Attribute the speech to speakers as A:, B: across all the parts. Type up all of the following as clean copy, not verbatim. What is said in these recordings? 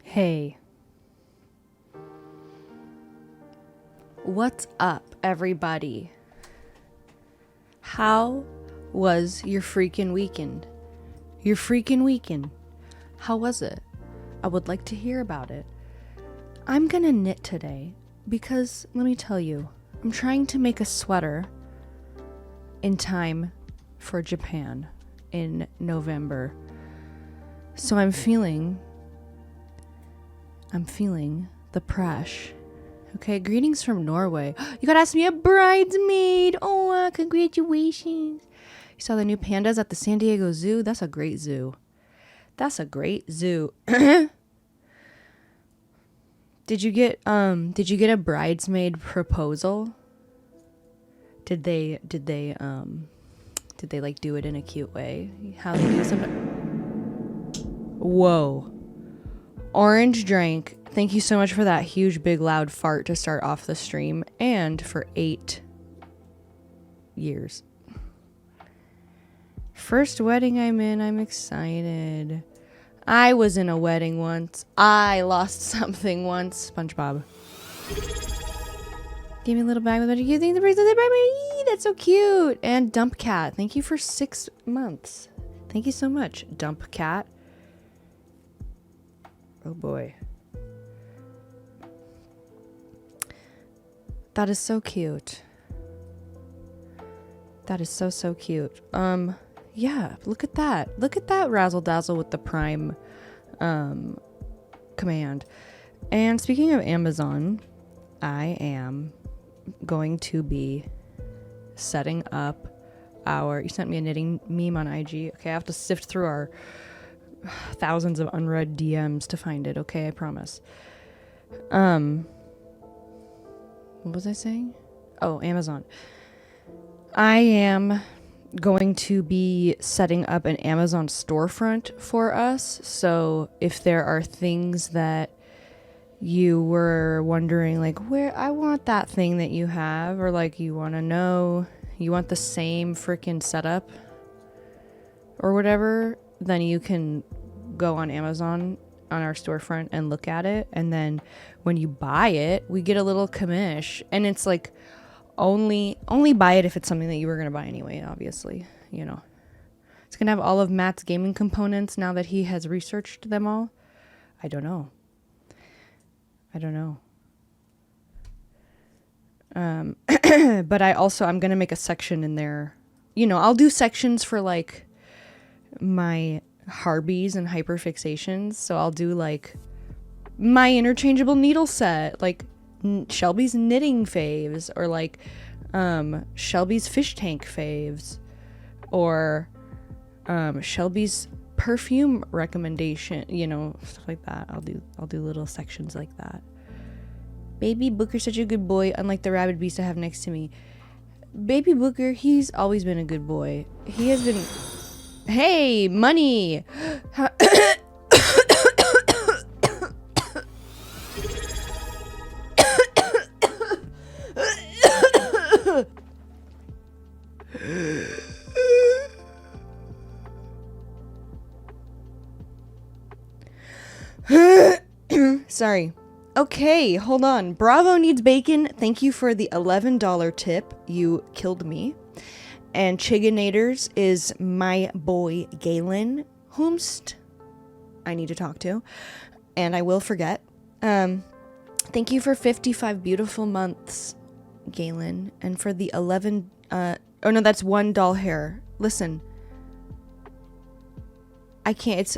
A: Hey, what's up, everybody? How was your freaking weekend? Your freaking weekend. How was it? I would like to hear about it. I'm gonna knit today because, let me tell you, I'm trying to make a sweater in time for Japan in November. So I'm feeling the pressure. Okay, greetings from Norway. You got asked me a bridesmaid. Oh, congratulations. You saw the new pandas at the San Diego Zoo? That's a great zoo. That's a great zoo. Did you get a bridesmaid proposal? Did they like do it in a cute way? How they do something? Whoa. Orange drank. Thank you so much for that huge, big, loud fart to start off the stream and for 8 years. First wedding I'm in. I'm excited. I was in a wedding once. I lost something once. SpongeBob. Give me a little bag with magic. You think the bracelet? That's so cute. And Dump Cat. Thank you for 6 months. Thank you so much, Dump Cat. Oh boy. That is so cute. That is so, so cute. Yeah, look at that. Look at that razzle dazzle with the Prime command. And speaking of Amazon, I am going to be setting up you sent me a knitting meme on IG. Okay, I have to sift through our thousands of unread DMs to find it. Okay, I promise. What was I saying? Oh, Amazon. I am going to be setting up an Amazon storefront for us. So if there are things that you were wondering, like, where I want that thing that you have, or like you want to know, you want the same freaking setup or whatever, then you can go on Amazon on our storefront and look at it. And then when you buy it, we get a little commish. And it's like only buy it if it's something that you were going to buy anyway, obviously. You know, it's going to have all of Matt's gaming components now that he has researched them all. I don't know. But I'm going to make a section in there. You know, I'll do sections for like my Harbies and hyperfixations. So I'll do like my interchangeable needle set, like Shelby's knitting faves, or like Shelby's fish tank faves, or Shelby's perfume recommendation, you know, stuff like that. I'll do little sections like that. Baby Booker's such a good boy, unlike the rabid beast I have next to me. Baby Booker, he's always been a good boy. He has been. Hey, money. Sorry. Okay, hold on. Bravo needs bacon. Thank you for the $11 tip. You killed me. And Chiganators is my boy Galen, whomst I need to talk to, and I will forget. Thank you for 55 beautiful months, Galen, and for the 11. Oh no, that's one doll hair. Listen, I can't.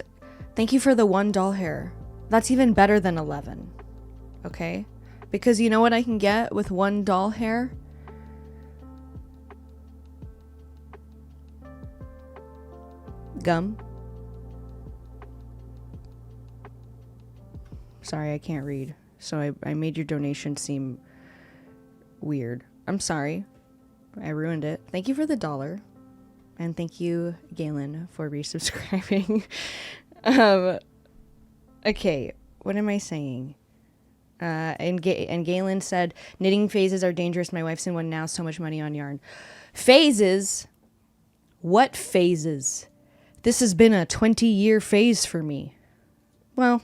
A: Thank you for the one doll hair. That's even better than 11. Okay, because you know what I can get with one doll hair. Gum. Sorry, I can't read. So I made your donation seem weird. I'm sorry. I ruined it. Thank you for the $1. And thank you, Galen, for resubscribing. Okay, what am I saying? And Galen said, knitting phases are dangerous. My wife's in one now. So much money on yarn. Phases? What phases? This has been a 20-year phase for me. Well,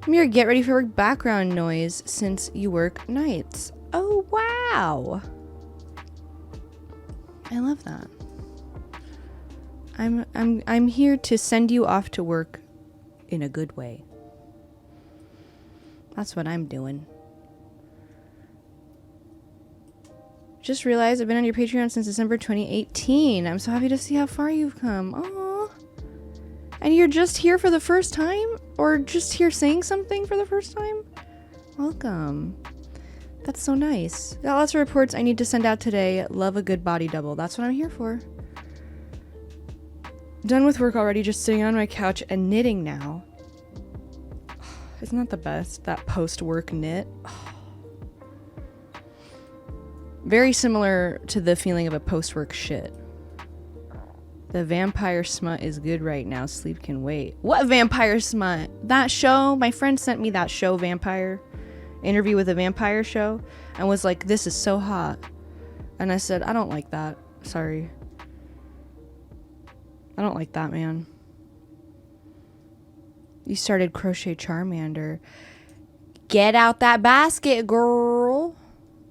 A: I'm your get ready for work background noise since you work nights. Oh, wow. I love that. I'm here to send you off to work in a good way. That's what I'm doing. Just realized I've been on your Patreon since December 2018. I'm so happy to see how far you've come. Aww. And you're just here for the first time? Or just here saying something for the first time? Welcome. That's so nice. Got lots of reports I need to send out today. Love a good body double. That's what I'm here for. Done with work already, just sitting on my couch and knitting now. Isn't that the best? That post-work knit. Very similar to the feeling of a post-work shit. The vampire smut is good right now. Sleep can wait. What vampire smut? That show? My friend sent me that show, Vampire. Interview with a Vampire show. And was like, this is so hot. And I said, I don't like that. Sorry. I don't like that, man. You started Crochet Charmander. Get out that basket, girl.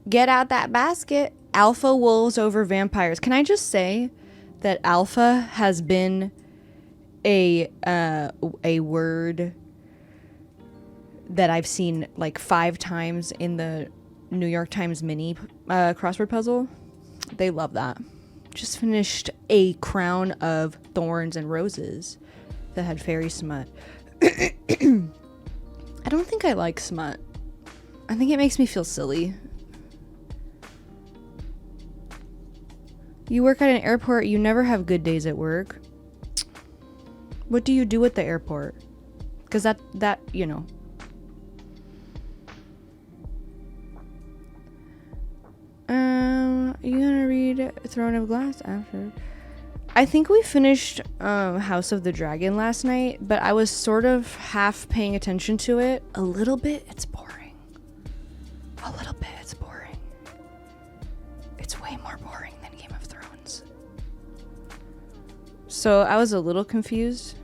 A: Get out that basket. Alpha wolves over vampires. Can I just say that alpha has been a word that I've seen like 5 times in the New York Times mini crossword puzzle. They love that. Just finished A Crown of Thorns and Roses that had fairy smut. I don't think I like smut. I think it makes me feel silly. You work at an airport, you never have good days at work. What do you do at the airport? Because that, you know. You gonna read Throne of Glass after? I think we finished House of the Dragon last night, but I was sort of half paying attention to it. A little bit, it's boring. A little bit, it's boring. It's way more boring than Game of Thrones. So I was a little confused,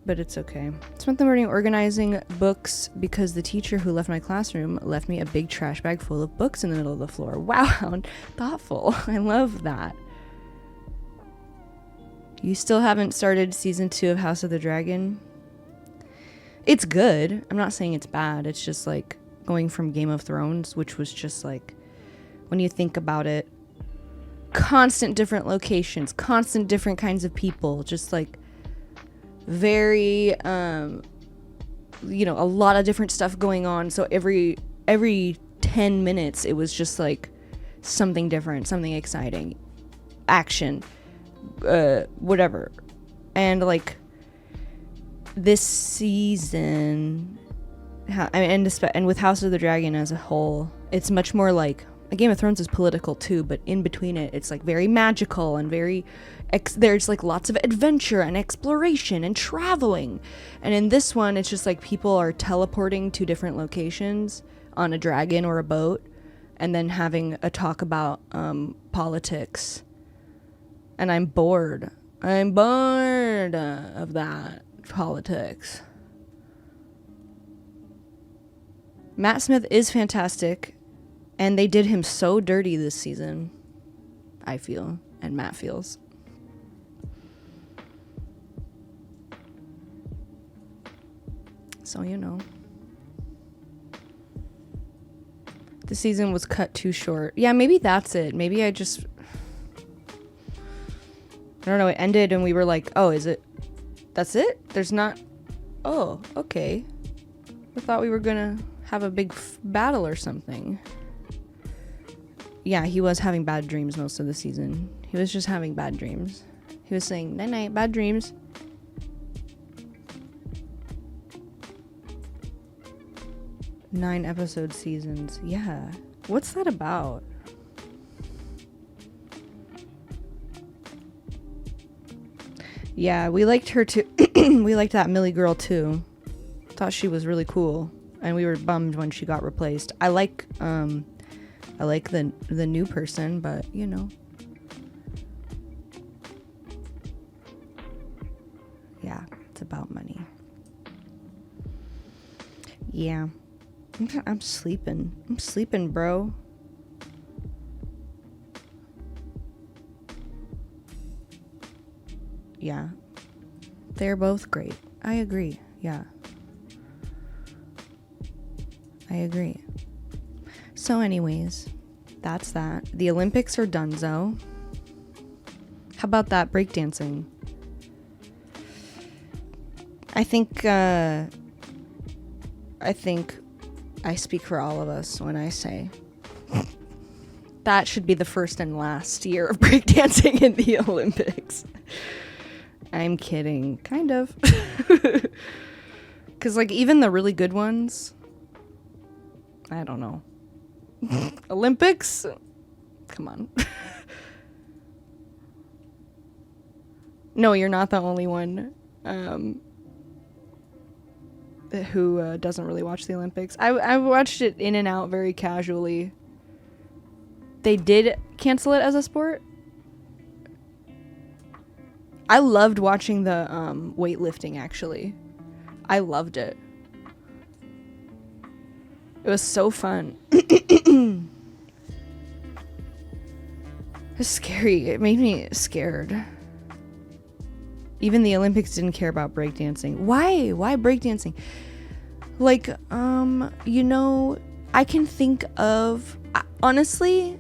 A: but it's okay. Spent the morning organizing books because the teacher who left my classroom left me a big trash bag full of books in the middle of the floor. Wow, how thoughtful. I love that. You still haven't started season 2 of House of the Dragon? It's good. I'm not saying it's bad. It's just like going from Game of Thrones, which was just like, when you think about it, constant different locations, constant different kinds of people, just like very you know, a lot of different stuff going on. So every 10 minutes it was just like something different, something exciting, action, whatever. And like this season, and with House of the Dragon as a whole, it's much more like Game of Thrones is political too, but in between it's like very magical and very there's like lots of adventure and exploration and traveling. And in this one, it's just like people are teleporting to different locations on a dragon or a boat and then having a talk about politics. And I'm bored. I'm bored of that politics. Matt Smith is fantastic. And they did him so dirty this season, I feel, and Matt feels. So, you know. The season was cut too short. Yeah, maybe that's it. Maybe I don't know, it ended and we were like, oh, is it? That's it? There's not... Oh, okay. I thought we were gonna have a big battle or something. Yeah, he was having bad dreams most of the season. He was just having bad dreams. He was saying, night night, bad dreams. Nine episode seasons. Yeah. What's that about? Yeah, we liked her too. We liked that Millie girl too. Thought she was really cool. And we were bummed when she got replaced. I like the new person, but you know. Yeah, it's about money. Yeah. I'm sleeping. I'm sleeping, bro. Yeah. They're both great. I agree. Yeah. I agree. So anyways, that's that. The Olympics are donezo. How about that breakdancing? I think I speak for all of us when I say that should be the first and last year of breakdancing in the Olympics. I'm kidding, kind of. Because, like, even the really good ones, I don't know. Olympics? Come on. No, you're not the only one who doesn't really watch the Olympics. I watched it in and out very casually. They did cancel it as a sport. I loved watching the weightlifting, actually. I loved it. It was so fun. It was scary. It made me scared. Even the Olympics didn't care about breakdancing. Why? Why breakdancing? Like, you know, I can think of... honestly,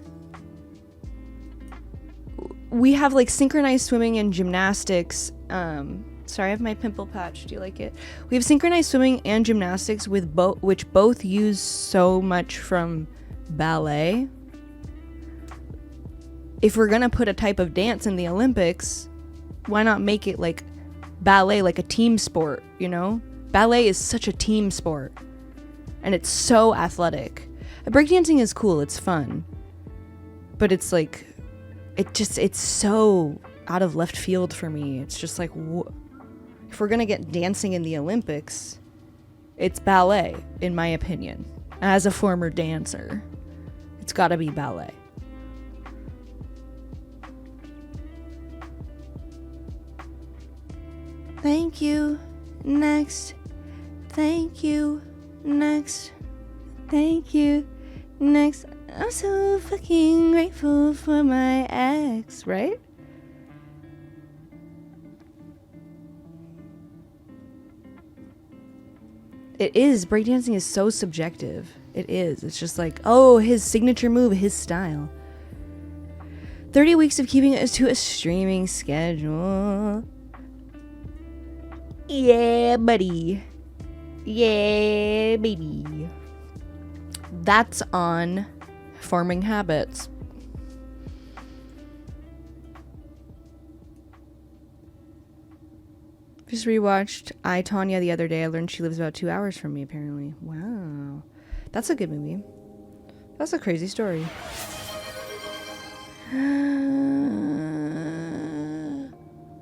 A: we have, like, synchronized swimming and gymnastics. Sorry, I have my pimple patch. Do you like it? We have synchronized swimming and gymnastics with which both use so much from ballet. If we're gonna put a type of dance in the Olympics, why not make it like ballet, like a team sport, you know? Ballet is such a team sport, and it's so athletic. Breakdancing is cool, it's fun, but it's like, it's so out of left field for me. It's just like, if we're gonna get dancing in the Olympics, it's ballet, in my opinion. As a former dancer, it's gotta be ballet. Thank you. Next. Thank you. Next. Thank you. Next. I'm so fucking grateful for my ex, right? It is. Breakdancing is so subjective. It is. It's just like, oh, his signature move, his style. 30 weeks of keeping it to a streaming schedule. Yeah, buddy. Yeah, baby. That's on Forming Habits. Just rewatched I, Tonya the other day. I learned she lives about 2 hours from me, apparently. Wow. That's a good movie. That's a crazy story.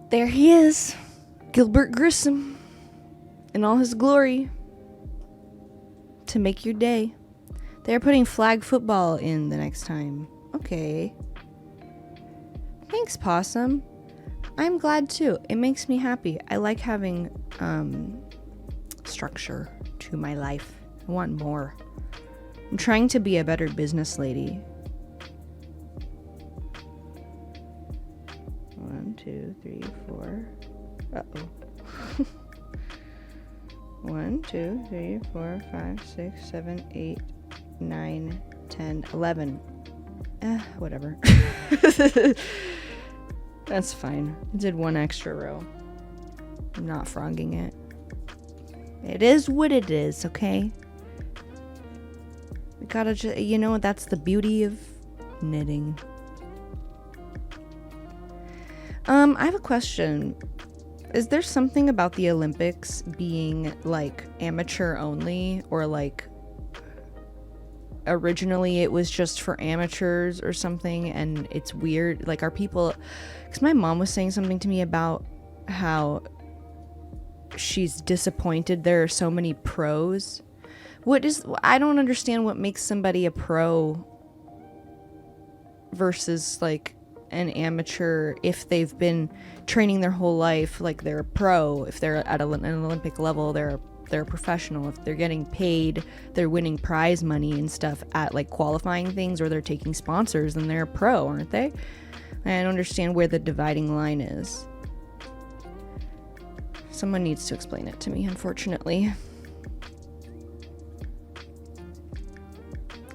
A: There he is. Gilbert Grissom. In all his glory. To make your day. They're putting flag football in the next time. Okay. Thanks, Possum. I'm glad too. It makes me happy. I like having structure to my life. I want more. I'm trying to be a better business lady. 1, 2, 3, 4. Uh-oh. 1, 2, 3, 4, 5, 6, 7, 8, 9, 10, 11. Whatever. That's fine. I did 1 extra row. I'm not frogging it. It is what it is, okay? We gotta just, you know, that's the beauty of knitting. I have a question. Is there something about the Olympics being like amateur only, or like originally it was just for amateurs or something, and it's weird? Like, are people, because my mom was saying something to me about how she's disappointed there are so many pros. I don't understand what makes somebody a pro versus like an amateur. If they've been training their whole life, like they're a pro. If they're at an Olympic level, they're a they're a professional. If they're getting paid, they're winning prize money and stuff at like qualifying things, or they're taking sponsors, then they're a pro, aren't they? I don't understand where the dividing line is. Someone needs to explain it to me, unfortunately.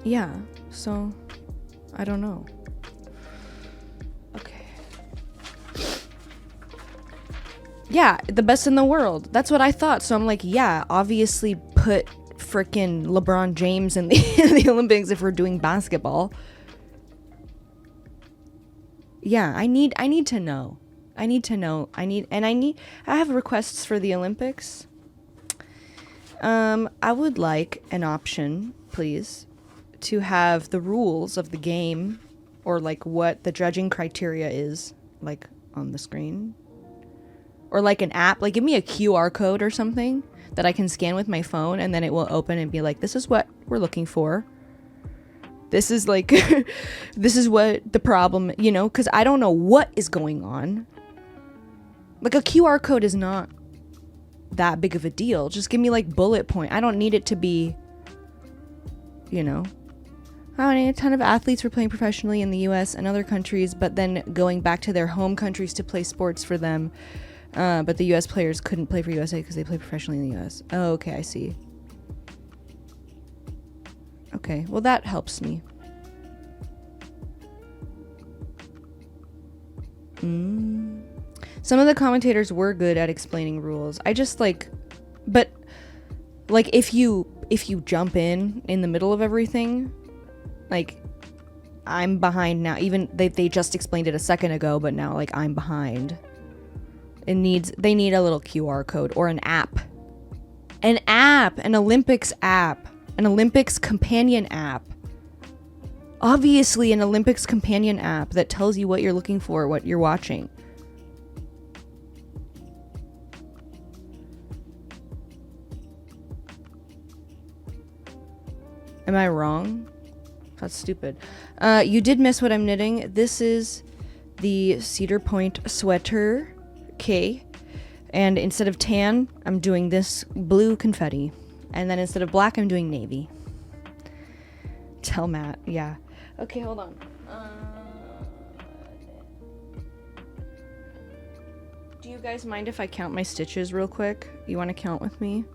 A: Yeah, so I don't know. Okay. Yeah, the best in the world. That's what I thought. So I'm like, yeah, obviously put frickin' LeBron James in the Olympics if we're doing basketball. Yeah, I need to know. I have requests for the Olympics. I would like an option, please, to have the rules of the game, or like what the judging criteria is, like on the screen, or like an app. Like give me a QR code or something that I can scan with my phone, and then it will open and be like, this is what we're looking for. This is like, this is what the problem, you know, because I don't know what is going on. Like a QR code is not that big of a deal. Just give me like bullet point. I don't need it to be, you know, a ton of athletes were playing professionally in the US and other countries, but then going back to their home countries to play sports for them. But the US players couldn't play for USA because they play professionally in the US. Oh, okay, I see. Okay, well that helps me. Some of the commentators were good at explaining rules. I just like, but like if you jump in the middle of everything, like I'm behind now. Even they just explained it a second ago, but now like I'm behind. They need a little QR code or an app. An Olympics app. An Olympics companion app. Obviously an Olympics companion app that tells you what you're looking for, what you're watching. Am I wrong? That's stupid. You did miss what I'm knitting. This is the Cedar Point sweater. Okay. And instead of tan, I'm doing this blue confetti. And then instead of black, I'm doing navy. Tell Matt. Yeah. Okay, hold on. Do you guys mind if I count my stitches real quick? You want to count with me?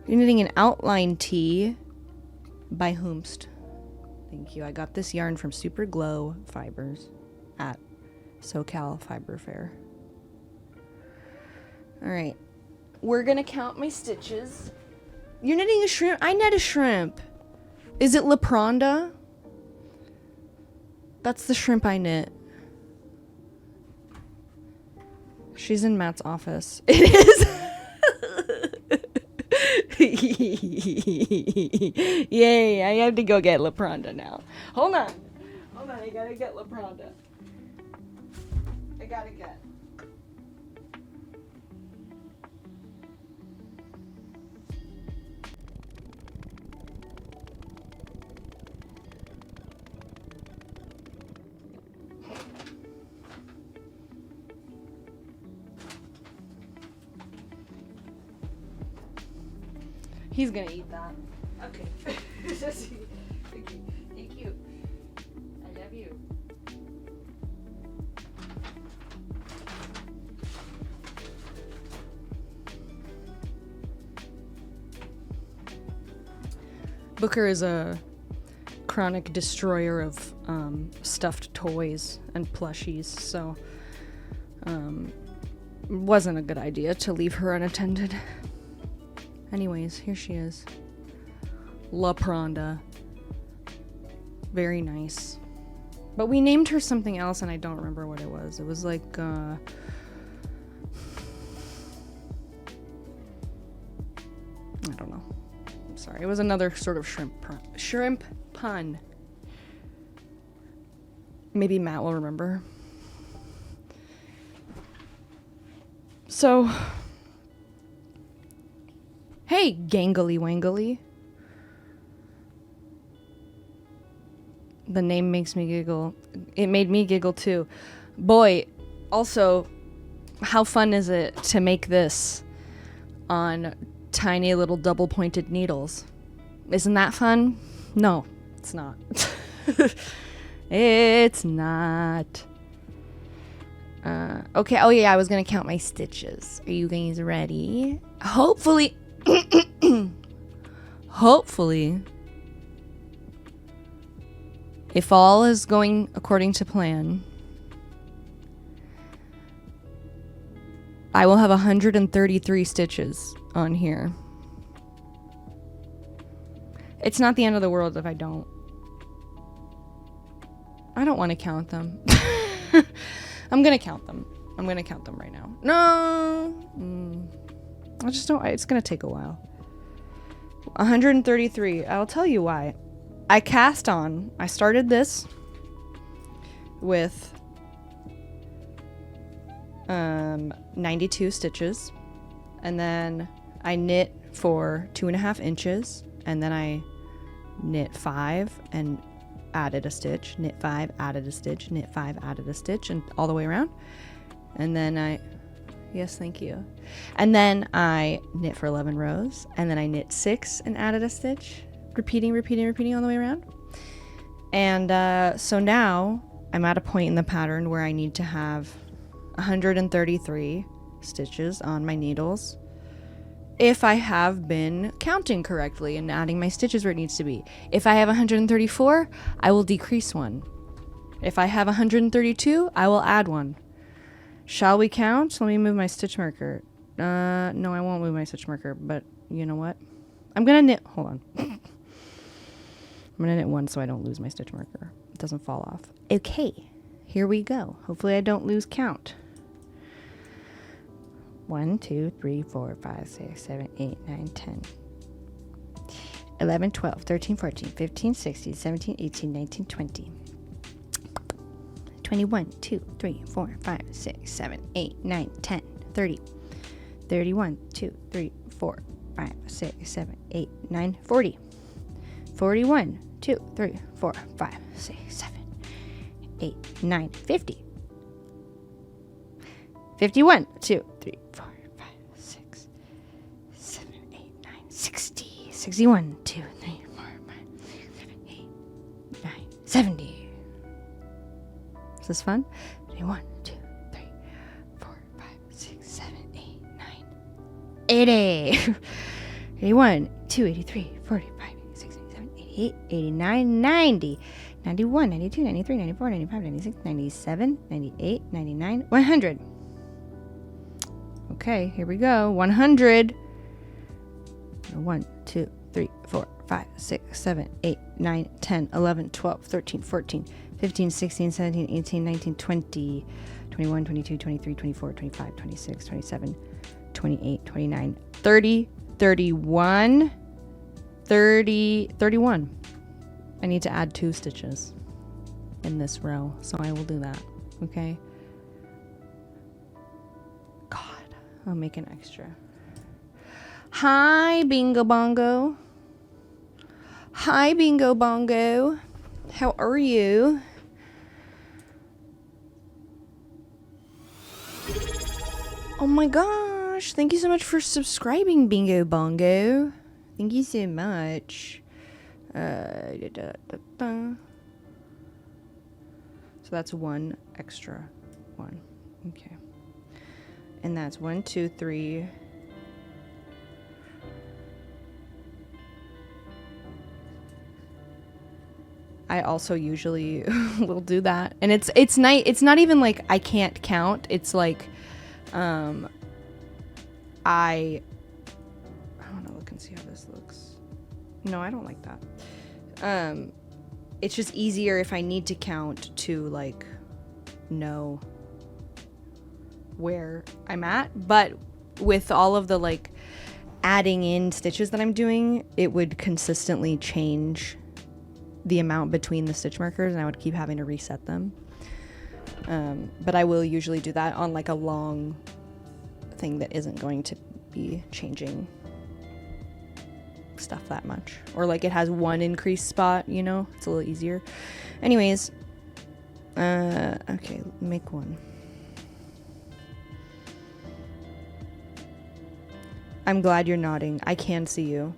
A: You're knitting an outline tee by Whomst. Thank you. I got this yarn from Super Glow Fibers at SoCal Fiber Fair. All right. We're going to count my stitches. You're knitting a shrimp. I knit a shrimp. Is it La Pronda? That's the shrimp I knit. She's in Matt's office. It is. Yay, I have to go get La Pronda now. Hold on, I gotta get La Pronda. I gotta get. He's gonna eat that. Okay. Thank you. I love you. Booker is a chronic destroyer of stuffed toys and plushies, so wasn't a good idea to leave her unattended. Anyways, here she is. La Pronda. Very nice. But we named her something else and I don't remember what it was. It was like, I don't know. I'm sorry. It was another sort of shrimp pun. Maybe Matt will remember. So... Hey, gangly wangly. The name makes me giggle. It made me giggle too. Boy, also, how fun is it to make this on tiny little double pointed needles. Isn't that fun? No, it's not. It's not. Okay, oh yeah, I was gonna count my stitches. Are you guys ready? Hopefully, hopefully, if all is going according to plan, I will have 133 stitches on here. It's not the end of the world if I don't. I don't want to count them. I'm going to count them. I'm going to count them right now. No. I just don't. It's going to take a while. 133. I'll tell you why. I started this with 92 stitches. And then I knit for 2.5 inches. And then I knit 5 and added a stitch, knit 5, added a stitch, knit 5, added a stitch, and all the way around. And then yes, thank you. And then I knit for 11 rows, and then I knit 6 and added a stitch, repeating all the way around. And so now I'm at a point in the pattern where I need to have 133 stitches on my needles if I have been counting correctly and adding my stitches where it needs to be. If I have 134, I will decrease one. If I have 132, I will add one. Shall we count? Let me move my stitch marker. No, I won't move my stitch marker, but you know what? I'm gonna knit, hold on. I'm gonna knit one so I don't lose my stitch marker. It doesn't fall off. Okay, here we go. Hopefully I don't lose count. 1, 2, 3, 4, 5, 6, 7, 8, 9, 10, 11, 12, 13, 14, 15, 16, 17, 18, 19, 20, 21, 2, 3, 4, 5, 6, 7, 8, 9, 10, 30, 31, 2, 3, 4, 5, 6, 7, 8, 9, 40, 41, 2, 3, 4, 5, 6, 7, 8, 9, 50, 51, 2, 3, 4, 5, 6, 7, 8, 9, 60, 61, 2, 3, 4, 5, 6, 7, 8, 9, 70. Is this fun? 1, 2, 3, 4, 5, 6, 7, 8, 9, 80. 81, 2, 83, 45, 86, 87, 88, 89, 90. 91, 92, 93, 94, 95, 96, 97, 98, 99, 100. Okay, here we go. 100. 1, 2, 3, 4, 5, 6, 7, 8, 9, 10, 11, 12, 13, 14, 15, 16, 17, 18, 19, 20, 21, 22, 23, 24, 25, 26, 27, 28, 29, 30, 31, 30, 31. I need to add 2 stitches in this row, so I will do that. Okay. I'll make an extra. Hi, Bingo Bongo. Hi, Bingo Bongo. How are you? Oh my gosh. Thank you so much for subscribing, Bingo Bongo. Thank you so much. So that's 1 extra one. Okay. And that's 1, 2, 3. I also usually will do that. And it's nice. It's not even like I can't count. It's like I want to look and see how this looks. No, I don't like that. It's just easier if I need to count to like know where I'm at, but with all of the like adding in stitches that I'm doing, it would consistently change the amount between the stitch markers and I would keep having to reset them. But I will usually do that on like a long thing that isn't going to be changing stuff that much, or like it has one increased spot, you know, it's a little easier. Anyways, okay, make one. I'm glad you're nodding. I can see you.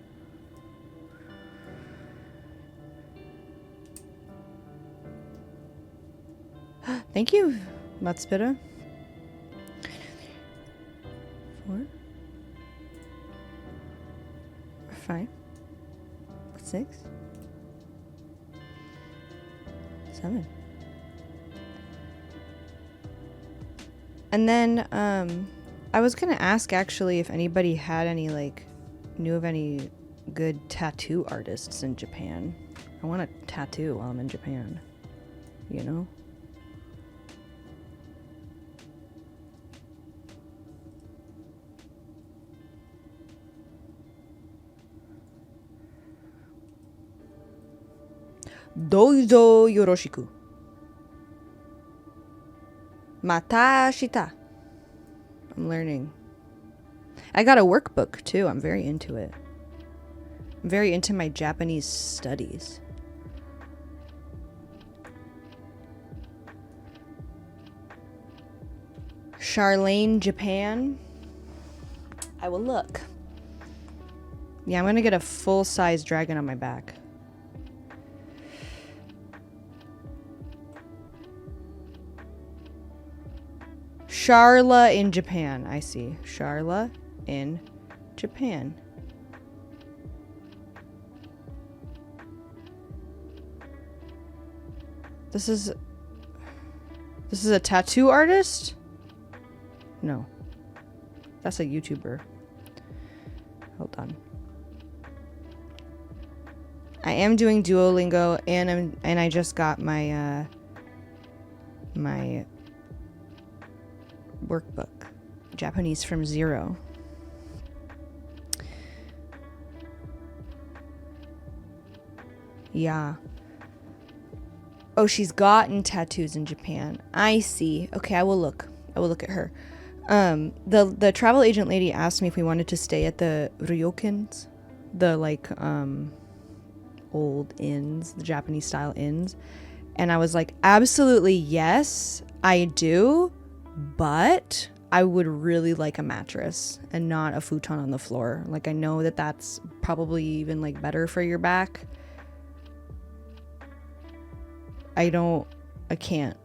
A: Thank you, Matsuda. 4, 5, 6, 7. And then, I was gonna ask actually if anybody had any, like, knew of any good tattoo artists in Japan. I want a tattoo while I'm in Japan, you know? Dozo yoroshiku. Mata shita. I'm learning. I got a workbook too. I'm very into it. I'm very into my Japanese studies. Charlene, Japan. I will look. Yeah, I'm gonna get a full-size dragon on my back. Charla in Japan. I see. Charla in Japan. This is a tattoo artist? No. That's a YouTuber. Hold on. I am doing Duolingo and I just got my my workbook, Japanese from Zero. Yeah. Oh, she's gotten tattoos in Japan. I see. Okay, I will look at her. The travel agent lady asked me if we wanted to stay at the ryokens, the like old inns, the Japanese style inns, and I was like, absolutely yes, I do. But I would really like a mattress and not a futon on the floor. Like, I know that that's probably even like better for your back. I can't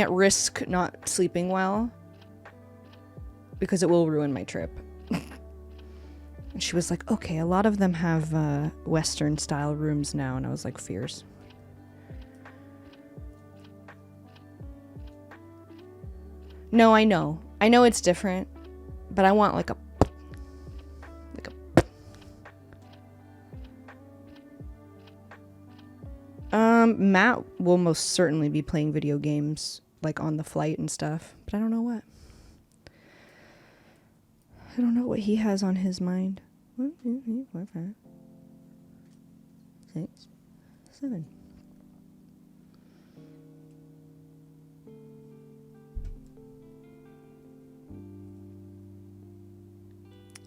A: risk not sleeping well because it will ruin my trip. And she was like, okay, a lot of them have Western style rooms now. And I was like, fierce. No, I know it's different, but I want like a Matt will most certainly be playing video games like on the flight and stuff, but I don't know what. I don't know what he has on his mind. 1, 2, 3, 4, 5, 6, 7.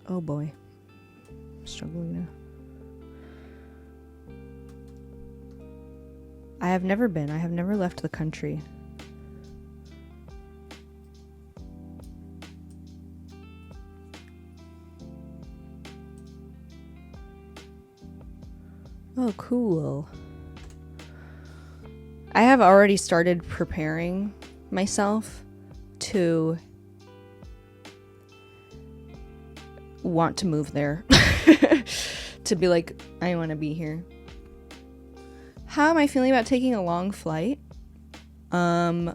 A: Oh boy. I'm struggling now. I have never been. I have never left the country. Oh, cool. I have already started preparing myself to want to move there. To be like, I want to be here. How am I feeling about taking a long flight? I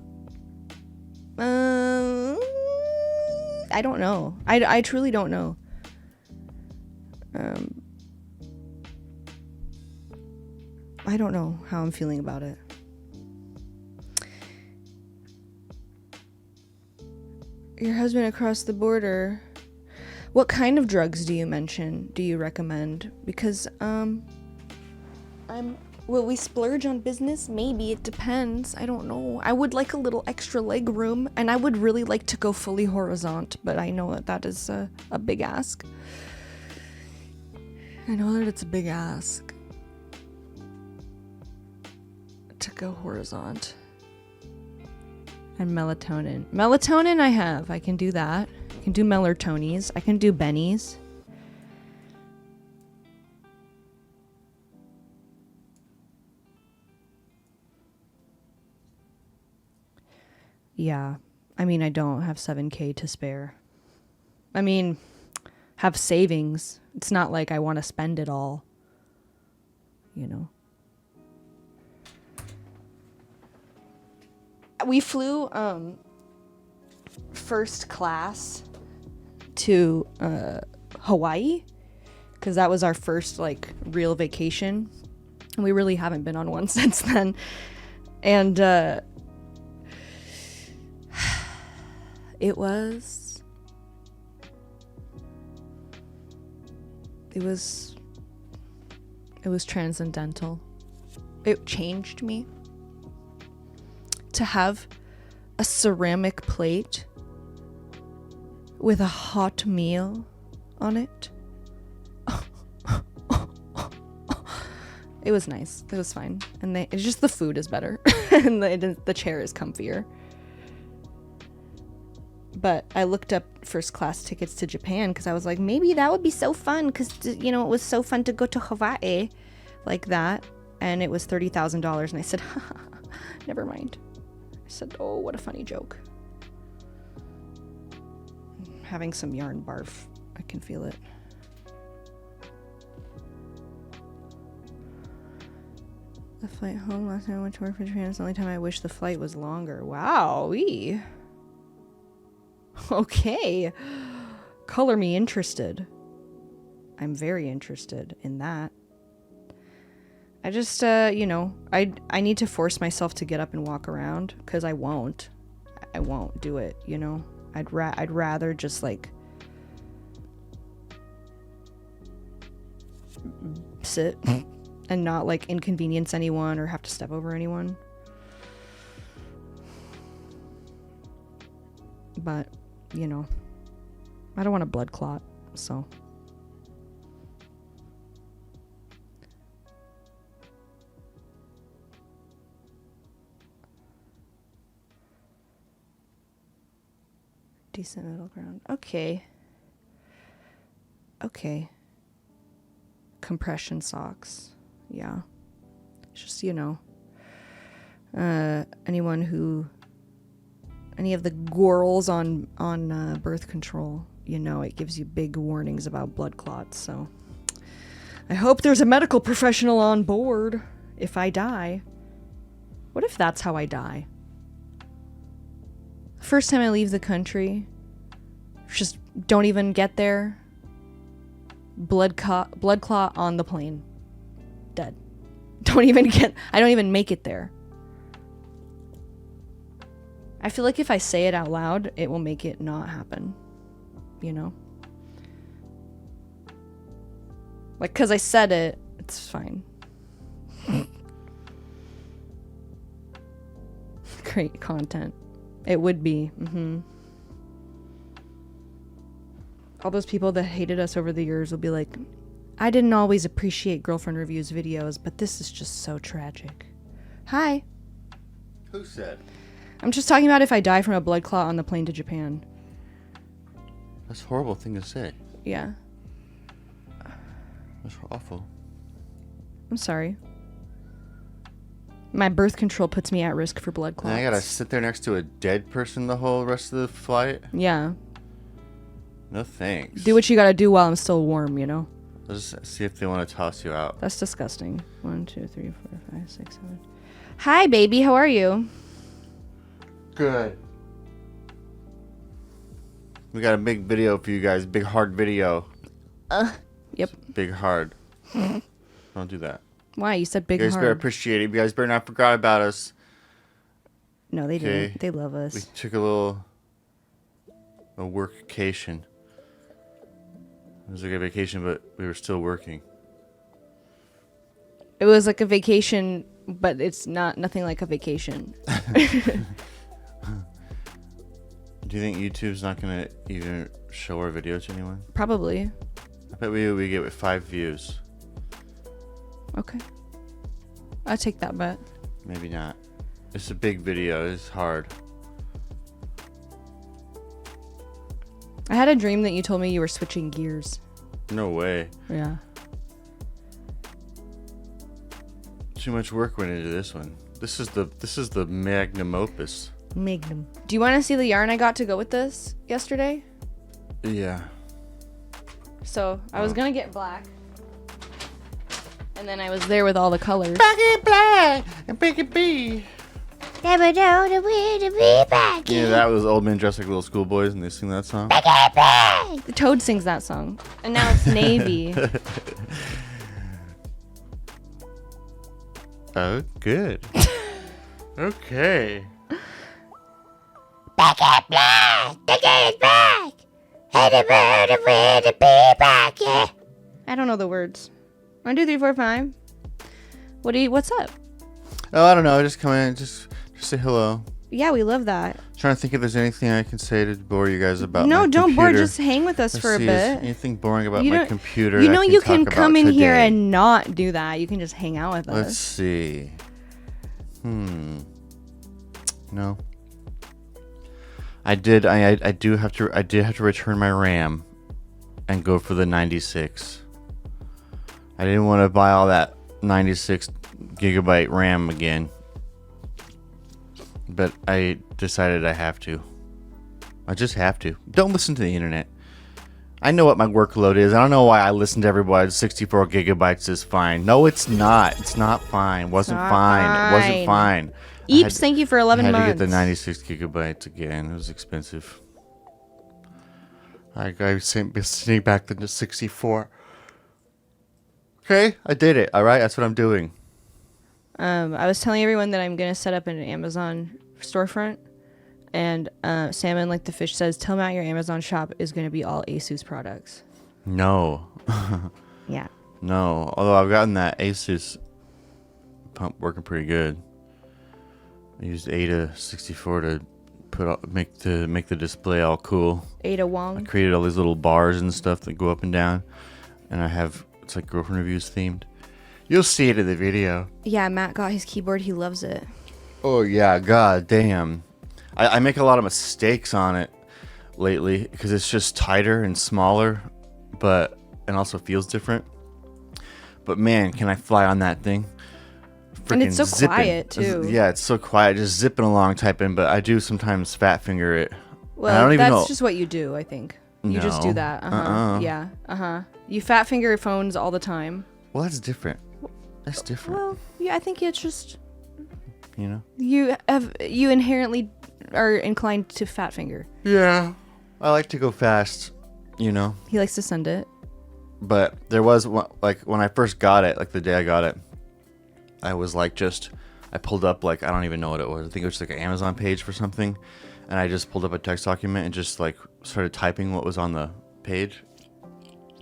A: don't know. I truly don't know. I don't know how I'm feeling about it. Your husband across the border. What kind of drugs do you recommend? Because, will we splurge on business? Maybe, it depends. I don't know. I would like a little extra leg room, and I would really like to go fully horizontal, but I know that is a big ask. I know that it's a big ask to go horizontal. And melatonin. Melatonin I have. I can do that. I can do melatonis. I can do bennies. Yeah. I mean, I don't have 7K to spare. I mean, have savings. It's not like I want to spend it all. You know. We flew first class to Hawaii because that was our first like real vacation. And we really haven't been on one since then. And it was transcendental. It changed me to have a ceramic plate with a hot meal on it. It was nice. It was fine. And it's just the food is better. And the chair is comfier. But I looked up first class tickets to Japan because I was like, maybe that would be so fun because, you know, it was so fun to go to Hawaii like that. And it was $30,000. And I said, never mind. I said, oh, what a funny joke. I'm having some yarn barf. I can feel it. The flight home last time I went to work for Japan is the only time I wish the flight was longer. Wow-wee. Okay. Color me interested. I'm very interested in that. I just, you know, I need to force myself to get up and walk around because I won't do it, you know. I'd rather just like sit and not like inconvenience anyone or have to step over anyone. But, you know, I don't want a blood clot, so. Decent middle ground. Okay. Compression socks. Yeah. It's just, you know, any of the girls on birth control, you know, it gives you big warnings about blood clots. So I hope there's a medical professional on board if I die. What if that's how I die? First time I leave the country, just don't even get there. Blood clot on the plane. Dead. I don't even make it there. I feel like if I say it out loud, it will make it not happen. You know? Like, 'cause I said it, it's fine. Great content. It would be. All those people that hated us over the years will be like, I didn't always appreciate Girlfriend Reviews videos, but this is just so tragic. Hi.
B: Who said?
A: I'm just talking about if I die from a blood clot on the plane to Japan.
B: That's a horrible thing to say.
A: Yeah.
B: That's awful.
A: I'm sorry. My birth control puts me at risk for blood clots.
B: And I gotta sit there next to a dead person the whole rest of the flight?
A: Yeah.
B: No thanks.
A: Do what you gotta do while I'm still warm, you know?
B: Let's see if they want to toss you out.
A: That's disgusting. 1, 2, 3, 4, 5, 6, 7. Hi, baby. How are you?
B: Good. We got a big video for you guys. Big hard video.
A: Yep.
B: Big hard. Don't do that.
A: Why? You said big
B: You guys
A: hard.
B: better appreciate it. You guys better not forget about us.
A: No, they
B: Okay.
A: didn't. They love us.
B: We took a workcation. It was like a vacation, but we were still working.
A: It was like a vacation, but it's nothing like a vacation.
B: Do you think YouTube's not gonna even show our video to anyone?
A: Probably.
B: I bet we get 5 views.
A: Okay. I'll take that bet.
B: Maybe not. It's a big video. It's hard.
A: I had a dream that you told me you were switching gears.
B: No way.
A: Yeah.
B: Too much work went into this one. This is the magnum opus.
A: Magnum. Do you want to see the yarn I got to go with this yesterday?
B: Yeah.
A: So I was gonna get black, and then I was there with all the colors.
B: Black and pick a bee. Yeah, that was old men dressed like little schoolboys, and they sing that song.
A: The Toad sings that song, and now it's navy.
B: Oh, good. Okay.
C: Back at black, the gay is back. Hey, the bird, the bird, the bee back, yeah.
A: I don't know the words. 1, 2, 3, 4, 5. What's up?
B: Oh, I don't know. Just come in, just say hello.
A: Yeah, we love that.
B: Trying to think if there's anything I can say to bore you guys about.
A: No,
B: my
A: don't
B: computer.
A: bore. Just hang with us
B: Let's
A: for a
B: see,
A: bit.
B: Is anything boring about
A: You
B: my
A: don't-
B: computer?
A: You know,
B: I
A: you can
B: talk
A: come
B: about
A: in here
B: today?
A: and not do that. You can just hang out with
B: Let's
A: us.
B: see. No. I did have to return my RAM and go for the 96. I didn't want to buy all that 96 gigabyte RAM again. But I decided I have to. I just have to. Don't listen to the internet. I know what my workload is. I don't know why I listen to everybody. 64 gigabytes is fine. No, it's not. It's not fine. Wasn't
A: not
B: fine. It wasn't fine.
A: Eeps, thank you for 11
B: I had
A: months.
B: to get the 96 gigabytes again. It was expensive. I sent back the 64. Okay, I did it. All right, that's what I'm doing.
A: I was telling everyone that I'm gonna set up an Amazon storefront, and Salmon like the fish says, "Tell Matt your Amazon shop is gonna be all ASUS products."
B: No.
A: Yeah.
B: No. Although I've gotten that Asus pump working pretty good. I used Ada 64 to make the display all cool.
A: Ada
B: I
A: Wong.
B: created all these little bars and stuff that go up and down, and it's like girlfriend reviews themed. You'll see it in the video.
A: Yeah, Matt got his keyboard. He loves it.
B: Oh yeah, god damn. I make a lot of mistakes on it lately because it's just tighter and smaller, and also feels different. But man, can I fly on that thing?
A: And it's so
B: Zipping.
A: quiet, too.
B: Yeah, it's so quiet, just zipping along typing. But I do sometimes fat finger it.
A: Well,
B: I don't even
A: that's
B: know.
A: just what you do, I think. You just do
B: No.
A: that. Yeah. You fat finger phones all the time.
B: Well, that's different. That's different.
A: Well, yeah, I think it's just
B: You know.
A: you inherently are inclined to fat finger.
B: Yeah. I like to go fast. You know.
A: He likes to send it.
B: But there was one, like when I first got it, like the day I got it, I was like I pulled up like I don't even know what it was. I think it was like an Amazon page for something, and I just pulled up a text document and just like started typing what was on the page.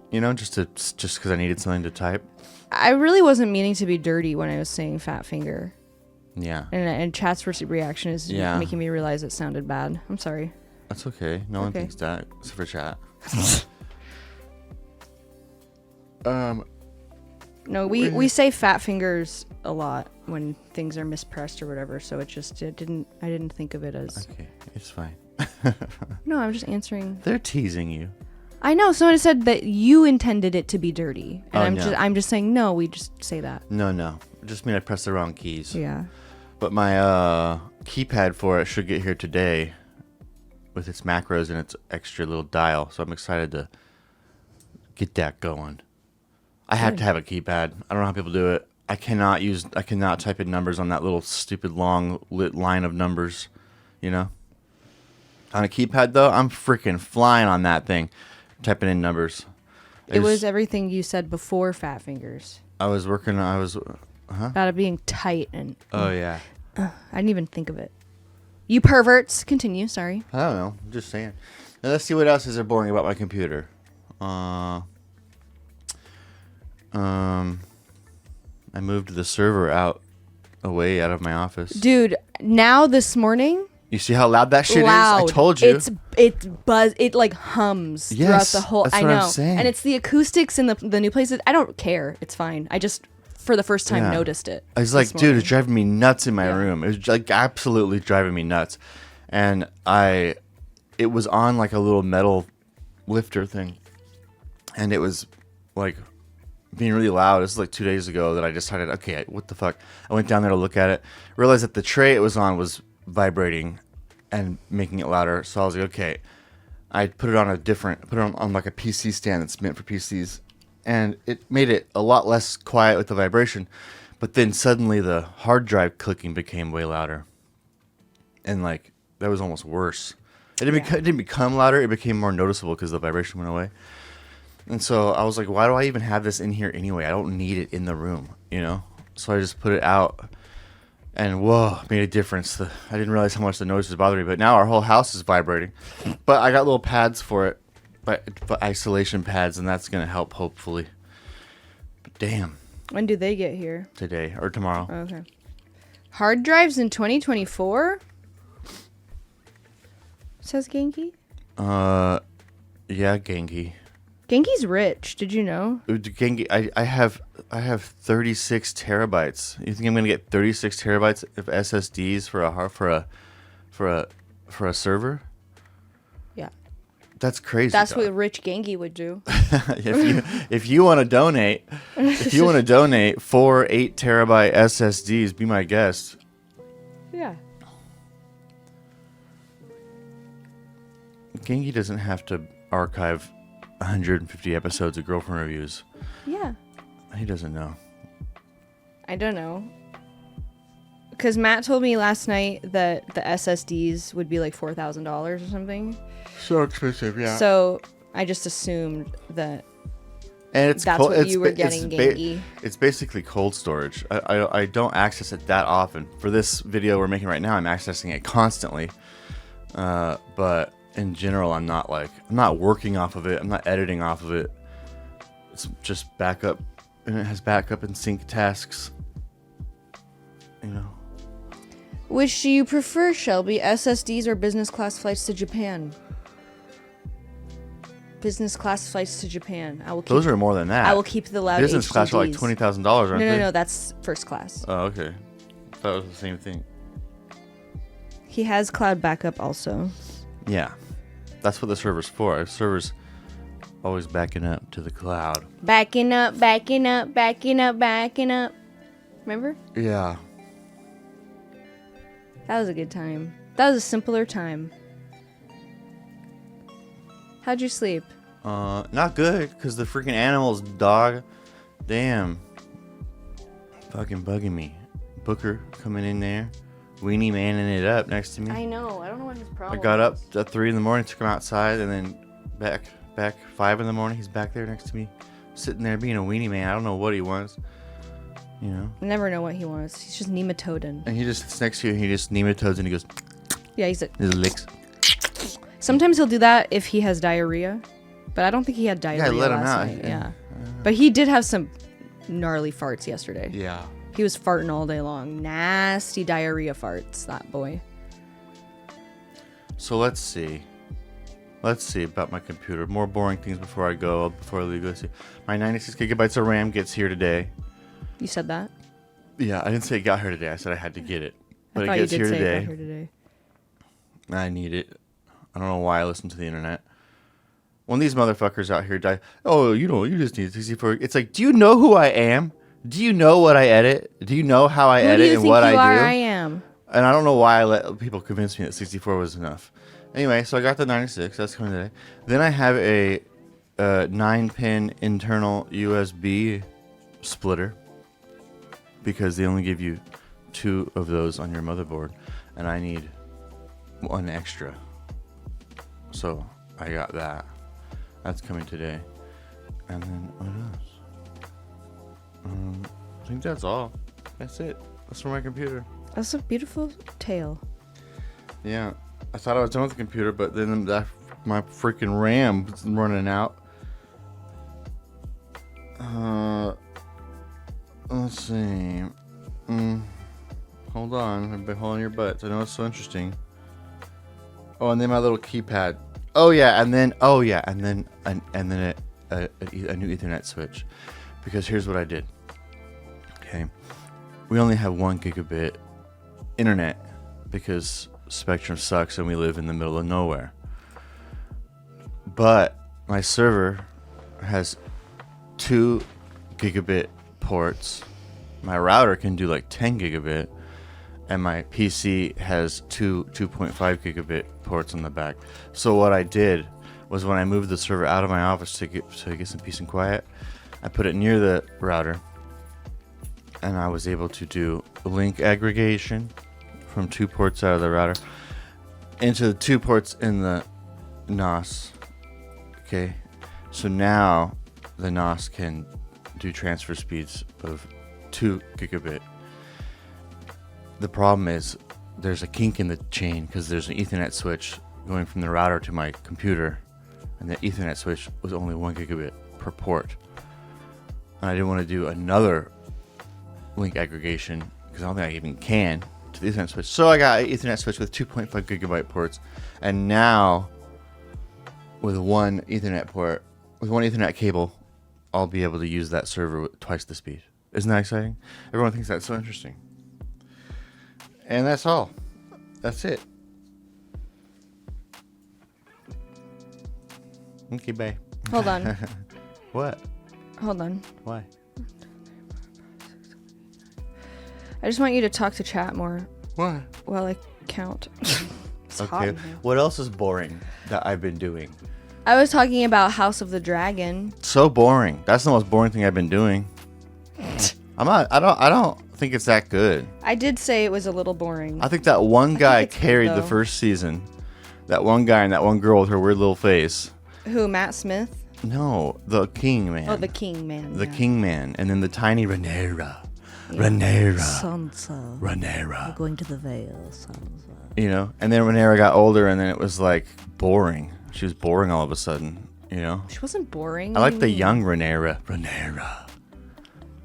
B: You know, just because I needed something to type.
A: I really wasn't meaning to be dirty when I was saying fat finger.
B: Yeah.
A: And chat's reaction is
B: Yeah.
A: making me realize it sounded bad. I'm sorry.
B: That's okay. No one
A: Okay.
B: thinks that except for chat.
A: No, we say fat fingers a lot when things are mispressed or whatever, so I didn't think of it as.
B: Okay, it's fine.
A: No, I'm just answering.
B: They're teasing you.
A: I know someone said that you intended it to be dirty, and
B: Oh, no.
A: I'm just saying no. We just say that.
B: No. It just mean I pressed the wrong keys.
A: Yeah.
B: But my keypad for it should get here today with its macros and its extra little dial. So I'm excited to get that going. I have to have a keypad. I don't know how people do it. I cannot type in numbers on that little stupid long lit line of numbers, you know? On a keypad though, I'm freaking flying on that thing, typing in numbers.
A: It was everything you said before fat fingers about it being tight and.
B: Oh yeah.
A: I didn't even think of it. You perverts. Continue. Sorry.
B: I don't know. I'm just saying. Now let's see what else is there boring about my computer. I moved the server away out of my office.
A: Dude, now this morning.
B: You see how loud that shit
A: Loud.
B: is? I told you.
A: It buzz. It like hums
B: Yes,
A: throughout the whole.
B: that's
A: I
B: what
A: know,
B: I'm saying.
A: and it's the acoustics in the new places. I don't care. It's fine. I just for the first time
B: Yeah.
A: noticed it.
B: I was like,
A: this
B: dude,
A: morning.
B: it's driving me nuts in my
A: Yeah.
B: room. It was like absolutely driving me nuts. And it was on like a little metal lifter thing. And it was like being really loud. This was like 2 days ago that I decided, okay, what the fuck? I went down there to look at it, realized that the tray it was on was vibrating. and making it louder. So I was like, okay. I put it on like a PC stand that's meant for PCs, and it made it a lot less quiet with the vibration. But then suddenly the hard drive clicking became way louder, and like that was almost worse. It didn't become louder; it became more noticeable because the vibration went away. And so I was like, why do I even have this in here anyway? I don't need it in the room, you know? So I just put it out, and whoa, made a difference. I didn't realize how much the noise was bothering me, but now our whole house is vibrating. But I got little pads for it, but isolation pads, and that's going to help, hopefully. But damn.
A: When do they get here?
B: Today or tomorrow.
A: Okay. Hard drives in 2024? Says Genki.
B: Yeah, Genki.
A: Genki's rich. Did you know?
B: Genki, I have 36 terabytes. You think I'm gonna get 36 terabytes of SSDs for a server?
A: Yeah.
B: That's crazy.
A: That's
B: dog.
A: what rich Genki would do.
B: if you want to donate, 4 8 terabyte SSDs, be my guest.
A: Yeah.
B: Genki doesn't have to archive 150 episodes of girlfriend reviews.
A: Yeah.
B: He doesn't know.
A: I don't know. Because Matt told me last night that the SSDs would be like $4,000 or something.
B: So expensive, yeah.
A: So I just assumed that
B: And it's
A: that's
B: cold,
A: what you were getting, Genki.
B: It's basically cold storage. I don't access it that often. For this video we're making right now, I'm accessing it constantly. But in general, I'm not working off of it. I'm not editing off of it. It's just backup, and it has backup and sync tasks. You know.
A: Which do you prefer, Shelby? SSDs or business class flights to Japan? Business class flights to Japan.
B: Those are more than that.
A: I will keep the loud
B: business
A: HDDs.
B: class are like $20,000, aren't they?
A: No, that's first class.
B: Oh, okay. I thought it was the same thing.
A: He has cloud backup also.
B: Yeah. That's what the server's for. The server's always backing up to the cloud.
A: Backing up, backing up, backing up, backing up. Remember?
B: Yeah.
A: That was a good time. That was a simpler time. How'd you sleep?
B: Not good, because the freaking animals, dog. Damn. Fucking bugging me. Booker coming in there. Weenie manning it up next to me.
A: I know. I don't know what his problem
B: I got up
A: is.
B: at 3 in the morning, took him outside, and then back 5 in the morning. He's back there next to me, sitting there being a weenie man. I don't know what he wants. You know?
A: I never know what he wants. He's just nematoding.
B: And he just sits next to you, and he just nematodes, and he goes,
A: Yeah, he's a...
B: he licks.
A: Sometimes he'll do that if he has diarrhea. But I don't think he had diarrhea
B: let him
A: last
B: out.
A: night. Yeah. But he did have some gnarly farts yesterday.
B: Yeah.
A: He was farting all day long. Nasty diarrhea farts, that boy.
B: So let's see. Let's see about my computer. More boring things before I leave. Let's see. My 96 gigabytes of RAM gets here today.
A: You said that?
B: Yeah, I didn't say it got here today. I said I had to get it. But
A: I thought
B: it gets
A: you did
B: here
A: say
B: today.
A: it got here today.
B: I need it. I don't know why I listen to the internet. When these motherfuckers out here die, oh, you just need 64. It's like, do you know who I am? Do you know what I edit? Do you know how I edit and what I do?
A: I am.
B: And I don't know why I let people convince me that 64 was enough. Anyway, so I got the 96. That's coming today. Then I have a 9-pin internal USB splitter because they only give you 2 of those on your motherboard, and I need 1 extra. So I got that. That's coming today. And then what else? I think that's all. That's it. That's for my computer.
A: That's a beautiful tale.
B: Yeah. I thought I was done with the computer, but then my freaking RAM was running out. Let's see. Hold on. I've been holding your butts. I know it's so interesting. Oh, and then my little keypad. Oh yeah, and then a new Ethernet switch, because here's what I did. Okay, we only have 1 gigabit internet because Spectrum sucks and we live in the middle of nowhere. But my server has 2 gigabit ports. My router can do like 10 gigabit, and my PC has two 2.5 gigabit ports on the back. So what I did was when I moved the server out of my office to get some peace and quiet, I put it near the router, and I was able to do link aggregation from 2 ports out of the router into the 2 ports in the NOS. Okay, so now the NOS can do transfer speeds of 2 gigabit. The problem is there's a kink in the chain because there's an Ethernet switch going from the router to my computer, and the Ethernet switch was only 1 gigabit per port. And I didn't want to do another link aggregation because I don't think I even can to the Ethernet switch. So I got an Ethernet switch with 2.5 gigabyte ports, and now with one Ethernet port, with one Ethernet cable, I'll be able to use that server with twice the speed. Isn't that exciting? Everyone thinks that's so interesting. And that's all. That's it. Okay, bye.
A: Hold on.
B: What?
A: Hold on.
B: Why?
A: I just want you to talk to chat more
B: What?
A: while I count. It's hot
B: Okay.
A: in here.
B: What else is boring that I've been doing?
A: I was talking about House of the Dragon.
B: So boring. That's the most boring thing I've been doing. I don't think it's that good.
A: I did say it was a little boring.
B: I think that one guy
A: it's good,
B: carried the
A: though.
B: first season. That one guy and that one girl with her weird little face.
A: Who, Matt Smith?
B: No, the king man.
A: Oh, the King Man.
B: The
A: yeah.
B: king man, and then the tiny Rhaenyra. Rhaenyra.
D: Sansa.
B: Rhaenyra.
D: Going to the Vale, Sansa.
B: You know, and then Rhaenyra got older, and then it was like boring. She was boring all of a sudden. You know.
A: She wasn't boring.
B: I
A: What
B: like
A: do
B: the
A: you mean?
B: young Rhaenyra. Rhaenyra.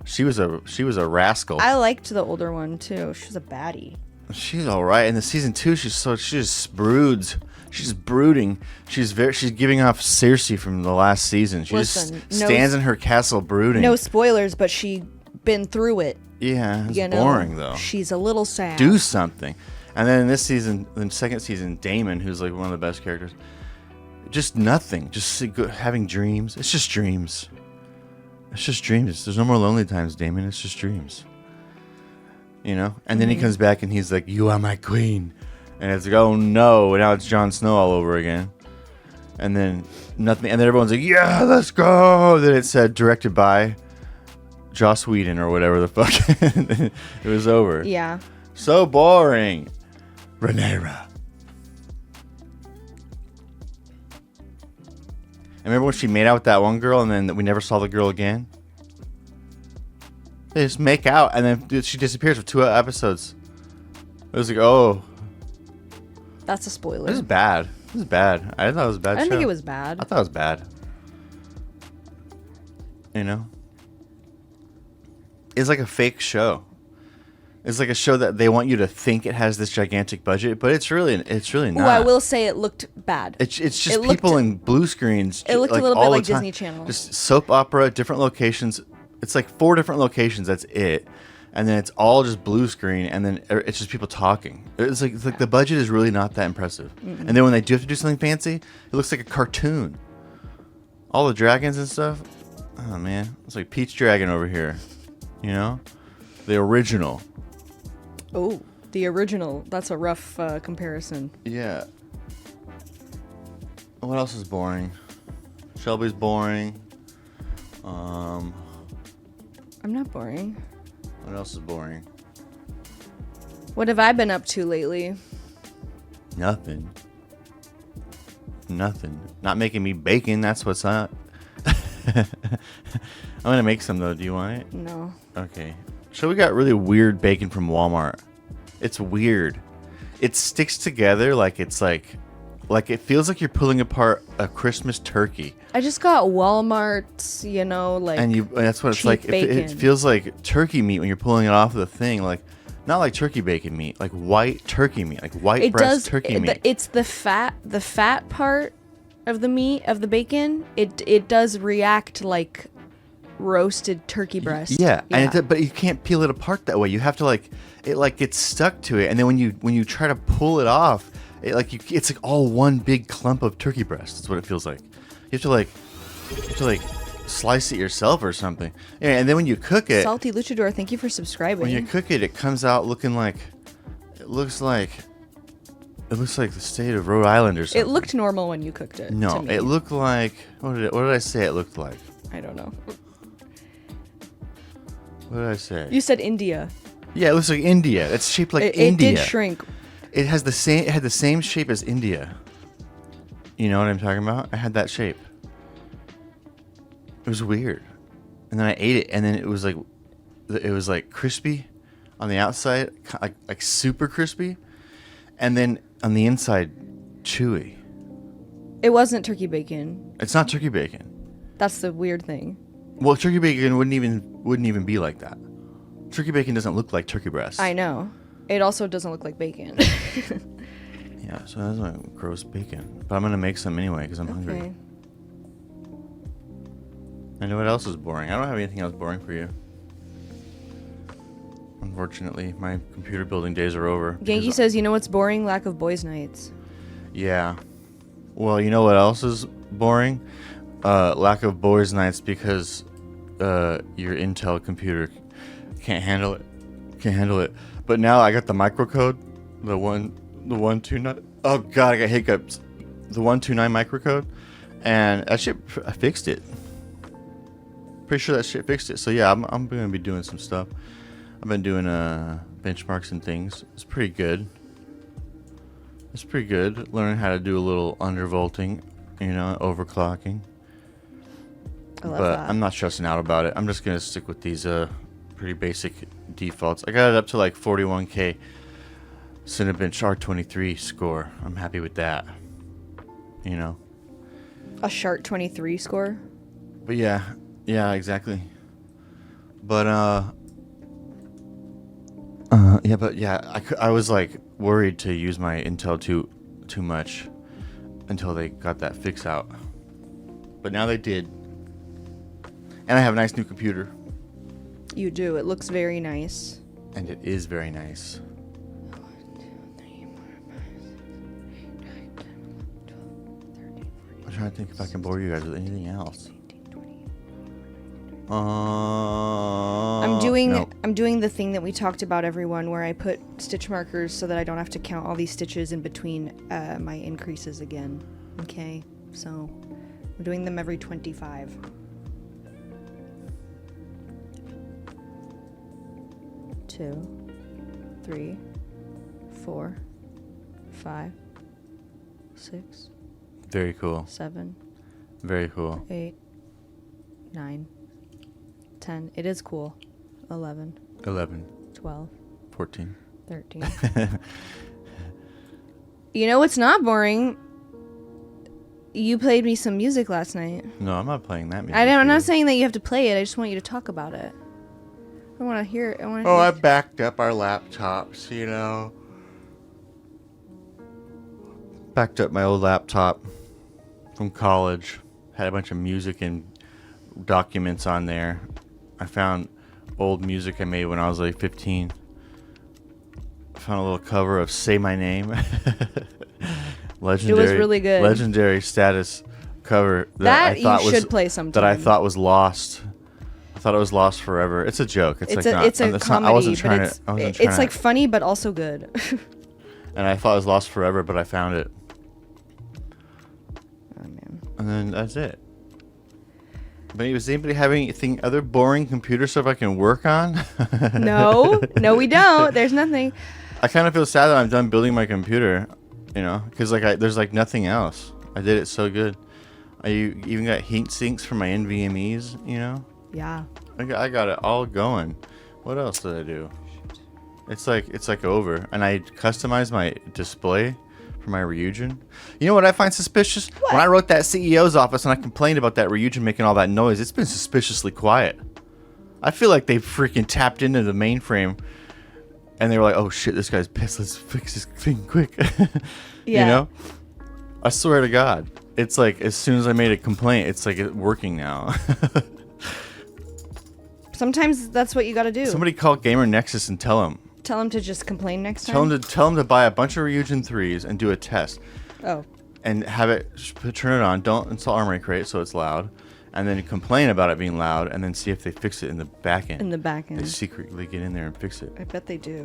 B: She was a rascal.
A: I liked the older one too. She was a baddie.
B: She's all right. In the season 2, she just broods. She's brooding. She's giving off Cersei from the last season. She
A: Listen,
B: just stands in her castle brooding.
A: No spoilers, but she been through it.
B: Yeah, it's
A: You know,
B: boring though.
A: She's a little sad.
B: Do something. And then in this season, the second season, Daemon, who's like one of the best characters, just nothing. Just having dreams. It's just dreams. It's just dreams. There's no more lonely times, Daemon. It's just dreams. You know? And then he comes back and he's like, "You are my queen." And it's like, oh no, now it's Jon Snow all over again. And then nothing. And then everyone's like, yeah, let's go. Then it said directed by Joss Whedon or whatever the fuck. It was over.
A: Yeah.
B: So boring. Rhaenyra. Remember when she made out with that one girl and then we never saw the girl again? They just make out and then she disappears for 2 episodes. It was like, oh,
A: That's a spoiler.
B: this is bad. This is bad. I thought it was a bad
A: I didn't think
B: show.
A: it was bad.
B: I thought it was bad. You know? It's like a fake show. It's like a show that they want you to think it has this gigantic budget, but it's really
A: Ooh,
B: not.
A: I will say it looked bad.
B: It's just
A: It looked-
B: people in blue screens.
A: it looked a little bit
B: all the
A: like
B: time.
A: Disney Channel.
B: Just soap opera, different locations. It's like 4 different locations. That's it, and then it's all just blue screen, and then it's just people talking. It's like the budget is really not that impressive. And then when they do have to do something fancy, it looks like a cartoon. All the dragons and stuff. Oh man, it's like Peach Dragon over here. You know, the original.
A: Oh, the original. That's a rough comparison.
B: Yeah. What else is boring? Shelby's boring.
A: I'm not boring.
B: What else is boring?
A: What have I been up to lately?
B: Nothing. Nothing. Not making me bacon. That's what's up. I'm gonna make some though. Do you want it?
A: No.
B: Okay. So we got really weird bacon from Walmart. It's weird. It sticks together like it's like it feels like you're pulling apart a Christmas turkey.
A: I just got Walmart's, you know, like
B: And that's what it's
A: cheap
B: like. It
A: bacon.
B: feels like turkey meat when you're pulling it off of the thing. Like, not like turkey bacon meat, like white turkey meat, like white
A: it
B: breast
A: does
B: turkey meat.
A: it's the fat part of the meat of the bacon. It does react like roasted turkey breast.
B: Yeah, and but you can't peel it apart that way. You have to it gets stuck to it, and then when you try to pull it off, it's like all one big clump of turkey breast. That's what it feels like. You have to slice it yourself or something. Yeah, and then when you cook it,
A: Salty Luchador, thank you for subscribing.
B: when you cook it, it comes out looking like It looks like the state of Rhode Island or something.
A: It looked normal when you cooked it.
B: No,
A: to me.
B: it looked like what did I say it looked like?
A: I don't know.
B: What did I say?
A: You said India.
B: Yeah, it looks like India. It's shaped like
A: It
B: India.
A: did shrink.
B: It had the same shape as India. You know what I'm talking about? I had that shape. It was weird. And then I ate it, and then it was like crispy on the outside, like super crispy, and then on the inside, chewy.
A: It wasn't turkey bacon.
B: It's not turkey bacon.
A: That's the weird thing.
B: Well, turkey bacon wouldn't even be like that. Turkey bacon doesn't look like turkey breast.
A: I know. It also doesn't look like bacon.
B: Yeah, so that's like gross bacon. But I'm gonna make some anyway because I'm hungry.
A: Okay.
B: I know what else is boring. I don't have anything else boring for you. Unfortunately, my computer building days are over.
A: Yankee says, you know what's boring? Lack of boys' nights.
B: Yeah. Well, you know what else is boring? Lack of boys' nights because your Intel computer can't handle it. But now I got the microcode, the 129. Oh god, I got hiccups. The 129 microcode, and that shit I fixed it. Pretty sure that shit fixed it. So yeah, I'm gonna be doing some stuff. I've been doing benchmarks and things. It's pretty good. Learning how to do a little undervolting, overclocking.
A: I love
B: But
A: that.
B: I'm not stressing out about it. I'm just gonna stick with these pretty basic defaults. I got it up to like 41K Cinebench R23 score. I'm happy with that.
A: A Sharp 23 score?
B: But yeah, exactly. But I was like worried to use my Intel too much until they got that fix out. But now they did. And I have a nice new computer.
A: You do. It looks very nice.
B: And it is very nice. I'm trying to think if I can bore you guys with anything else.
A: I'm doing the thing that we talked about, everyone, where I put stitch markers so that I don't have to count all these stitches in between my increases again. Okay, so I'm doing them every 25. Two, 3, 4, 5, 6,
B: Very cool.
A: 7,
B: Very cool.
A: 8, 9, 10. It is cool. 11,
B: 11,
A: 12,
B: 14.
A: 13. You know what's not boring? You played me some music last night.
B: No, I'm not playing that music.
A: I'm
B: for
A: not
B: you.
A: saying that you have to play it. I just want you to talk about it. I want to hear it.
B: Oh, I backed up our laptops, Backed up my old laptop from college. Had a bunch of music and documents on there. I found old music I made when I was like 15. I found a little cover of Say My Name. Legendary.
A: It was really good.
B: Legendary status cover
A: That
B: I thought
A: you
B: was
A: should play sometime.
B: that I thought was lost. I thought it was lost forever. It's a joke. It's
A: a comedy,
B: I wasn't trying
A: but
B: to.
A: it's like funny but also good.
B: And I thought it was lost forever, but I found it.
A: Oh man.
B: And then that's it. But does anybody have anything other boring computer stuff I can work on?
A: No, we don't. There's nothing.
B: I kind of feel sad that I'm done building my computer, because there's like nothing else. I did it so good. I even got heat sinks for my NVMe's,
A: Yeah.
B: I got it all going. What else did I do? It's like over, and I customized my display for my Ryujin. You know what I find suspicious?
A: What?
B: When I wrote that CEO's office and I complained about that Ryujin making all that noise, it's been suspiciously quiet. I feel like they freaking tapped into the mainframe, and they were like, "Oh shit, this guy's pissed. Let's fix this thing quick."
A: Yeah.
B: I swear to God, it's like as soon as I made a complaint, it's like it's working now.
A: Sometimes that's what you got to do.
B: Somebody call Gamer Nexus and tell them.
A: Tell him to just complain next time.
B: Tell them to buy a bunch of Ryujin 3s and do a test.
A: Oh.
B: And have it turn it on. Don't install Armory Crate so it's loud, and then complain about it being loud, and then see if they fix it in the back end.
A: In the back
B: They
A: end.
B: secretly get in there and fix it.
A: I bet they do.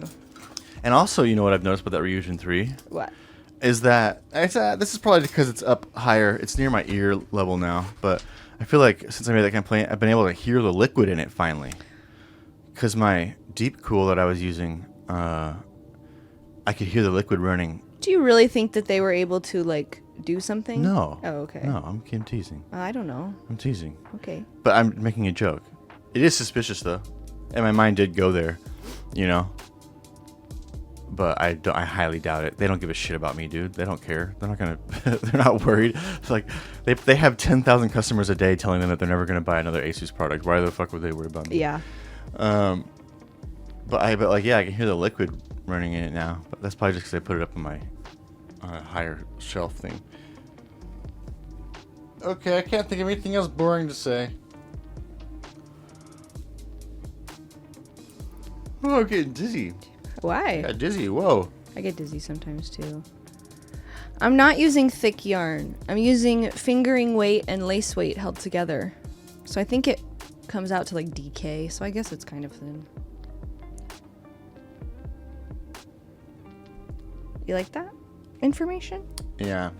B: And also, you know what I've noticed about that Ryujin 3?
A: What?
B: Is that this is probably because it's up higher. It's near my ear level now, but I feel like since I made that complaint, I've been able to hear the liquid in it finally. Because my Deep Cool that I was using, I could hear the liquid running.
A: Do you really think that they were able to like do something?
B: No.
A: Oh, okay.
B: No, I'm teasing.
A: I don't know.
B: I'm teasing.
A: Okay.
B: But I'm making a joke. It is suspicious though, and my mind did go there, you know. But I highly doubt it. They don't give a shit about me, dude. They don't care. They're not gonna. They're not worried. It's like they have 10,000 customers a day telling them that they're never gonna buy another Asus product. Why the fuck would they worry about me?
A: Yeah.
B: But I can hear the liquid running in it now. But that's probably just because I put it up on my higher shelf thing. Okay, I can't think of anything else boring to say. Oh, I'm getting dizzy.
A: Why?
B: I got dizzy. Whoa.
A: I get dizzy sometimes too. I'm not using thick yarn. I'm using fingering weight and lace weight held together. So I think it comes out to like DK. So I guess it's kind of thin. You like that information?
B: Yeah.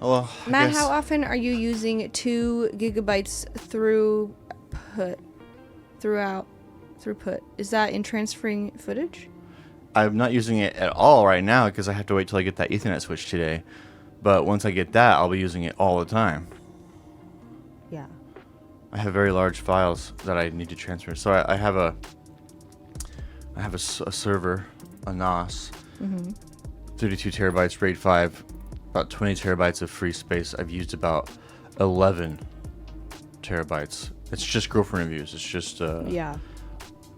B: Well,
A: Matt,
B: I guess
A: how often are you using 2 gigabytes throughput? Is that in transferring footage?
B: I'm not using it at all right now because I have to wait till I get that Ethernet switch today. But once I get that, I'll be using it all the time.
A: Yeah.
B: I have very large files that I need to transfer. So I have a server, a NAS, 32 terabytes, RAID 5, about 20 terabytes of free space. I've used about 11 terabytes. It's just girlfriend reviews. It's just
A: Yeah.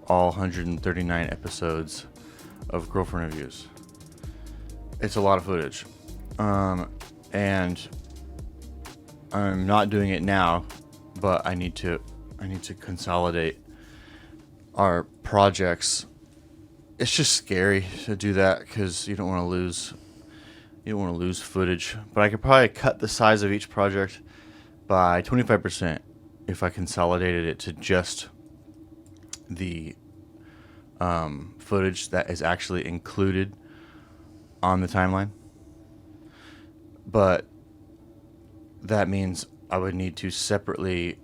B: all 139 episodes of girlfriend reviews. It's a lot of footage. And I'm not doing it now, but I need to consolidate our projects. It's just scary to do that because you don't want to lose footage. But I could probably cut the size of each project by 25% if I consolidated it to just the footage that is actually included on the timeline. But that means I would need to separately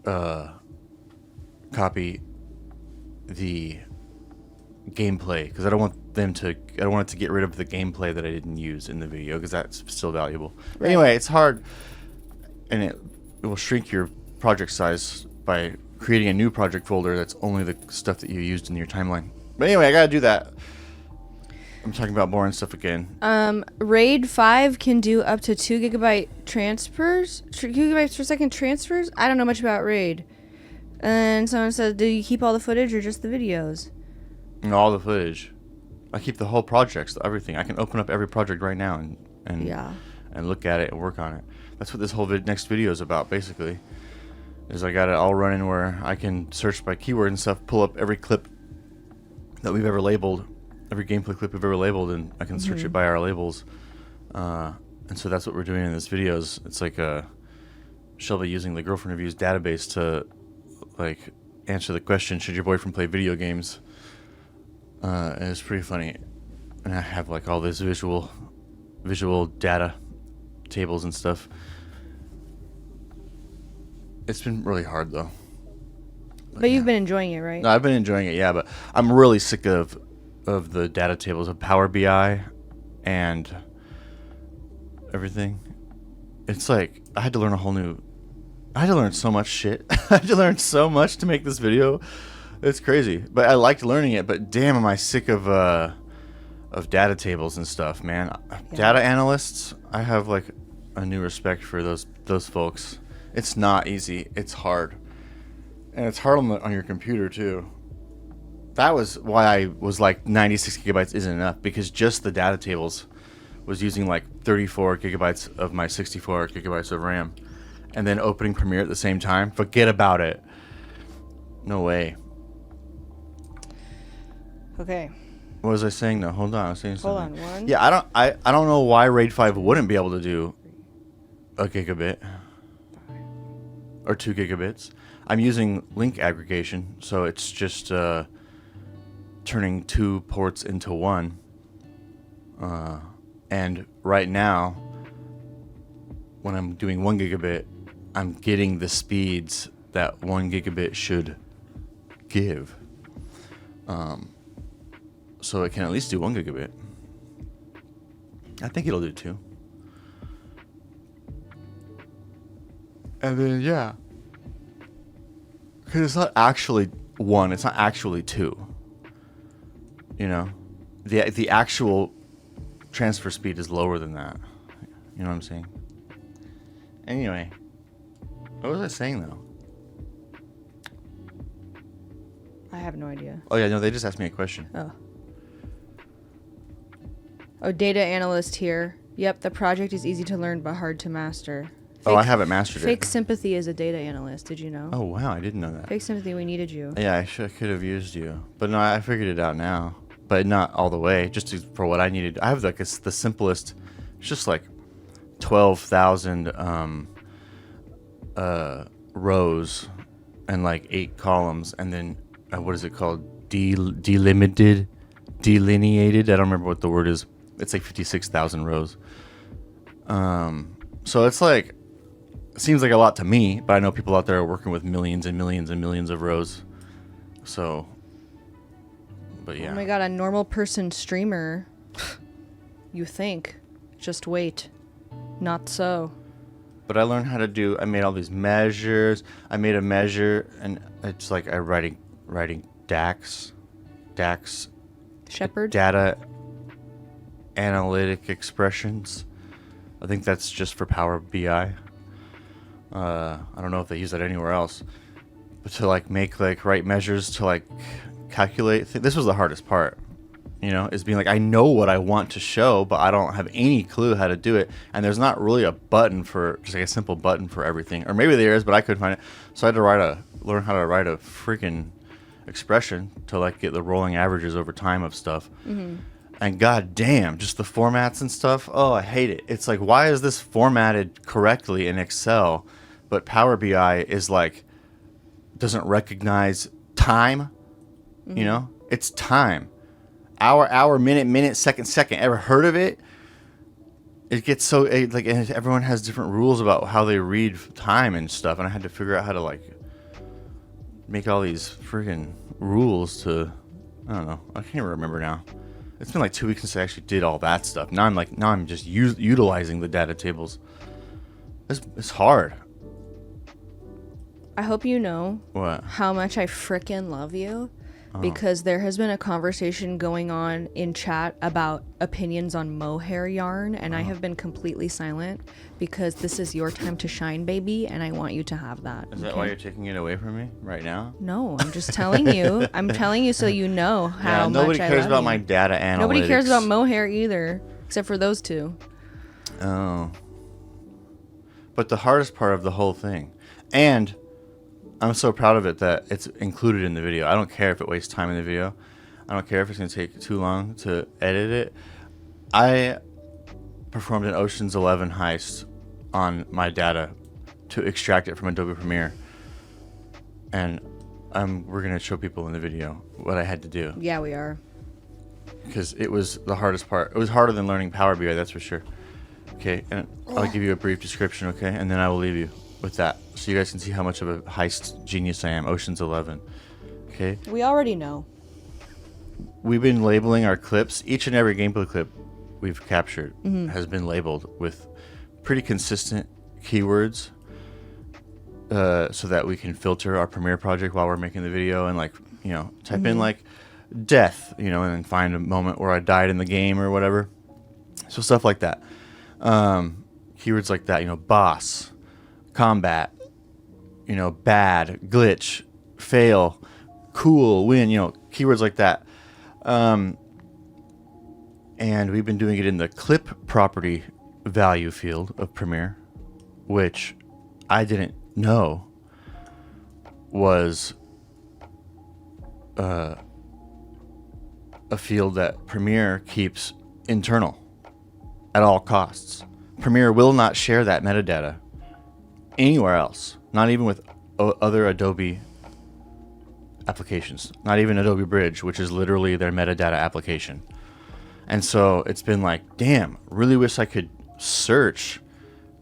B: copy the gameplay because I don't want it to get rid of the gameplay that I didn't use in the video because that's still valuable.
A: Right.
B: Anyway, it's hard, and it will shrink your project size by creating a new project folder that's only the stuff that you used in your timeline. But anyway, I gotta do that. I'm talking about boring stuff again.
A: RAID 5 can do up to 2 gigabyte transfers, 2 gigabytes per second transfers. I don't know much about RAID. And someone said, do you keep all the footage or just the videos?
B: And all the footage. I keep the whole projects, everything. I can open up every project right now and
A: Yeah.
B: and look at it and work on it. That's what this whole next video is about, basically. Is I got it all running where I can search by keyword and stuff, pull up every clip that we've ever labeled, every gameplay clip we've ever labeled, and I can search it by our labels. And so that's what we're doing in this video. It's like Shelby using the girlfriend reviews database to like answer the question, should your boyfriend play video games? And it's pretty funny. And I have like all this visual data tables and stuff. It's been really hard though.
A: But you've been enjoying it, right?
B: No, I've been enjoying it, yeah, but I'm really sick of the data tables of Power BI and everything. It's like I had to learn so much shit. I had to learn so much to make this video. It's crazy. But I liked learning it, but damn am I sick of data tables and stuff, man.
A: Yeah.
B: Data analysts, I have like a new respect for those folks. It's not easy. It's hard. And it's hard on your computer too. That was why I was like 96 gigabytes isn't enough, because just the data tables was using like 34 gigabytes of my 64 gigabytes of RAM. And then opening Premiere at the same time. Forget about it. No way.
A: Okay.
B: What was I saying though? Hold on, I was saying
A: Hold
B: something.
A: on, one.
B: Yeah, I don't know why RAID 5 wouldn't be able to do a gigabit or 2 gigabits. I'm using link aggregation, so it's just turning 2 ports into 1. And right now, when I'm doing 1 gigabit, I'm getting the speeds that 1 gigabit should give. So it can at least do 1 gigabit. I think it'll do 2. And then, yeah. Because it's not actually 1, it's not actually 2. You know? The actual transfer speed is lower than that. You know what I'm saying? Anyway. What was I saying, though?
A: I have no idea.
B: Oh, yeah, no, they just asked me a question.
A: Oh, data analyst here. Yep, the project is easy to learn but hard to master.
B: Oh, I haven't mastered
A: Fake
B: it.
A: sympathy is a data analyst. Did you know?
B: Oh, wow, I didn't know that.
A: Fake sympathy, we needed you.
B: Yeah, I could have used you. But no, I figured it out now. But not all the way, for what I needed. I have like the simplest, it's just like 12,000 rows and like 8 columns. And then, what is it called? Delineated? I don't remember what the word is. It's like 56,000 rows. So it's like, it seems like a lot to me, but I know people out there are working with millions and millions and millions of rows. So, but yeah.
A: Oh my god, a normal person streamer. You think. Just wait. Not so.
B: But I learned how to I made all these measures. I made a measure, and it's like I'm writing DAX,
A: Shepherd?
B: data analytic expressions. I think that's just for Power BI. I don't know if they use that anywhere else. But to like write measures to like calculate. This was the hardest part, you know, is being like, I know what I want to show, but I don't have any clue how to do it. And there's not really a button just like a simple button for everything. Or maybe there is, but I couldn't find it. So I had to learn how to write a freaking expression to like get the rolling averages over time of stuff. Mm-hmm. And god damn, just the formats and stuff. Oh, I hate it. It's like, why is this formatted correctly in Excel, but Power BI is like, doesn't recognize time? Mm-hmm. You know, it's time. Hour, minute, second. Ever heard of it? It gets so like everyone has different rules about how they read time and stuff, and I had to figure out how to like make all these freaking rules to. I don't know. I can't even remember now. It's been like 2 weeks since I actually did all that stuff. Now I'm just utilizing the data tables. It's hard.
A: I hope you know
B: What?
A: how much I frickin' love you. Because there has been a conversation going on in chat about opinions on mohair yarn, and I have been completely silent because this is your time to shine, baby, and I want you to have that.
B: Is that why you're taking it away from me right now?
A: No, I'm just telling you. I'm telling you so you know how much I love
B: nobody cares about
A: you.
B: my data analytics.
A: Nobody cares about mohair either, except for those two.
B: Oh. But the hardest part of the whole thing, and I'm so proud of it that it's included in the video. I don't care if it wastes time in the video. I don't care if it's going to take too long to edit it. I performed an Ocean's 11 heist on my data to extract it from Adobe Premiere. And we're going to show people in the video what I had to do.
A: Yeah, we are.
B: Because it was the hardest part. It was harder than learning Power BI, that's for sure. Okay, and I'll give you a brief description, okay? And then I will leave you with that, so you guys can see how much of a heist genius I am. Ocean's 11. Okay?
A: We already know.
B: We've been labeling our clips. Each and every gameplay clip we've captured has been labeled with pretty consistent keywords so that we can filter our Premiere project while we're making the video and, like, you know, type in, like, death, you know, and then find a moment where I died in the game or whatever. So stuff like that. Keywords like that, you know, boss, combat, you know, bad, glitch, fail, cool, win, you know, keywords like that. And we've been doing it in the clip property value field of Premiere, which I didn't know was a field that Premiere keeps internal at all costs. Premiere will not share that metadata anywhere else, not even with other Adobe applications, not even Adobe Bridge, which is literally their metadata application. And so it's been like, damn, really wish I could search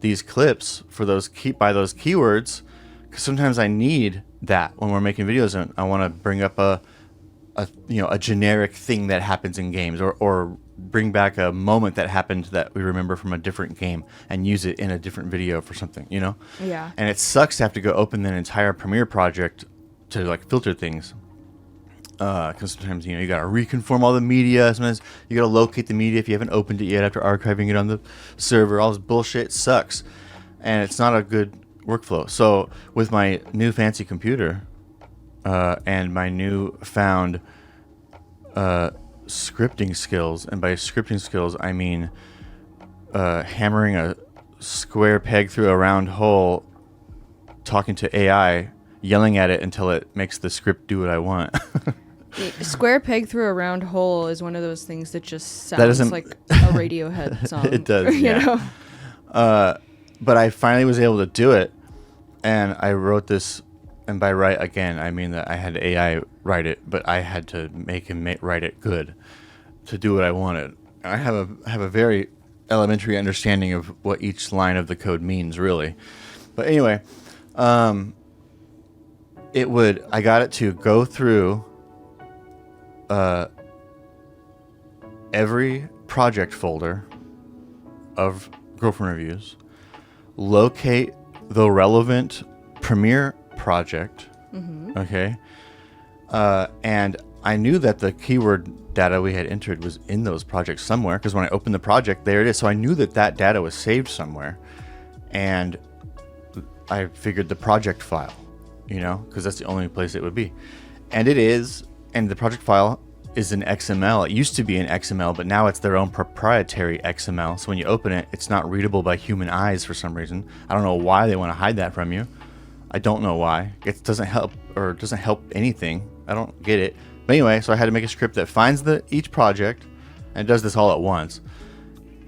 B: these clips for by those keywords, because sometimes I need that when we're making videos and I want to bring up a generic thing that happens in games, or bring back a moment that happened that we remember from a different game and use it in a different video for something,
A: Yeah.
B: And it sucks to have to go open an entire Premiere project to like filter things, because sometimes you gotta reconform all the media. Sometimes you gotta locate the media if you haven't opened it yet after archiving it on the server. All this bullshit sucks, and it's not a good workflow. So with my new fancy computer and my new found scripting skills, and by scripting skills I mean hammering a square peg through a round hole, talking to AI, yelling at it until it makes the script do what I want.
A: Square peg through a round hole is one of those things that just
B: That
A: sounds
B: isn't-
A: like a Radiohead song.
B: It does,
A: you
B: yeah.
A: know?
B: But I finally was able to do it, and I wrote this. And by write, again, I mean that I had AI write it, but I had to make him write it good to do what I wanted. And I have a very elementary understanding of what each line of the code means, really. But anyway, I got it to go through every project folder of Girlfriend Reviews, locate the relevant Premiere project, okay, and I knew that the keyword data we had entered was in those projects somewhere, because when I opened the project, there it is. So I knew that data was saved somewhere, and I figured the project file, because that's the only place it would be, and it is. And the project file is an XML. It used to be an XML, but now it's their own proprietary XML. So when you open it, it's not readable by human eyes for some reason. I don't know why they want to hide that from you. I don't know why. It doesn't help anything. I don't get it. But anyway, so I had to make a script that finds each project and does this all at once.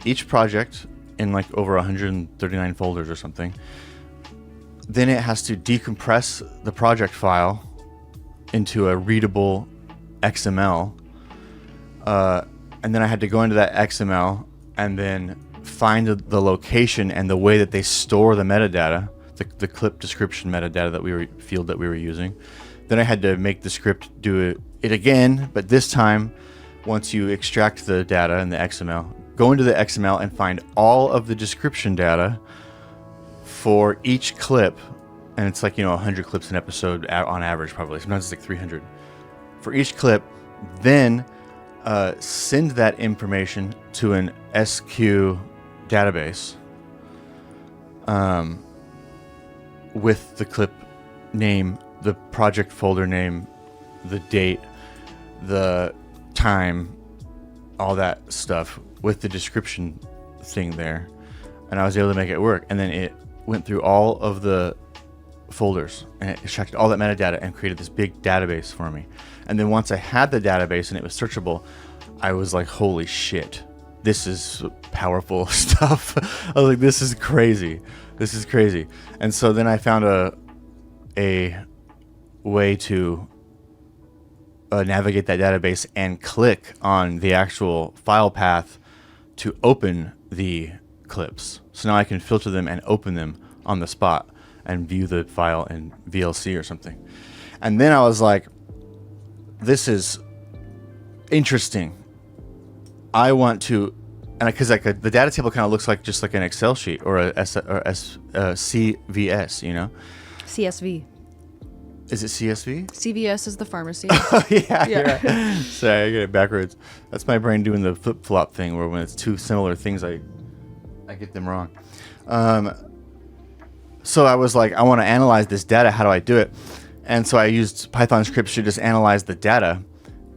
B: Each project in like over 139 folders or something. Then it has to decompress the project file into a readable XML. And then I had to go into that XML and then find the location and the way that they store the metadata, the clip description metadata that we were using. Then I had to make the script do it again, but this time, once you extract the data in the XML, go into the XML and find all of the description data for each clip, and it's like 100 clips an episode on average, probably. Sometimes it's like 300 for each clip. Then send that information to an SQ database. With the clip name, the project folder name, the date, the time, all that stuff with the description thing there. And I was able to make it work. And then it went through all of the folders and it extracted all that metadata and created this big database for me. And then once I had the database and it was searchable, I was like, holy shit, this is powerful stuff. I was like, this is crazy. This is crazy. And so then I found a way to navigate that database and click on the actual file path to open the clips. So now I can filter them and open them on the spot and view the file in VLC or something. And then I was like, this is interesting. I want to, and because the data table kind of looks like just like an Excel sheet or a CVS,
A: CSV.
B: Is it CSV?
A: CVS is the pharmacy.
B: Yeah. You're right. Sorry, I get it backwards. That's my brain doing the flip-flop thing where when it's two similar things, I get them wrong. So I was like, I want to analyze this data. How do I do it? And so I used Python scripts to just analyze the data.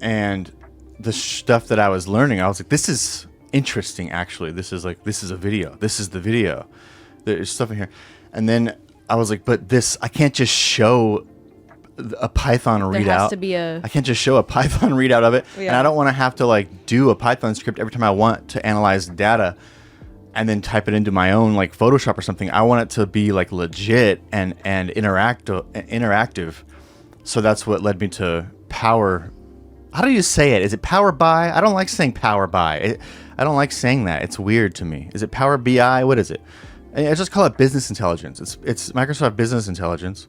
B: And the stuff that I was learning, I was like, this is interesting, actually. This is a video. This is the video. There's stuff in here. And then I was like, but I can't just show a Python readout.
A: There has to be
B: I can't just show a Python readout of it.
A: Yeah.
B: And I don't want to have to do a Python script every time I want to analyze data and then type it into my own Photoshop or something. I want it to be legit and interactive So that's what led me to Power. How do you say it? Is it Power BI? I don't like saying Power BI. I don't like saying that. It's weird to me. Is it Power BI? What is it? I just call it business intelligence. It's Microsoft Business Intelligence,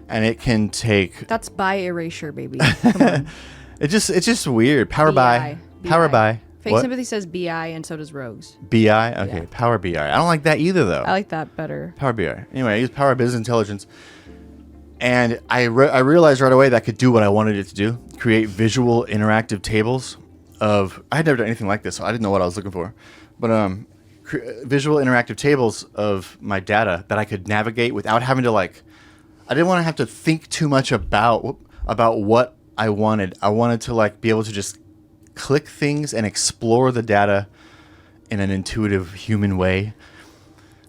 B: and it can take.
A: That's by erasure, baby. Come on.
B: It's just weird. Power BI. Power BI.
A: Fake
B: What?
A: Sympathy says BI, and so does Rogues.
B: BI. Okay.
A: Yeah.
B: Power BI. I don't like that either, though.
A: I like that better.
B: Power BI. Anyway, I use Power Business Intelligence, and I realized right away that I could do what I wanted it to do: create visual interactive tables of. I had never done anything like this, so I didn't know what I was looking for, but visual interactive tables of my data that I could navigate without having to like. I didn't want to have to think too much about what I wanted. I wanted to like be able to just click things and explore the data in an intuitive human way.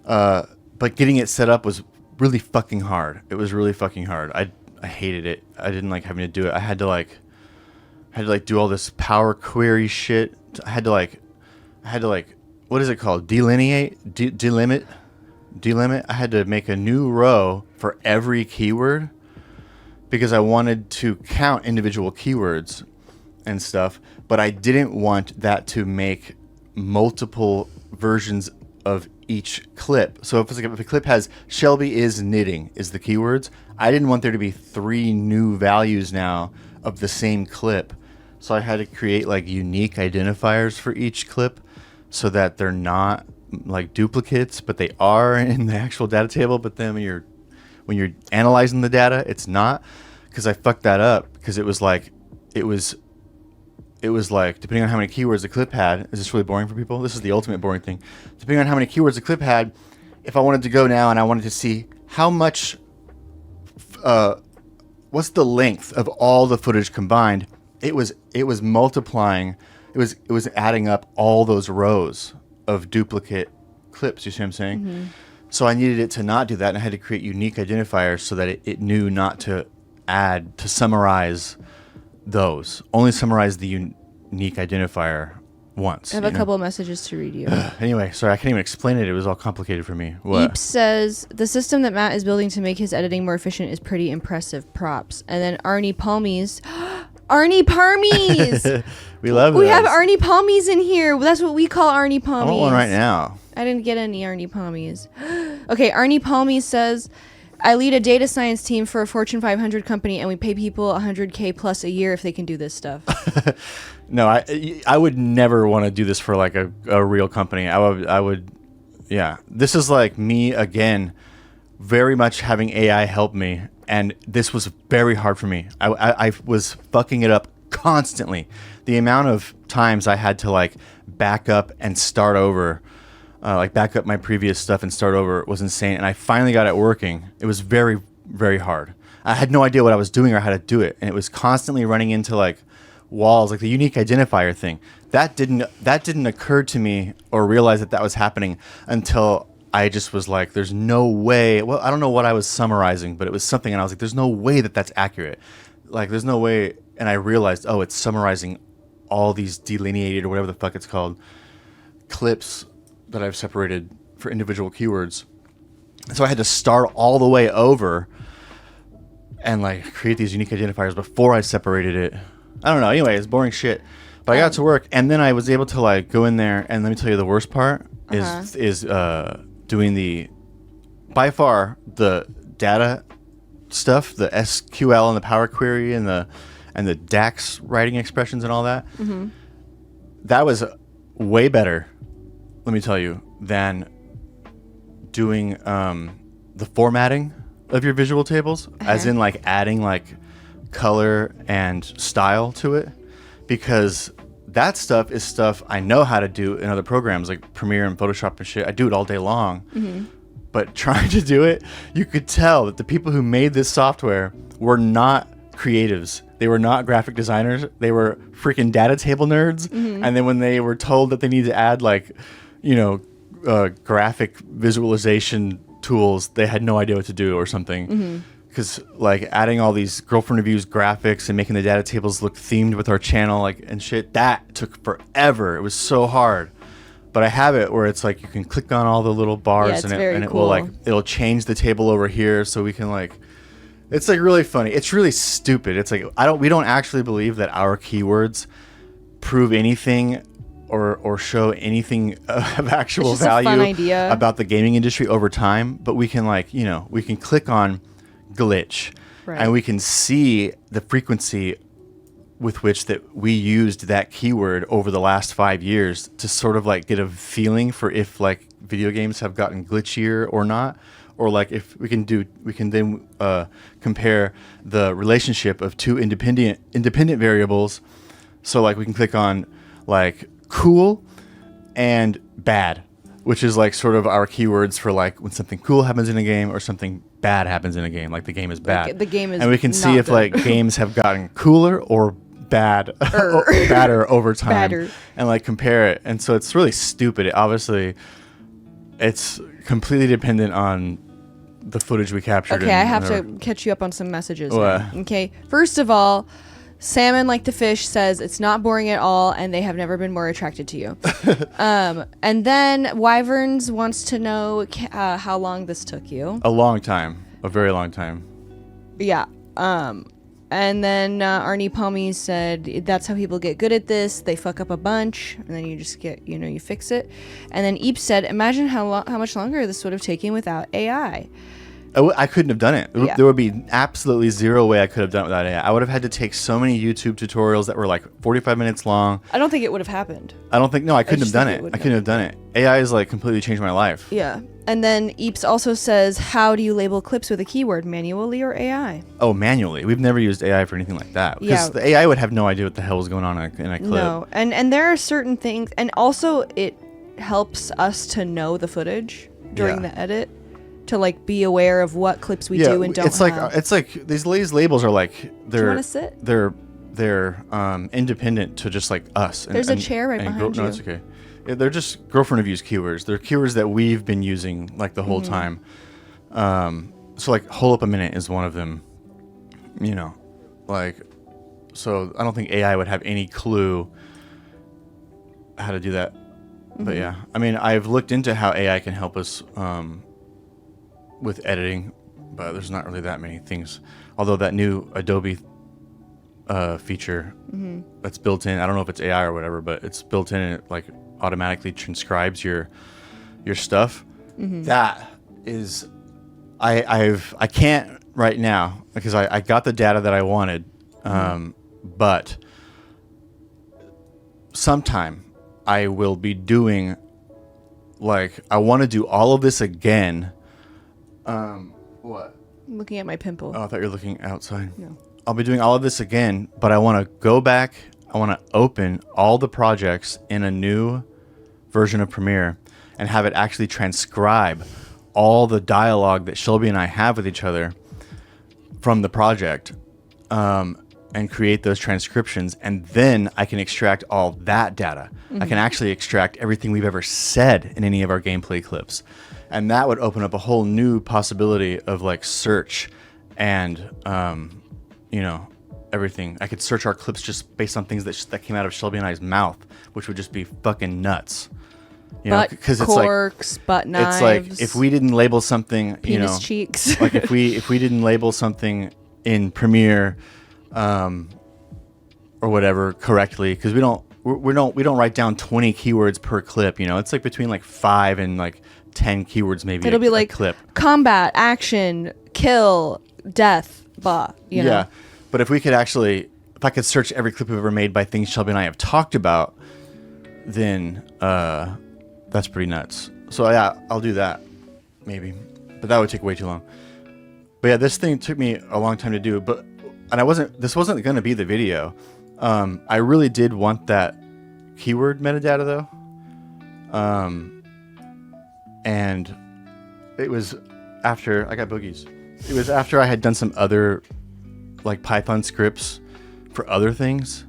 B: But getting it set up was really fucking hard. It was really fucking hard. I hated it. I didn't like having to do it. I had to do all this Power Query shit. I had to like what is it called? Delimit. I had to make a new row for every keyword because I wanted to count individual keywords and stuff, but I didn't want that to make multiple versions of each clip. So if a clip has Shelby is knitting is the keywords, I didn't want there to be 3 new values now of the same clip. So I had to create like unique identifiers for each clip so that they're not like duplicates, but they are in the actual data table. But then when you're analyzing the data, it's not, because I fucked that up because it was like depending on how many keywords the clip had. Is this really boring for people? This is the ultimate boring thing. Depending on how many keywords the clip had, if I wanted to go now and I wanted to see how much, what's the length of all the footage combined, it was multiplying. It was adding up all those rows of duplicate clips. You see what I'm saying? Mm-hmm. So I needed it to not do that, and I had to create unique identifiers so that it knew not to summarize those. Only summarize the unique identifier once.
A: I have a couple of messages to read you.
B: Anyway, sorry, I can't even explain it. It was all complicated for me. What?
A: Eep says, the system that Matt is building to make his editing more efficient is pretty impressive. Props. And then Arnie Palmies. Arnie Parmies!
B: We love
A: We
B: those.
A: have Arnie Palmies in here. That's what we call Arnie Palmies.
B: I want one right now.
A: I didn't get any Arnie Palmies. Okay, Arnie Palmies says, I lead a data science team for a Fortune 500 company, and we pay people $100K plus a year if they can do this stuff.
B: No, I would never want to do this for like a real company. I would, yeah. This is like me again, very much having AI help me, and this was very hard for me. I was fucking it up constantly. The amount of times I had to like back up and start over. Like back up my previous stuff and start over was insane. And I finally got it working. It was very, very hard. I had no idea what I was doing or how to do it. And it was constantly running into like walls, like the unique identifier thing. That didn't occur to me or realize that was happening until I just was like, there's no way. Well, I don't know what I was summarizing, but it was something. And I was like, there's no way that's accurate. Like, there's no way. And I realized, oh, it's summarizing all these delineated or whatever the fuck it's called clips that I've separated for individual keywords. So I had to start all the way over and like create these unique identifiers before I separated it. I don't know. Anyway, it's boring shit. But I got to work, and then I was able to like go in there, and let me tell you, the worst part is doing the, by far, the data stuff, the SQL and the Power Query and the DAX writing expressions and all that. Mm-hmm. That was way better, let me tell you, than doing the formatting of your visual tables, as in like adding like color and style to it, because that stuff is stuff I know how to do in other programs like Premiere and Photoshop and shit. I do it all day long. Mm-hmm. But trying to do it, you could tell that the people who made this software were not creatives. They were not graphic designers. They were freaking data table nerds. Mm-hmm. And then when they were told that they need to add like, graphic visualization tools, they had no idea what to do or something. Mm-hmm. Because like adding all these girlfriend reviews graphics and making the data tables look themed with our channel and shit, that took forever. It was so hard. But I have it where it's like you can click on all the little bars and it will like, it'll change the table over here so we can like It's like really funny. It's really stupid. It's like we don't actually believe that our keywords prove anything or show anything of actual
A: It's just a fun
B: value
A: idea.
B: about the gaming industry over time, but we can we can click on glitch
A: Right.
B: and we can see the frequency with which that we used that keyword over the last 5 years to sort of like get a feeling for if like video games have gotten glitchier or not, or like if we can then compare the relationship of two independent variables. So like we can click on like cool and bad, which is like sort of our keywords for like when something cool happens in a game or something bad happens in a game, like the game is bad.
A: Like, the game is
B: and we can see
A: not
B: if
A: good.
B: like games have gotten cooler or bad or badder over time
A: Badder.
B: and like compare it. And so it's really stupid. It's completely dependent on the footage we captured.
A: Okay, I have
B: whatever.
A: to catch you up on some messages.
B: What?
A: now. Okay, first of all, Salmon Like the Fish says it's not boring at all and they have never been more attracted to you. And then Wyverns wants to know how long this took you.
B: A long time, a very long time.
A: Yeah. And then Arnie Palmy said that's how people get good at this. They fuck up a bunch, and then you just get, you fix it. And then Eep said, imagine how much longer this would have taken without AI.
B: I couldn't have done it.
A: Yeah.
B: There would be absolutely zero way I could have done it without AI. I would have had to take so many YouTube tutorials that were like 45 minutes long.
A: I don't think it would have happened.
B: I couldn't have
A: just
B: done
A: think
B: it.
A: it would
B: I couldn't have done it. AI has like completely changed my life.
A: Yeah. And then Eeps also says, how do you label clips with a keyword, manually or AI?
B: Oh, manually. We've never used AI for anything like that. Because
A: Yeah.
B: the AI would have no idea what the hell was going on in a clip.
A: No. And there are certain things, and also it helps us to know the footage during
B: Yeah.
A: the edit, to like be aware of what clips we do and don't
B: it's like
A: have.
B: it's like these labels are like they're
A: wanna sit?
B: they're independent to just like us.
A: There's a chair right behind
B: No,
A: you.
B: it's okay. Yeah, they're just girlfriend reviews keywords. They're keywords that we've been using like the whole
A: Mm-hmm.
B: time. So like hold up a minute is one of them. So I don't think AI would have any clue how to do that.
A: Mm-hmm.
B: But yeah, I mean, I've looked into how AI can help us with editing, but there's not really that many things. Although that new Adobe feature that's built in, I don't know if it's AI or whatever, but it's built in and it like automatically transcribes your stuff. That is, I can't right now because I got the data that I wanted, but sometime I will be doing like I want to do all of this again. What?
A: I'm looking at my pimple.
B: Oh, I thought you were looking outside.
A: No.
B: I'll be doing all of this again, but I want to go back. I want to open all the projects in a new version of Premiere and have it actually transcribe all the dialogue that Shelby and I have with each other from the project, and create those transcriptions. And then I can extract all that data. I can actually extract everything we've ever said in any of our gameplay clips. And that would open up a whole new possibility of like search and, everything. I could search our clips just based on things that came out of Shelby and I's mouth, which would just be fucking nuts.
A: Butt
B: Because
A: corks, butt knives.
B: it's like if we didn't label something,
A: penis cheeks.
B: like if we didn't label something in Premiere, or whatever correctly, because we don't write down 20 keywords per clip. It's like between like 5 and like 10 keywords maybe.
A: It'll be
B: a
A: like
B: clip.
A: combat, action, kill, death, blah. You know?
B: Yeah, but if I could search every clip we've ever made by things Shelby and I have talked about, then that's pretty nuts. So yeah, I'll do that maybe, but that would take way too long. But yeah, this thing took me a long time to do, this wasn't going to be the video. I really did want that keyword metadata though. And it was after I got boogies. It was after I had done some other like Python scripts for other things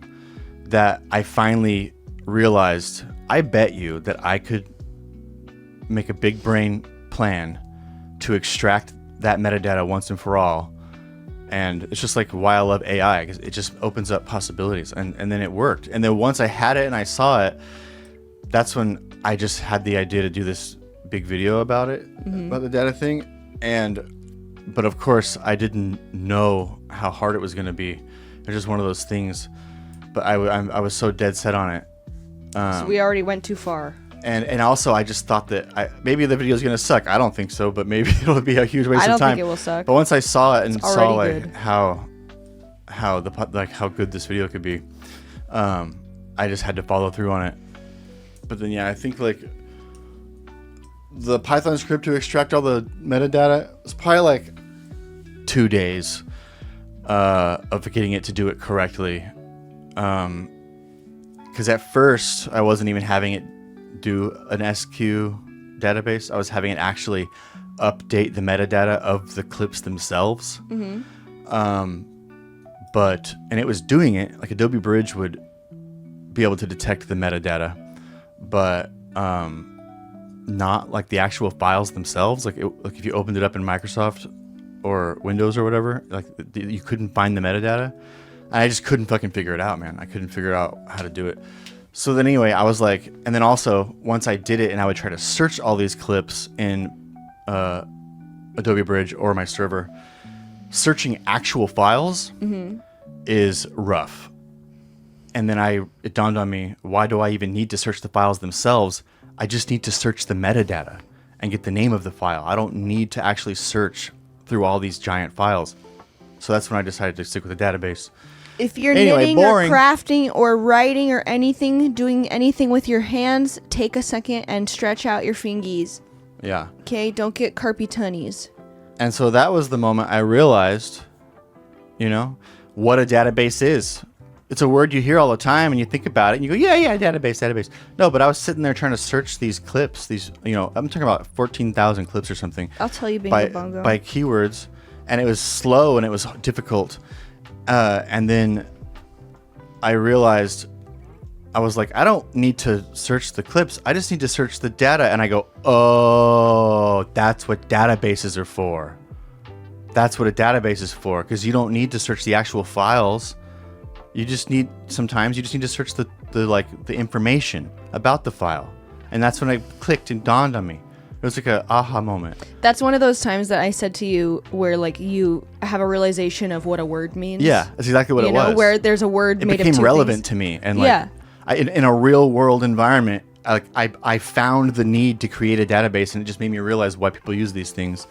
B: that I finally realized, I bet you that I could make a big brain plan to extract that metadata once and for all. And it's just like why I love AI, because it just opens up possibilities. And then it worked. And then once I had it and I saw it, that's when I just had the idea to do this big video about it, about the data thing. And But of course, I didn't know how hard it was going to be. It was just one of those things. But I was so dead set on it.
A: So we already went too far.
B: And also, I just thought that maybe the video is going to suck. I don't think so, but maybe it'll be a huge waste of time.
A: I don't think it will suck.
B: But once I saw it and saw
A: already
B: like
A: good.
B: how good this video could be, I just had to follow through on it. But then I think like the Python script to extract all the metadata was probably like 2 days of getting it to do it correctly. Because at first I wasn't even having it do an SQ database. I was having it actually update the metadata of the clips themselves. And it was doing it like Adobe Bridge would be able to detect the metadata, but not like the actual files themselves. Like if you opened it up in Microsoft or Windows or whatever, like you couldn't find the metadata. And I just couldn't fucking figure it out, man. I couldn't figure out how to do it. So then anyway, I was like, and then also once I did it and I would try to search all these clips in Adobe Bridge or my server, searching actual files is rough. And then it dawned on me, why do I even need to search the files themselves? I just need to search the metadata and get the name of the file. I don't need to actually search through all these giant files. So that's when I decided to stick with the database.
A: If you're
B: Anyway,
A: knitting
B: boring.
A: or crafting or writing or anything, doing anything with your hands, take a second and stretch out your fingies.
B: Yeah.
A: Okay? Don't get carpy tunnies.
B: And so that was the moment I realized, what a database is. It's a word you hear all the time and you think about it and you go, yeah, database. No, but I was sitting there trying to search these clips, I'm talking about 14,000 clips or something.
A: I'll tell you bingo bongo.
B: By keywords. And it was slow and it was difficult. And then I realized, I was like, I don't need to search the clips. I just need to search the data. And I go, oh, that's what databases are for. That's what a database is for. Because you don't need to search the actual files. Sometimes you just need to search the information about the file. And that's when I clicked and dawned on me. It was like a aha moment.
A: That's one of those times that I said to you where like you have a realization of what a word means.
B: Yeah, that's exactly what it was.
A: Where there's a word made of two
B: It became relevant
A: things.
B: to me. And
A: Yeah.
B: in a real world environment, I found the need to create a database, and it just made me realize why people use these things.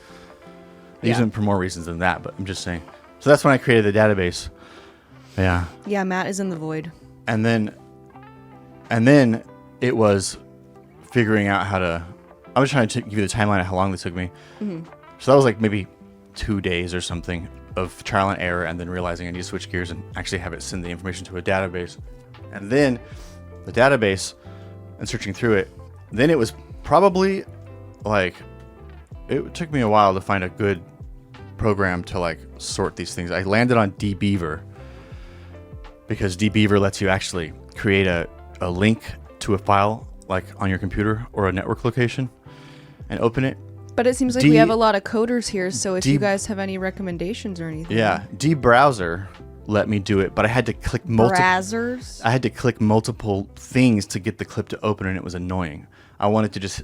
B: They use them for more reasons than that, but I'm just saying. So that's when I created the database. Yeah.
A: Yeah, Matt is in the void.
B: And then it was figuring out how to. I was trying to give you the timeline of how long this took me. Mm-hmm. So that was like maybe 2 days or something of trial and error, and then realizing I need to switch gears and actually have it send the information to a database. And then the database and searching through it. Then it was probably like, it took me a while to find a good program to like sort these things. I landed on dbeaver because dbeaver lets you actually create a link to a file like on your computer or a network location and open it.
A: But it seems like we have a lot of coders here, so if you guys have any recommendations or anything.
B: Yeah, dbrowser let me do it, but I had to click
A: Browsers?
B: I had to click multiple things to get the clip to open, and it was annoying. I wanted to just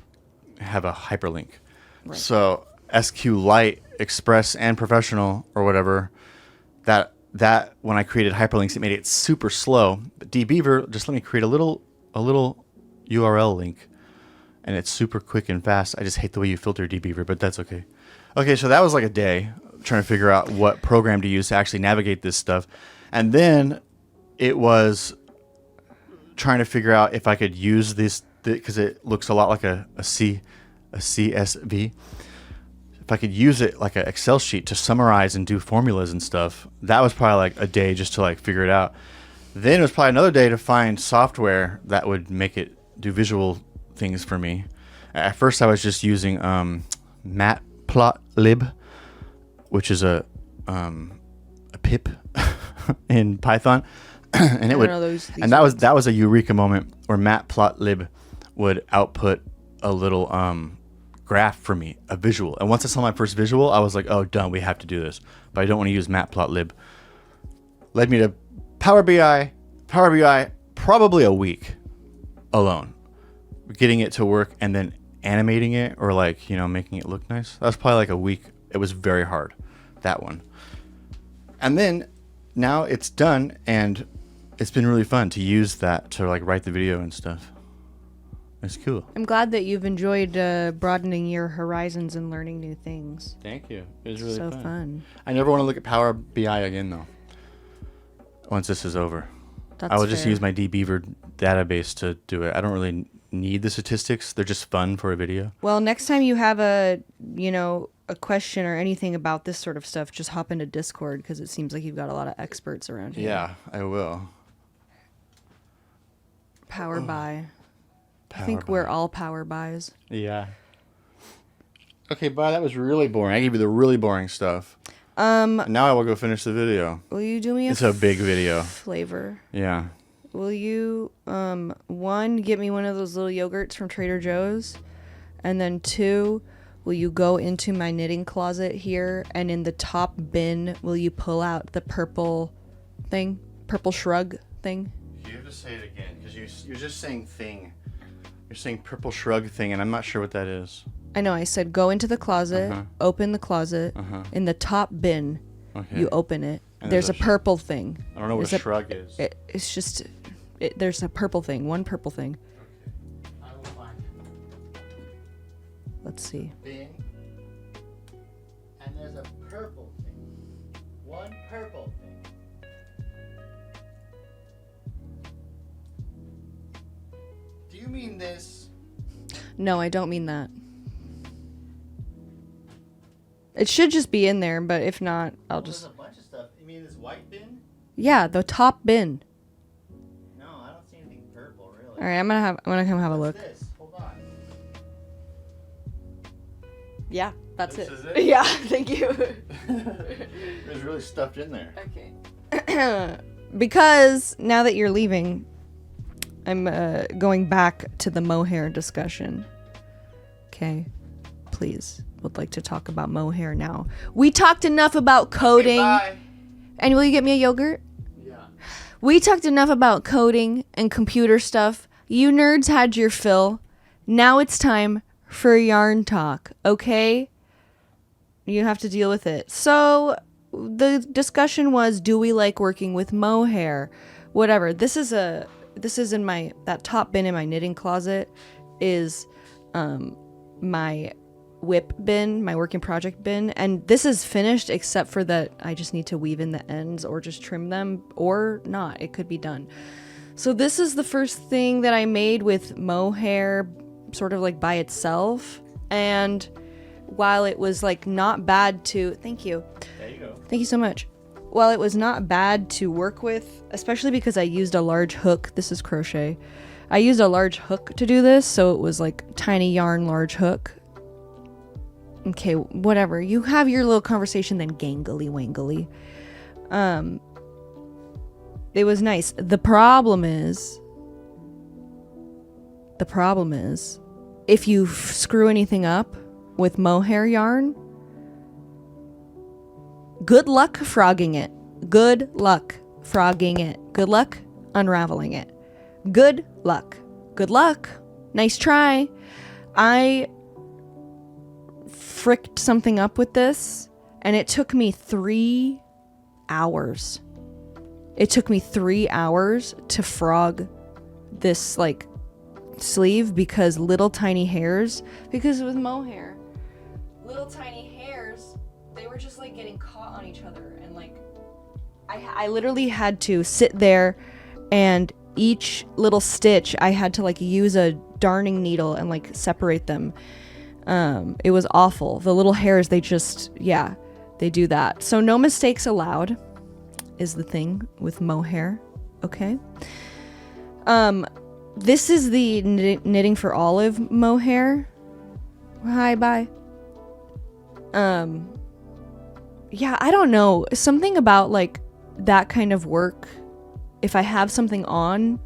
B: have a hyperlink. Right. So SQLite, Express, and Professional or whatever, that when I created hyperlinks, it made it super slow. But dbeaver just let me create a little URL link, and it's super quick and fast. I just hate the way you filter dbeaver, but that's okay. Okay, so that was like a day trying to figure out what program to use to actually navigate this stuff. And then it was trying to figure out if I could use this, because it looks a lot like a CSV. If I could use it like an Excel sheet to summarize and do formulas and stuff. That was probably like a day just to like figure it out. Then it was probably another day to find software that would make it do visual things for me. At first I was just using matplotlib, which is a pip in Python. And it would and that was a eureka moment where matplotlib would output a little graph for me, a visual. And once I saw my first visual, I was like, oh, done, we have to do this. But I don't want to use matplotlib. Led me to Power BI, probably a week alone, getting it to work and then animating it or like, making it look nice. That was probably like a week It was very hard, that one. And then now it's done, and it's been really fun to use that to like write the video and stuff. It's cool.
A: I'm glad that you've enjoyed broadening your horizons and learning new things.
B: Thank you. It was really
A: So fun.
B: I never want to look at Power BI again, though. Once this is over,
A: That's
B: I will just
A: fair.
B: use my dbeaver database to do it. I don't really need the statistics. They're just fun for a video.
A: Well, next time you have a question or anything about this sort of stuff, just hop into Discord because it seems like you've got a lot of experts around here.
B: Yeah, I will.
A: Power by. I
B: Power
A: think
B: by.
A: we're all power buys.
B: Yeah. Okay, bye. That was really boring. I gave you the really boring stuff. Now I will go finish the video.
A: Will you do me
B: It's a big video.
A: flavor?
B: Yeah.
A: Will you, one, get me one of those little yogurts from Trader Joe's? And then two, will you go into my knitting closet here, and in the top bin, will you pull out the purple thing? Purple shrug thing?
B: You have to say it again, because you're just saying thing. You're saying purple shrug thing, and I'm not sure what that is.
A: I know, I said go into the closet, open the closet, in the top bin,
B: Okay.
A: you open it.
B: And
A: There's a
B: there's a
A: purple thing.
B: I don't know what
A: There's
B: a shrug is.
A: It's just, there's a purple thing, one purple thing.
B: I will find it.
A: Let's see.
B: Bin. And there's a purple thing. One purple thing. Do you mean this?
A: No, I don't mean that. It should just be in there, but if not, I'll just...
B: There's a bunch of stuff. You mean this white bin?
A: Yeah, the top bin.
B: No, I don't see anything purple, really.
A: All right, I'm gonna come have a look.
B: This? Hold on.
A: Yeah, that's
B: This
A: it.
B: is it?
A: Yeah, thank you.
B: There's really stuffed in there.
A: Okay. Because now that you're leaving, I'm going back to the mohair discussion. Okay, please. Would like to talk about mohair now. We talked enough about coding.
B: Bye.
A: And will you get me a yogurt?
B: Yeah.
A: We talked enough about coding and computer stuff. You nerds had your fill. Now it's time for yarn talk, okay? You have to deal with it. So the discussion was, do we like working with mohair? Whatever. This is in that top bin in my knitting closet is my whip bin, my work in project bin, and this is finished except for that I just need to weave in the ends or just trim them or not. It could be done. So this is the first thing that I made with mohair sort of like by itself, and while it was like not bad to thank you so much, while it was not bad to work with, especially because I used a large hook, this is crochet, I used a large hook to do this, so it was like tiny yarn, large hook. Okay, whatever. You have your little conversation, then gangly wangly. It was nice. The problem is, if you screw anything up with mohair yarn, good luck frogging it. Good luck frogging it. Good luck unraveling it. Good luck. Good luck. Nice try. I fricked something up with this, and it took me 3 hours. It took me 3 hours to frog this like sleeve because little tiny hairs, because it was mohair. Little tiny hairs, they were just like getting caught on each other, and like I literally had to sit there, and each little stitch I had to like use a darning needle and like separate them. It was awful. The little hairs, they do that. So no mistakes allowed is the thing with mohair. Okay. This is the Knitting for Olive mohair. Hi, bye. Yeah, I don't know. Something about like that kind of work. If I have something on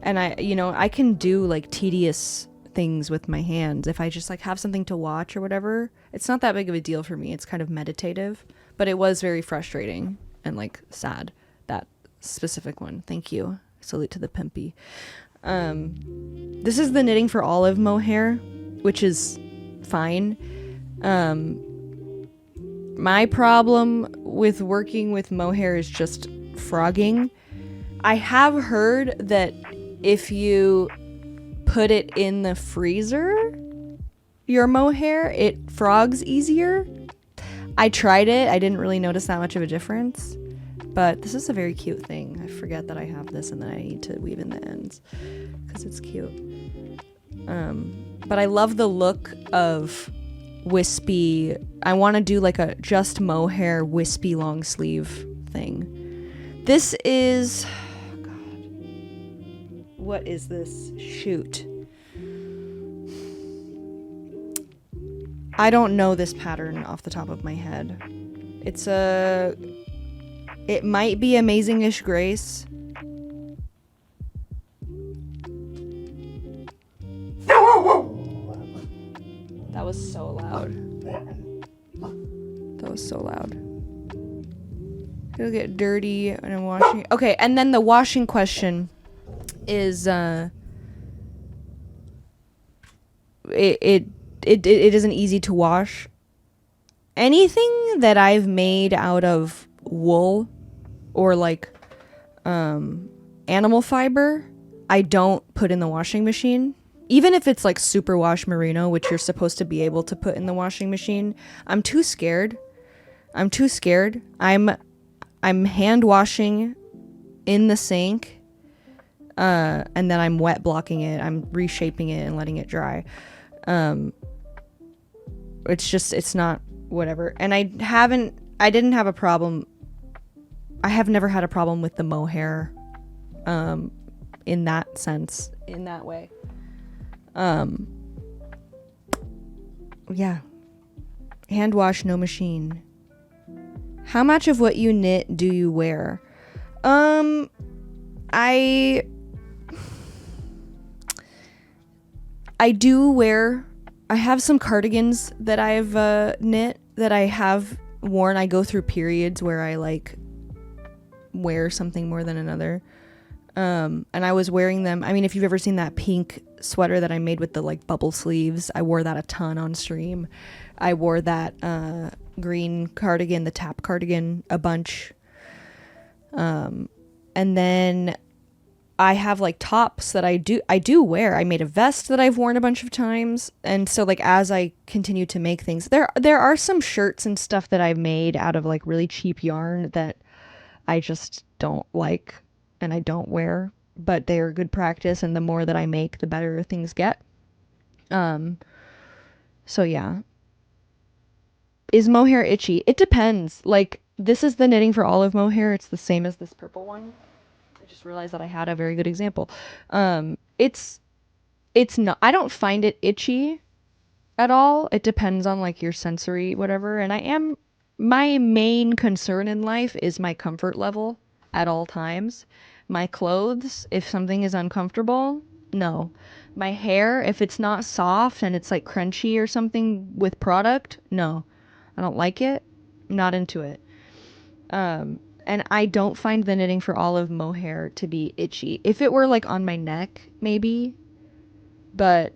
A: and I can do like tedious things with my hands. If I just like have something to watch or whatever, it's not that big of a deal for me. It's kind of meditative, but it was very frustrating and like sad, that specific one. Thank you. Salute to the pimpy. This is the Knitting for Olive mohair, which is fine. My problem with working with mohair is just frogging. I have heard that if you put it in the freezer, your mohair, it frogs easier. I tried it. I didn't really notice that much of a difference. But this is a very cute thing. I forget that I have this and then I need to weave in the ends because it's cute. But I love the look of wispy. I want to do like a just mohair wispy long sleeve thing. This is... God. What is this? Shoot. I don't know this pattern off the top of my head. It's a... It might be Amazing-ish Grace. That was so loud. That was so loud. It'll get dirty and I'm washing. Okay, and then the washing question is it isn't easy to wash. Anything that I've made out of wool or like animal fiber, I don't put in the washing machine. Even if it's like superwash merino, which you're supposed to be able to put in the washing machine, I'm too scared. I'm hand washing in the sink, and then I'm wet blocking it. I'm reshaping it and letting it dry. It's not whatever. And I didn't have a problem. I have never had a problem with the mohair, in that sense, in that way. Yeah. Hand wash, no machine. How much of what you knit do you wear? I do wear... I have some cardigans that I've knit that I have worn. I go through periods where I like wear something more than another. And I was wearing them. I mean, if you've ever seen that pink sweater that I made with the like bubble sleeves, I wore that a ton on stream. I wore that green cardigan, the tap cardigan, a bunch. And then I have like tops that I do wear. I made a vest that I've worn a bunch of times. And so like as I continue to make things, there are some shirts and stuff that I've made out of like really cheap yarn that I just don't like and I don't wear, but they are good practice, and the more that I make, the better things get. So yeah. Is mohair itchy? It depends. Like, this is the Knitting for Olive mohair. It's the same as this purple one. I just realized that I had a very good example. It's not, I don't find it itchy at all. It depends on like your sensory whatever, and my main concern in life is my comfort level at all times. My clothes, if something is uncomfortable, no. My hair, if it's not soft and it's like crunchy or something with product, no. I don't like it. I'm not into it. And I don't find the Knitting for Olive mohair to be itchy. If it were like on my neck, maybe, but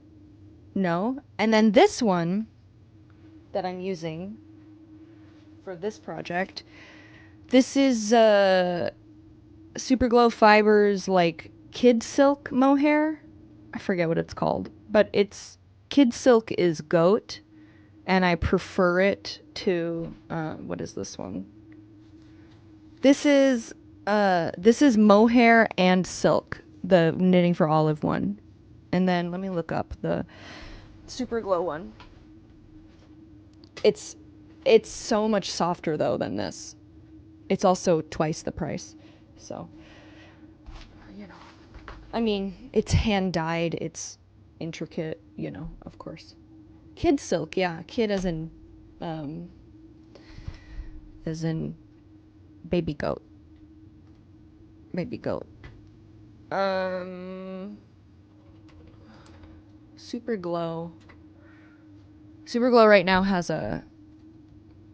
A: no. And then this one that I'm using for this project, this is Super Glow Fibers like Kid Silk mohair. I forget what it's called, but it's Kid Silk is goat, and I prefer it to what is this one? This is mohair and silk, the Knitting for Olive one. And then let me look up the Super Glow one. It's so much softer though than this. It's also twice the price. So, you know. I mean, it's hand dyed, it's intricate, you know, of course. Kid silk, yeah. Kid as in baby goat. Baby goat. Super Glow. Super Glow right now has a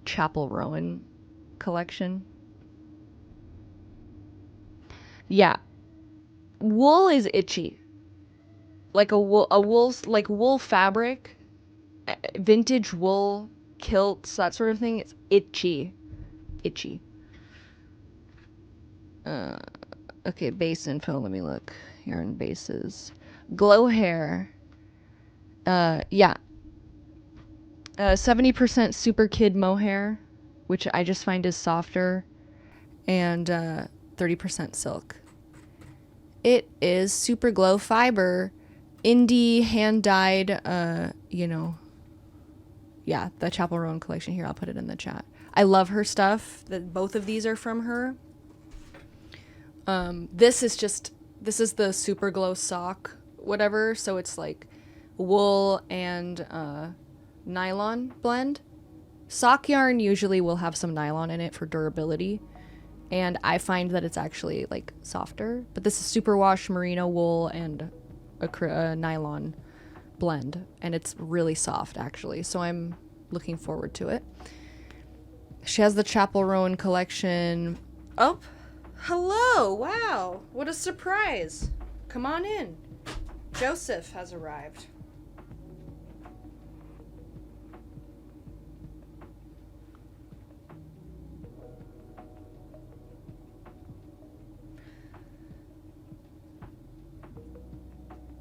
A: Chapel Rowan collection. Yeah. Wool is itchy. Like like wool fabric, vintage wool kilts, that sort of thing. It's itchy. Okay, base info. Let me look here on bases. Glow hair. Yeah. 70% super kid mohair, which I just find is softer, and 30% silk. It is super glow fiber, indie hand dyed. Yeah, the Chapel Roan collection here. I'll put it in the chat. I love her stuff. Both of these are from her. This is the super glow sock, whatever. So it's like wool and nylon blend. Sock yarn usually will have some nylon in it for durability, and I find that it's actually like softer. But this is superwash merino wool and a nylon blend, and it's really soft actually. So I'm looking forward to it. She has the Chapel Roan collection. Oh, hello! Wow, what a surprise! Come on in. Joseph has arrived.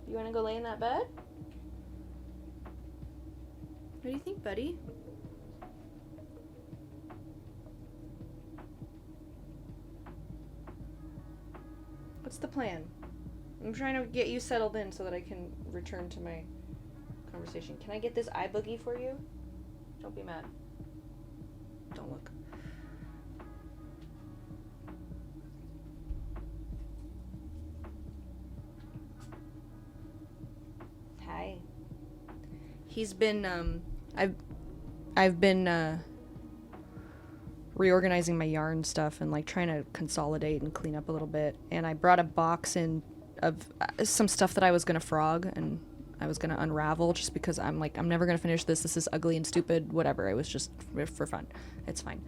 A: You want to go lay in that bed? What do you think, buddy? What's the plan? I'm trying to get you settled in so that I can return to my conversation. Can I get this eye boogie for you? Don't be mad. Don't look. Hi. He's been I've been reorganizing my yarn stuff and like trying to consolidate and clean up a little bit, and I brought a box in of some stuff that I was gonna frog and I was gonna unravel just because I'm never gonna finish this. This is ugly and stupid, whatever. It was just for fun. It's fine.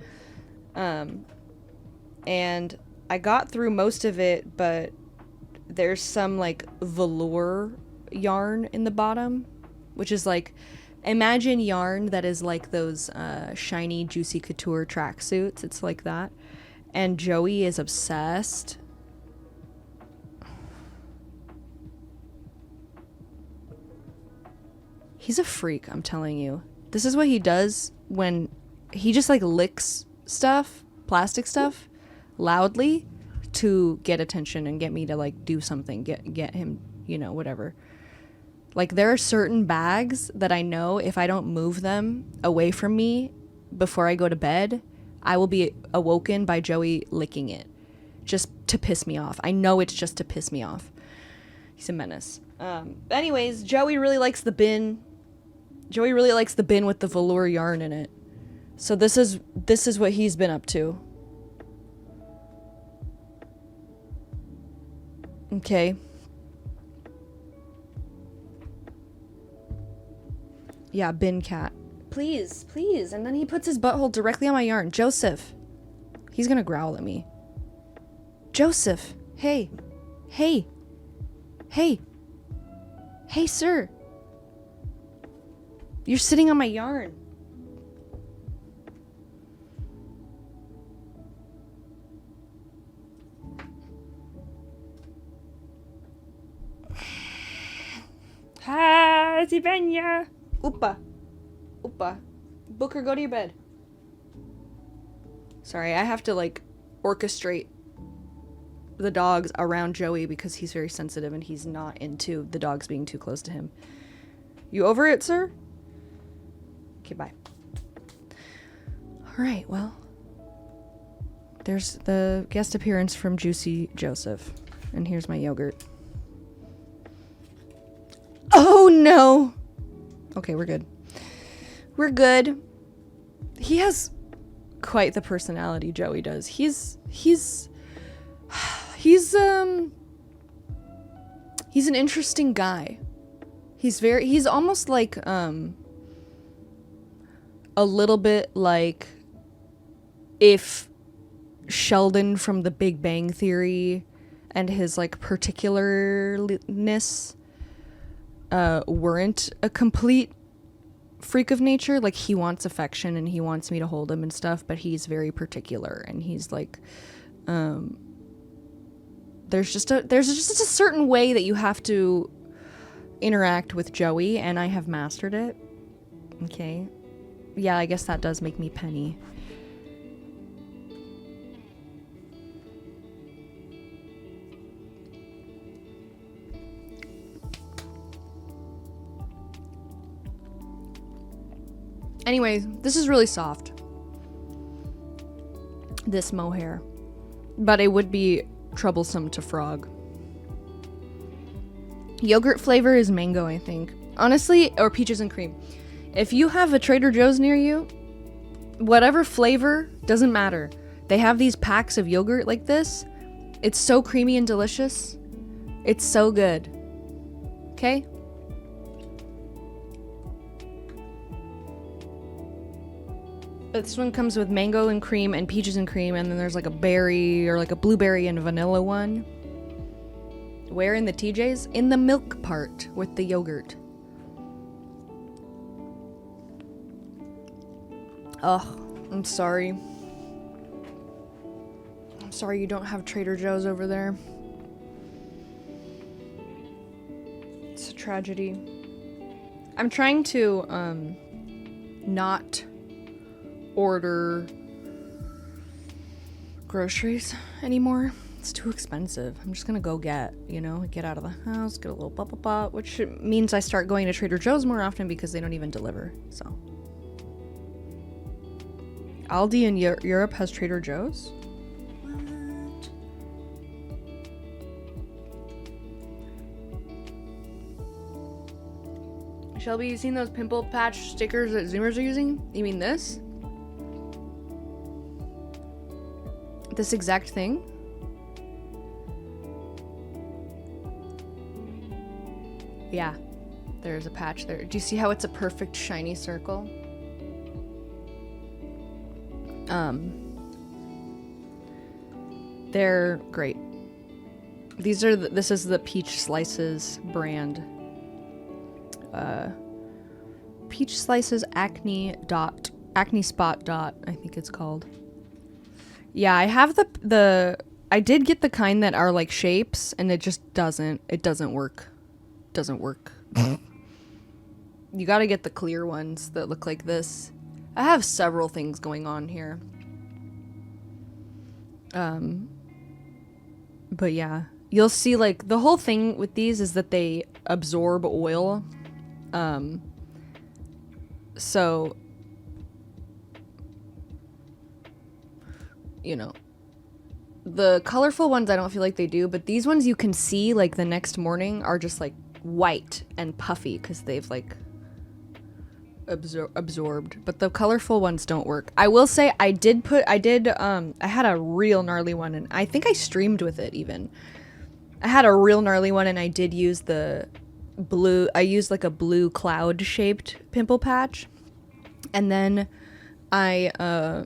A: And I got through most of it, but there's some like velour yarn in the bottom, which is like, imagine yarn that is like those shiny Juicy Couture tracksuits. It's like that. And Joey is obsessed. He's a freak, I'm telling you. This is what he does when he just like licks stuff, plastic stuff, loudly to get attention and get me to like do something, get him, whatever. Like, there are certain bags that I know if I don't move them away from me before I go to bed, I will be awoken by Joey licking it just to piss me off. I know it's just to piss me off. He's a menace. Anyways, Joey really likes the bin. Joey really likes the bin with the velour yarn in it. So this is what he's been up to. Okay. Yeah, bin cat. Please, please. And then he puts his butthole directly on my yarn. Joseph. He's gonna growl at me. Joseph. Hey. Hey. Hey. Hey, sir. You're sitting on my yarn. Ha, Sivenya. Oopa. Oopa. Booker, go to your bed. Sorry, I have to, like, orchestrate the dogs around Joey because he's very sensitive and he's not into the dogs being too close to him. You over it, sir? Okay, bye. Alright, well. There's the guest appearance from Juicy Joseph. And here's my yogurt. Oh, no! Okay, we're good. We're good. He has quite the personality, Joey does. He's an interesting guy. He's almost like a little bit like if Sheldon from The Big Bang Theory and his like particularness weren't a complete freak of nature. Like, he wants affection and he wants me to hold him and stuff, but he's very particular, and he's like, there's just a certain way that you have to interact with Joey, and I have mastered it. Okay. Yeah, I guess that does make me Penny. Anyways, this is really soft. This mohair. But it would be troublesome to Frog. Yogurt flavor is mango, I think. Honestly, or peaches and cream. If you have a Trader Joe's near you, whatever flavor, doesn't matter. They have these packs of yogurt like this. It's so creamy and delicious. It's so good. Okay? This one comes with mango and cream and peaches and cream, and then there's like a berry or like a blueberry and vanilla one. Where in the TJs? In the milk part with the yogurt. Oh, I'm sorry. I'm sorry you don't have Trader Joe's over there. It's a tragedy. I'm trying to, not order groceries anymore. It's too expensive. I'm just gonna go get out of the house, get a little blah blah blah, which means I start going to Trader Joe's more often because they don't even deliver. So Aldi in Europe has Trader Joe's? What? Shelby, you seen those pimple patch stickers that Zoomers are using? You mean this? This exact thing? Yeah, there's a patch there. Do you see how it's a perfect shiny circle? They're great. This is the Peach Slices brand. Peach Slices acne spot dot, I think it's called. Yeah, I have I did get the kind that are like shapes, and it just doesn't work. Doesn't work. You gotta get the clear ones that look like this. I have several things going on here. But yeah, you'll see like the whole thing with these is that they absorb oil. So, the colorful ones I don't feel like they do, but these ones you can see like the next morning are just like white and puffy because they've like absorbed, but the colorful ones don't work. I will say I had a real gnarly one, and I think I streamed with it even. I had a real gnarly one, and I did use the blue. I used like a blue cloud shaped pimple patch, and then I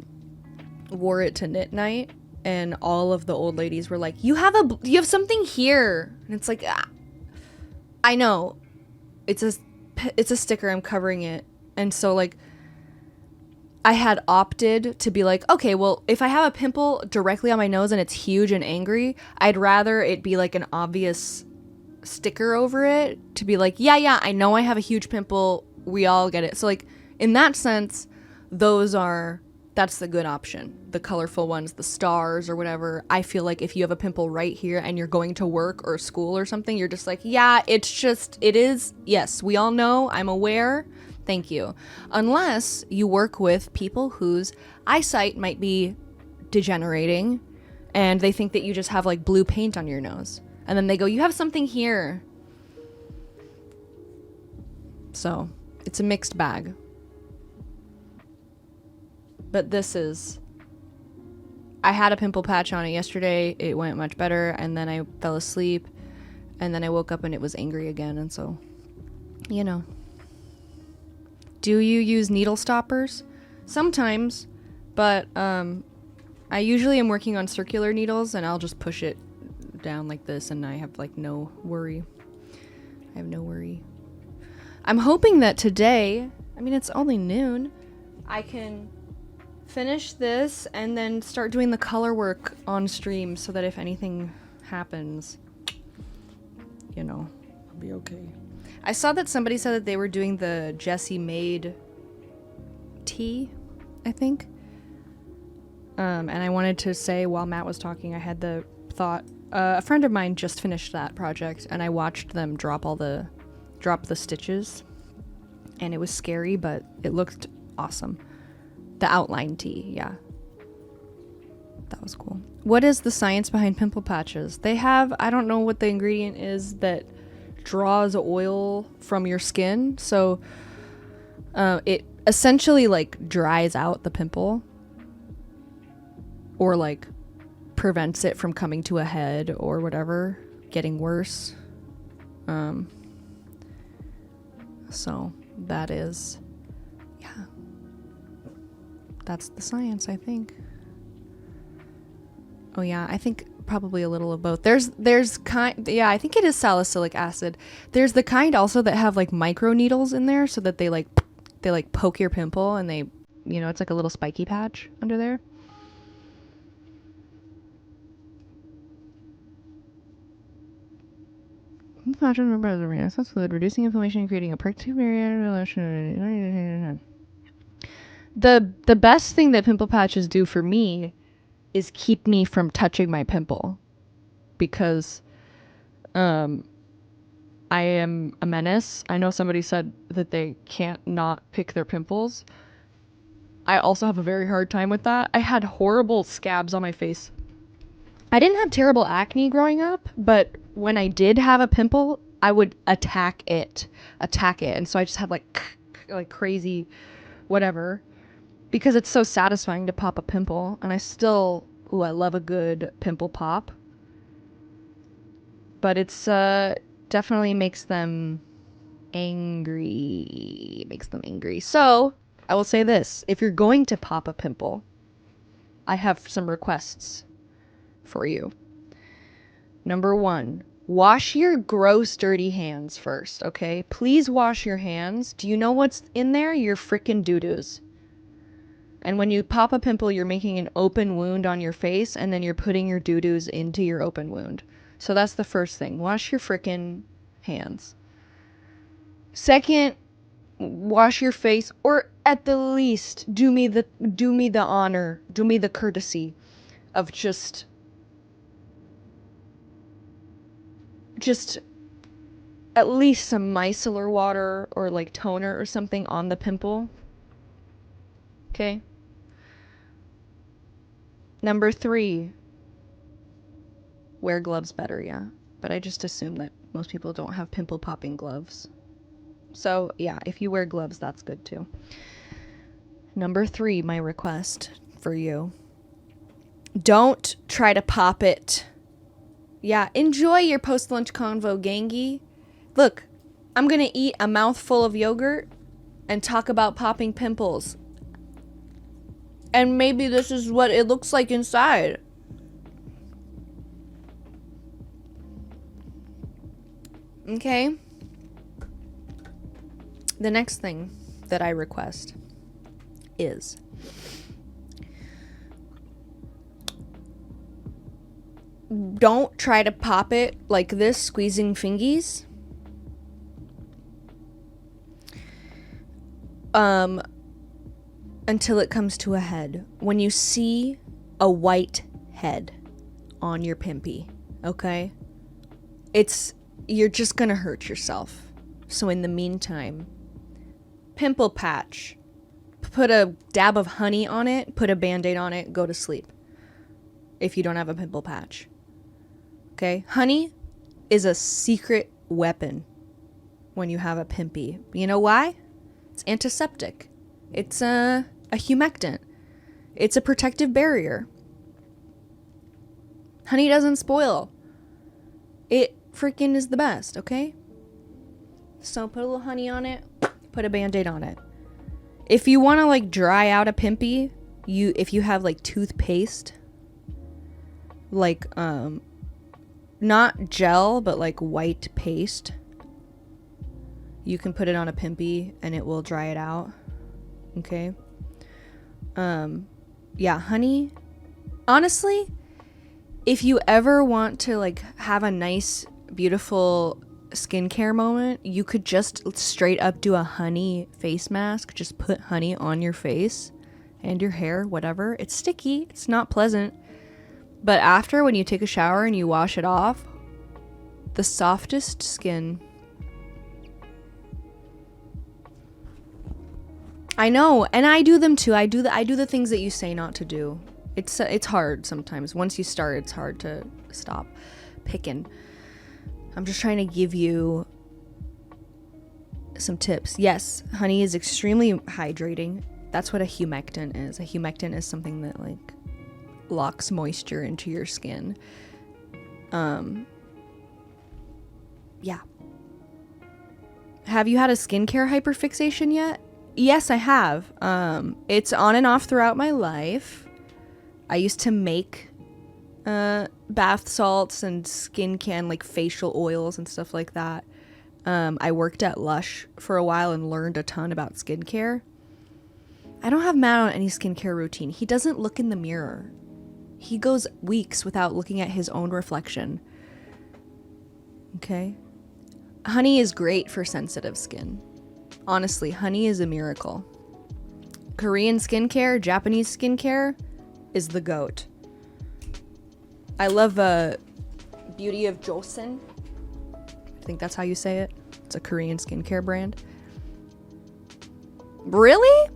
A: wore it to knit night, and all of the old ladies were like, you have something here, and it's like, I know it's a sticker, I'm covering it. And so like I had opted to be like, okay, well, if I have a pimple directly on my nose and it's huge and angry, I'd rather it be like an obvious sticker over it to be like, yeah, I know I have a huge pimple, we all get it. So like in that sense, that's the good option. The colorful ones, the stars or whatever. I feel like if you have a pimple right here and you're going to work or school or something, you're just like, yeah, it is. Yes, we all know, I'm aware. Thank you. Unless you work with people whose eyesight might be degenerating and they think that you just have like blue paint on your nose. And then they go, you have something here. So it's a mixed bag. But I had a pimple patch on it yesterday. It went much better. And then I fell asleep. And then I woke up and it was angry again. And so, Do you use needle stoppers? Sometimes, but I usually am working on circular needles, and I'll just push it down like this, and I have like no worry. I'm hoping that today I mean, it's only noon. I can finish this and then start doing the color work on stream so that if anything happens, you know, I'll be okay. I saw that somebody said that they were doing the Jessie made tea, I think. And I wanted to say while Matt was talking, I had the thought, a friend of mine just finished that project and I watched them drop the stitches, and it was scary, but it looked awesome. The outline tea, yeah. That was cool. What is the science behind pimple patches? They have, I don't know what the ingredient is that draws oil from your skin. So it essentially like dries out the pimple, or like prevents it from coming to a head or whatever, getting worse. So that is, yeah. That's the science, I think. Oh yeah, I think probably a little of both. There's kind, yeah, I think it is salicylic acid. There's the kind also that have like micro needles in there so that they like poke your pimple and they, you know, it's like a little spiky patch under there. Remember as a renaissance fluid, reducing inflammation and creating a protective barrier. The best thing that pimple patches do for me is keep me from touching my pimple, because I am a menace. I know somebody said that they can't not pick their pimples. I also have a very hard time with that. I had horrible scabs on my face. I didn't have terrible acne growing up, but when I did have a pimple, I would attack it. And so I just had like crazy whatever, because it's so satisfying to pop a pimple. And I love a good pimple pop. But it's definitely makes them angry. So I will say this: if you're going to pop a pimple, I have some requests for you. Number 1, wash your gross, dirty hands first, okay? Please wash your hands. Do you know what's in there? Your frickin' doo-doos. And when you pop a pimple, you're making an open wound on your face, and then you're putting your doo-doos into your open wound. So that's the first thing. Wash your frickin' hands. Second, wash your face, or at the least do me the honor, do me the courtesy of just at least some micellar water or like toner or something on the pimple. Okay? Number 3, wear gloves better, yeah. But I just assume that most people don't have pimple popping gloves. So yeah, if you wear gloves, that's good too. Number 3, my request for you. Don't try to pop it. Yeah, enjoy your post-lunch convo, gangy. Look, I'm gonna eat a mouthful of yogurt and talk about popping pimples. And maybe this is what it looks like inside. Okay? The next thing that I request is don't try to pop it like this, squeezing fingies. Until it comes to a head. When you see a white head on your pimpy, okay? You're just gonna hurt yourself. So in the meantime, pimple patch. Put a dab of honey on it, put a Band-Aid on it, go to sleep. If you don't have a pimple patch. Okay? Honey is a secret weapon when you have a pimpy. You know why? It's antiseptic. It's a humectant. It's a protective barrier. Honey doesn't spoil. It freaking is the best, okay? So put a little honey on it, put a Band-Aid on it. If you want to like dry out a pimpy, if you have like toothpaste, like not gel but like white paste, You can put it on a pimpy and it will dry it out. Okay. Yeah, honey. Honestly, if you ever want to like have a nice, beautiful skincare moment, you could just straight up do a honey face mask. Just put honey on your face and your hair, whatever. It's sticky. It's not pleasant. But after, when you take a shower and you wash it off, the softest skin. I know, and I do them too. I do the things that you say not to do. It's hard sometimes. Once you start, it's hard to stop picking. I'm just trying to give you some tips. Yes, honey is extremely hydrating. That's what a humectant is. A humectant is something that like locks moisture into your skin. Yeah. Have you had a skincare hyperfixation yet? Yes, I have. It's on and off throughout my life. I used to make bath salts and skin can like facial oils and stuff like that. I worked at Lush for a while and learned a ton about skincare. I don't have Matt on any skincare routine. He doesn't look in the mirror. He goes weeks without looking at his own reflection. Okay? Honey is great for sensitive skin. Honestly, honey is a miracle. Korean skincare, Japanese skincare is the GOAT. I love Beauty of Joseon. I think that's how you say it. It's a Korean skincare brand. Really?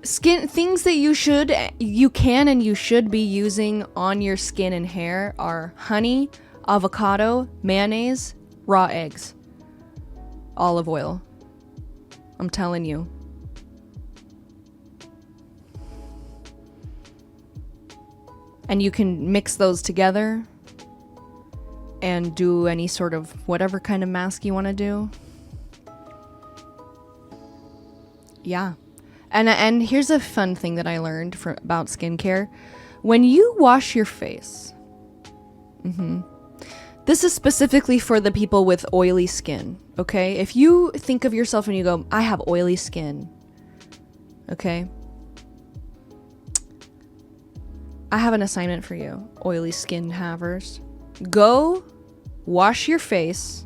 A: Skin things that you can and you should be using on your skin and hair are honey, avocado, mayonnaise, raw eggs, olive oil. I'm telling you. And you can mix those together and do any sort of whatever kind of mask you want to do. Yeah. And here's a fun thing that I learned about skincare. When you wash your face, this is specifically for the people with oily skin, okay? If you think of yourself and you go, I have oily skin, okay? I have an assignment for you, oily skin havers. Go wash your face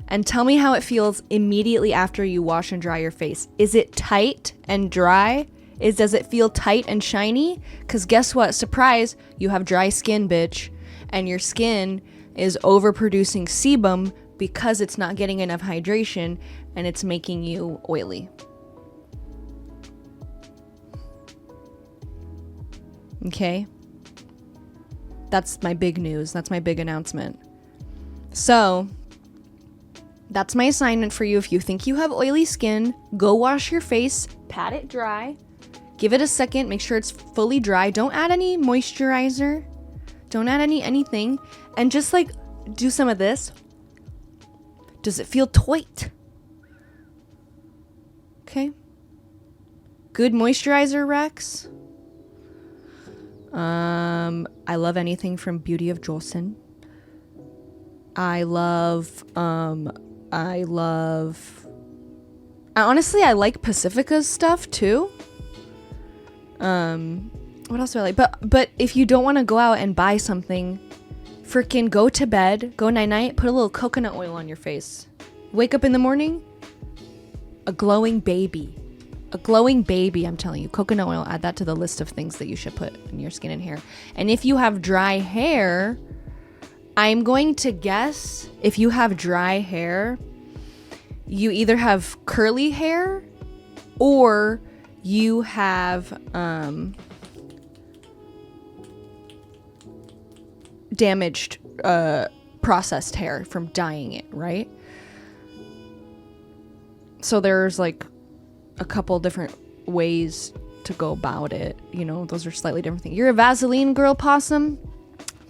A: and tell me how it feels immediately after you wash and dry your face. Is it tight and dry? Does it feel tight and shiny? Because guess what? Surprise, you have dry skin, bitch. And your skin is overproducing sebum because it's not getting enough hydration and it's making you oily. Okay? That's my big news. That's my big announcement. So, that's my assignment for you. If you think you have oily skin, go wash your face, pat it dry, give it a second, make sure it's fully dry. Don't add any moisturizer. Don't add anything. And just like do some of this. Does it feel tight? Okay. Good moisturizer, Rex. I love anything from Beauty of Joseon. I honestly like Pacifica's stuff too. What else do I like? But if you don't want to go out and buy something, freaking go to bed, go night-night, put a little coconut oil on your face. Wake up in the morning, a glowing baby. A glowing baby, I'm telling you. Coconut oil, add that to the list of things that you should put in your skin and hair. And if you have dry hair, I'm going to guess if you have dry hair, you either have curly hair or you have damaged processed hair from dyeing it, right? So there's like a couple different ways to go about it. You know, those are slightly different things. You're a Vaseline girl, Possum?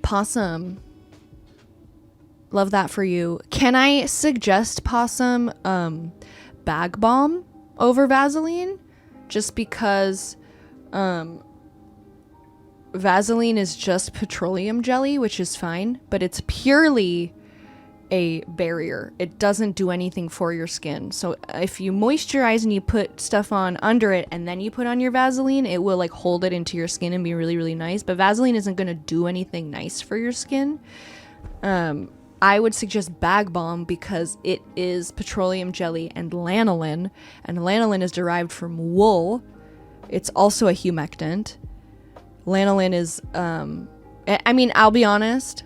A: Possum. Love that for you. Can I suggest, Possum, Bag Balm over Vaseline? Just because Vaseline is just petroleum jelly, which is fine, but it's purely a barrier. It doesn't do anything for your skin. So if you moisturize and you put stuff on under it and then you put on your Vaseline, it will like hold it into your skin and be really, really nice. But Vaseline isn't going to do anything nice for your skin. I would suggest Bag Balm because it is petroleum jelly and lanolin is derived from wool. It's also a humectant. Lanolin is, I mean, I'll be honest,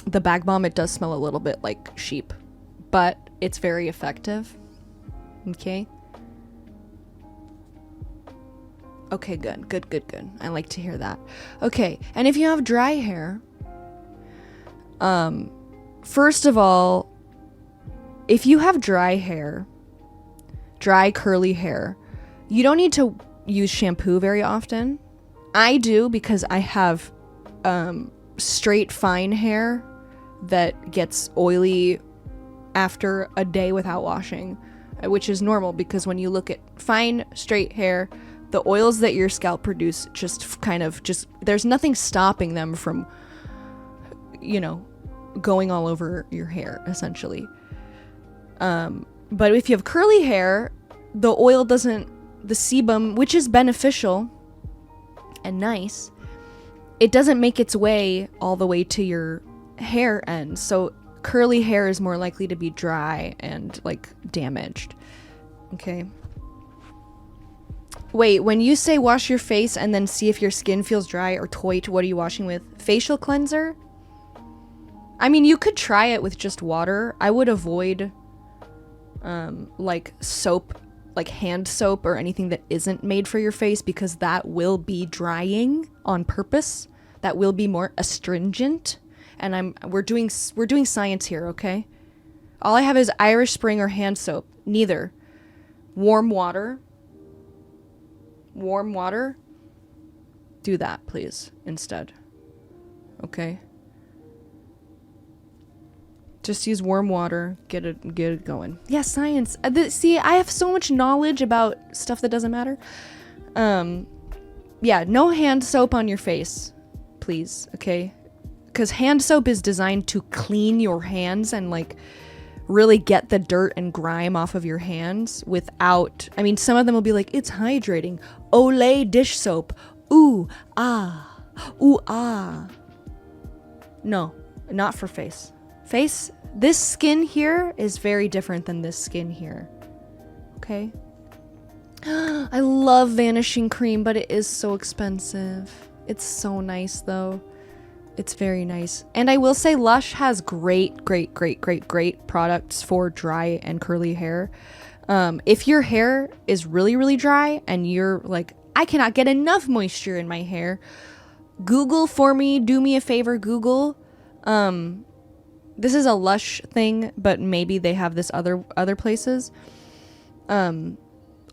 A: the Bag Balm, it does smell a little bit like sheep, but it's very effective. Okay. Okay, good. I like to hear that. Okay, and if you have dry hair, first of all, if you have dry curly hair, you don't need to use shampoo very often. I do because I have straight fine hair that gets oily after a day without washing, which is normal because when you look at fine straight hair, the oils that your scalp produce just there's nothing stopping them from, you know, going all over your hair essentially. But if you have curly hair, the sebum, which is beneficial and nice, it doesn't make its way all the way to your hair end. So curly hair is more likely to be dry and like damaged. Okay. Wait, when you say wash your face and then see if your skin feels dry or toit, what are you washing with? Facial cleanser? I mean, you could try it with just water. I would avoid like soap, like hand soap or anything that isn't made for your face because that will be drying on purpose. That will be more astringent. And we're doing science here, okay? All I have is Irish Spring or hand soap. Neither. Warm water. Do that, please, instead. Okay? Just use warm water. Get it going. Yeah, science. See, I have so much knowledge about stuff that doesn't matter. Yeah, no hand soap on your face, please, okay? Because hand soap is designed to clean your hands and like really get the dirt and grime off of your hands without, I mean, some of them will be like, it's hydrating. Olay dish soap. Ooh, ah. Ooh, ah. No, not for face. Face, this skin here is very different than this skin here. Okay? I love vanishing cream, but it is so expensive. It's so nice though. It's very nice. And I will say Lush has great products for dry and curly hair. If your hair is really, really dry and you're like, I cannot get enough moisture in my hair, Google for me, do me a favor, Google. This is a Lush thing, but maybe they have this other places.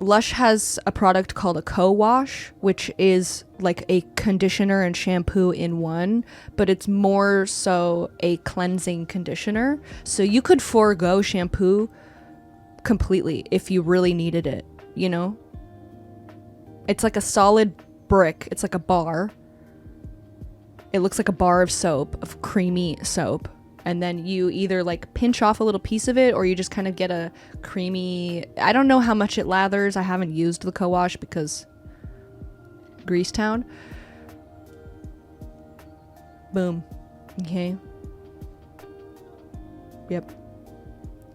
A: Lush has a product called a co-wash, which is like a conditioner and shampoo in one, but it's more so a cleansing conditioner. So you could forego shampoo completely if you really needed it, you know? It's like a solid brick. It's like a bar. It looks like a bar of soap, of creamy soap. And then you either like pinch off a little piece of it or you just kind of get a creamy, I don't know how much it lathers. I haven't used the co-wash because Grease Town. Boom. Okay. Yep.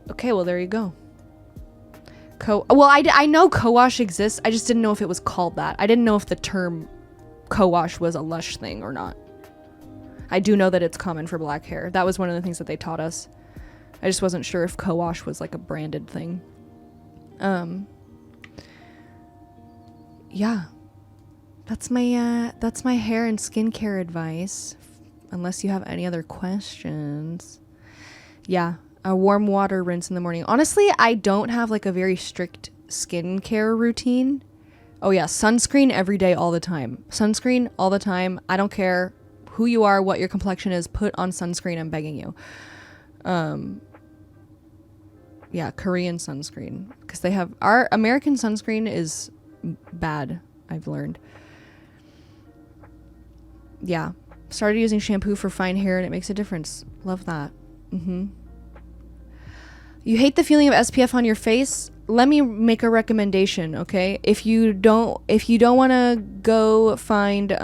A: Okay, well, there you go. Well, I know co-wash exists. I just didn't know if it was called that. I didn't know if the term co-wash was a Lush thing or not. I do know that it's common for black hair. That was one of the things that they taught us. I just wasn't sure if co-wash was like a branded thing. Yeah. That's my hair and skincare advice. Unless you have any other questions. Yeah. A warm water rinse in the morning. Honestly, I don't have like a very strict skincare routine. Oh yeah, sunscreen every day, all the time. Sunscreen all the time. I don't care who you are, what your complexion is, put on sunscreen, I'm begging you. Yeah, Korean sunscreen. Because they have, our American sunscreen is bad, I've learned. Yeah. Started using shampoo for fine hair and it makes a difference. Love that. You hate the feeling of SPF on your face? Let me make a recommendation, okay? If you don't want to go find,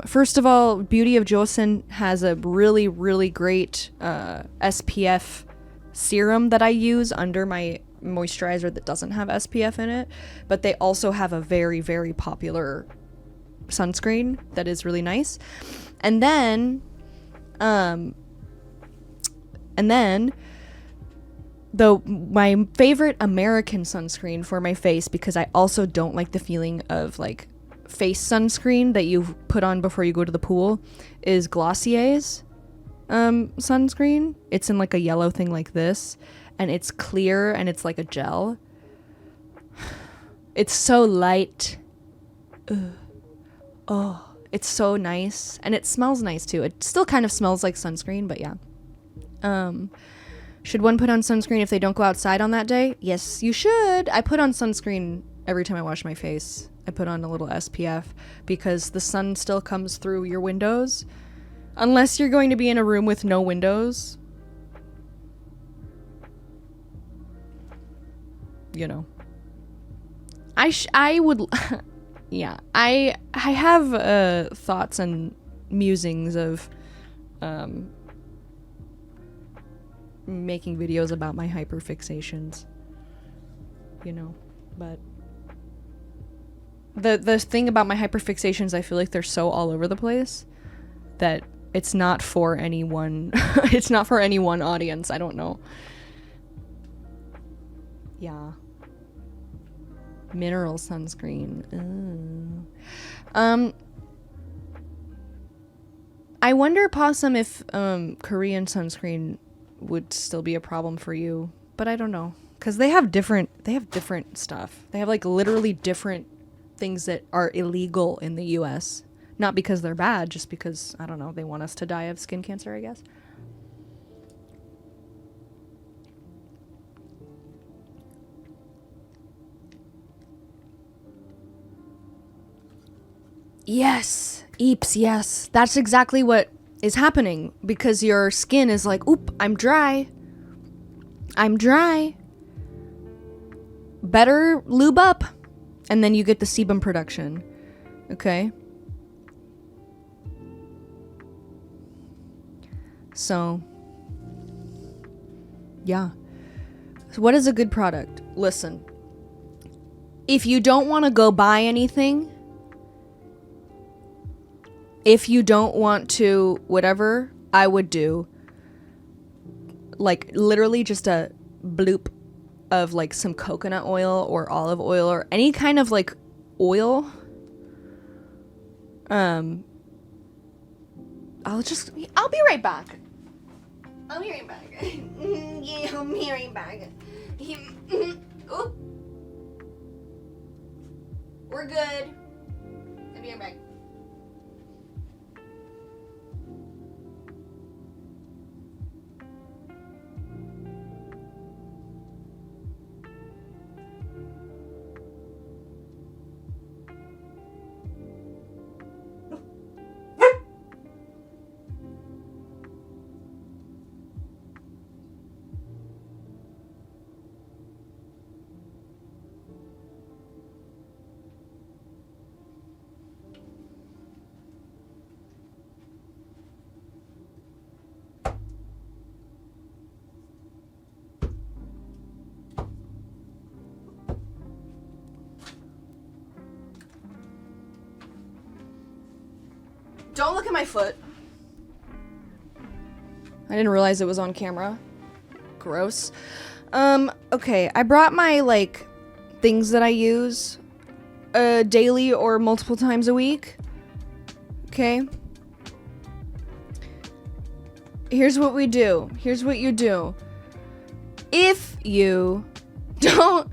A: first of all, Beauty of Joseon has a really, really great SPF serum that I use under my moisturizer that doesn't have SPF in it, but they also have a very, very popular sunscreen that is really nice. And then my favorite American sunscreen for my face, because I also don't like the feeling of like face sunscreen that you put on before you go to the pool, is Glossier's sunscreen. It's in like a yellow thing like this, and it's clear and it's like a gel. It's so light. Ugh. Oh, it's so nice, and it smells nice too. It still kind of smells like sunscreen, but yeah. Should one put on sunscreen if they don't go outside on that day? Yes, you should. I put on sunscreen every time I wash my face. I put on a little SPF because the sun still comes through your windows. Unless you're going to be in a room with no windows. You know. I would... yeah. I have thoughts and musings of... making videos about my hyperfixations, you know, but the thing about my hyperfixations, I feel like they're so all over the place that it's not for anyone. It's not for any one audience. I don't know. Yeah. Mineral sunscreen. Ooh. I wonder, Possum, if Korean sunscreen would still be a problem for you, but I don't know, because they have different stuff. They have like literally different things that are illegal in the US, not because they're bad, just because, I don't know, they want us to die of skin cancer, I guess. Yes, Eeps, yes, that's exactly what is happening, because your skin is like, oop, I'm dry. Better lube up. And then you get the sebum production. Okay? So, yeah. So what is a good product? Listen. If you don't want to go buy anything, if you don't want to, whatever, I would do, like, literally just a bloop of, like, some coconut oil or olive oil or any kind of, like, oil. I'll be right back. I'll be right back. Yeah, I'll be right back. Oop. We're good. I'll be right back. Don't look at my foot. I didn't realize it was on camera. Gross. Okay, I brought my, like, things that I use daily or multiple times a week. Okay? Here's what we do. Here's what you do. If you don't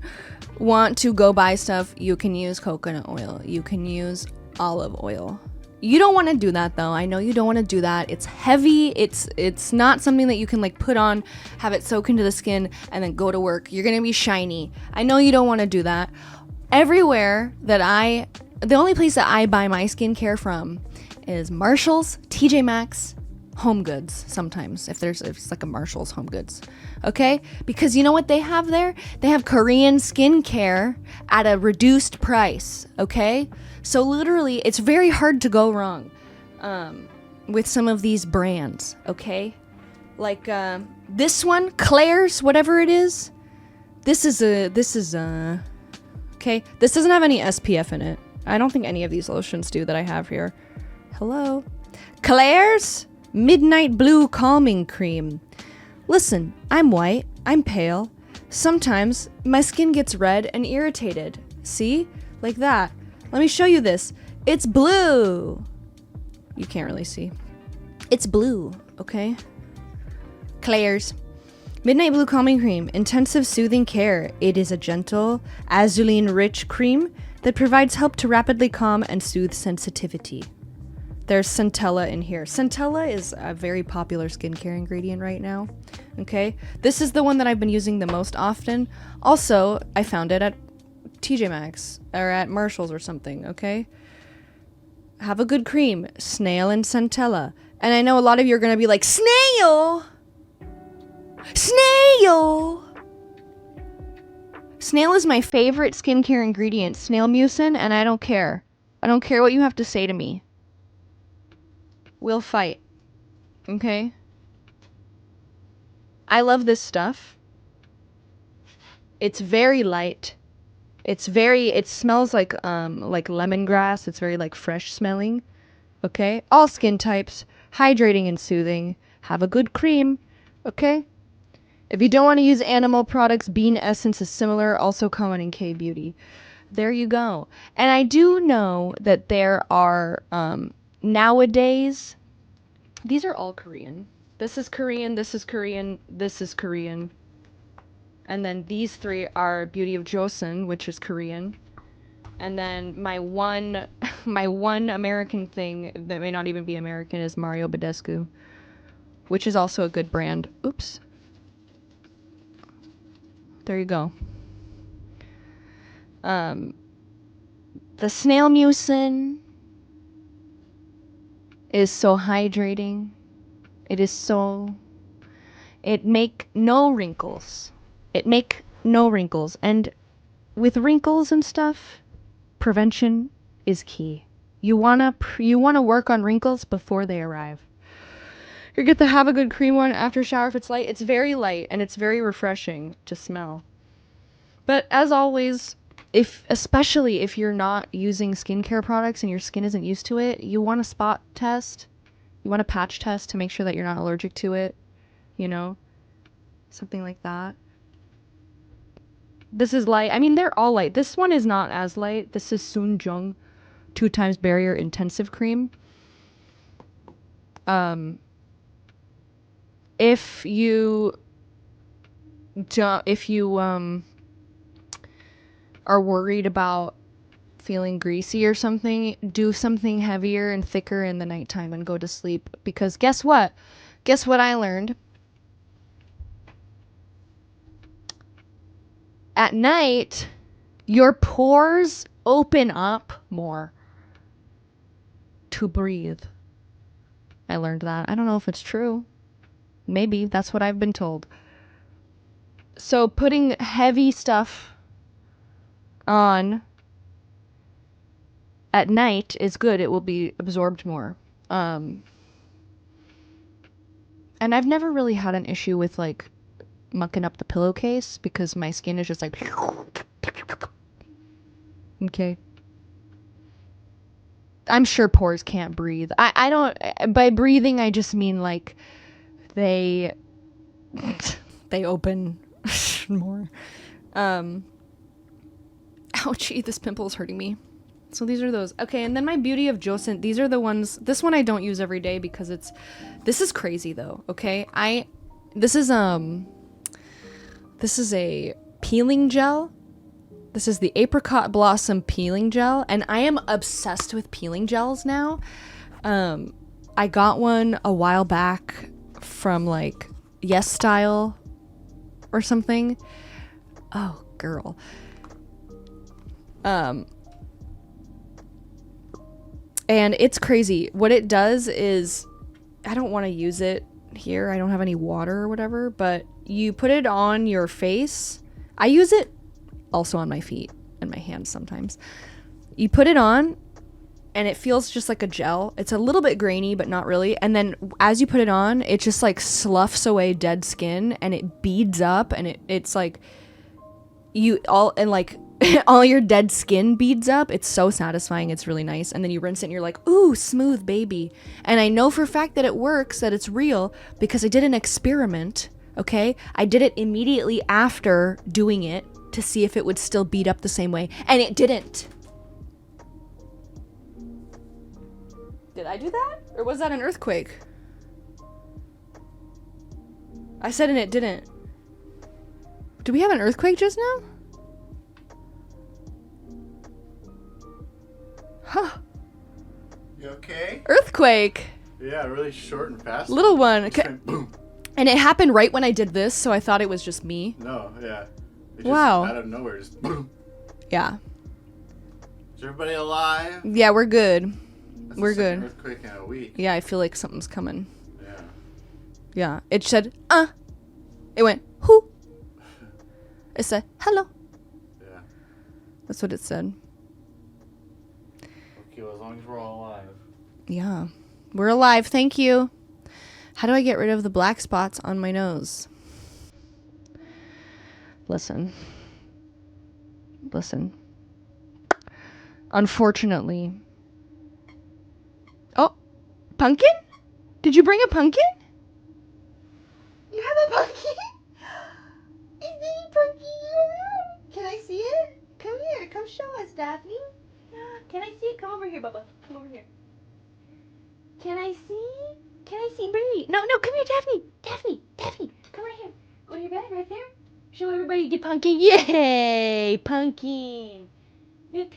A: want to go buy stuff, you can use coconut oil. You can use olive oil. You don't want to do that, though. I know you don't want to do that. It's heavy. It's not something that you can, like, put on, have it soak into the skin, and then go to work. You're gonna be shiny. I know you don't want to do that. Everywhere that the only place that I buy my skincare from is Marshall's, TJ Maxx, Home Goods sometimes, if it's like a Marshall's Home Goods, okay? Because you know what they have there? They have Korean skincare at a reduced price, okay? So literally, it's very hard to go wrong with some of these brands, okay? Like this one, Claire's, whatever it is. This is okay. This doesn't have any SPF in it. I don't think any of these lotions do that I have here. Hello, Claire's Midnight Blue Calming Cream. Listen, I'm white, I'm pale. Sometimes my skin gets red and irritated. See? Like that. Let me show you this. It's blue. You can't really see. It's blue, okay? Claire's Midnight Blue Calming Cream. Intensive soothing care. It is a gentle, azulene-rich cream that provides help to rapidly calm and soothe sensitivity. There's centella in here. Centella is a very popular skincare ingredient right now. Okay? This is the one that I've been using the most often. Also, I found it at TJ Maxx or at Marshall's or something, okay? Have a good cream. Snail and centella. And I know a lot of you are going to be like, snail! Snail! Snail is my favorite skincare ingredient. Snail mucin, and I don't care. I don't care what you have to say to me. We'll fight. Okay? I love this stuff. It's very light. It smells like lemongrass. It's very like fresh smelling. Okay? All skin types. Hydrating and soothing. Have a good cream. Okay? If you don't want to use animal products, bean essence is similar, also common in K-beauty. There you go. And I do know that there are nowadays, these are all Korean. This is Korean, this is Korean, this is Korean. And then these three are Beauty of Joseon, which is Korean. And then my one American thing that may not even be American is Mario Badescu, which is also a good brand. Oops. There you go. The snail mucin is so hydrating. It make no wrinkles. And with wrinkles and stuff, prevention is key. You wanna work on wrinkles before they arrive. You get the Have a Good Cream one after shower if it's light. It's very light and it's very refreshing to smell. But as always, especially if you're not using skincare products and your skin isn't used to it, you want to spot test. You want a patch test to make sure that you're not allergic to it. You know? Something like that. This is light. I mean, they're all light. This one is not as light. This is Sunjung 2x Barrier Intensive Cream. If you are worried about feeling greasy or something, do something heavier and thicker in the nighttime and go to sleep. Because guess what? Guess what I learned? At night, your pores open up more to breathe. I learned that. I don't know if it's true. Maybe. That's what I've been told. So putting heavy stuff on at night is good. It will be absorbed more. And I've never really had an issue with like mucking up the pillowcase because my skin is just like okay. I'm sure pores can't breathe. I don't, by breathing I just mean like they open more. Ouchie, this pimple is hurting me. So these are those. Okay, and then my Beauty of Joseon. These are the ones. This one I don't use every day because this is crazy though. Okay, this is a peeling gel. This is the Apricot Blossom Peeling Gel, and I am obsessed with peeling gels now. I got one a while back from like Yes Style or something. Oh, girl. And it's crazy. What it does is I don't want to use it here. I don't have any water or whatever, but you put it on your face. I use it also on my feet and my hands sometimes. You put it on and it feels just like a gel. It's a little bit grainy, but not really. And then as you put it on, it just like sloughs away dead skin and it beads up and it's like you all and like all your dead skin beads up. It's so satisfying. It's really nice. And then you rinse it and you're like, ooh, smooth baby. And I know for a fact that it works, that it's real, because I did an experiment, okay? I did it immediately after doing it to see if it would still bead up the same way. And it didn't. Did I do that? Or was that an earthquake? I said and it didn't. Do we have an earthquake just now? Huh.
B: You okay?
A: Earthquake.
B: Yeah, really short and fast.
A: Little one.
B: Just went boom.
A: And it happened right when I did this, so I thought it was just me.
B: No, yeah. It just,
A: Wow.
B: out of nowhere, just boom.
A: Yeah.
B: Is everybody alive?
A: Yeah, we're good.
B: That's
A: We're
B: the second
A: good.
B: Earthquake in a week.
A: Yeah, I feel like something's coming.
B: Yeah.
A: Yeah. It said, It went, whoo. It said, hello.
B: Yeah.
A: That's what it said.
B: Okay, well, as long as we're all alive.
A: Yeah. We're alive. Thank you. How do I get rid of the black spots on my nose? Listen. Unfortunately. Oh, pumpkin? Did you bring a pumpkin? You have a pumpkin? Is it a pumpkin? Can I see it? Come here. Come show us, Daphne. Can I see it? Come over here, Bubba. Come over here. Can I see? Can I see? Bring me. No, come here, Daphne. Daphne. Come right here. Go to your bed right there. Show everybody the pumpkin. Yay! Pumpkin. Look.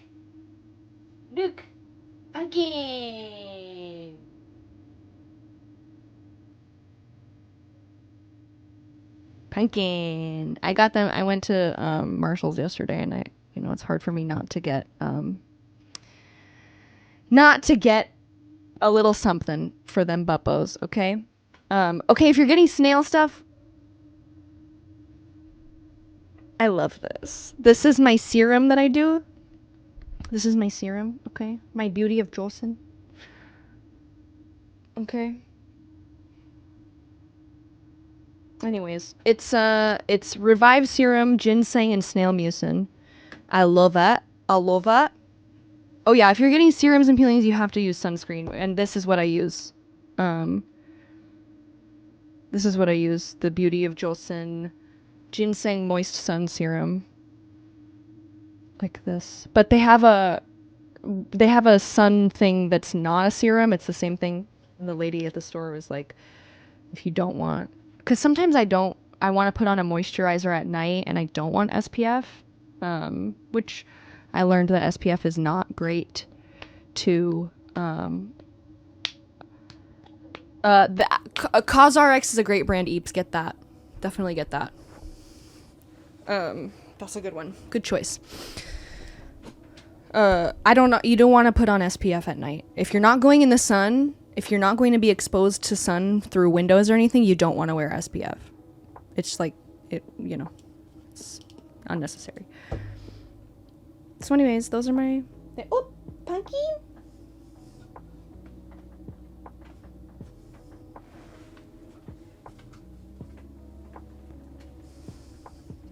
A: Pumpkin. Pumpkin. I got them. I went to Marshall's yesterday, and it's hard for me not to get a little something for them buppos. Okay. Okay. If you're getting snail stuff, I love this. This is my serum that I do. This is my serum. Okay. My Beauty of Jolson. Okay. Anyways, it's Revive Serum, ginseng, and snail mucin. I love it. Oh yeah, if you're getting serums and peelings, you have to use sunscreen, and this is what I use. The Beauty of Jolson ginseng moist sun serum. Like this. But they have a sun thing that's not a serum. It's the same thing. And the lady at the store was like, if you don't want, because sometimes I want to put on a moisturizer at night and I don't want SPF, which I learned that SPF is not great to, CosRx is a great brand, Eeps, get that. Definitely get that. That's a good one. Good choice. I don't know. You don't want to put on SPF at night. If you're not going in the sun, if you're not going to be exposed to sun through windows or anything, you don't want to wear SPF. It's like, it's unnecessary. So anyways, those are my... Oh, pumpkin?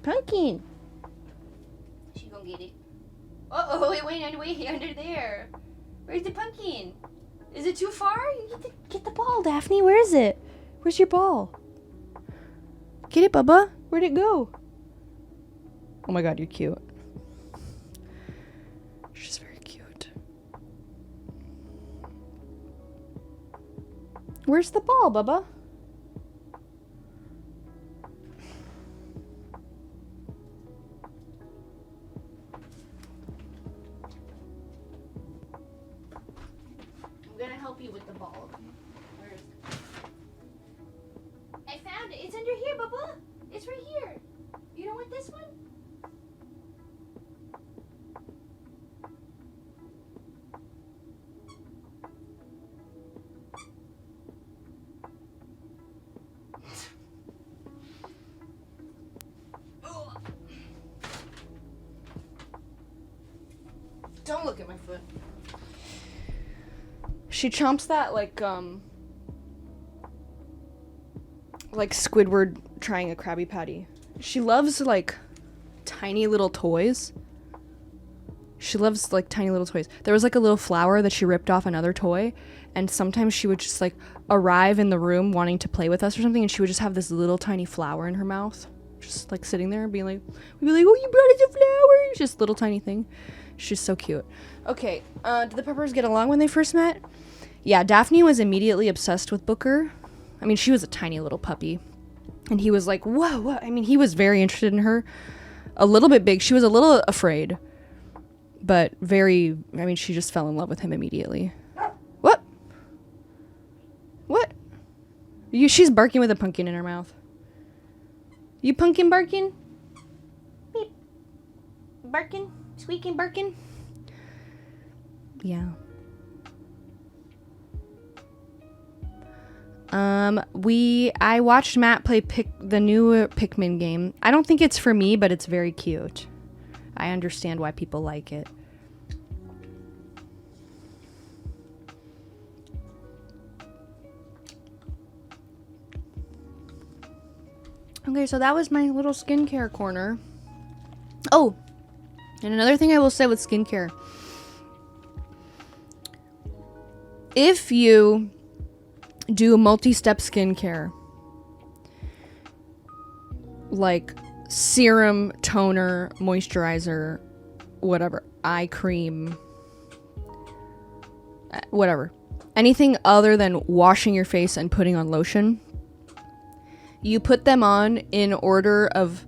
A: Pumpkin. She gonna get it. Oh, wait, under there. Where's the pumpkin? Is it too far? You need to get the ball, Daphne. Where is it? Where's your ball? Get it, Bubba. Where'd it go? Oh my god, you're cute. She's very cute. Where's the ball, Bubba? I'm gonna help you with the ball. Where is it? I found it. It's under here, Bubba. It's right here. You don't want this one? Don't look at my foot. She chomps that like Squidward trying a Krabby Patty. She loves like tiny little toys. There was like a little flower that she ripped off another toy, and sometimes she would just like arrive in the room wanting to play with us or something, and she would just have this little tiny flower in her mouth, just like sitting there and being like, we'd be like, oh, you brought us a flower. Just little tiny thing. She's so cute. Okay, did the Peppers get along when they first met? Yeah, Daphne was immediately obsessed with Booker. I mean, she was a tiny little puppy, and he was like, whoa, what? I mean, he was very interested in her. A little bit big. She was a little afraid, but she just fell in love with him immediately. What? What? She's barking with a pumpkin in her mouth. You pumpkin barking? Beep. Barking? Squeaking barking? Yeah. I watched Matt play the new Pikmin game. I don't think it's for me, but it's very cute. I understand why people like it. Okay, so that was my little skincare corner. Oh, and another thing I will say with skincare. If you do multi-step skincare, like serum, toner, moisturizer, whatever, eye cream, whatever, anything other than washing your face and putting on lotion, you put them on in order of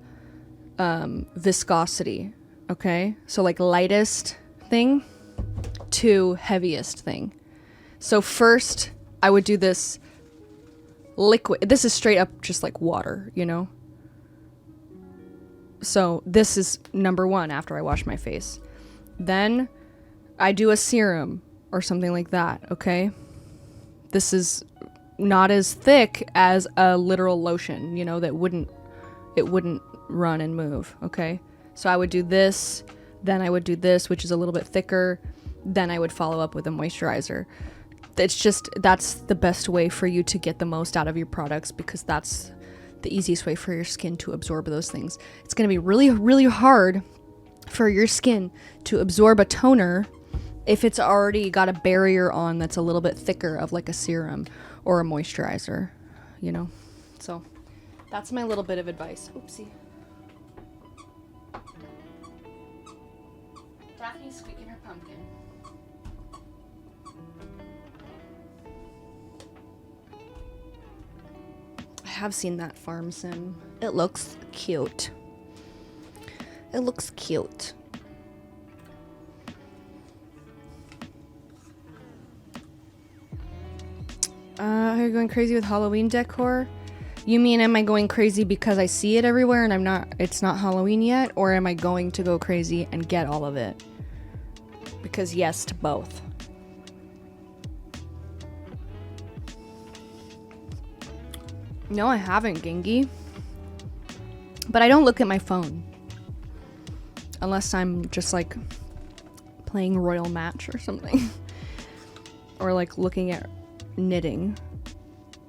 A: viscosity, okay? So like lightest thing to heaviest thing. So first I would do this liquid. This is straight up just like water, you know? So this is number one after I wash my face. Then I do a serum or something like that, okay? This is not as thick as a literal lotion, you know, it wouldn't run and move, okay? So I would do this, then I would do this, which is a little bit thicker, then I would follow up with a moisturizer. That's the best way for you to get the most out of your products, because that's the easiest way for your skin to absorb those things. It's going to be really, really hard for your skin to absorb a toner if it's already got a barrier on that's a little bit thicker of like a serum or a moisturizer, you know? So that's my little bit of advice. Oopsie. Daphne's squeaking her pumpkin. I have seen that farm sim. It looks cute. It looks cute. Are you going crazy with Halloween decor? You mean, am I going crazy because I see it everywhere and it's not Halloween yet? Or am I going to go crazy and get all of it? Because yes to both. No, I haven't, Gengi. But I don't look at my phone. Unless I'm just like playing Royal Match or something. Or like looking at knitting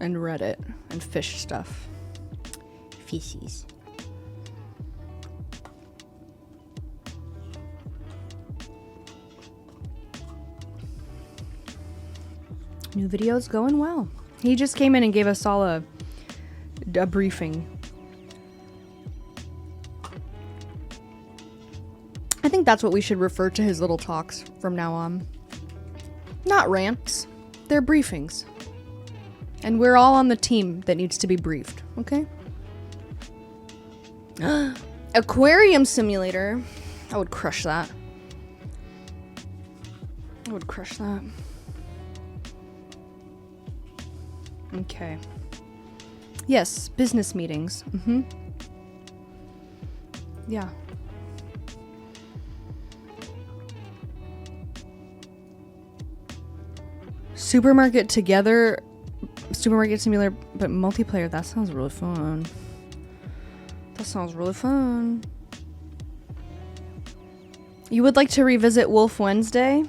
A: and Reddit and fish stuff. Feces. New video's going well. He just came in and gave us all a briefing. I think that's what we should refer to his little talks from now on. Not rants. They're briefings. And we're all on the team that needs to be briefed, okay? Aquarium simulator. I would crush that. I would crush that. Okay. Yes, business meetings. Yeah. Supermarket simulator, but multiplayer. That sounds really fun. You would like to revisit Wolf Wednesday?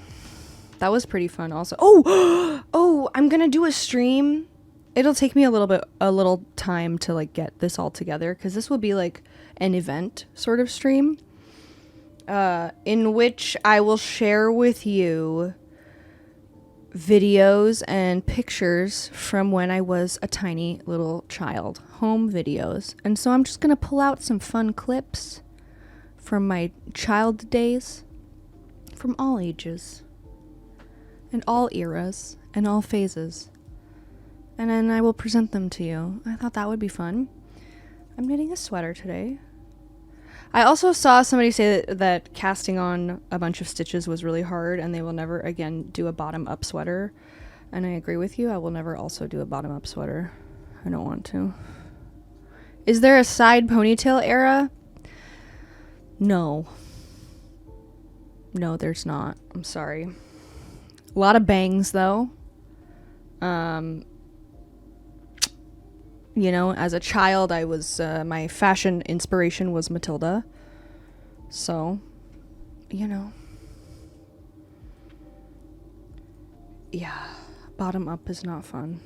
A: That was pretty fun also. Oh, I'm going to do a stream. It'll take me a little time to like get this all together cuz this will be like an event sort of stream in which I will share with you videos and pictures from when I was a tiny little child, home videos. And so I'm just going to pull out some fun clips from my child days, from all ages, and all eras, and all phases. And then I will present them to you. I thought that would be fun. I'm knitting a sweater today. I also saw somebody say that casting on a bunch of stitches was really hard and they will never again do a bottom-up sweater. And I agree with you. I will never also do a bottom-up sweater. I don't want to. Is there a side ponytail era? No. No, there's not. I'm sorry. A lot of bangs, though. You know, as a child, I was, my fashion inspiration was Matilda. So, you know. Yeah, bottom up is not fun.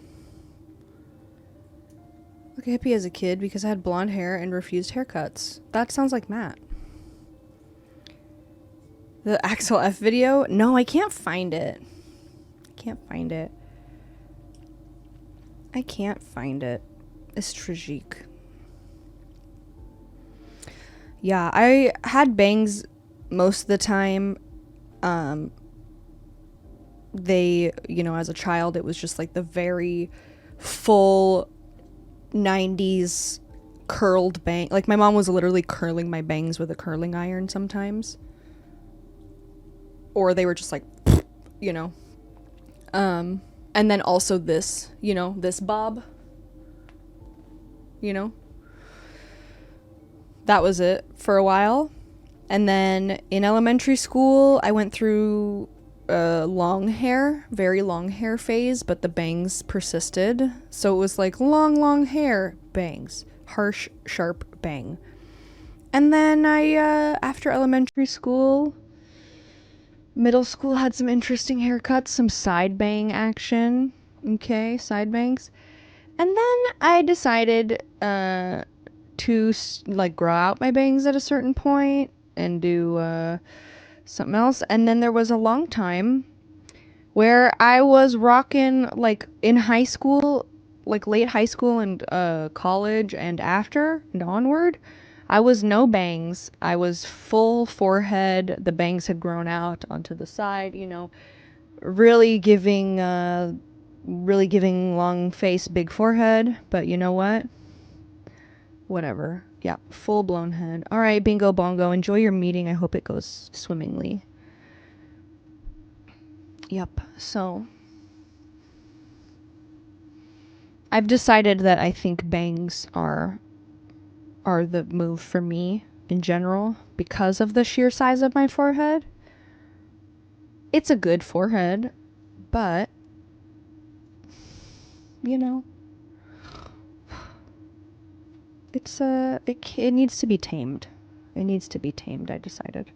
A: Look hippie as a kid because I had blonde hair and refused haircuts. That sounds like Matt. The Axel F video? No, I can't find it. I can't find it. It's tragic. Yeah, I had bangs most of the time. They, you know, as a child, it was just like the very full 90s curled bang. Like my mom was literally curling my bangs with a curling iron sometimes. Or they were just like, you know. And then also this, you know, this bob. You know? That was it for a while. And then in elementary school, I went through a long hair, very long hair phase, but the bangs persisted. So it was like long hair, bangs. Harsh, sharp bang. And then I, after elementary school, middle school had some interesting haircuts, some side bang action. Okay, side bangs. And then I decided to like grow out my bangs at a certain point and do something else. And then there was a long time where I was rocking like in high school, like late high school and college and after and onward. I was no bangs. I was full forehead. The bangs had grown out onto the side, you know, really giving long face, big forehead. But you know what? Whatever. Yeah, full blown head. All right, bingo bongo. Enjoy your meeting. I hope it goes swimmingly. Yep. So I've decided that I think bangs are the move for me in general because of the sheer size of my forehead. It's a good forehead, but you know, it needs to be tamed. It needs to be tamed, I decided.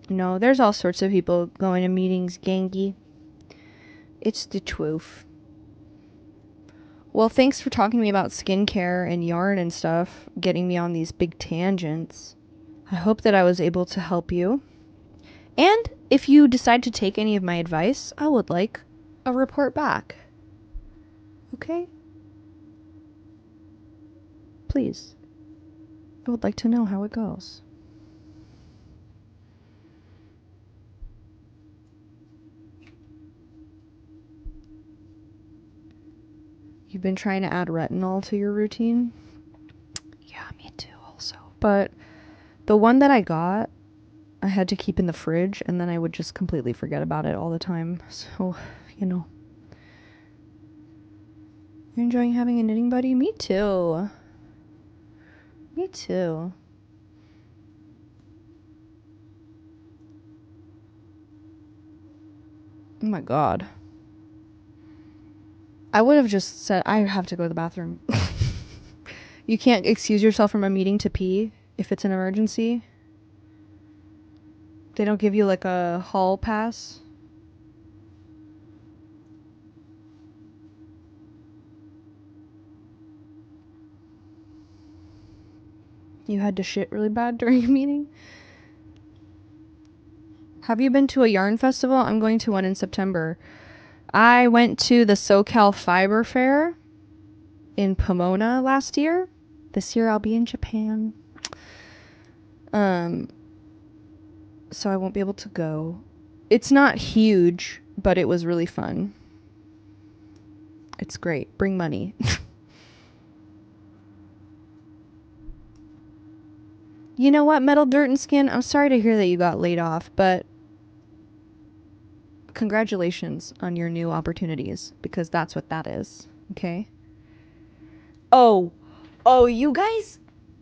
A: No, there's all sorts of people going to meetings, gangy. It's the truth. Well, thanks for talking to me about skincare and yarn and stuff, getting me on these big tangents. I hope that I was able to help you. And if you decide to take any of my advice, I would like a report back. Okay? Please. I would like to know how it goes. You've been trying to add retinol to your routine? Yeah, me too also. But the one that I got, I had to keep in the fridge and then I would just completely forget about it all the time. So, you know. You're enjoying having a knitting buddy? Me too. Me too. Oh my god. I would have just said, I have to go to the bathroom. You can't excuse yourself from a meeting to pee if it's an emergency. They don't give you like a hall pass. You had to shit really bad during a meeting? Have you been to a yarn festival? I'm going to one in September. I went to the SoCal Fiber Fair in Pomona last year. This year I'll be in Japan. So I won't be able to go. It's not huge, but it was really fun. It's great. Bring money. You know what, Metal Dirt and Skin? I'm sorry to hear that you got laid off, but congratulations on your new opportunities, because that's what that is. Okay? Oh, you guys,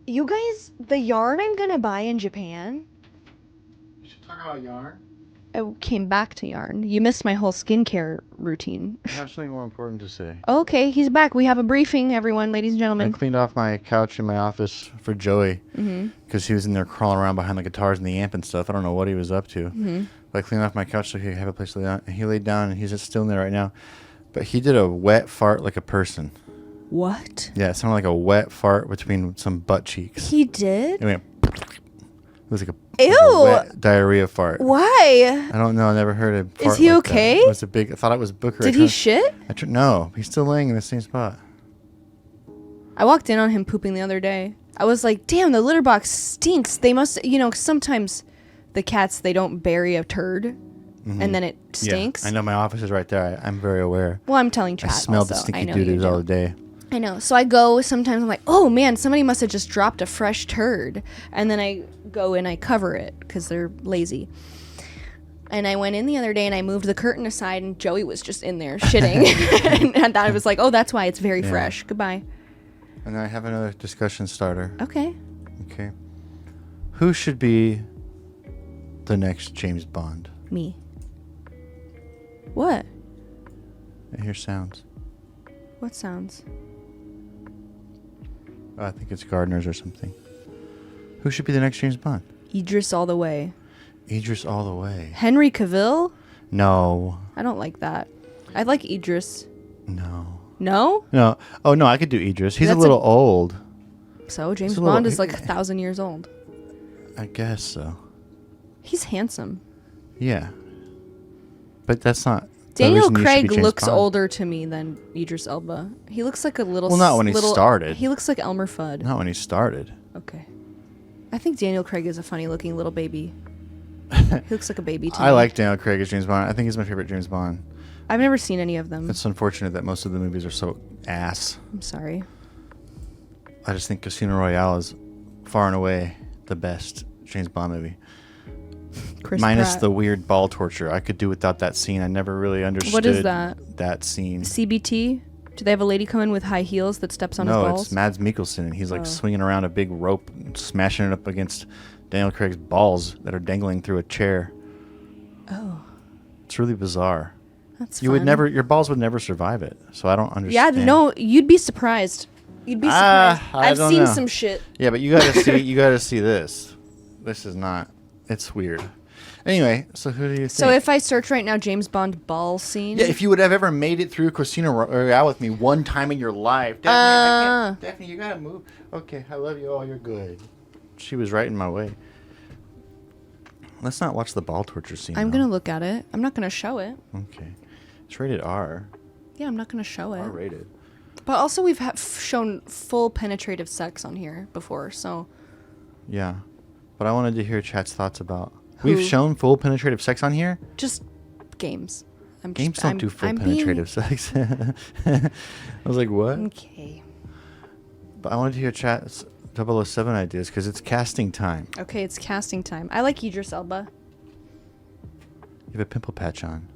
A: the yarn I'm gonna buy in Japan.
B: You should talk about yarn.
A: I came back to yarn. You missed my whole skincare routine.
B: I have something more important to say.
A: Okay, he's back. We have a briefing, everyone, ladies and
B: I
A: gentlemen.
B: cleaned off my couch in my office for Joey because he was in there crawling around behind the guitars and the amp and stuff. I don't know what he was up to. But I cleaned off my couch so he could have a place to lay down. And he laid down and he's just still in there right now. But he did a wet fart like a person.
A: What?
B: Yeah, it sounded like a wet fart between some butt cheeks.
A: He did?
B: It went. It was like a,
A: Ew!
B: like a wet diarrhea fart.
A: Why?
B: I don't know. I never heard a fart
A: Is he
B: like that.
A: okay?
B: It was a big. I thought it was Booker.
A: Did he shit?
B: No, he's still laying in the same spot.
A: I walked in on him pooping the other day. I was like, damn, the litter box stinks. They must, sometimes the cats, they don't bury a turd and then it stinks.
B: Yeah, I know my office is right there. I'm very aware.
A: Well, I'm telling
B: I
A: chat
B: smell the
A: also.
B: stinky
A: I know you
B: doo-doos
A: do.
B: all the day.
A: I know. So I go sometimes, I'm like, oh man, somebody must have just dropped a fresh turd. And then I go and I cover it because they're lazy. And I went in the other day and I moved the curtain aside and Joey was just in there shitting. And I was like, oh, that's why it's very fresh. Goodbye.
B: And I have another discussion starter.
A: Okay.
B: Okay. Who should be the next James Bond?
A: Me. What?
B: I hear sounds.
A: What sounds?
B: Oh, I think it's gardeners or something. Who should be the next James Bond?
A: Idris all the way.
B: Idris all the way.
A: Henry Cavill?
B: No.
A: I don't like that. I like Idris.
B: No.
A: No?
B: No. Oh, no, I could do Idris. He's a
A: That's
B: little old.
A: So James
B: He's a little-
A: Bond is like 1,000 years old.
B: I guess so.
A: He's handsome.
B: Yeah. But that's not... the
A: Daniel
B: reason you should
A: Craig
B: be James
A: looks
B: Bond.
A: older to me than Idris Elba. He looks like a little...
B: Well, not when he started.
A: He looks like Elmer Fudd.
B: Not when he started.
A: Okay. I think Daniel Craig is a funny looking little baby. He looks like a baby to me.
B: I like Daniel Craig as James Bond. I think he's my favorite James Bond.
A: I've never seen any of them.
B: It's unfortunate that most of the movies are so ass.
A: I'm sorry.
B: I just think Casino Royale is far and away the best James Bond movie.
A: Chris
B: Minus
A: Pratt.
B: the weird ball torture. I could do without that scene. I never really understood
A: What is that?
B: that scene.
A: CBT? Do they have a lady come in with high heels that steps on his
B: No,
A: balls?
B: it's Mads Mikkelsen, and he's like
A: Oh.
B: swinging around a big rope, and smashing it up against Daniel Craig's balls that are dangling through a chair.
A: Oh,
B: It's really bizarre.
A: that's
B: You would
A: fun.
B: never, your balls would never survive it. So I don't understand.
A: Yeah, no, you'd be surprised. You'd be surprised.
B: I
A: I've
B: don't
A: seen
B: know.
A: some shit.
B: Yeah, but you gotta see, you gotta see this. This is not. It's weird. Anyway, so who do you think?
A: So if I search right now, James Bond ball scene.
B: Yeah, if you would have ever made it through Casino Royale with me one time in your life, Daphne, you gotta move. Okay, I love you. Oh, you're good. She was right in my way. Let's not watch the ball torture scene.
A: I'm
B: though.
A: gonna look at it. I'm not gonna show it.
B: Okay, it's rated R.
A: Yeah, I'm not gonna show it.
B: R rated.
A: But also, we've shown full penetrative sex on here before, so
B: Yeah, but I wanted to hear chat's thoughts about.
A: Who?
B: We've shown full penetrative sex on here.
A: just games.
B: Games don't do full
A: I'm
B: penetrative sex. I was like, what?
A: Okay.
B: But I wanted to hear chat's 007 ideas because it's casting time.
A: Okay, it's casting time. I like Idris Elba.
B: You have a pimple patch on.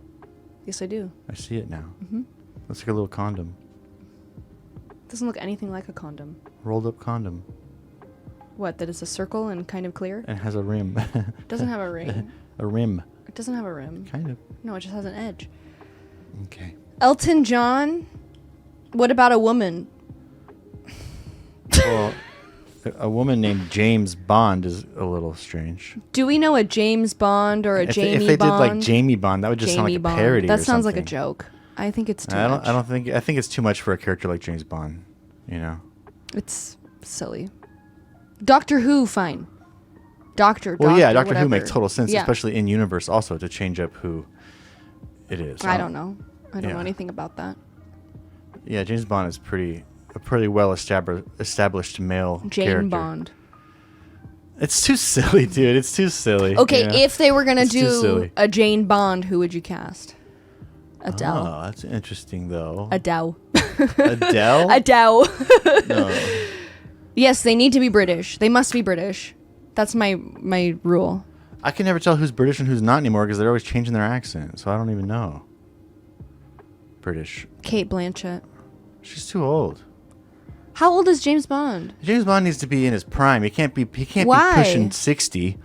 A: Yes, I do.
B: I see it now.
A: Mm-hmm.
B: Looks like a little condom.
A: Doesn't look anything like a condom.
B: Rolled up condom.
A: What? That is a circle and kind of clear?
B: And has a rim.
A: Doesn't have a ring.
B: A rim.
A: It doesn't have a rim.
B: Kind of.
A: No, it just has an edge.
B: Okay.
A: Elton John What about a woman?
B: Well, a woman named James Bond is a little strange.
A: Do we know a James Bond or a Jamie Bond?
B: If they did like Jamie Bond, that would just sound like a
A: Bond.
B: parody.
A: That
B: or
A: sounds like a
B: something.
A: joke. I think it's too
B: I
A: much.
B: don't think. I think it's too much for a character like James Bond. You know.
A: It's silly. Doctor Who, fine. Doctor
B: Well, yeah,
A: Doctor
B: Doctor Who
A: whatever.
B: makes total sense,
A: Yeah.
B: especially in universe, also to change up who it is.
A: I don't know. I don't know
B: Yeah.
A: anything about that.
B: Yeah, James Bond is a pretty well established male
A: Jane
B: character.
A: Bond.
B: It's too silly, dude. It's too silly.
A: Okay,
B: yeah.
A: if they were gonna
B: It's too
A: do
B: silly.
A: a Jane Bond, who would you cast? Adele.
B: Oh, that's interesting, though.
A: Adele.
B: Adele?
A: Adele.
B: No.
A: Yes, they need to be British. They must be British. That's my rule.
B: I can never tell who's British and who's not anymore because they're always changing their accent, so I don't even know. British.
A: Kate Blanchett.
B: She's too old.
A: How old is James Bond?
B: James Bond needs to be in his prime. He can't be
A: Why?
B: pushing 60.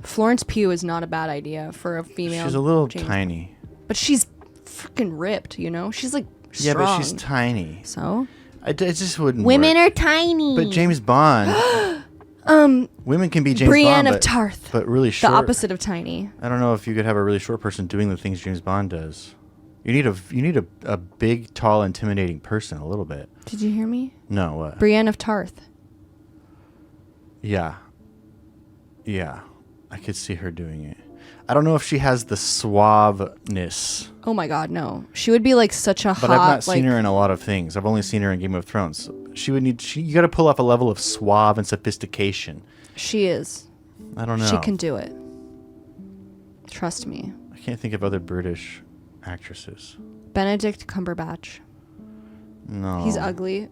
A: Florence Pugh is not a bad idea for a female.
B: She's a little
A: James
B: tiny.
A: But she's freaking ripped, you know? She's like
B: Yeah,
A: strong.
B: but she's tiny.
A: So?
B: It just wouldn't
C: Women
B: work.
C: are tiny.
B: But James Bond, women can be James
A: Brienne
B: Bond,
A: of
B: but,
A: Tarth.
B: but really
A: The
B: short.
A: opposite of tiny.
B: I don't know if you could have a really short person doing the things James Bond does. You need a big, tall, intimidating person a little bit.
A: Did you hear me?
B: No, what?
A: Brienne of Tarth.
B: Yeah. Yeah. I could see her doing it. I don't know if she has the suaveness,
A: Oh my god, no. She would be like such a
B: but
A: hot,
B: I've not
A: like,
B: seen her in a lot of things. I've only seen her in Game of Thrones. You got to pull off a level of suave and sophistication.
A: she is.
B: I don't know.
A: She can do it. Trust me.
B: I can't think of other British actresses.
A: Benedict Cumberbatch.
B: No.
A: He's ugly.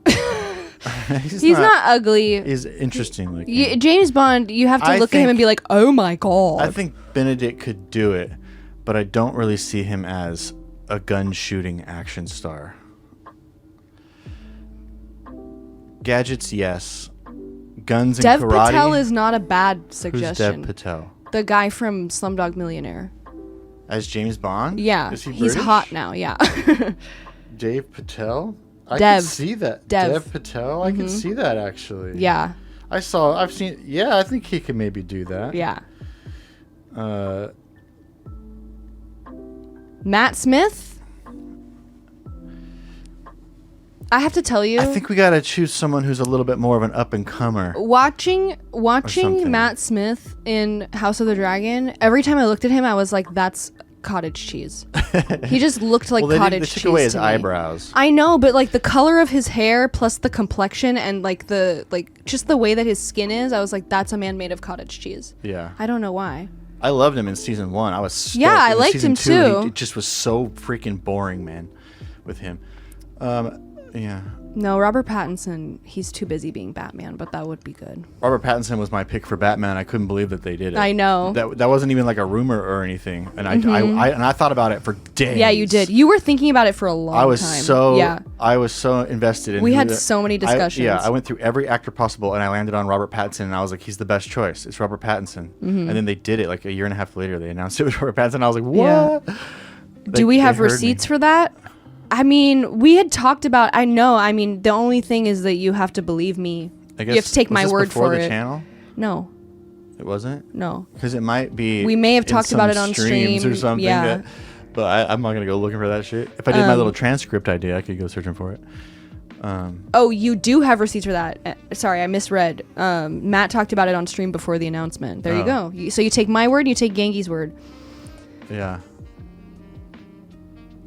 B: he's
A: He's not ugly.
B: He's interesting looking.
A: James Bond, you have to
B: I
A: look at him
B: think-
A: and be like, oh my god.
B: I think Benedict could do it, but I don't really see him as a gun shooting action star. Gadgets, yes. Guns and
A: Dev
B: karate.
A: Patel is not a bad
B: Who's
A: suggestion.
B: Dev Patel?
A: The guy from Slumdog Millionaire.
B: As James Bond?
A: Yeah,
B: Is he
A: he's
B: British?
A: hot now. Yeah.
B: Dave Patel? I
A: Dev.
B: can see that.
A: Dev.
B: Patel? I can see that actually.
A: yeah.
B: I've seen, yeah, I think he could maybe do that.
A: Yeah.
B: Uh,
A: Matt Smith. I have to tell you,
B: I think we gotta choose someone who's a little bit more of an up and comer.
A: watching
B: something.
A: Matt Smith in House of the Dragon, every time I looked at him, I was like, "That's cottage cheese." He just looked like
B: Well, they
A: cottage cheese.
B: took away his
A: to me.
B: eyebrows.
A: I know, but like the color of his hair plus the complexion and like just the way that his skin is, I was like, "That's a man made of cottage cheese."
B: Yeah.
A: I don't know why.
B: I loved him in season 1. I was stoked.
A: Yeah, I
B: In
A: liked
B: season
A: him
B: 2,
A: too.
B: It just was so freaking boring, man, with him. Yeah.
A: No, Robert Pattinson, he's too busy being Batman, but that would be good.
B: Robert Pattinson was my pick for Batman. I couldn't believe that they did it.
A: I know.
B: That wasn't even like a rumor or anything. And I thought about it for days.
A: Yeah, you did. You were thinking about it for a long time.
B: I was so invested in
A: We
B: who
A: had
B: the-
A: so many discussions.
B: I went through every actor possible and I landed on Robert Pattinson and I was like, he's the best choice. It's Robert Pattinson.
A: Mm-hmm.
B: And then they did it like a year and a half later. They announced it was Robert Pattinson. I was like,
A: Yeah.
B: what?
A: Do we have receipts for that? I mean, we had talked about. I know. I mean, the only thing is that you have to believe me.
B: I
A: You have to take
B: was
A: my
B: this
A: word
B: before
A: for
B: the
A: it.
B: channel?
A: No,
B: It wasn't?
A: no.
B: Because it might be.
A: We may have
B: in
A: talked
B: some
A: about it on
B: streams
A: stream,
B: or something.
A: yeah.
B: But I'm not gonna go looking for that shit. If I did my little transcript idea, I could go searching for it.
A: Oh, you do have receipts for that. Sorry, I misread. Matt talked about it on stream before the announcement. There you
B: Oh.
A: go. So you take my word, you take Gengi's word.
B: Yeah.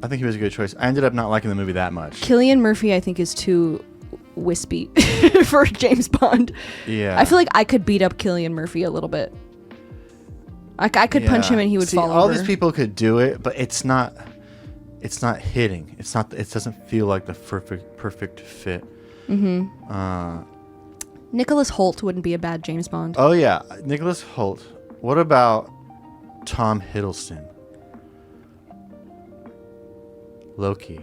B: I think he was a good choice. I ended up not liking the movie that much.
A: Cillian Murphy, I think, is too wispy for James Bond.
B: Yeah.
A: I feel like I could beat up Cillian Murphy a little bit. I could punch
B: Yeah.
A: him and he would
B: See,
A: fall
B: all
A: over.
B: these people could do it, but it's not hitting. It doesn't feel like the perfect fit.
A: Nicholas Hoult wouldn't be a bad James Bond.
B: Oh yeah, Nicholas Hoult. What about Tom Hiddleston? Loki.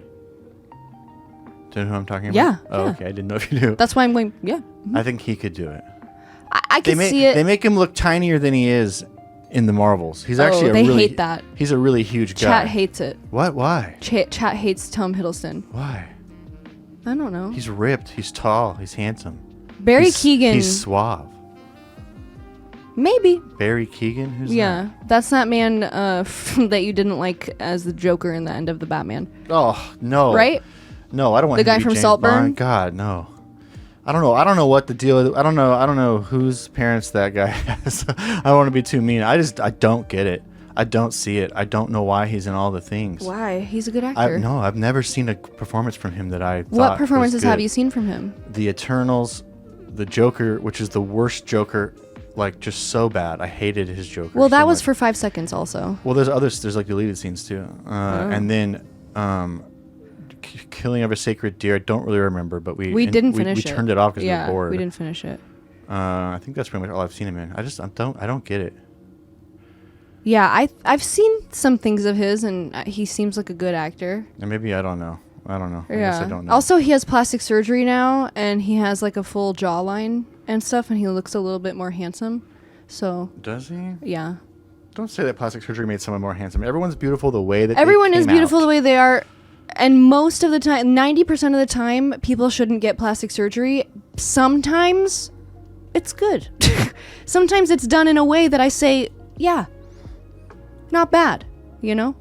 B: Do you know who I'm talking about?
A: Yeah,
B: Oh,
A: yeah.
B: okay. I didn't know if you knew.
A: That's why I'm going, yeah.
B: I think he could do it.
A: I could see it.
B: They make him look tinier than he is in the Marvels. He's actually
A: they hate that.
B: He's a really huge guy.
A: Chat hates it.
B: What? Why?
A: Chat hates Tom Hiddleston.
B: Why?
A: I don't know.
B: He's ripped. He's tall. He's handsome.
A: Barry Keoghan.
B: He's suave.
A: Maybe.
B: Barry Keoghan? Who's
A: Yeah, that's that man that you didn't like as the Joker in the end of the Batman.
B: Oh, no.
A: Right?
B: No, I don't want
A: The
B: him to
A: guy
B: be
A: from
B: James
A: Saltburn?
B: Bond. God, no. I don't know. I don't know what the deal is. I don't know whose parents that guy has. I don't want to be too mean. I don't get it. I don't see it. I don't know why he's in all the things.
A: Why? He's a good actor.
B: No, I've never seen a performance from him that I thought
A: What performances
B: was good.
A: have you seen from him?
B: The Eternals, the Joker, which is the worst Joker, like just so bad. I hated his Joker.
A: Well, that
B: so
A: was
B: much.
A: for 5 seconds also.
B: Well, there's others. There's like deleted scenes too, and then Killing of a Sacred Deer. I don't really remember, but we
A: didn't finish it.
B: We turned it off because we
A: Yeah,
B: were bored.
A: we didn't finish it.
B: I think that's pretty much all I've seen him in. I don't get it.
A: Yeah, I've seen some things of his, and he seems like a good actor.
B: And maybe I don't know. I guess
A: Yeah.
B: I don't know.
A: Also, he has plastic surgery now, and he has like a full jawline and stuff, and he looks a little bit more handsome. So
B: Does he?
A: yeah,
B: Don't say that plastic surgery made someone more handsome. Everyone's beautiful the way that
A: everyone
B: they
A: is
B: came
A: beautiful
B: out.
A: the way they are, and most of the time, 90% of the time, people shouldn't get plastic surgery. Sometimes it's good. Sometimes it's done in a way that I say, yeah, not bad, you know?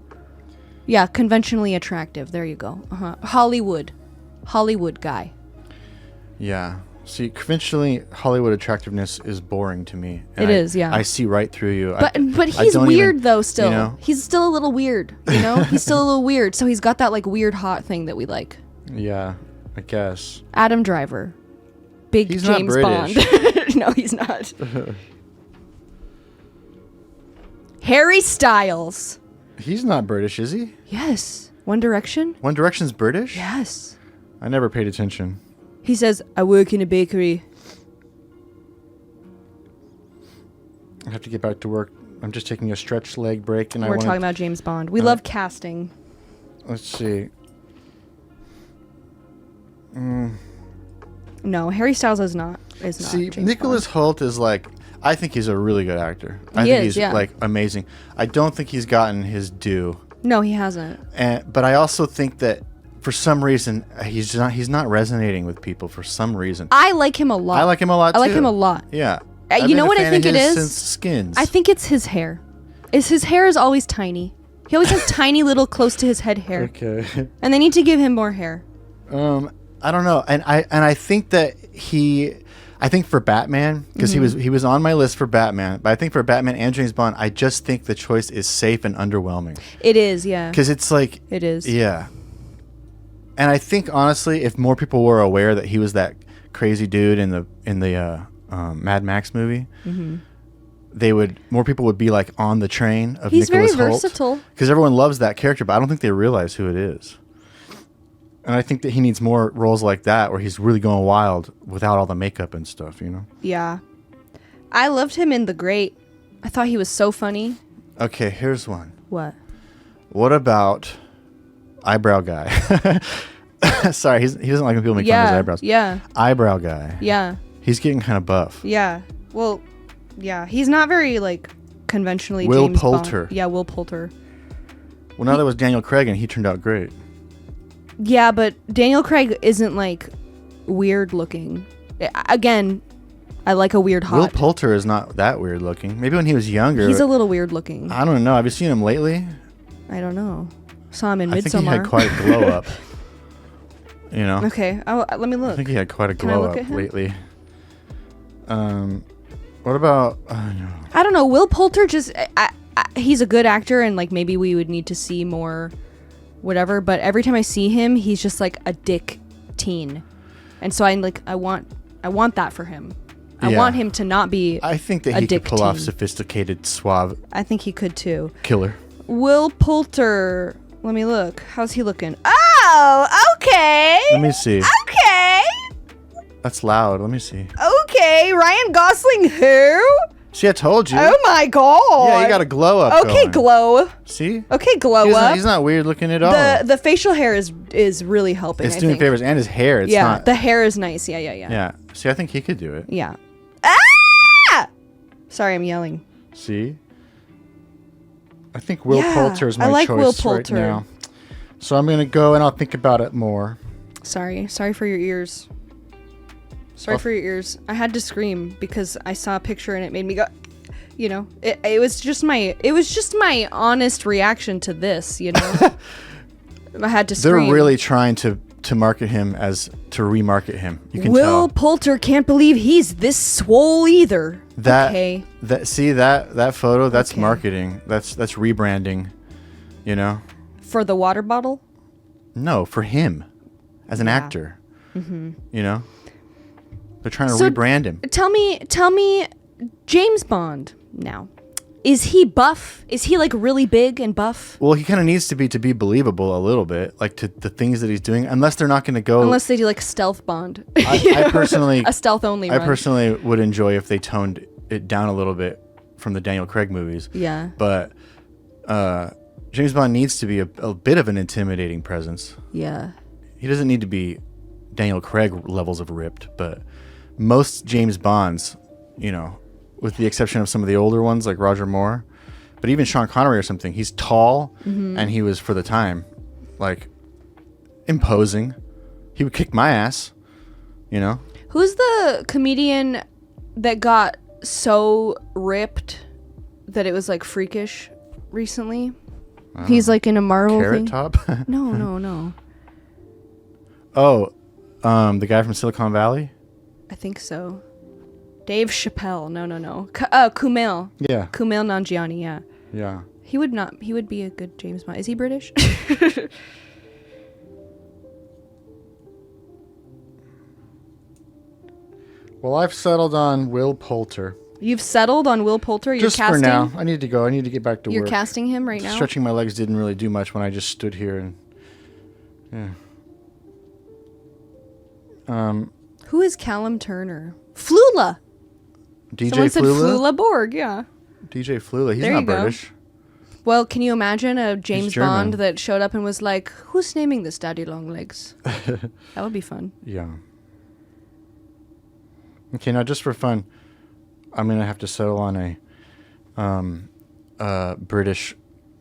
A: Yeah, conventionally attractive. There you go. Hollywood guy.
B: Yeah. See, conventionally, Hollywood attractiveness is boring to me.
A: It is, yeah.
B: I see right through you.
A: But
B: I
A: he's
B: don't
A: weird
B: even-
A: though. Still,
B: you know?
A: he's still a little weird. You know, he's still a little weird. So he's got that like weird hot thing that we like.
B: Yeah, I guess.
A: Adam Driver, big
B: He's not
A: James Bond.
B: British.
A: No, he's not. Harry Styles.
B: He's not British, is he?
A: Yes. One Direction.
B: One Direction's British?
A: Yes.
B: I never paid attention.
A: He says, "I work in a bakery."
B: I have to get back to work. I'm just taking a stretch leg break, and
A: We're
B: I
A: talking
B: want.
A: about James Bond. We love casting.
B: Let's see.
A: No, Harry Styles is not.
B: See,
A: James
B: Nicholas
A: Bond.
B: Hoult is like. I think he's a really good actor. I
A: He
B: think
A: is,
B: he's
A: yeah.
B: like amazing. I don't think he's gotten his due.
A: No, he hasn't.
B: But I also think that for some reason he's not resonating with people for some reason.
A: I like him a lot.
B: I like him a lot.
A: I like
B: too.
A: him a lot.
B: Yeah.
A: You
B: I've been
A: know
B: a
A: what I
B: fan of
A: think it
B: his
A: is?
B: Since Skins.
A: I think it's his hair. His hair is always tiny. He always has tiny little close to his head hair.
B: Okay.
A: And they need to give him more hair.
B: I don't know, and I think that I think for Batman, because he was on my list for Batman, but I think for Batman and James Bond, I just think the choice is safe and underwhelming.
A: It is, yeah.
B: Because it's like
A: It is.
B: yeah. And I think honestly, if more people were aware that he was that crazy dude in the Mad Max movie, more people would be like on the train of
A: He's very
B: Nicholas Hoult.
A: versatile.
B: Because everyone loves that character, but I don't think they realize who it is. And I think that he needs more roles like that where he's really going wild without all the makeup and stuff, you know?
A: Yeah. I loved him in The Great. I thought he was so funny.
B: Okay, here's one.
A: What?
B: What about eyebrow guy? Sorry, he doesn't like when people make fun of his eyebrows.
A: Yeah.
B: Eyebrow guy.
A: Yeah.
B: He's getting kind of buff.
A: Yeah. Well, yeah. He's not very, like, conventionally
B: Will
A: James
B: Poulter.
A: Bond. Yeah, Will Poulter.
B: Well, now that was Daniel Craig, and he turned out great.
A: Yeah, but Daniel Craig isn't, like, weird looking. Again, I like a weird hot.
B: Will Poulter is not that weird looking. Maybe when he was younger.
A: He's a little weird looking.
B: I don't know. Have you seen him lately?
A: I don't know. Saw him in
B: I
A: Midsommar.
B: think he had quite a glow up. You know?
A: Okay, let me look.
B: I think he had quite a
A: Can I
B: glow
A: look
B: up
A: at him?
B: lately. What about?
A: I don't know. Will Poulter just he's a good actor, and like maybe we would need to see more, whatever. But every time I see him, he's just like a dick teen, and so I want that for him. I
B: Yeah.
A: want him to not be.
B: I think that
A: a
B: he could
A: dick
B: pull off
A: teen.
B: sophisticated, suave
A: I think he could too.
B: killer.
A: Will Poulter. Let me look. How's he looking? Oh, okay.
B: Let me see.
A: Okay.
B: That's loud. Let me see.
A: Okay. Ryan Gosling who?
B: See, I told you.
A: Oh my god.
B: Yeah, you got a glow up.
A: Okay,
B: going.
A: glow.
B: See?
A: Okay, glow
B: He's
A: up.
B: not, he's not weird looking at all.
A: The facial hair is really helping.
B: It's
A: I
B: doing
A: think.
B: favors, and his hair. It's
A: yeah,
B: not.
A: the hair is nice. Yeah.
B: Yeah. See, I think he could do it.
A: Yeah. Ah! Sorry, I'm yelling.
B: See? I think Will
A: Yeah,
B: Poulter is my
A: I like
B: choice
A: Will
B: right
A: Poulter.
B: now. So I'm gonna go and I'll think about it more.
A: Sorry for your ears. Sorry for your ears. I had to scream because I saw a picture and it made me go. You know, it was just my honest reaction to this. You know, I had to scream.
E: They're really trying to market him to remarket him. You can
A: Will
E: tell.
A: Poulter can't believe he's this swole either. Okay.
E: That photo, that's
A: Okay.
E: marketing. That's rebranding. You know?
A: For the water bottle?
E: No, for him as an
A: Yeah.
E: actor. Mm-hmm. You know? They're trying to
A: So,
E: rebrand him.
A: Tell me, James Bond now. Is he buff? Is he like really big and buff?
E: Well, he kind of needs to be believable a little bit, like to the things that he's doing, unless they're not going to go.
A: Unless they do like stealth Bond.
E: I personally,
A: a stealth only
E: I
A: run.
E: personally would enjoy if they toned it down a little bit from the Daniel Craig movies.
A: Yeah.
E: But James Bond needs to be a bit of an intimidating presence.
A: Yeah.
E: He doesn't need to be Daniel Craig levels of ripped, but most James Bonds, you know, with the exception of some of the older ones like Roger Moore, but even Sean Connery or something, he's tall and he was, for the time, like imposing. He would kick my ass, you know?
A: Who's the comedian that got so ripped that it was like freakish recently? He's like in a Marvel
E: Carrot
A: thing.
E: Top?
A: No.
E: Oh, the guy from Silicon Valley?
A: I think so. Dave Chappelle. No. Kumail.
E: Yeah.
A: Kumail Nanjiani, yeah.
E: Yeah.
A: He would be a good James Bond. Is he British?
E: Well, I've settled on Will Poulter.
A: You've settled on Will Poulter? You're
E: Just
A: casting?
E: for now. I need to go. I need to get back to
A: You're
E: work.
A: casting him right now?
E: Stretching my legs didn't really do much when I just stood here and... Yeah.
A: Who is Callum Turner? Flula.
E: DJ
A: Someone said
E: Flula?
A: Flula Borg, yeah.
E: DJ Flula. He's
A: There
E: not
A: you go.
E: British.
A: Well, can you imagine a James
E: German.
A: Bond that showed up and was like, who's naming this Daddy Long Legs? That would be fun.
E: Yeah. Okay, now just for fun, I'm going to have to settle on a British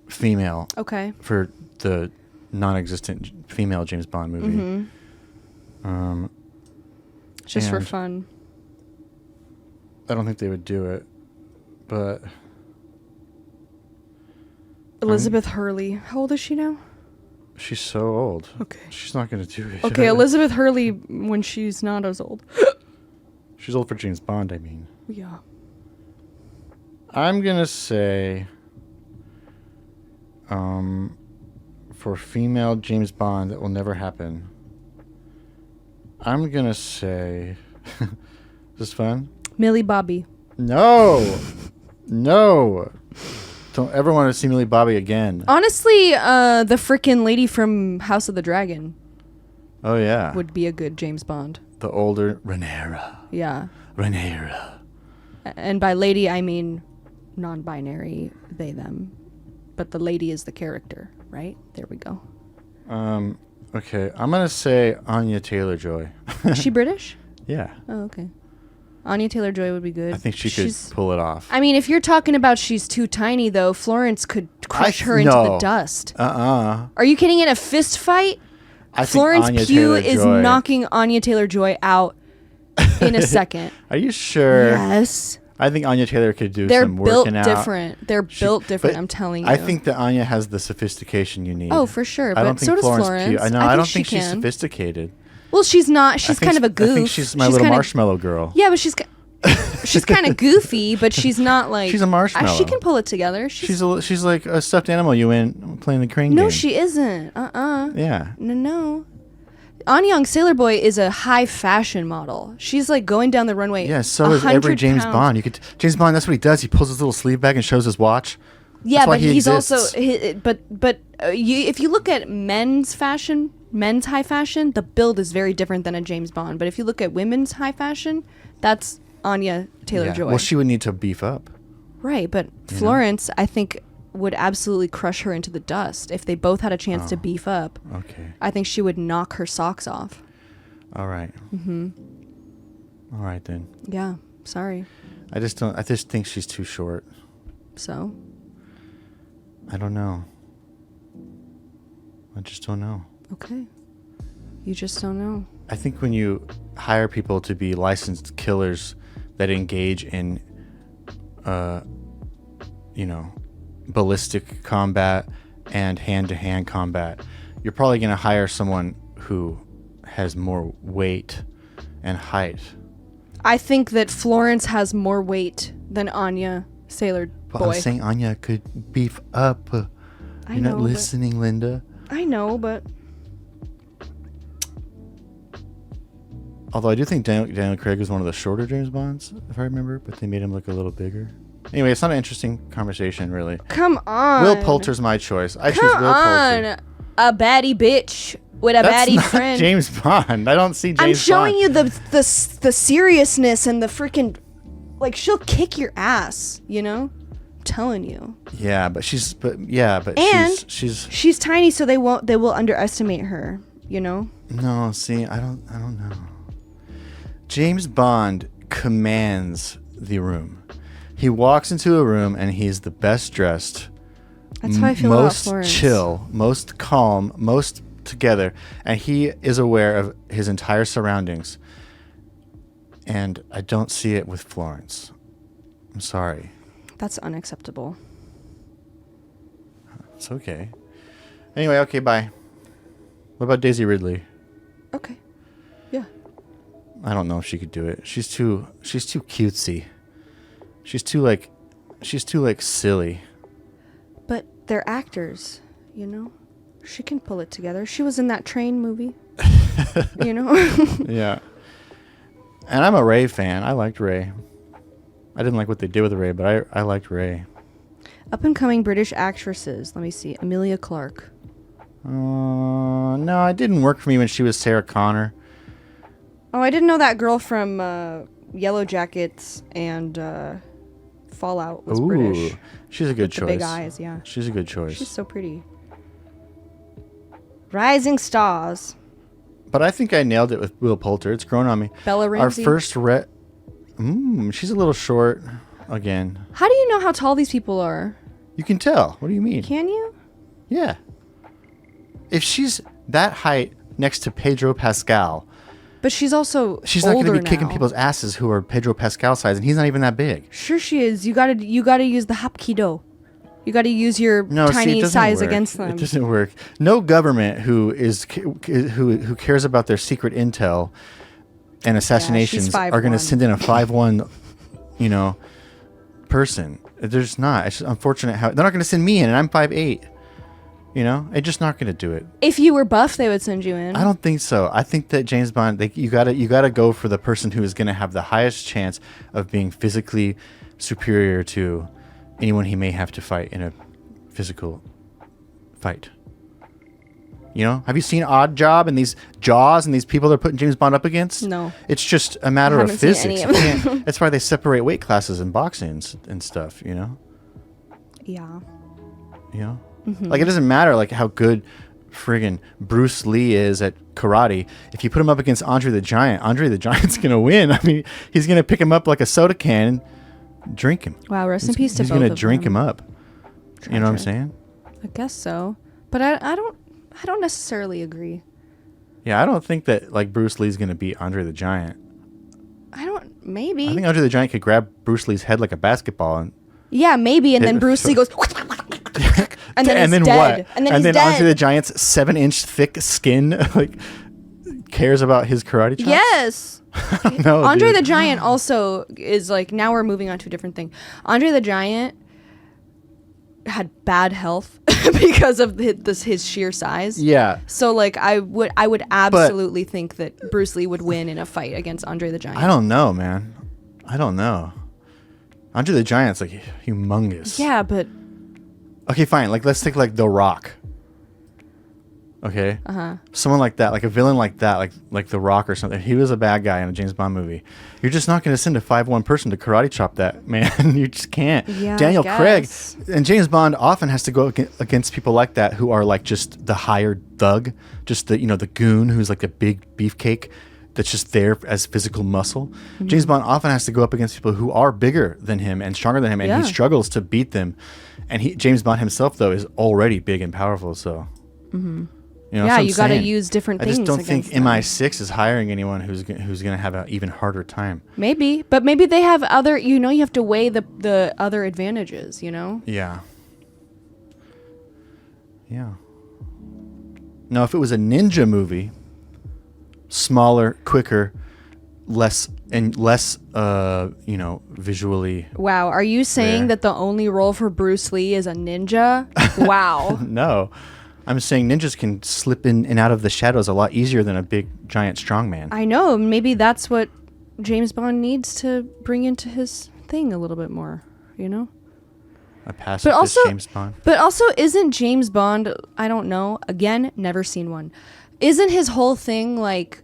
E: female
A: Okay.
E: for the non-existent female James Bond movie.
A: Just for
E: And-
A: fun.
E: I don't think they would do it, but
A: Elizabeth Hurley. How old is she now?
E: she's so old.
A: Okay.
E: She's not going to do it.
A: Okay, Elizabeth Hurley when she's not as old.
E: She's old for James Bond, I mean.
A: Yeah.
E: I'm going to say for female James Bond that will never happen. I'm going to say is this fun?
A: Millie Bobby.
E: No. No. Don't ever want to see Millie Bobby again.
A: Honestly, the frickin' lady from House of the Dragon
E: Oh yeah.
A: would be a good James Bond.
E: The older Rhaenyra.
A: Yeah.
E: Rhaenyra.
A: And by lady, I mean non-binary, they, them. But the lady is the character, right? There we go.
E: Okay, I'm going to say Anya Taylor-Joy.
A: Is she British?
E: Yeah.
A: Oh, okay. Anya Taylor-Joy would be good.
E: I think she could
A: She's-
E: pull it off.
A: I mean, if you're talking about she's too tiny, though, Florence could crush her into the
E: no.
A: dust.
E: Uh-uh.
A: Are you kidding? In a fist fight,
E: I think
A: Florence
E: Anya
A: Pugh is
E: Taylor-Joy-
A: knocking Anya Taylor-Joy out in a second.
E: Are you sure?
A: Yes.
E: I think Anya Taylor could do
A: They're
E: some
A: built
E: working out.
A: different. They're built different,
E: but
A: I'm telling you.
E: I think that Anya has the sophistication you need.
A: Oh, for sure.
E: I
A: But
E: don't think
A: so does
E: Florence
A: Florence.
E: Pugh. I know.
A: I
E: don't
A: think
E: think
A: she
E: she's
A: can.
E: sophisticated.
A: Well, she's not. She's kind of a goof.
E: I think she's my little
A: kinda-
E: marshmallow girl.
A: Yeah, but she's kind of goofy, but she's not like.
E: She's a marshmallow.
A: She can pull it together.
E: She's like a stuffed animal you win playing the crane game.
A: No, she isn't.
E: Yeah.
A: No. Anya Young Sailor Boy is a high fashion model. She's like going down the runway.
E: Yeah, so is every
A: 100
E: James
A: pounds.
E: Bond. James Bond, that's what he does. He pulls his little sleeve back and shows his watch.
A: Yeah,
E: That's why
A: but
E: he
A: he's
E: exists.
A: also. If you look at men's fashion, men's high fashion, the build is very different than a James Bond. But if you look at women's high fashion, that's Anya Taylor-Joy.
E: Well, she would need to beef up.
A: Right, but Florence, I think, would absolutely crush her into the dust if they both had a chance to beef up.
E: Okay.
A: I think she would knock her socks off.
E: All right. Mm-hmm. All right then.
A: Yeah, sorry.
E: I just think she's too short.
A: So,
E: I don't know. I just don't know.
A: okay. You just don't know.
E: I think when you hire people to be licensed killers that engage in, ballistic combat and hand-to-hand combat, you're probably going to hire someone who has more weight and height.
A: I think that Florence has more weight than Anya, Sailor
E: But
A: Boy.
E: I'm saying Anya could beef up. You're not listening, Linda.
A: I know, but
E: Although I do think Daniel Craig is one of the shorter James Bonds, if I remember, but they made him look a little bigger. Anyway, it's not an interesting conversation, really.
A: come on.
E: Will Poulter's my choice. I choose
A: Come
E: Will Poulter.
A: on. A baddie bitch with a
E: That's
A: baddie
E: not
A: friend.
E: James Bond. I don't see James Bond.
A: I'm showing you the seriousness and the freaking, like, she'll kick your ass, you know? I'm telling you.
E: Yeah, but she's
A: And
E: she's
A: she's tiny, so they will underestimate her, you know?
E: no. See, I don't know. James Bond commands the room. He walks into a room and he's the best dressed.
A: That's how I feel about
E: most
A: Florence.
E: chill, most calm, most together, and he is aware of his entire surroundings. And I don't see it with Florence. I'm sorry.
A: That's unacceptable.
E: It's okay. Anyway, okay, bye. What about Daisy Ridley?
A: Okay. Yeah.
E: I don't know if she could do it. She's too cutesy. She's too like silly.
A: But they're actors, you know? She can pull it together. She was in that Train movie. You know?
E: Yeah. And I'm a Ray fan. I liked Ray. I didn't like what they did with Ray, but I liked Ray.
A: Up and coming British actresses. Let me see. Amelia Clark.
E: No, it didn't work for me when she was Sarah Connor.
A: Oh, I didn't know that girl from Yellow Jackets and Fallout was British.
E: She's a good
A: The
E: choice.
A: big eyes, yeah.
E: She's a good choice.
A: She's so pretty. Rising Stars.
E: But I think I nailed it with Will Poulter. It's grown on me.
A: Bella Ramsey.
E: Our first she's a little short again.
A: How do you know how tall these people are?
E: You can tell. What do you mean?
A: Can you?
E: Yeah. If she's that height next to Pedro Pascal,
A: But she's also
E: she's not going to be
A: older
E: kicking
A: now.
E: people's asses who are Pedro Pascal size, and he's not even that big.
A: Sure she is. You gotta use the hapkido. You gotta use your
E: No, see,
A: tiny
E: it doesn't
A: size
E: work.
A: against them.
E: It doesn't work. No government who cares about their secret intel and assassinations are going to
A: 5'1".
E: send in a 5'1", person. There's not. It's just unfortunate how they're not going to send me in, and I'm 5'8". They're just not going to do it.
A: If you were buff, they would send you in.
E: I don't think so. I think that James Bond, you gotta go for the person who is going to have the highest chance of being physically superior to anyone he may have to fight in a physical fight. Have you seen Odd Job and these Jaws and these people they're putting James Bond up against?
A: No.
E: It's just a matter of
A: haven't seen
E: physics.
A: any of
E: You can't- That's why they separate weight classes in boxing and stuff.
A: Yeah. Mm-hmm.
E: Like, it doesn't matter like how good friggin' Bruce Lee is at karate. If you put him up against Andre the Giant's gonna win. I mean, he's gonna pick him up like a soda can and drink him.
A: Wow, rest in peace to
E: He's
A: both
E: gonna
A: of
E: drink
A: them.
E: him up. You know what I'm
A: Tragic.
E: saying?
A: I guess so. But I don't necessarily agree.
E: Yeah, I don't think that like Bruce Lee's gonna beat Andre the Giant.
A: Maybe.
E: I think Andre the Giant could grab Bruce Lee's head like a basketball and
A: Yeah, maybe. And then Bruce Lee goes, and then he's dead.
E: what?
A: And then he's dead.
E: Andre the Giant's 7-inch thick skin like cares about his karate chops.
A: Yes.
E: No,
A: Andre
E: dude.
A: the Giant also is like, now we're moving on to a different thing. Andre the Giant had bad health because of his sheer size.
E: Yeah.
A: So like I would absolutely think that Bruce Lee would win in a fight against Andre the Giant.
E: I don't know, man. I don't know. Andre the Giant's like humongous.
A: Yeah, but
E: Okay, fine. Like, let's take like The Rock. Okay. Someone like that, like a villain like that, like The Rock or something. He was a bad guy in a James Bond movie. You're just not going to send a 5'1" person to karate chop that man. You just can't.
A: Yeah,
E: Daniel
A: I
E: Craig
A: guess.
E: and James Bond often has to go against people like that who are like just the hired thug, just the the goon who's like a big beefcake that's just there as physical muscle.
A: Mm-hmm.
E: James Bond often has to go up against people who are bigger than him and stronger than him, and
A: Yeah.
E: he struggles to beat them. And James Bond himself though is already big and powerful, so. You know,
A: Yeah,
E: that's what
A: you
E: I'm
A: got to
E: saying.
A: use different
E: I
A: things.
E: just don't think
A: against them.
E: MI6 is hiring anyone who's going to have an even harder time.
A: Maybe, but maybe they have other. You know, you have to weigh the other advantages. You know.
E: Yeah. Yeah. Now, if it was a ninja movie, smaller, quicker, less visually.
A: Wow, are you saying
E: There.
A: that the only role for Bruce Lee is a ninja? Wow.
E: No, I'm saying ninjas can slip in and out of the shadows a lot easier than a big, giant, strong man.
A: I know. Maybe that's what James Bond needs to bring into his thing a little bit more. You know.
E: A pacifist
A: also-
E: James Bond.
A: But also, isn't James Bond? I don't know. Again, never seen one. Isn't his whole thing like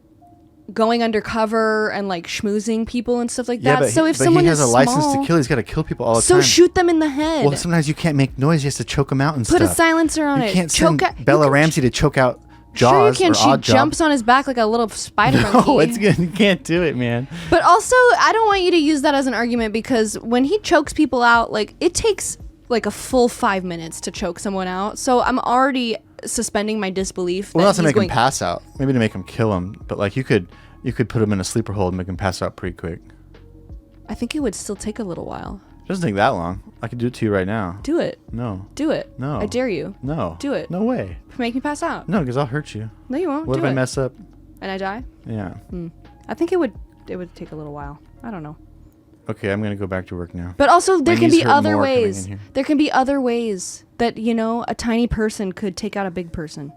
A: going undercover and like schmoozing people and stuff like
E: Yeah,
A: that?
E: but
A: So
E: he,
A: if
E: but
A: someone
E: he has
A: is
E: a license
A: small,
E: to kill. He's got to kill people all the
A: so
E: time.
A: shoot them in the head.
E: Well, sometimes you can't make noise. You have to choke them out and
A: Put
E: stuff.
A: a silencer on
E: you
A: it.
E: can't
A: Choke
E: send
A: out-
E: Bella
A: you can-
E: Ramsey to choke out Jaws
A: Sure you can.
E: or
A: She
E: Odd Job.
A: jumps on his back like a little spider
E: No,
A: monkey.
E: it's good. You can't do it, man.
A: But also, I don't want you to use that as an argument because when he chokes people out, like it takes like a full 5 minutes to choke someone out. So I'm already suspending my disbelief.
E: Well,
A: that
E: not to
A: he's
E: make
A: going,
E: him pass out. Maybe to make him kill him. But like you could put him in a sleeper hold and make him pass out pretty quick.
A: I think it would still take a little while.
E: It doesn't take that long. I could do it to you right now.
A: Do it.
E: No.
A: Do it.
E: No.
A: I dare you.
E: No.
A: Do it.
E: No way.
A: Make me pass out.
E: No, because I'll hurt you.
A: No, you won't.
E: What
A: Do
E: if
A: it.
E: I mess up?
A: And I die?
E: Yeah.
A: I think it would take a little while. I don't know.
E: Okay, I'm gonna go back to work now.
A: But also, there
E: My
A: can
E: knees
A: be
E: hurt
A: other
E: more coming in
A: ways.
E: here.
A: There can be other ways that, you know, a tiny person could take out a big person.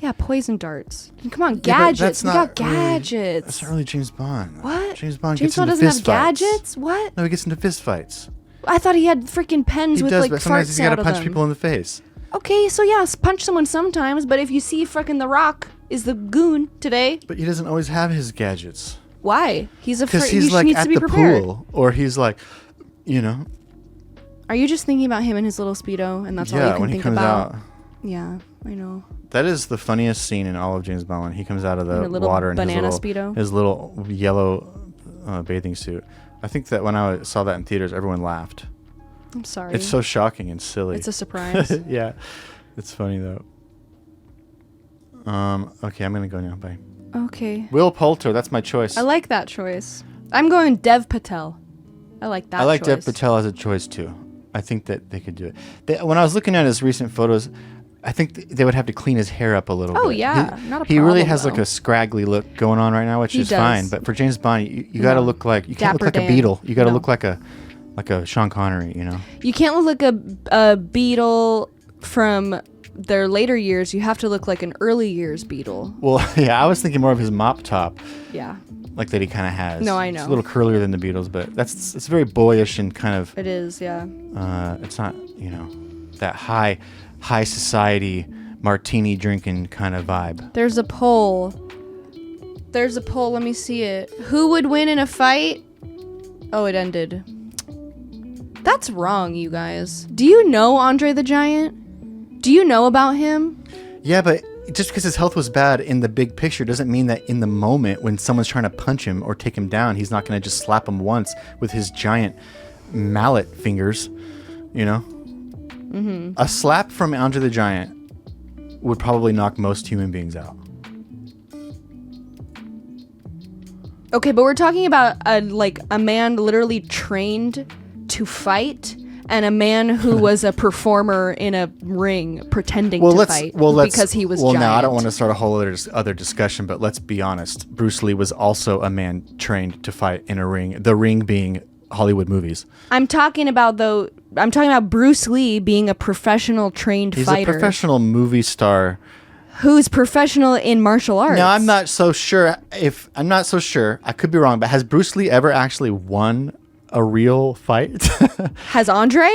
A: Yeah, poison darts. Come on,
E: Yeah, but
A: gadgets.
E: that's
A: We
E: not
A: got
E: really-
A: gadgets.
E: That's not really James Bond.
A: What?
E: James Bond
A: James
E: gets
A: Bond
E: into
A: doesn't
E: fist
A: have
E: fights.
A: gadgets? What?
E: No, he gets into fist fights.
A: I thought he had freaking pens
E: He
A: with
E: does,
A: like
E: but sometimes
A: farts
E: he's got
A: out
E: to
A: of
E: punch
A: them.
E: people in the face.
A: Okay, so yeah, punch someone sometimes, but if you see freaking The Rock is the goon today,
E: But he doesn't always have his gadgets.
A: why? He's afraid.
E: Because
A: He
E: he's like
A: needs
E: at
A: to be
E: the
A: prepared.
E: pool, or he's like, you know.
A: Are you just thinking about him and his little Speedo, and that's all you
E: Yeah,
A: can
E: when he
A: think
E: comes
A: about?
E: out.
A: Yeah, I know.
E: That is the funniest scene in all of James Bond when he comes out of
A: In
E: the
A: a little
E: water in
A: banana
E: his
A: Speedo?
E: little yellow bathing suit. I think that when I saw that in theaters, everyone laughed.
A: I'm sorry.
E: It's so shocking and silly.
A: It's a surprise.
E: Yeah, it's funny though. Okay, I'm gonna go now. Bye.
A: Okay.
E: Will Poulter, that's my choice.
A: I like that choice. I'm going Dev Patel. I like that
E: I like
A: choice.
E: Dev Patel as a choice too. I think that they could do it. When I was looking at his recent photos, I think they would have to clean his hair up a little bit.
A: Oh, yeah, not a
E: He really
A: problem,
E: has like
A: though.
E: a scraggly look going on right now, which
A: He
E: is
A: does.
E: fine. But for James Bond, you got to
A: No.
E: look like you can't
A: Dapper
E: look like
A: Dan.
E: a Beetle. You got to
A: No.
E: look like a Sean Connery. You know.
A: You can't look like a Beatle from their later years. You have to look like an early years Beatle.
E: Well, yeah, I was thinking more of his mop top,
A: Yeah,
E: like that he kind of has.
A: No, I
E: It's
A: know.
E: a little curlier than the Beatles, but it's very boyish and kind of.
A: it is. Yeah.
E: It's not that high society martini drinking kind of vibe.
A: There's a poll. Let me see it. Who would win in a fight? Oh, it ended. That's wrong, you guys. Do you know Andre the Giant? Do you know about him?
E: Yeah, but just because his health was bad in the big picture doesn't mean that in the moment when someone's trying to punch him or take him down, he's not going to just slap him once with his giant mallet fingers, you know? Mm-hmm. A slap from Andre the Giant would probably knock most human beings out.
A: Okay, but we're talking about a man literally trained to fight and a man who was a performer in a ring pretending to fight because he was giant.
E: Now I don't want to start a whole other discussion, but let's be honest. Bruce Lee was also a man trained to fight in a ring. The ring being Hollywood movies.
A: I'm talking about Bruce Lee being a professional trained
E: He's
A: fighter
E: a professional movie star.
A: who's professional in martial arts.
E: Now I'm not so sure. I could be wrong, but has Bruce Lee ever actually won a real fight?
A: Has Andre?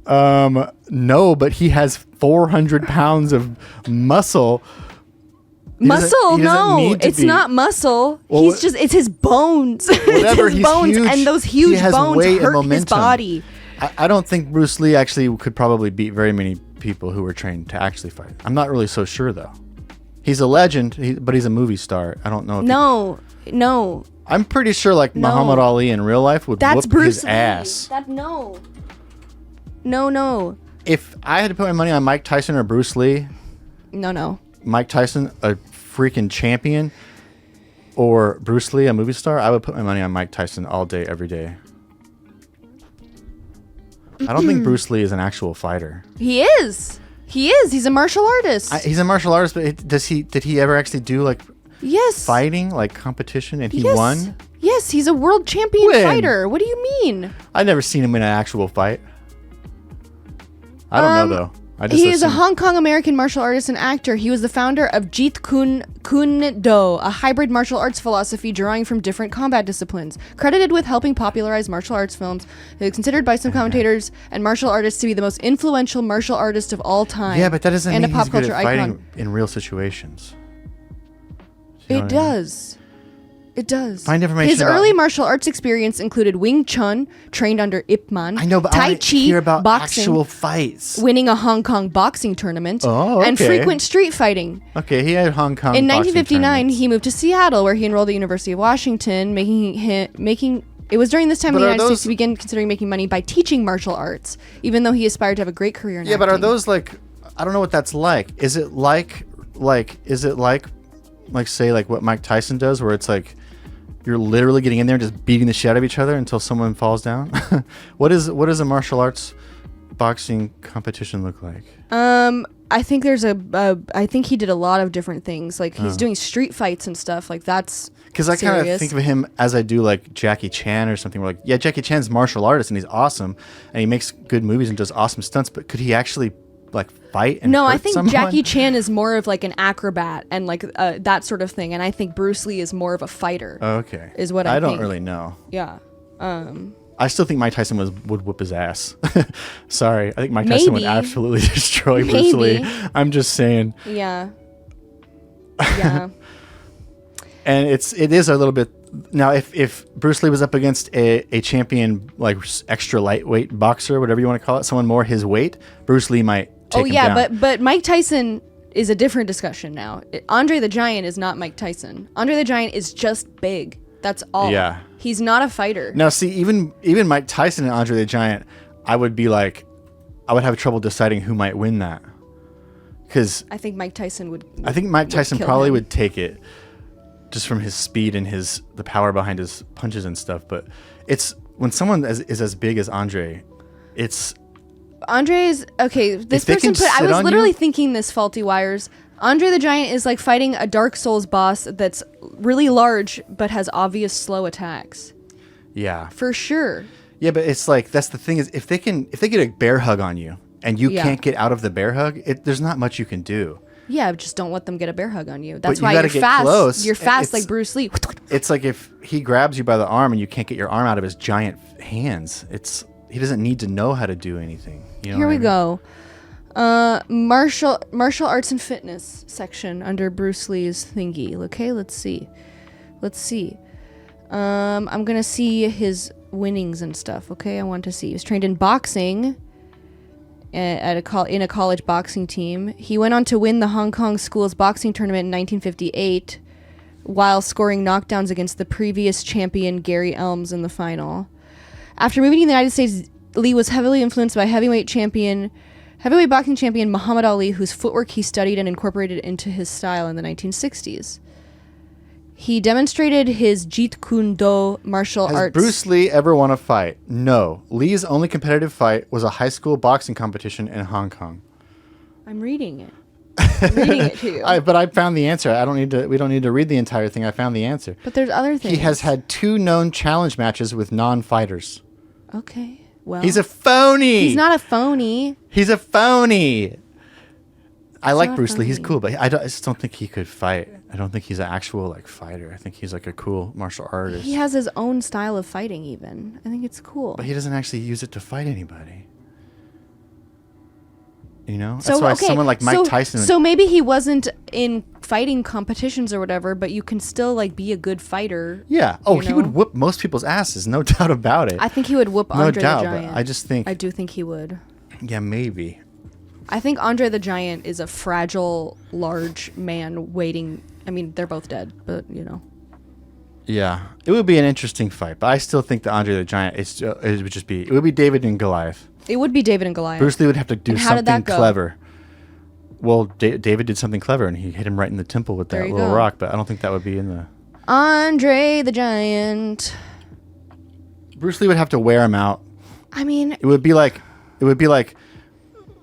E: No, but he has 400 pounds of muscle.
A: Muscle?
E: he doesn't
A: No,
E: need to
A: it's
E: be.
A: not muscle.
E: Well,
A: it's his bones.
E: Whatever,
A: it's his
E: he's
A: bones,
E: huge.
A: and those
E: He
A: huge
E: has
A: bones
E: weight and
A: hurt his
E: momentum.
A: body.
E: I don't think Bruce Lee actually could probably beat very many people who were trained to actually fight. I'm not really so sure though. He's a legend, but he's a movie star. I don't know. If
A: No.
E: I'm pretty sure like
A: No.
E: Muhammad Ali in real life would
A: That's
E: whoop
A: Bruce
E: his
A: Lee.
E: ass.
A: No.
E: if I had to put my money on Mike Tyson or Bruce Lee,
A: No.
E: Mike Tyson, a freaking champion, or Bruce Lee, a movie star, I would put my money on Mike Tyson all day, every day. I don't think Bruce Lee is an actual fighter.
A: He is. He's a martial artist.
E: He's a martial artist, but did he ever actually do like
A: yes.
E: fighting, like competition, and he
A: Yes.
E: won?
A: Yes, he's a world champion
E: When?
A: fighter. What do you mean?
E: I've never seen him in an actual fight. I don't know though. I just
A: He is a
E: assume-
A: Hong Kong American martial artist and actor. He was the founder of Jeet Kune Do, a hybrid martial arts philosophy drawing from different combat disciplines. Credited with helping popularize martial arts films, he is considered by some commentators and martial artists to be the most influential martial artist of all time.
E: Yeah, but that doesn't
A: and
E: mean
A: a pop
E: he's good
A: culture
E: at fighting
A: icon.
E: in real situations. You know
A: It
E: what I mean?
A: does. It does.
E: Find information
A: His
E: about-
A: early martial arts experience included Wing Chun, trained under Ip Man,
E: I know, but
A: Tai
E: I want
A: Chi,
E: to hear about
A: boxing,
E: actual fights.
A: winning a Hong Kong boxing tournament,
E: Oh,
A: and
E: okay.
A: frequent street fighting.
E: Okay, he had Hong Kong.
A: In
E: boxing
A: 1959,
E: tournaments.
A: he moved to Seattle, where he enrolled at the University of Washington, making. It was during this time
E: But
A: in the
E: are
A: United States
E: those-
A: he began considering making money by teaching martial arts, even though he aspired to have a great career in
E: Yeah, but are
A: acting.
E: those like? I don't know what that's like. Is it like say like what Mike Tyson does, where it's like you're literally getting in there and just beating the shit out of each other until someone falls down? What does a martial arts boxing competition look like?
A: I think there's I think he did a lot of different things. Like he's doing street fights and stuff. Like that's
E: Because I kind of
A: serious.
E: think of him as I do like Jackie Chan or something. Where like, yeah, Jackie Chan's a martial artist and he's awesome, and he makes good movies and does awesome stunts. But could he actually like fight? And
A: No, I
E: hurt
A: think
E: someone?
A: Jackie Chan is more of like an acrobat and like that sort of thing, and I think Bruce Lee is more of a fighter.
E: Okay,
A: is what I
E: I don't
A: think.
E: really know.
A: Yeah.
E: I still think Mike Tyson would whoop his ass. Sorry, I think Mike Tyson would
A: Maybe.
E: absolutely destroy Bruce Lee.
A: Maybe.
E: I'm just saying,
A: Yeah. Yeah.
E: and it is a little bit now. If Bruce Lee was up against a champion like extra lightweight boxer, whatever you want to call it, someone more his weight, Bruce Lee might take
A: Oh
E: him
A: yeah,
E: down.
A: but Mike Tyson is a different discussion now. Andre the Giant is not Mike Tyson. Andre the Giant is just big. That's all.
E: Yeah.
A: He's not a fighter.
E: Now, see, even Mike Tyson and Andre the Giant, I would have trouble deciding who might win that. Because
A: I think Mike Tyson would.
E: I think Mike Tyson
A: kill
E: probably
A: him.
E: would take it, just from his speed and the power behind his punches and stuff. But it's when someone is as big as Andre, it's
A: Andre's okay. This
E: If they
A: person
E: can
A: put. I
E: sit
A: was
E: on
A: literally
E: you-
A: thinking this faulty wires. Andre the Giant is like fighting a Dark Souls boss that's really large but has obvious slow attacks.
E: yeah,
A: For sure.
E: yeah. But it's like that's the thing is if they get a bear hug on you and you
A: Yeah.
E: can't get out of the bear hug, there's not much you can do.
A: Yeah, just don't let them get a bear hug on you. That's
E: you
A: why
E: gotta
A: you're
E: get
A: fast.
E: close.
A: You're fast
E: It's-
A: like Bruce Lee.
E: It's like if he grabs you by the arm and you can't get your arm out of his giant hands. He doesn't need to know how to do anything. You know
A: Here
E: what
A: we
E: I mean?
A: go. Martial arts and fitness section under Bruce Lee's thingy. Okay, let's see. I'm gonna see his winnings and stuff. Okay, I want to see. He was trained in boxing in a college boxing team. He went on to win the Hong Kong Schools boxing tournament in 1958, while scoring knockdowns against the previous champion Gary Elms in the final. After moving to the United States, Lee was heavily influenced by heavyweight boxing champion Muhammad Ali, whose footwork he studied and incorporated into his style in the 1960s. He demonstrated his Jeet Kune Do martial
E: Has
A: arts.
E: Bruce Lee ever won a fight? No. Lee's only competitive fight was a high school boxing competition in Hong Kong.
A: I'm reading it. I'm reading it to you.
E: But I found the answer. We don't need to read the entire thing. I found the answer.
A: But there's other things.
E: He has had 2 known challenge matches with non-fighters.
A: Okay. Well,
E: He's a phony.
A: he's not a phony.
E: He's a phony. I like
A: not
E: Bruce Lee. He's
A: phony.
E: cool, but I just don't think he could fight. I don't think he's an actual fighter. I think he's like a cool martial artist.
A: He has his own style of fighting. Even I think it's cool.
E: But he doesn't actually use it to fight anybody. You know?
A: So
E: That's why
A: okay,
E: someone like Mike
A: so,
E: Tyson.
A: So maybe he wasn't in fighting competitions or whatever, but you can still be a good fighter.
E: yeah. Oh,
A: you
E: he
A: know?
E: would whoop most people's asses, no doubt about it.
A: I think he would whoop
E: no
A: Andre
E: doubt,
A: the Giant.
E: but I just think,
A: I do think he would.
E: yeah, maybe.
A: I think Andre the Giant is a fragile, large man waiting. I mean, they're both dead, but
E: Yeah, it would be an interesting fight, but I still think that Andre the Giant it would be David and Goliath.
A: It would be David and Goliath.
E: Bruce Lee would have to do
A: And how did
E: something
A: that go?
E: clever. Well, David did something clever, and he hit him right in the temple with
A: There
E: that
A: you
E: little
A: go.
E: rock. But I don't think that would be in the.
A: Andre the Giant.
E: Bruce Lee would have to wear him out.
A: I mean,
E: It would be like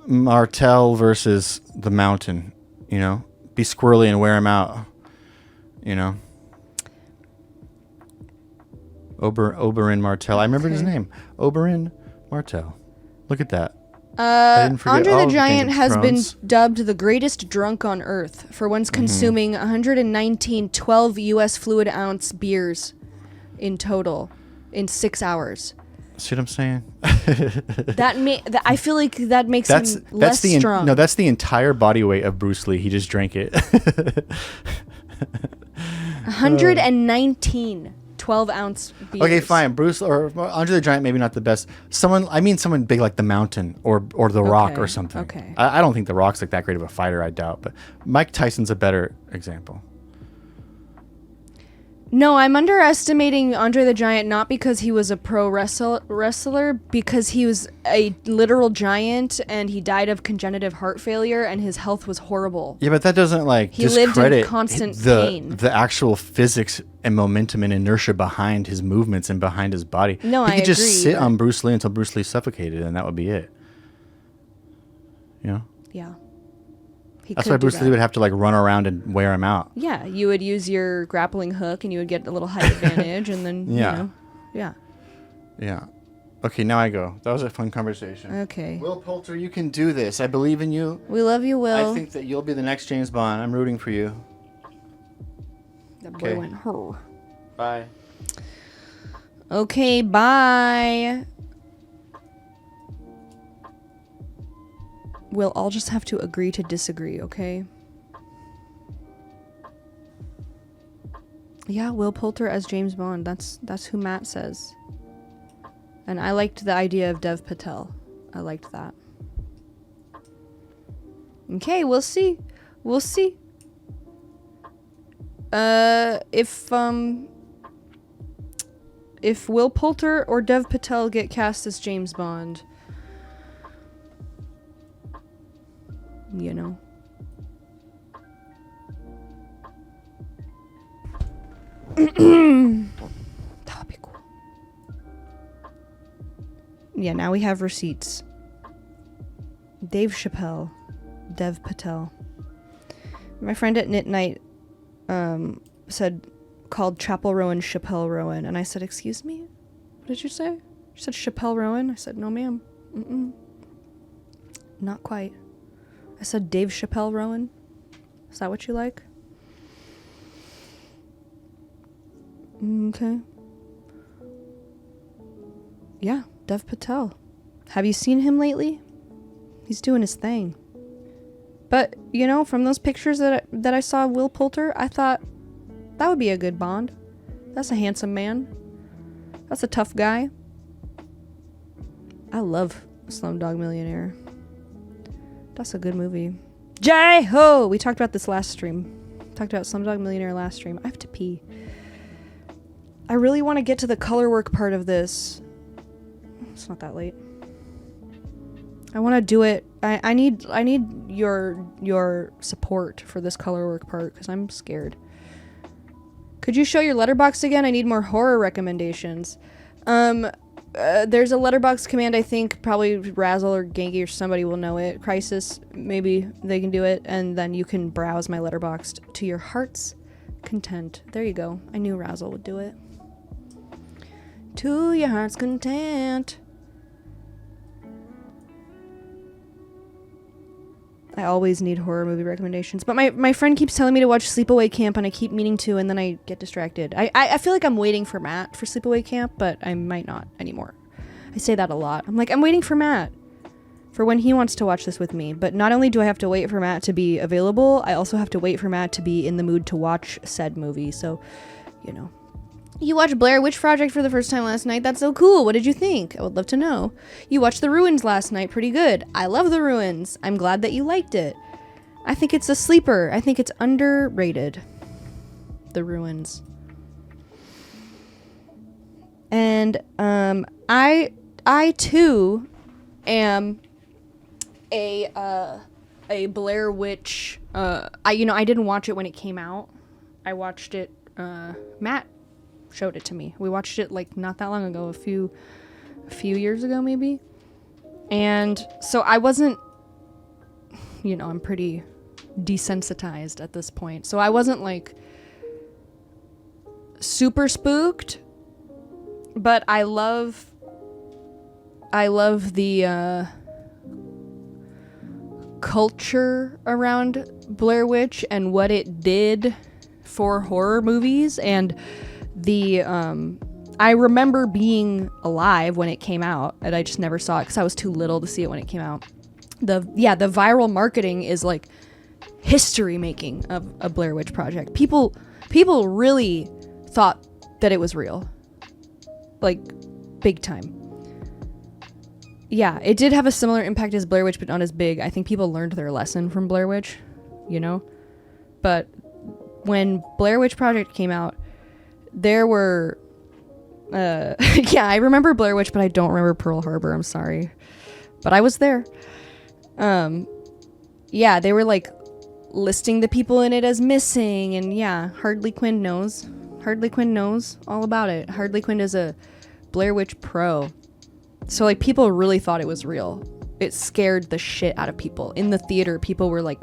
E: Martel versus the Mountain. You know, be squirrely and wear him out. You know. Oberyn Martell. I remembered his
A: Okay.
E: name. Oberyn Martell. Look at that. didn't forget
A: Andre
E: all
A: the
E: of Game
A: Giant
E: of
A: has been
E: Thrones.
A: dubbed the greatest drunk on earth for once consuming 119 12 U.S. fluid ounce beers in total in 6 hours.
E: See what I'm saying?
A: I feel like that makes him less strong.
E: That's the entire body weight of Bruce Lee. He just drank it.
A: 119 12-ounce beers.
E: Okay, fine. Bruce or Andre the Giant, maybe not the best. Someone big like the Mountain or the Rock
A: Okay,
E: or something.
A: okay.
E: I don't think the Rock's like that great of a fighter. I doubt, but Mike Tyson's a better example.
A: No, I'm underestimating Andre the Giant not because he was a pro wrestler, because he was a literal giant and he died of congenital heart failure and his health was horrible.
E: Yeah, but that doesn't like
A: He lived in
E: discredit
A: constant
E: the
A: pain.
E: the actual physics and momentum and inertia behind his movements and behind his body.
A: No,
E: he
A: I
E: could just
A: agree,
E: sit
A: but-
E: on Bruce Lee until Bruce Lee suffocated, and that would be it. You know,
A: Yeah. He
E: that's
A: could
E: why
A: do
E: Bruce
A: that.
E: Lee would have to like run around and wear him out.
A: Yeah, you would use your grappling hook and you would get a little height advantage and then,
E: Yeah.
A: you know. Yeah.
E: Yeah. Okay, now I go. That was a fun conversation.
A: Okay.
E: Will Poulter, you can do this. I believe in you.
A: We love you, Will.
E: I think that you'll be the next James Bond. I'm rooting for you.
A: That
E: okay.
A: boy went, "Huh."
E: Bye.
A: Okay, bye. We'll all just have to agree to disagree, okay? Yeah, Will Poulter as James Bond. That's who Matt says. And I liked the idea of Dev Patel. I liked that. Okay, we'll see. We'll see. If Will Poulter or Dev Patel get cast as James Bond, you know. That would be cool. Yeah, now we have receipts. Dave Chappelle, Dev Patel. My friend at Knit Night called Chapel Rowan Chappelle Rowan, and I said, "Excuse me? What did you say?" She said Chappelle Rowan. I said, "No, ma'am. Mm-mm. Not quite." I said, "Dave Chappelle Rowan. Is that what you like?" Okay. Yeah, Dev Patel. Have you seen him lately? He's doing his thing. But, you know, from those pictures that I saw of Will Poulter, I thought that would be a good Bond. That's a handsome man. That's a tough guy. I love Slumdog Millionaire. That's a good movie. Jai-ho! We talked about this last stream. Talked about Slumdog Millionaire last stream. I have to pee. I really want to get to the color work part of this. It's not that late. I want to do it. I need your support for this color work part because I'm scared. Could you show your letterbox again? I need more horror recommendations. There's a letterbox command, I think probably Razzle or Genki or somebody will know it. Crisis, maybe they can do it, and then you can browse my letterbox to your heart's content. There you go. I knew Razzle would do it. To your heart's content. I always need horror movie recommendations. But my friend keeps telling me to watch Sleepaway Camp, and I keep meaning to, and then I get distracted. I feel like I'm waiting for Matt for Sleepaway Camp, but I might not anymore. I say that a lot. I'm like, I'm waiting for Matt for when he wants to watch this with me. But not only do I have to wait for Matt to be available, I also have to wait for Matt to be in the mood to watch said movie. So, you know. You watched Blair Witch Project for the first time last night. That's so cool. What did you think? I would love to know. You watched The Ruins last night. Pretty good. I love The Ruins. I'm glad that you liked it. I think it's a sleeper. I think it's underrated. The Ruins. And I too am a Blair Witch. I didn't watch it when it came out. I watched it. Matt showed it to me. We watched it like not that long ago, a few years ago maybe. And so I wasn't, I'm pretty desensitized at this point. So I wasn't like super spooked, but I love the culture around Blair Witch and what it did for horror movies. And I remember being alive when it came out, and I just never saw it because I was too little to see it when it came out. The viral marketing is like history making of a Blair Witch Project. People really thought that it was real, like big time. Yeah, it did have a similar impact as Blair Witch, but not as big. I think people learned their lesson from Blair Witch, But when Blair Witch Project came out, there were... yeah, I remember Blair Witch, but I don't remember Pearl Harbor. I'm sorry. But I was there. Yeah, they were like listing the people in it as missing, and yeah, Harley Quinn knows. Harley Quinn knows all about it. Harley Quinn is a Blair Witch pro. So like people really thought it was real. It scared the shit out of people. In the theater, people were like,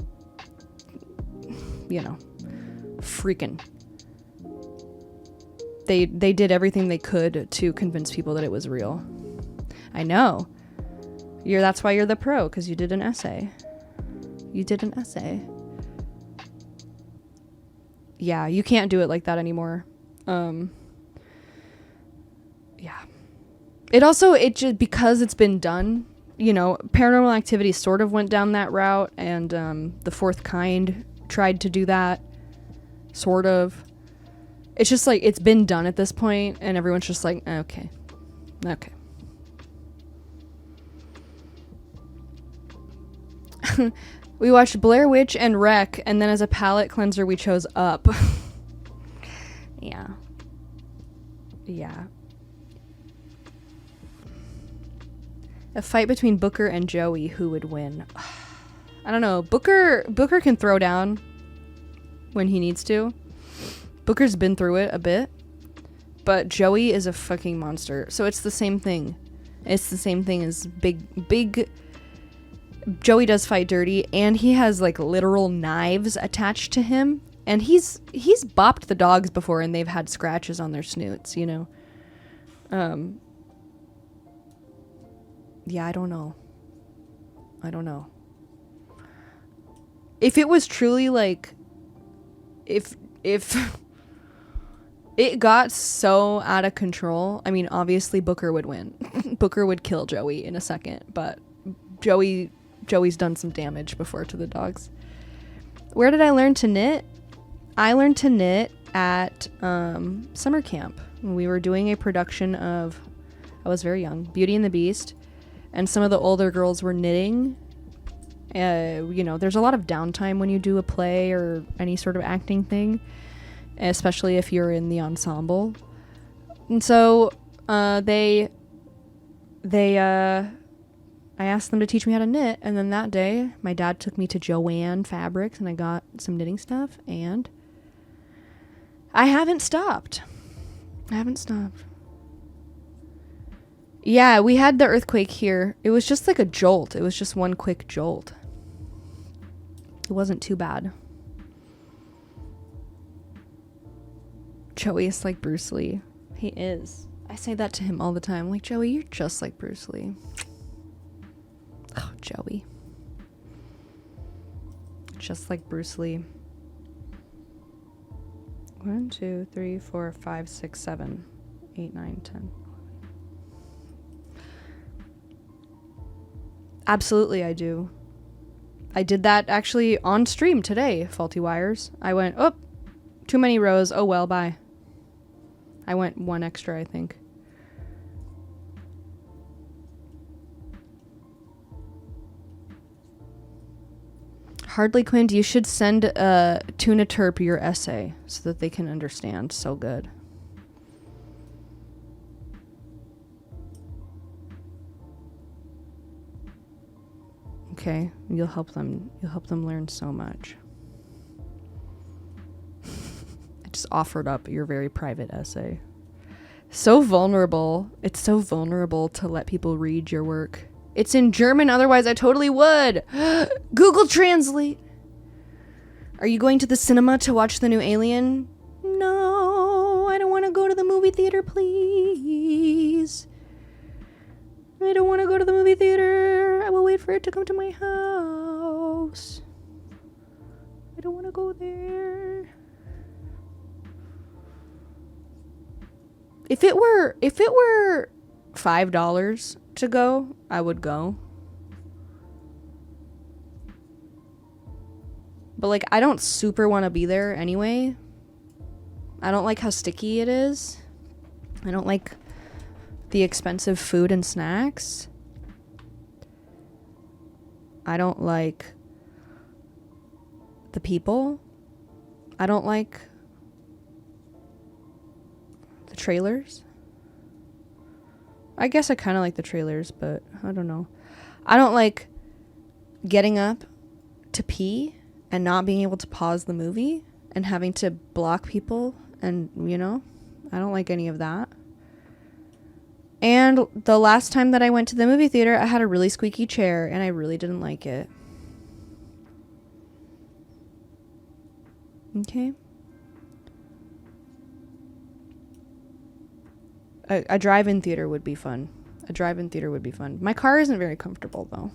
A: freaking. They did everything they could to convince people that it was real. I know. That's why you're the pro, because you did an essay. You did an essay. Yeah, you can't do it like that anymore. Yeah. It just, because it's been done, Paranormal Activity sort of went down that route, and The Fourth Kind tried to do that, sort of. It's just like, it's been done at this point, and everyone's just like, okay. We watched Blair Witch and Wreck, and then as a palate cleanser, we chose Up. Yeah. A fight between Booker and Joey, who would win? I don't know. Booker can throw down when he needs to. Booker's been through it a bit, but Joey is a fucking monster. So it's the same thing. It's the same thing as big. Joey does fight dirty, and he has like literal knives attached to him, and he's bopped the dogs before, and they've had scratches on their snoots. Yeah, I don't know. If it was truly like, if it got so out of control, I mean, obviously Booker would win. Booker would kill Joey in a second, but Joey's done some damage before to the dogs. Where did I learn to knit? I learned to knit at summer camp. We were doing a production of, I was very young, Beauty and the Beast, and some of the older girls were knitting. There's a lot of downtime when you do a play or any sort of acting thing, especially if you're in the ensemble. And so I asked them to teach me how to knit, and then that day my dad took me to Joann Fabrics, and I got some knitting stuff, and I haven't stopped. Yeah, we had the earthquake here. It was just like a jolt. It was just one quick jolt. It wasn't too bad. Joey is like Bruce Lee. He is. I say that to him all the time. Like, Joey, you're just like Bruce Lee. Oh, Joey. Just like Bruce Lee. 1, 2, 3, 4, 5, 6, 7, 8, 9, 10. Absolutely, I do. I did that actually on stream today, Faulty Wires. I went, oh, too many rows. Oh, well, bye. I went one extra, I think. Harley Quinn, you should send Tuna Terp your essay so that they can understand. So good. okay. You'll help them learn so much. I just offered up your very private essay. So vulnerable. It's so vulnerable to let people read your work. It's in German, otherwise I totally would. Google Translate. Are you going to the cinema to watch the new Alien? No, I don't want to go to the movie theater, please. I don't want to go to the movie theater. I will wait for it to come to my house. I don't want to go there. If it were $5 to go, I would go. But like, I don't super want to be there anyway. I don't like how sticky it is. I don't like the expensive food and snacks. I don't like the people. I don't like the trailers. I guess I kind of like the trailers, but I don't know. I don't like getting up to pee and not being able to pause the movie and having to block people, and I don't like any of that. And the last time that I went to the movie theater, I had a really squeaky chair and I really didn't like it. Okay. A drive-in theater would be fun. My car isn't very comfortable though.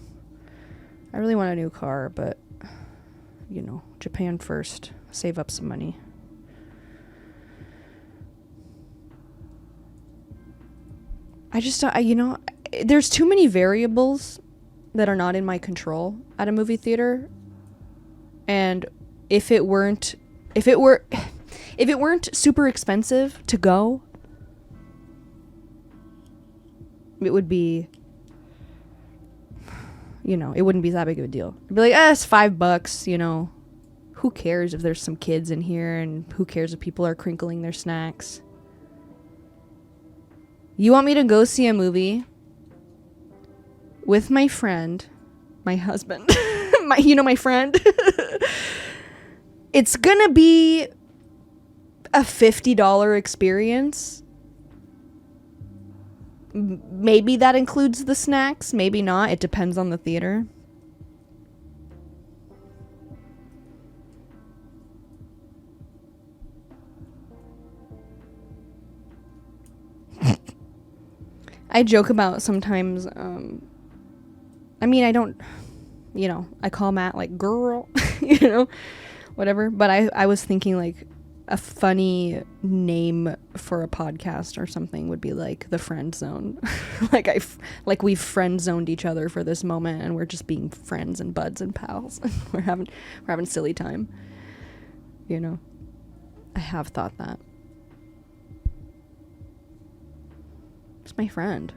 A: I really want a new car, but Japan first. Save up some money. I just, there's too many variables that are not in my control at a movie theater. And if it weren't super expensive to go, it would be, it wouldn't be that big of a deal. I'd be like, it's $5, who cares if there's some kids in here, and who cares if people are crinkling their snacks? You want me to go see a movie with my friend, my husband, my friend? It's gonna be a $50 experience. Maybe that includes the snacks, maybe not. It depends on the theater. I joke about sometimes, I don't, I call Matt like girl, whatever. But I was thinking like a funny name for a podcast or something would be like the friend zone. like we've friend zoned each other for this moment and we're just being friends and buds and pals. we're having silly time. I have thought that. It's my friend.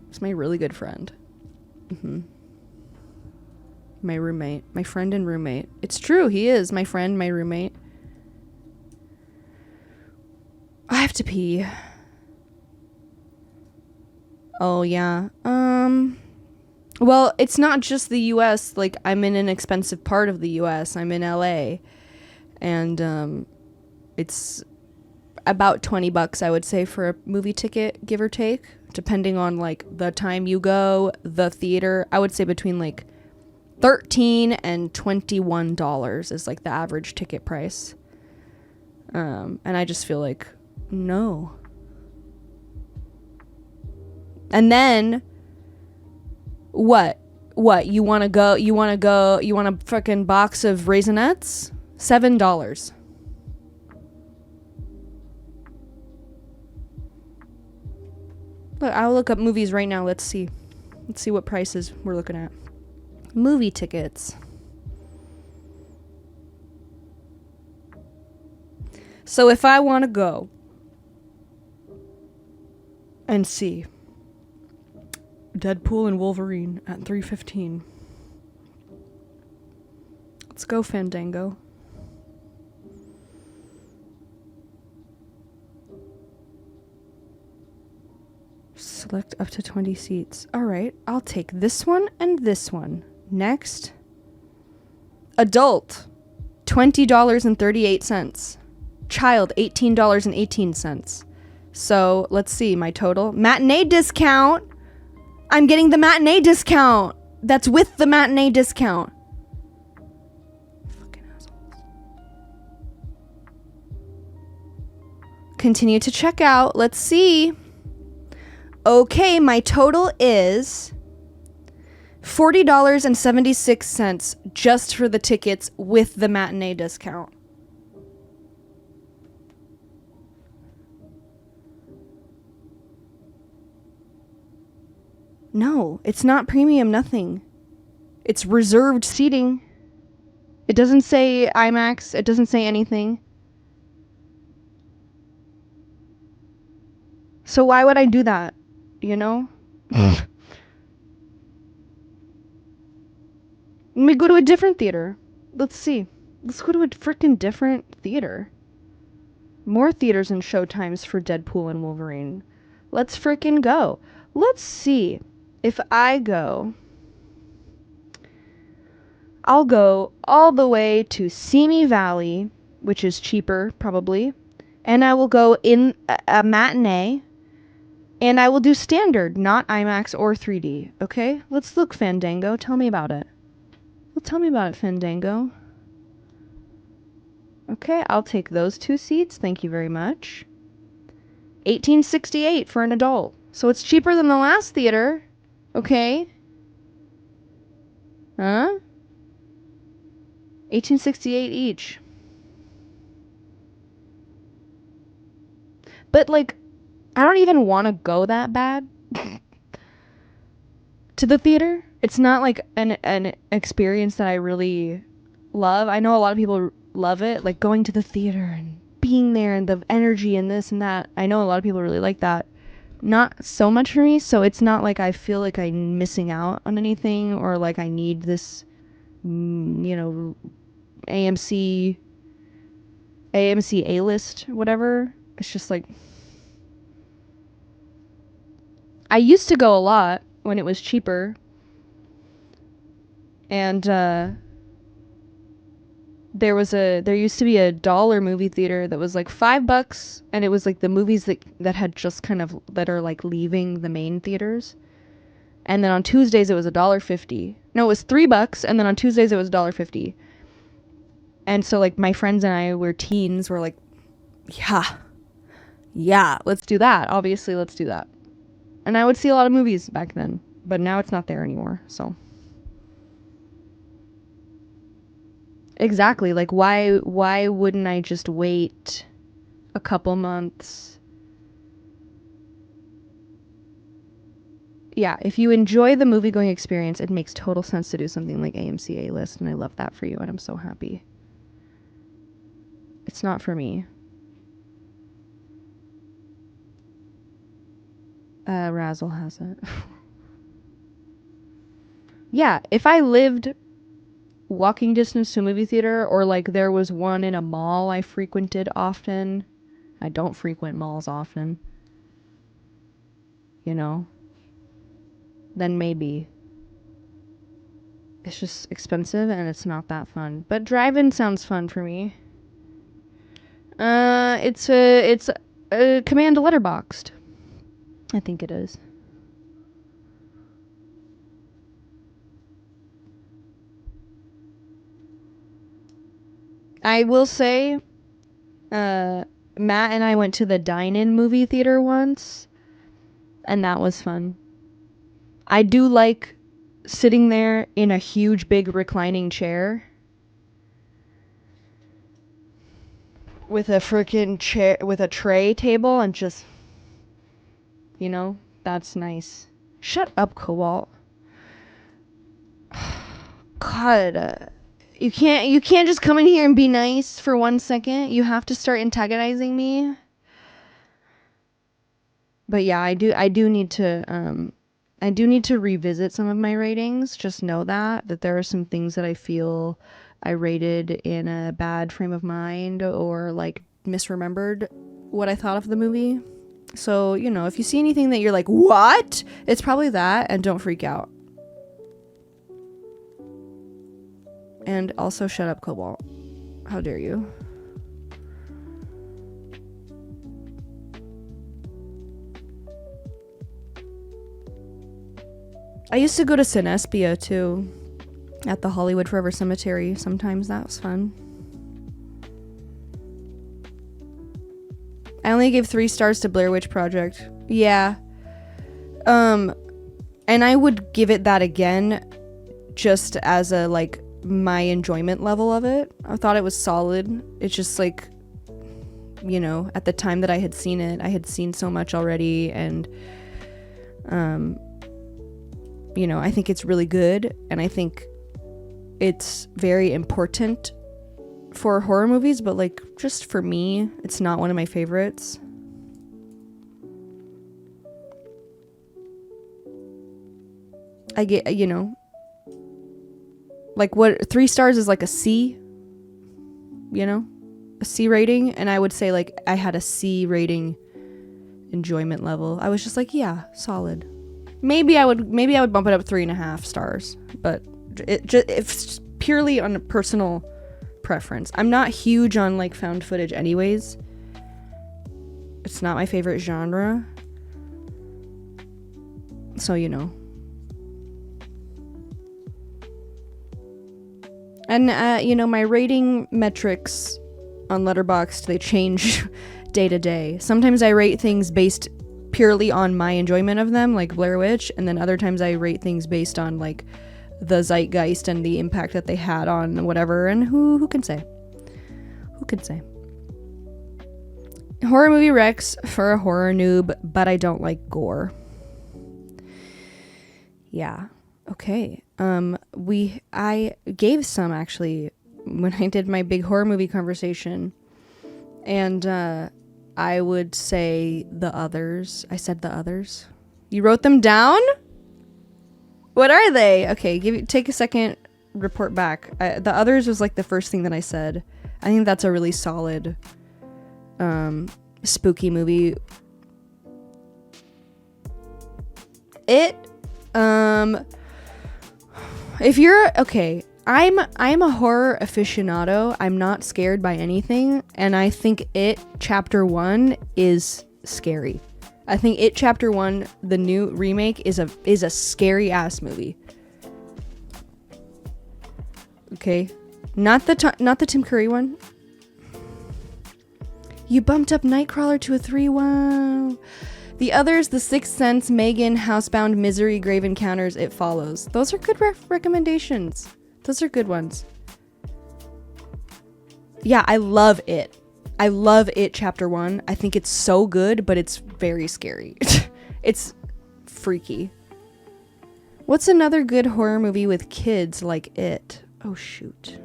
A: It's my really good friend. My roommate. My friend and roommate. It's true, he is my friend, my roommate. I have to pee. Oh, yeah. Well, it's not just the US. Like, I'm in an expensive part of the US. I'm in LA. And, it's about $20, I would say, for a movie ticket, give or take, depending on like the time you go, the theater. I would say between like $13 and $21 is like the average ticket price. And I just feel like, no. And then what you want a fucking box of Raisinets? $7. Look, I'll look up movies right now. Let's see what prices we're looking at. Movie tickets. So if I want to go and see Deadpool and Wolverine at 3:15. Let's go, Fandango. Select up to 20 seats. All right, I'll take this one and this one. Next. Adult, $20.38. Child, $18.18. So let's see my total. Matinee discount. I'm getting the matinee discount. That's with the matinee discount. Fucking assholes. Continue to check out. Let's see. Okay, my total is $40.76 just for the tickets with the matinee discount. No, it's not premium, nothing. It's reserved seating. It doesn't say IMAX, it doesn't say anything. So why would I do that? You know? Let me go to a different theater. Let's see. Let's go to a freaking different theater. More theaters and showtimes for Deadpool and Wolverine. Let's freaking go. Let's see. If I go, I'll go all the way to Simi Valley, which is cheaper probably, and I will go in a matinee, and I will do standard, not IMAX or 3D. Okay, let's look. Fandango, tell me about it. Well, tell me about it, Fandango. Okay, I'll take those 2 seats. Thank you very much. $18.68 for an adult, so it's cheaper than the last theater. Okay. Huh? $18.68 each. But like, I don't even want to go that bad to the theater. It's not like an experience that I really love. I know a lot of people love it, like going to the theater and being there and the energy and this and that. I know a lot of people really like that. Not so much for me, so it's not like I feel like I'm missing out on anything or like I need this, you know, AMC A-list, whatever. It's just like, I used to go a lot when it was cheaper, and there used to be a dollar movie theater that was like $5, and it was like the movies that had just kind of, that are like leaving the main theaters. And then on Tuesdays it was $1.50. No, it was $3, and then on Tuesdays it was $1.50. And so like my friends and I were teens, were like, yeah, let's do that. Obviously, let's do that. And I would see a lot of movies back then, but now it's not there anymore. So exactly, like why wouldn't I just wait a couple months? Yeah, if you enjoy the movie going experience, it makes total sense to do something like AMC A-list, and I love that for you, and I'm so happy. It's not for me. Razzle has it. Yeah, if I lived walking distance to a movie theater, or like there was one in a mall I frequented often. I don't frequent malls often. You know? Then maybe. It's just expensive and it's not that fun. But drive-in sounds fun for me. It's a command letterboxed. I think it is. I will say, Matt and I went to the dine-in movie theater once, and that was fun. I do like sitting there in a huge, big reclining chair with a freaking chair, with a tray table, and just, you know, that's nice. Shut up, Cobalt. God, you can't just come in here and be nice for 1 second. You have to start antagonizing me. But yeah, I do need to revisit some of my ratings. Just know that there are some things that I feel I rated in a bad frame of mind, or like misremembered what I thought of the movie. So, you know, if you see anything that you're like, what? It's probably that, and don't freak out. And also shut up, Cobalt. How dare you? I used to go to Cinespia too, at the Hollywood Forever Cemetery. Sometimes that was fun. I only gave 3 stars to Blair Witch Project. Yeah. And I would give it that again, just as a, like, my enjoyment level of it. I thought it was solid. It's just like, you know, at the time that I had seen it, I had seen so much already, and you know, I think it's really good, and I think it's very important for horror movies, but like, just for me, it's not one of my favorites. I get, you know, like, what 3 stars is like a C, you know, a C rating, and I would say like I had a C rating enjoyment level. I was just like, yeah, solid. Maybe I would bump it up 3.5 stars, but it's purely on a personal preference. I'm not huge on like found footage anyways. It's not my favorite genre. So, you know. And you know, my rating metrics on Letterboxd, they change day to day. Sometimes I rate things based purely on my enjoyment of them, like Blair Witch, and then other times I rate things based on like the zeitgeist and the impact that they had on whatever, and who can say? Who can say? Horror movie recs for a horror noob, but I don't like gore. Yeah. Okay. I gave some actually when I did my big horror movie conversation, and I would say The Others. I said The Others. You wrote them down? What are they? Okay, take a second, report back. The Others was like the first thing that I said. I think that's a really solid spooky movie. If you're okay, I'm a horror aficionado. I'm not scared by anything, and I think It Chapter 1 is scary. I think It Chapter 1, the new remake, is a scary ass movie. Okay, not the Tim Curry one. You bumped up Nightcrawler to a 3. Wow. The Others, The Sixth Sense, Megan, Housebound, Misery, Grave Encounters, It Follows. Those are good recommendations. Those are good ones. Yeah, I love It. I love It Chapter 1. I think it's so good, but it's very scary. It's freaky. What's another good horror movie with kids like It? Oh, shoot.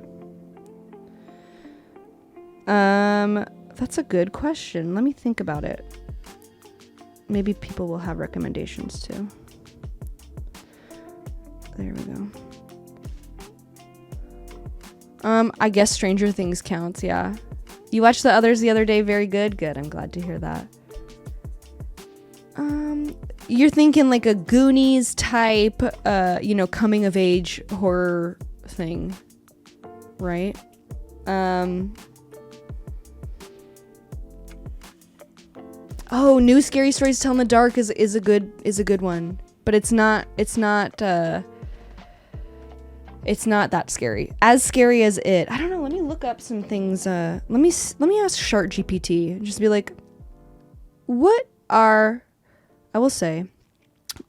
A: That's a good question. Let me think about it. Maybe people will have recommendations too. There we go. I guess Stranger Things counts, yeah. You watched The Others the other day, very good. Good, I'm glad to hear that. You're thinking like a Goonies type, coming of age horror thing, right? Oh, New Scary Stories to Tell in the Dark is a good one, but it's not that scary. As scary as It. I don't know. Let me look up some things. Let me ask Shark GPT and just be like, I will say,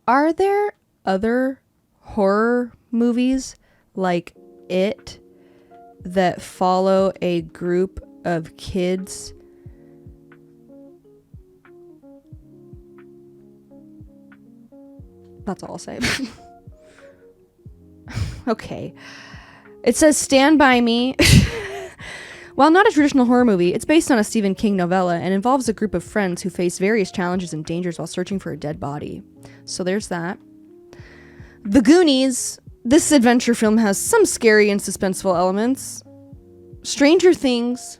A: are there other horror movies like It that follow a group of kids? That's all I'll say. Okay. It says Stand By Me. While not a traditional horror movie, it's based on a Stephen King novella and involves a group of friends who face various challenges and dangers while searching for a dead body. So there's that. The Goonies. This adventure film has some scary and suspenseful elements. Stranger Things.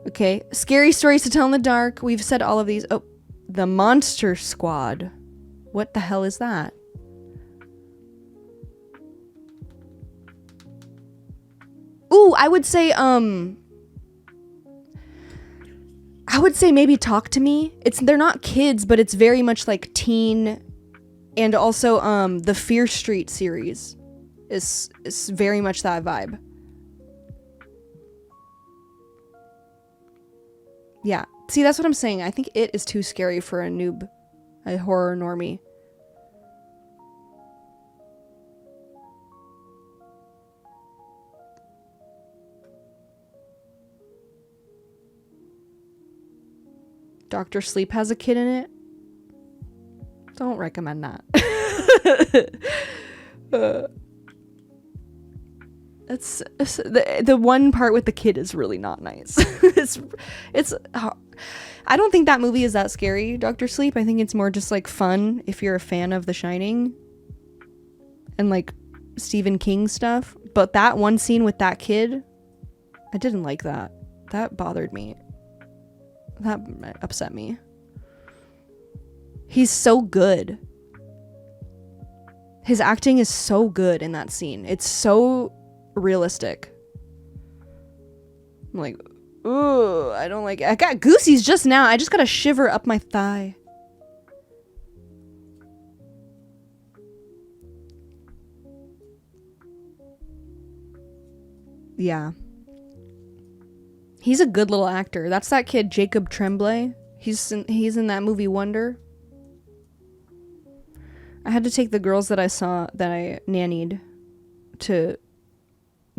A: Okay. Scary Stories to Tell in the Dark. We've said all of these. Oh, The Monster Squad. What the hell is that? Ooh, I would say maybe Talk to Me. They're not kids, but it's very much like teen, and also the Fear Street series is very much that vibe. Yeah. See, that's what I'm saying. I think It is too scary for a noob, a horror normie. Dr. Sleep has a kid in it. Don't recommend that. It's the one part with the kid is really not nice. it's I don't think that movie is that scary, Dr. Sleep. I think it's more just like fun if you're a fan of The Shining and like Stephen King stuff. But that one scene with that kid, I didn't like that. That bothered me. That upset me. He's so good. His acting is so good in that scene. It's so realistic. I'm like, ooh, I don't like it. I got goosies just now. I just got a shiver up my thigh. Yeah. He's a good little actor. That's that kid, Jacob Tremblay. He's in that movie Wonder. I had to take the girls that I nannied to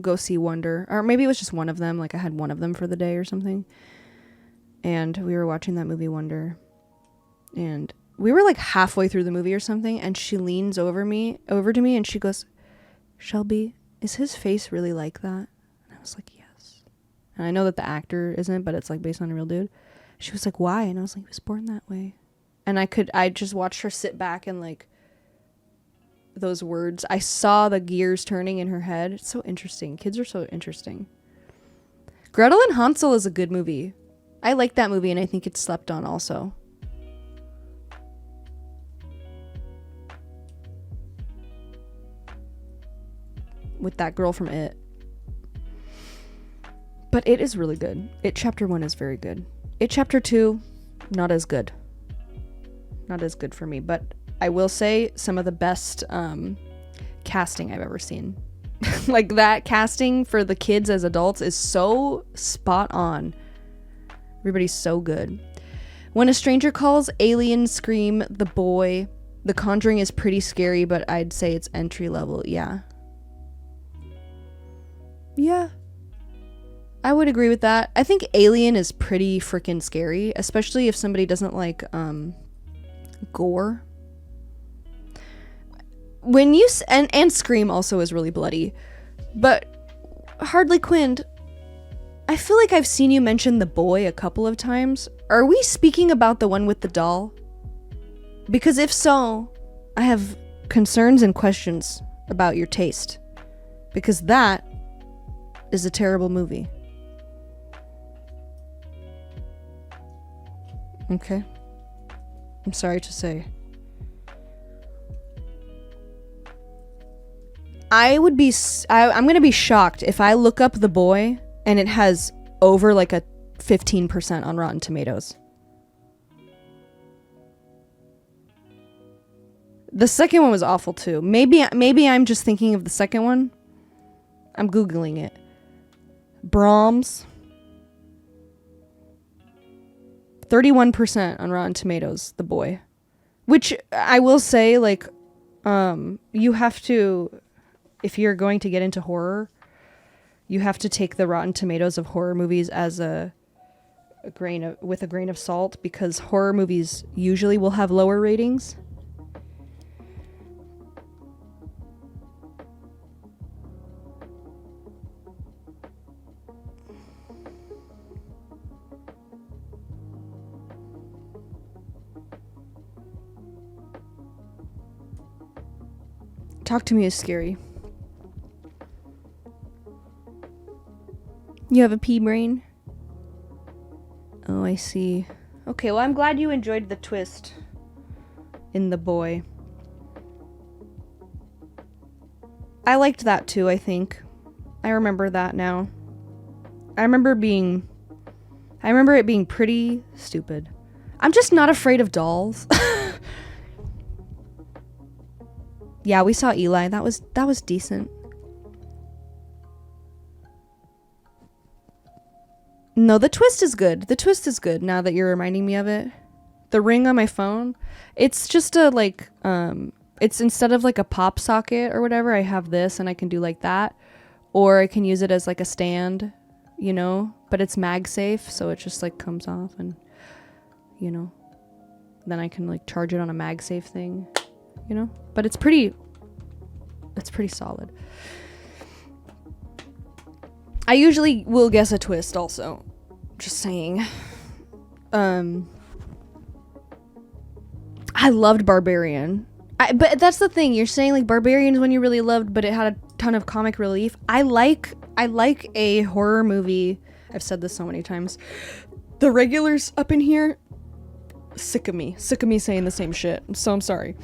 A: go see Wonder. Or maybe it was just one of them. Like I had one of them for the day or something. And we were watching that movie Wonder. And we were like halfway through the movie or something. And she leans over to me and she goes, "Shelby, is his face really like that?" And I was like, "Yes." And I know that the actor isn't, but it's like based on a real dude. She was like, "Why?" And I was like, "He was born that way." And I just watched her sit back and like those words. I saw the gears turning in her head. It's so interesting. Kids are so interesting. Gretel and Hansel is a good movie. I like that movie and I think it's slept on also. With that girl from It. But It is really good. It Chapter 1 is very good. It Chapter 2, not as good. Not as good for me, but I will say some of the best casting I've ever seen. Like that casting for the kids as adults is so spot on. Everybody's so good. When a Stranger Calls, Alien, Scream, The Boy, The Conjuring is pretty scary, but I'd say it's entry level. Yeah. Yeah. I would agree with that. I think Alien is pretty freaking scary, especially if somebody doesn't like gore. When you and Scream also is really bloody, but Hardly Quinn, I feel like I've seen you mention The Boy a couple of times. Are we speaking about the one with the doll? Because if so, I have concerns and questions about your taste, because that is a terrible movie. Okay. I'm sorry to say. I'm gonna be shocked if I look up The Boy and it has over like a 15% on Rotten Tomatoes. The second one was awful too. Maybe I'm just thinking of the second one. I'm Googling it. Brahms. 31% on Rotten Tomatoes, The Boy. Which I will say, like, you have to, if you're going to get into horror, you have to take the Rotten Tomatoes of horror movies as with a grain of salt, because horror movies usually will have lower ratings. Talk to Me is scary. You have a pea brain? Oh, I see. Okay, well, I'm glad you enjoyed the twist in The Boy. I liked that too, I think. I remember that now. I remember it being pretty stupid. I'm just not afraid of dolls. Yeah, we saw Eli. That was decent. No, the twist is good. The twist is good now that you're reminding me of it. The ring on my phone, it's just a like it's instead of like a pop socket or whatever, I have this and I can do like that, or I can use it as like a stand, you know, but it's MagSafe, so it just like comes off and you know, then I can like charge it on a MagSafe thing, you know, but it's pretty solid. I usually will guess a twist also. Just saying. I loved Barbarian. But that's the thing. You're saying like Barbarian's one you really loved, but it had a ton of comic relief. I like a horror movie. I've said this so many times. The regulars up in here, sick of me saying the same shit. So I'm sorry.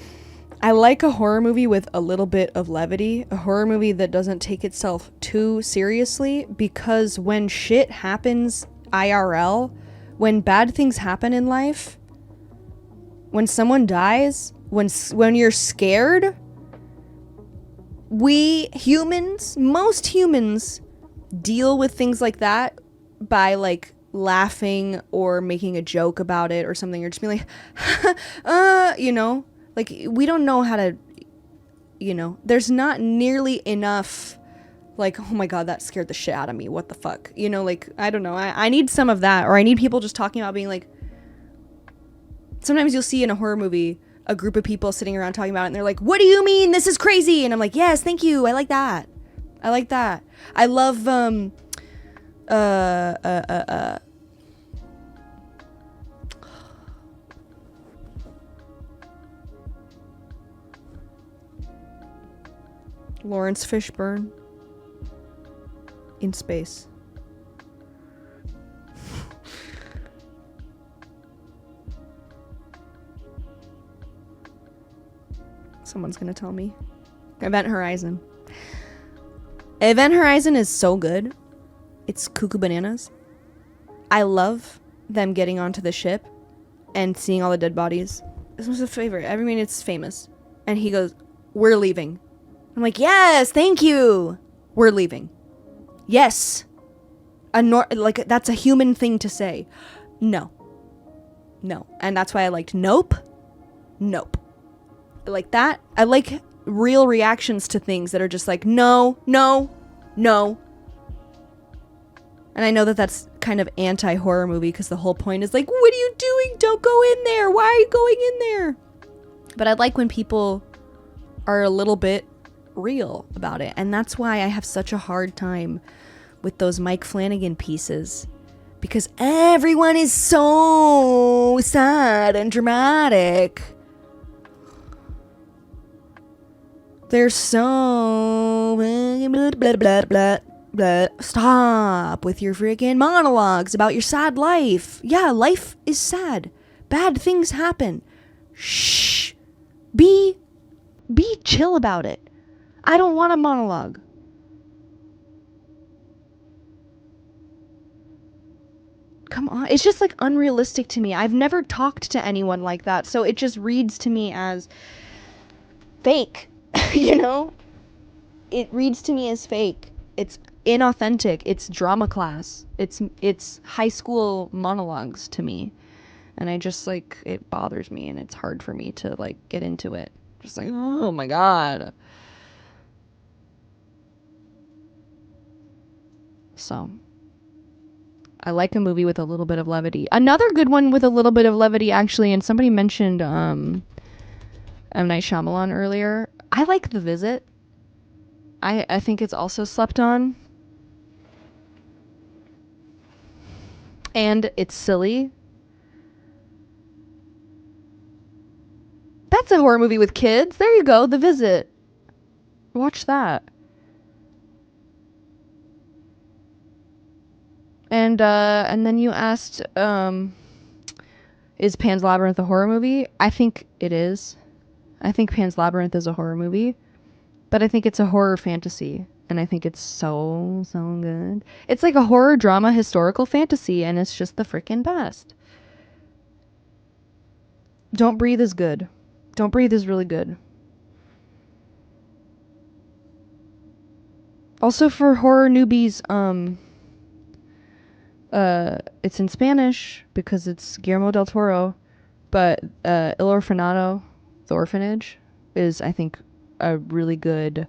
A: I like a horror movie with a little bit of levity, a horror movie that doesn't take itself too seriously, because when shit happens IRL, when bad things happen in life, when someone dies, when you're scared, we humans, most humans, deal with things like that by like laughing or making a joke about it or something, or just being like, you know. Like, we don't know how to, you know, there's not nearly enough, like, oh my God, that scared the shit out of me. What the fuck? You know, like, I don't know. I need some of that. Or I need people just talking about being like, sometimes you'll see in a horror movie a group of people sitting around talking about it and they're like, what do you mean? This is crazy. And I'm like, yes, thank you. I like that. I like that. I love, Lawrence Fishburne in space. Someone's gonna tell me. Event Horizon. Event Horizon is so good. It's cuckoo bananas. I love them getting onto the ship and seeing all the dead bodies. This was a favorite. I mean, it's famous. And he goes, we're leaving. I'm like, yes, thank you. We're leaving. Yes. Like, that's a human thing to say. No. And that's why I liked Nope. I like that. I like real reactions to things that are just like, no. And I know that that's kind of anti-horror movie because the whole point is like, what are you doing? Don't go in there. Why are you going in there? But I like when people are a little bit real about it, and that's why I have such a hard time with those Mike Flanagan pieces, because everyone is so sad and dramatic. They're so blah, blah, blah, blah, blah. Stop with your freaking monologues about your sad life. Yeah, life is sad. Bad things happen. Shh. Be chill about it. I don't want a monologue. Come on. It's just like unrealistic to me. I've never talked to anyone like that, so it just reads to me as fake. You know? It reads to me as fake. It's inauthentic. It's drama class. It's high school monologues to me. And I just like, it bothers me and it's hard for me to like get into it. Just like, oh my God. So, I like a movie with a little bit of levity. Another good one with a little bit of levity, actually, and somebody mentioned M. Night Shyamalan earlier. I like The Visit. I think it's also slept on. And it's silly. That's a horror movie with kids. There you go, The Visit. Watch that. And then you asked, is Pan's Labyrinth a horror movie? I think it is. I think Pan's Labyrinth is a horror movie. But I think it's a horror fantasy And I think it's so good. It's like a horror drama historical fantasy, and it's just the freaking best. Don't Breathe is good. Don't Breathe is really good. Also for horror newbies, it's in Spanish because it's Guillermo del Toro, but El Orfanato, The Orphanage, is I think a really good,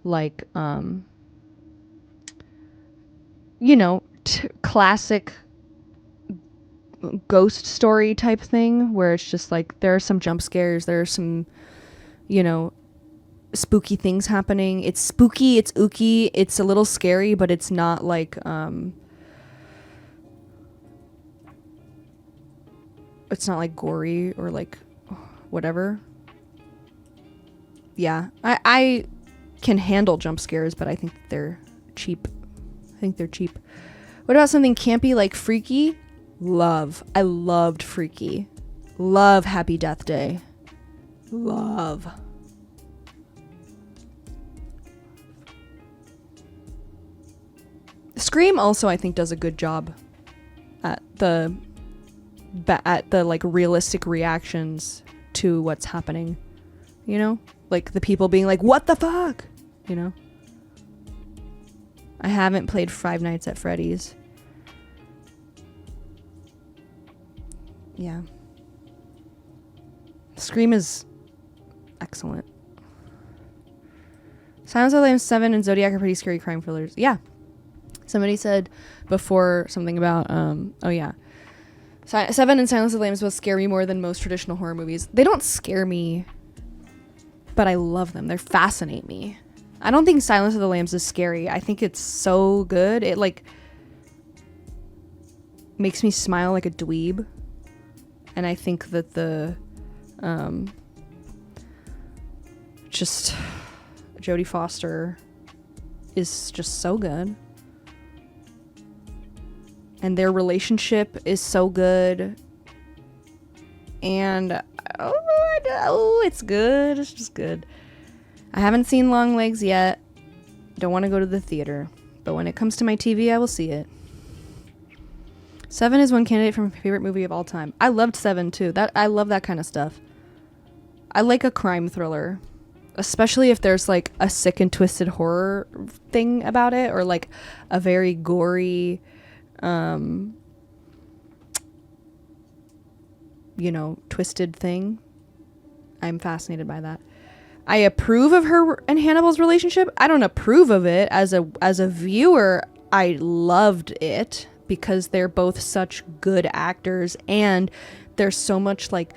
A: like, classic ghost story type thing where it's just like there are some jump scares, there are some, spooky things happening. It's spooky, it's ooky, it's a little scary, but it's not like it's not like gory or like whatever. Yeah, I can handle jump scares, but I think they're cheap. What about something campy like Freaky? I loved Freaky. Love Happy Death Day. Love. Scream also I think does a good job at the like realistic reactions to what's happening. Like the people being like, "What the fuck?" I haven't played Five Nights at Freddy's. Yeah. Scream is excellent. Silence of the Lambs 7 and Zodiac are pretty scary crime thrillers. Yeah. Somebody said before something about, oh yeah. 7 and Silence of the Lambs will scare me more than most traditional horror movies. They don't scare me, but I love them. They fascinate me. I don't think Silence of the Lambs is scary. I think it's so good. It like makes me smile like a dweeb. And I think that the just Jodie Foster is just so good. And their relationship is so good. And it's good. It's just good. I haven't seen Long Legs yet. Don't want to go to the theater. But when it comes to my TV, I will see it. 7 is one candidate for my favorite movie of all time. I loved 7 too. I love that kind of stuff. I like a crime thriller. Especially if there's like a sick and twisted horror thing about it. Or like a very gory, twisted thing. I'm fascinated by that. I approve of her and Hannibal's relationship. I don't approve of it as a viewer. I loved it because they're both such good actors and there's so much like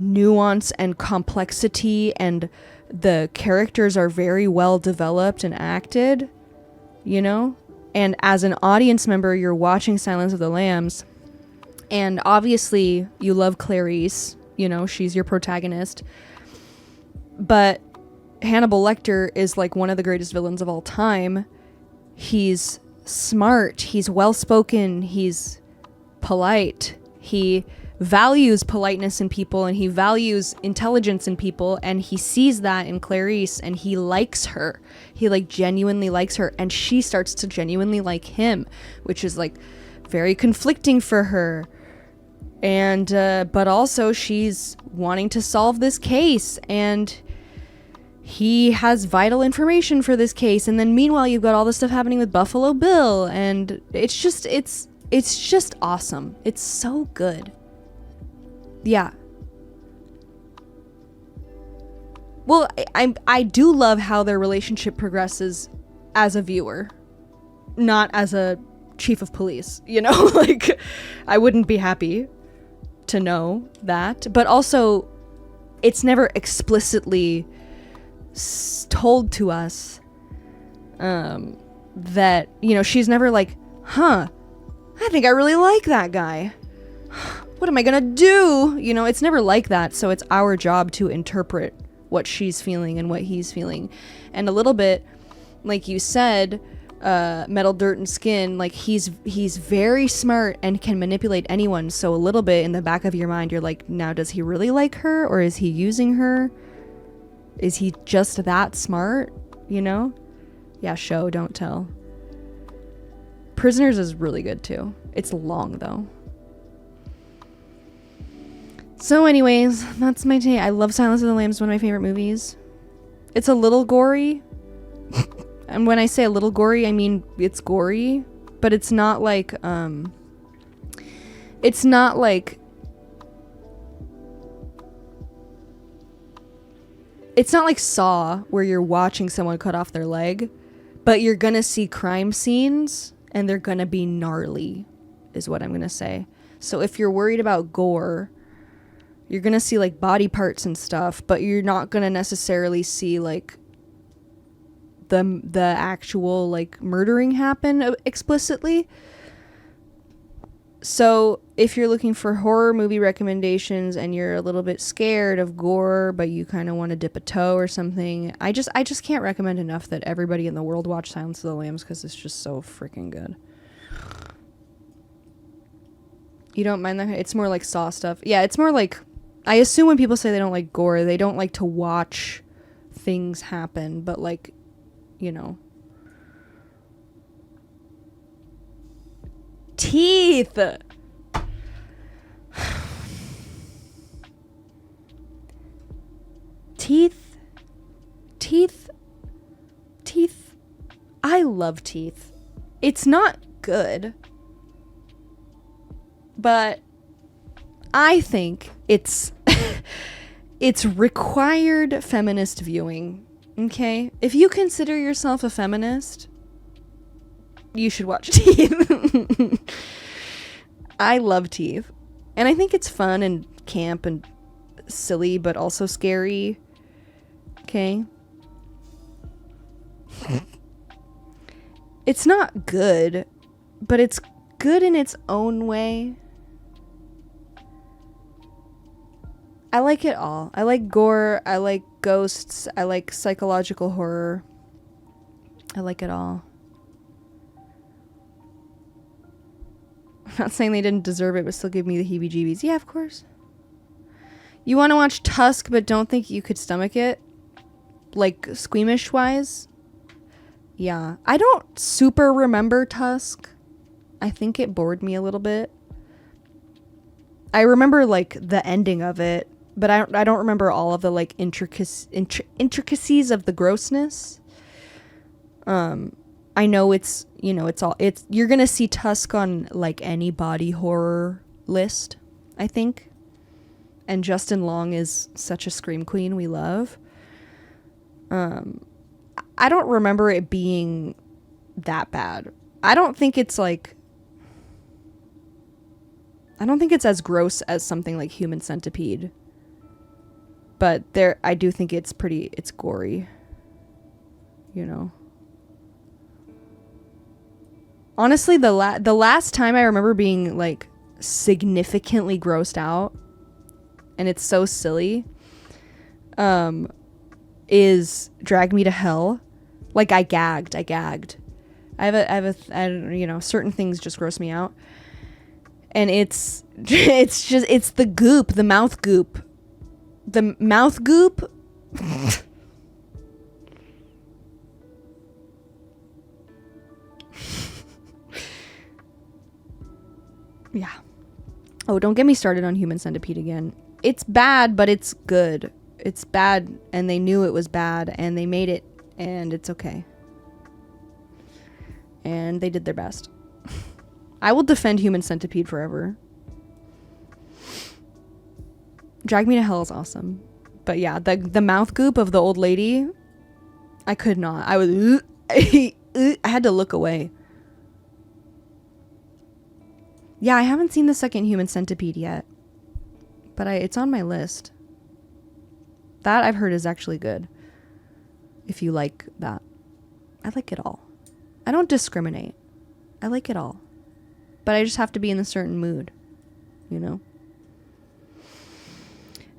A: nuance and complexity and the characters are very well developed and acted, And as an audience member, you're watching Silence of the Lambs and obviously you love Clarice, she's your protagonist. But Hannibal Lecter is like one of the greatest villains of all time. He's smart, he's well-spoken, he's polite. He values politeness in people and he values intelligence in people and he sees that in Clarice and he likes her. He like genuinely likes her and she starts to genuinely like him, which is like very conflicting for her. And but also she's wanting to solve this case and he has vital information for this case, and then meanwhile you've got all this stuff happening with Buffalo Bill, and it's just awesome. It's so good. Yeah. Well, I do love how their relationship progresses as a viewer, not as a chief of police, like I wouldn't be happy to know that, but also it's never explicitly told to us that she's never like, I think I really like that guy, what am I gonna do? It's never like that. So it's our job to interpret what she's feeling and what he's feeling. And a little bit like you said, Metal, Dirt, and Skin, like he's very smart and can manipulate anyone. So a little bit in the back of your mind you're like, now does he really like her or is he using her? Is he just that smart? Yeah, show, don't tell. Prisoners is really good too. It's long though. So anyways, that's my take. I love Silence of the Lambs, one of my favorite movies. It's a little gory. And when I say a little gory, I mean it's gory, but it's not like it's not like Saw, where you're watching someone cut off their leg, but you're gonna see crime scenes and they're gonna be gnarly, is what I'm gonna say. So if you're worried about gore, you're gonna see like body parts and stuff, but you're not gonna necessarily see like the actual like murdering happen explicitly. So if you're looking for horror movie recommendations and you're a little bit scared of gore, but you kind of want to dip a toe or something, I just can't recommend enough that everybody in the world watch Silence of the Lambs, because it's just so freaking good. You don't mind that? It's more like Saw stuff. Yeah, it's more like, I assume when people say they don't like gore, they don't like to watch things happen, but like, you know. Teeth! Teeth. I love teeth. It's not good, but I think it's it's required feminist viewing. Okay? If you consider yourself a feminist, you should watch Teeth. I love Teeth. And I think it's fun and camp and silly, but also scary. Okay? It's not good, but it's good in its own way. I like it all. I like gore. I like ghosts. I like psychological horror. I like it all. I'm not saying they didn't deserve it, but still give me the heebie-jeebies. Yeah, of course. You want to watch Tusk, but don't think you could stomach it? Like, squeamish-wise? Yeah. I don't super remember Tusk. I think it bored me a little bit. I remember, like, the ending of it, but I don't remember all of the, like, intricacies of the grossness. I know it's, you know, you're gonna see Tusk on, like, any body horror list, I think. And Justin Long is such a scream queen we love. I don't remember it being that bad. I don't think it's as gross as something like Human Centipede. But I do think it's gory. You know. Honestly, the last time I remember being, like, significantly grossed out, and it's so silly, is Drag Me to Hell. Like, I gagged. I you know, certain things just gross me out. And it's the goop, the mouth goop. The mouth goop. Yeah. Oh, don't get me started on Human Centipede again. It's bad, but it's good. It's bad, and they knew it was bad, and they made it, and it's okay. And they did their best. I will defend Human Centipede forever. Drag Me to Hell is awesome. But yeah, the mouth goop of the old lady, I could not. I was... I had to look away. Yeah, I haven't seen the second Human Centipede yet. But it's on my list. That I've heard is actually good. If you like that. I like it all. I don't discriminate. I like it all. But I just have to be in a certain mood. You know?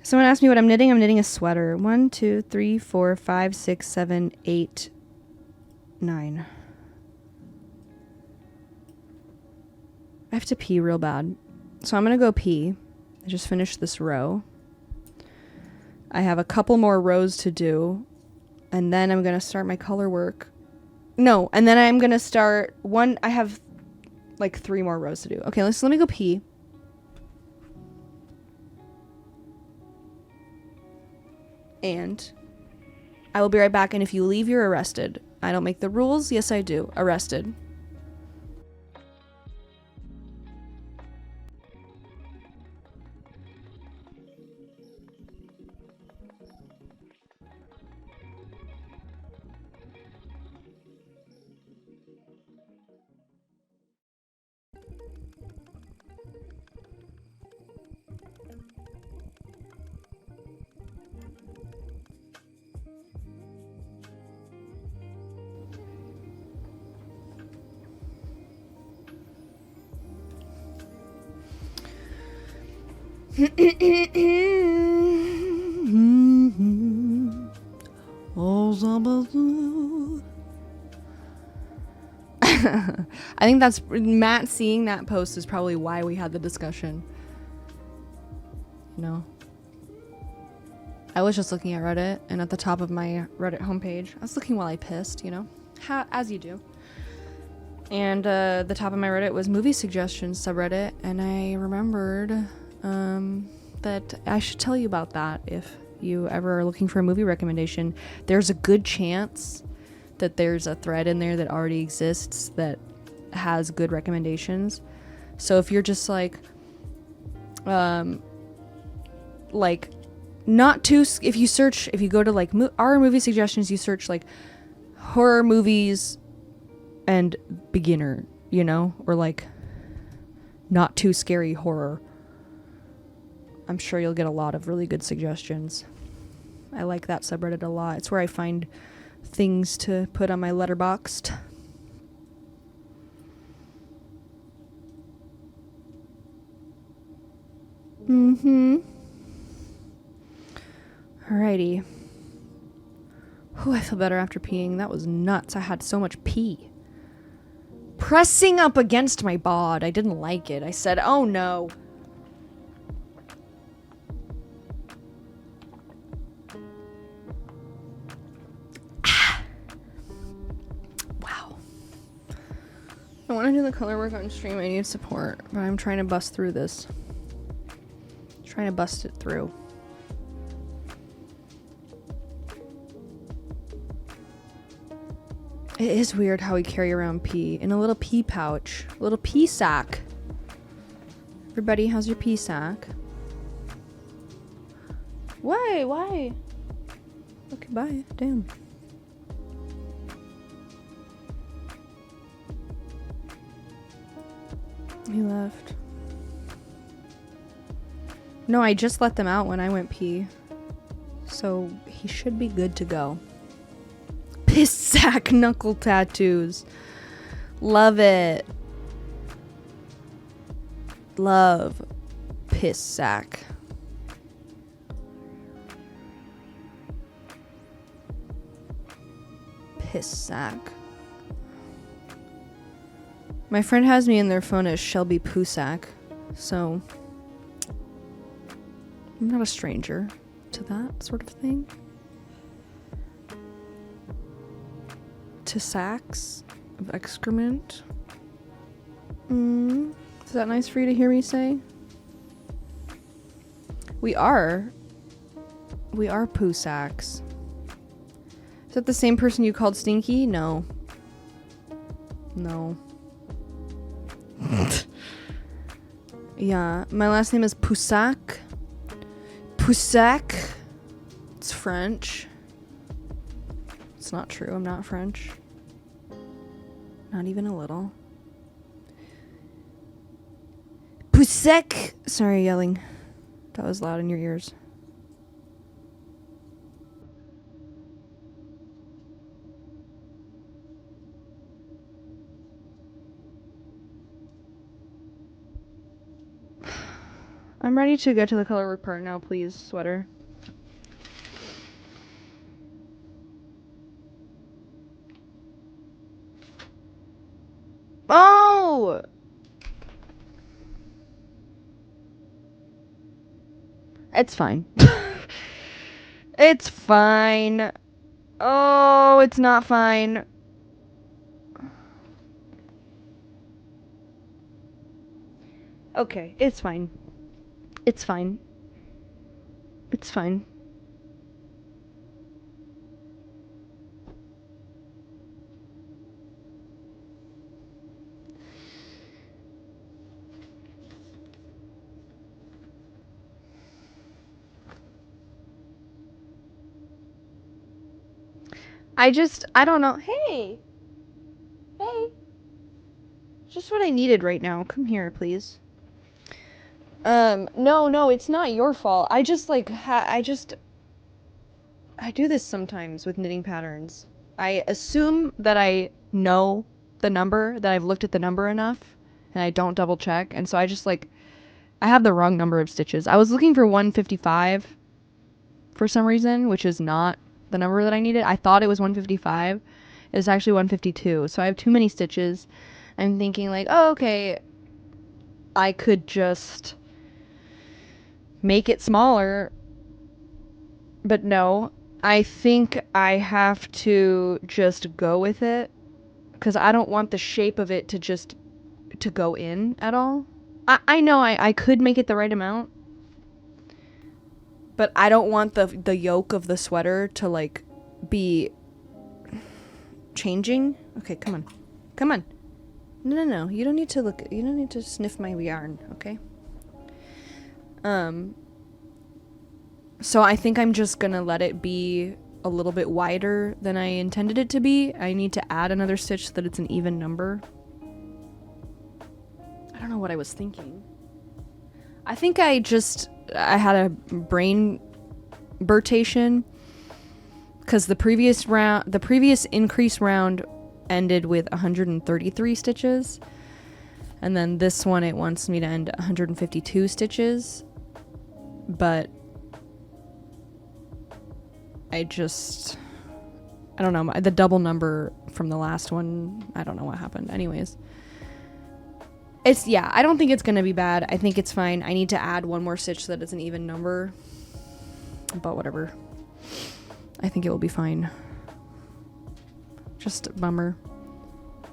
A: Someone asked me what I'm knitting. I'm knitting a sweater. 1, 2, 3, 4, 5, 6, 7, 8, 9. I have to pee real bad. So I'm going to go pee. I just finished this row. I have a couple more rows to do. And then I'm going to start my color work. No, and then I'm gonna start one. I have like 3 more rows to do. Okay, let me go pee. And I will be right back. And if you leave, you're arrested. I don't make the rules. Yes, I do. Arrested. I think that's Matt seeing that post is probably why we had the discussion. No. I was just looking at Reddit, and at the top of my Reddit homepage, I was looking while I pissed, you know, as you do. And the top of my Reddit was movie suggestions subreddit, and I remembered that I should tell you about that if you ever are looking for a movie recommendation. There's a good chance that there's a thread in there that already exists that has good recommendations. So if you're just like not too, if you go to like our movie suggestions, you search like horror movies and beginner, you know, or like not too scary horror, I'm sure you'll get a lot of really good suggestions. I like that subreddit a lot. It's where I find things to put on my Letterboxd. Alrighty. Whew, I feel better after peeing. That was nuts. I had so much pee pressing up against my bod. I didn't like it. I said, oh no. Wow. I want to do the color work on stream. I need support, but I'm trying to bust through this. Trying to bust it through. It is weird how we carry around pee in a little pee pouch, a little pee sack. Everybody, how's your pee sack? Why? Why? Okay, bye. Damn. He left. No, I just let them out when I went pee. So he should be good to go. Piss sack knuckle tattoos. Love it. Love piss sack. Piss sack. My friend has me in their phone as Shelby Poosack, so I'm not a stranger to that sort of thing. To sacks of excrement. Is that nice for you to hear me say? We are poo sacks. Is that the same person you called Stinky? No. No. Yeah, my last name is Poussac. Poussac. It's French. It's not true. I'm not French. Not even a little. Poussac. Sorry, yelling. That was loud in your ears. I'm ready to get to the color work part now, please, sweater. Oh! It's fine. It's fine. Oh, it's not fine. Okay, it's fine. It's fine. It's fine. I don't know. Hey! Hey! Just what I needed right now. Come here, please. No, it's not your fault. I just, like, I do this sometimes with knitting patterns. I assume that I know the number, that I've looked at the number enough, and I don't double check, and so I just, like, I have the wrong number of stitches. I was looking for 155 for some reason, which is not the number that I needed. I thought it was 155. It's actually 152. So I have too many stitches. I'm thinking like, oh, okay, I could just make it smaller. But no, I think I have to just go with it because I don't want the shape of it to go in at all. I know I could make it the right amount, but I don't want the yoke of the sweater to like be changing. Okay, come on. Come on. No. You don't need to look. You don't need to sniff my yarn, okay? So I think I'm just gonna let it be a little bit wider than I intended it to be. I need to add another stitch so that it's an even number. I don't know what I was thinking. I think I had a brain burtation because the previous increase round ended with 133 stitches, and then this one it wants me to end at 152 stitches, but I don't know, the double number from the last one, I don't know what happened. Anyways, I don't think it's gonna be bad. I think it's fine. I need to add one more stitch so that it's an even number, but whatever. I think it will be fine. Just a bummer.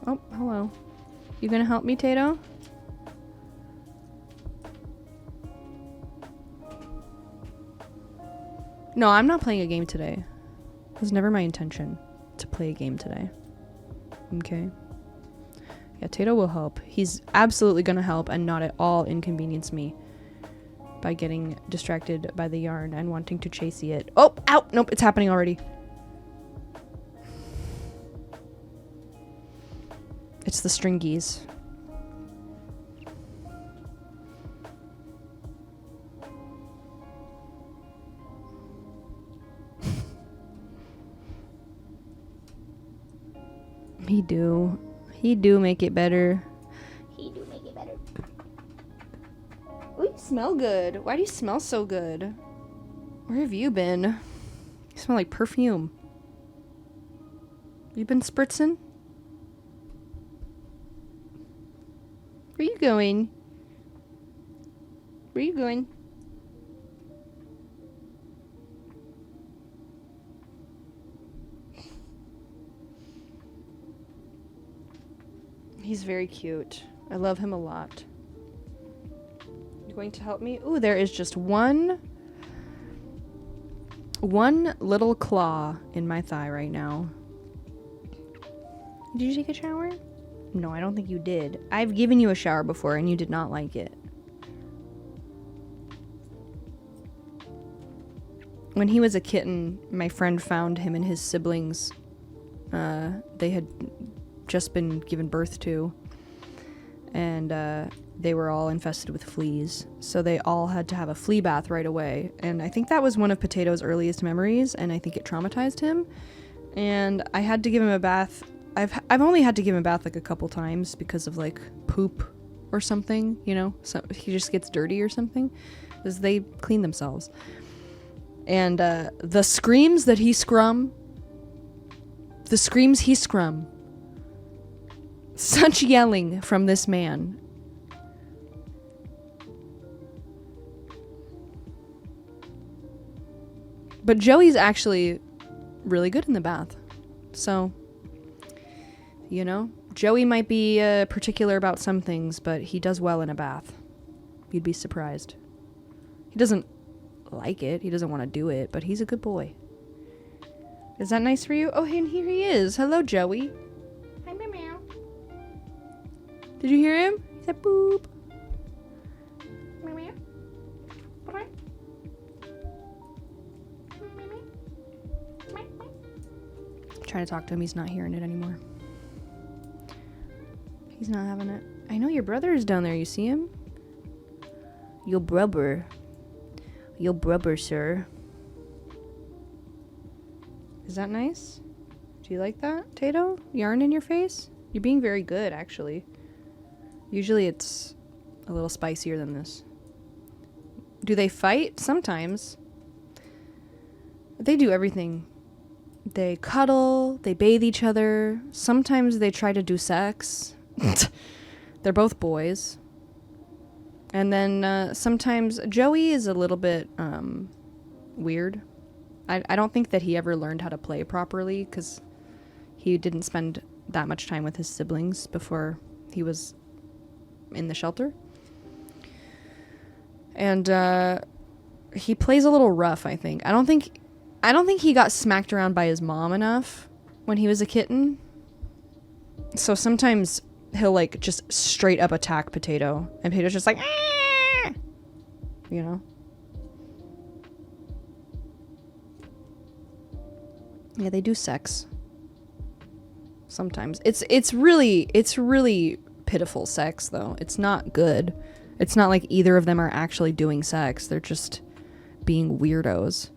A: Oh, hello. You gonna help me, Tato? No, I'm not playing a game today. It was never my intention to play a game today. Okay? Yeah, Tato will help. He's absolutely gonna help and not at all inconvenience me by getting distracted by the yarn and wanting to chasey it. Oh, ow! Nope, it's happening already. It's the stringies. He do make it better.
C: He do make it better.
A: Oh, you smell good. Why do you smell so good? Where have you been? You smell like perfume. You been spritzing? Where you going? Where you going? He's very cute. I love him a lot. You going to help me? Ooh, there is just one little claw in my thigh right now. Did you take a shower? No, I don't think you did. I've given you a shower before and you did not like it. When he was a kitten, my friend found him and his siblings. They had just been given birth to, and they were all infested with fleas, so they all had to have a flea bath right away, and I think that was one of Potato's earliest memories, and I think it traumatized him, and I had to give him a bath. I've only had to give him a bath like a couple times because of like poop or something, you know, so he just gets dirty or something, because they clean themselves. And the screams he scrum, such yelling from this man. But Joey's actually really good in the bath. So, you know, Joey might be particular about some things, but he does well in a bath. You'd be surprised. He doesn't like it. He doesn't want to do it, but he's a good boy. Is that nice for you? Oh, and here he is. Hello, Joey.
C: Hi, meow meow.
A: Did you hear him? He said boop.
C: Meow meow. Bye.
A: Trying to talk to him. He's not hearing it anymore. He's not having it. I know your brother is down there. You see him? Your brother. Your brother, sir. Is that nice? Do you like that, Tato? Yarn in your face? You're being very good, actually. Usually it's a little spicier than this. Do they fight? Sometimes. They do everything. They cuddle, they bathe each other. Sometimes they try to do sex. They're both boys. And then sometimes Joey is a little bit weird. I don't think that he ever learned how to play properly because he didn't spend that much time with his siblings before he was in the shelter. And he plays a little rough, I think. I don't think he got smacked around by his mom enough when he was a kitten. So sometimes he'll like just straight up attack Potato, and Potato's just like, "Ah!" You know. Yeah, they do sex. Sometimes it's really pitiful sex though. It's not good. It's not like either of them are actually doing sex. They're just being weirdos.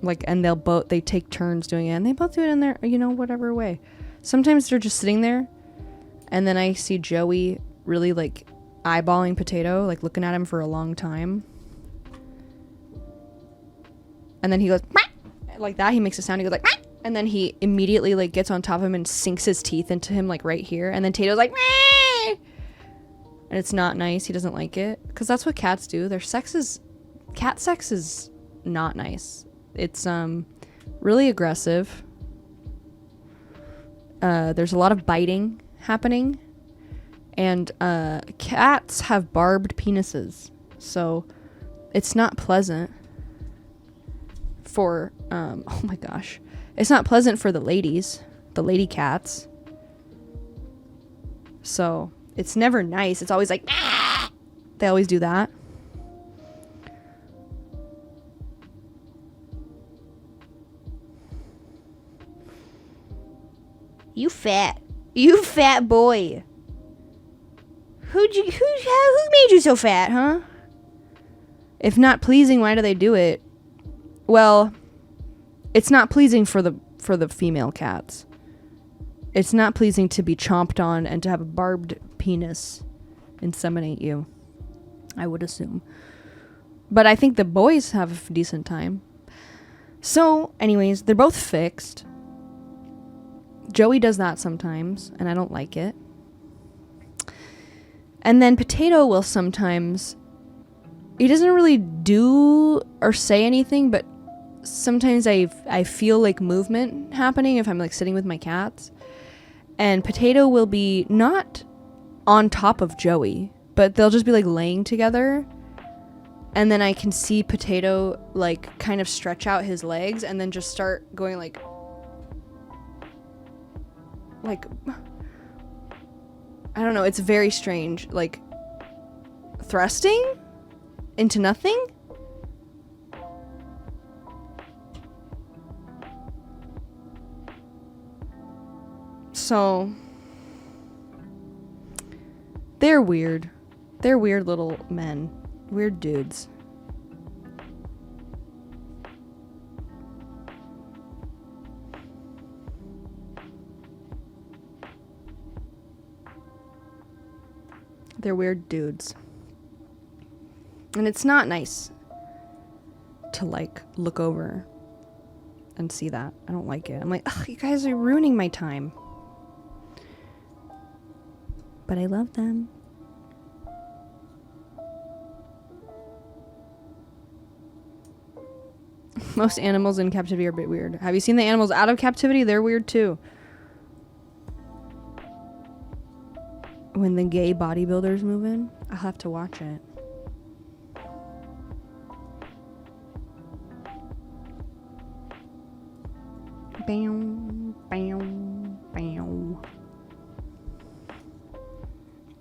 A: Like, and they take turns doing it, and they both do it in their, whatever way. Sometimes they're just sitting there, and then I see Joey really like eyeballing Potato, like looking at him for a long time. And then he goes, "Meow," like that. He makes a sound. He goes like, "Meow," and then he immediately like gets on top of him and sinks his teeth into him like right here. And then Tato's like, "Meow," and it's not nice. He doesn't like it because that's what cats do. Cat sex is not nice. It's really aggressive. There's a lot of biting happening, and cats have barbed penises, so it's not pleasant for oh my gosh, it's not pleasant for the lady cats. So it's never nice. It's always like, ah! They always do that. You fat boy. Who made you so fat, huh? If not pleasing, why do they do it? Well, it's not pleasing for the female cats. It's not pleasing to be chomped on and to have a barbed penis inseminate you, I would assume. But I think the boys have a decent time. So, anyways, they're both fixed. Joey does that sometimes, and I don't like it. And then Potato will sometimes... He doesn't really do or say anything, but sometimes I feel like movement happening if I'm like sitting with my cats. And Potato will be not on top of Joey, but they'll just be like laying together. And then I can see Potato like kind of stretch out his legs and then just start going like I don't know, it's very strange, like thrusting into nothing. So they're weird. They're weird little men. Weird dudes. They're weird dudes. And it's not nice to like look over and see that. I don't like it. I'm like, ugh, you guys are ruining my time. But I love them. Most animals in captivity are a bit weird. Have you seen the animals out of captivity? They're weird too. when the gay bodybuilders move in. I'll have to watch it. Bam, bam, bam.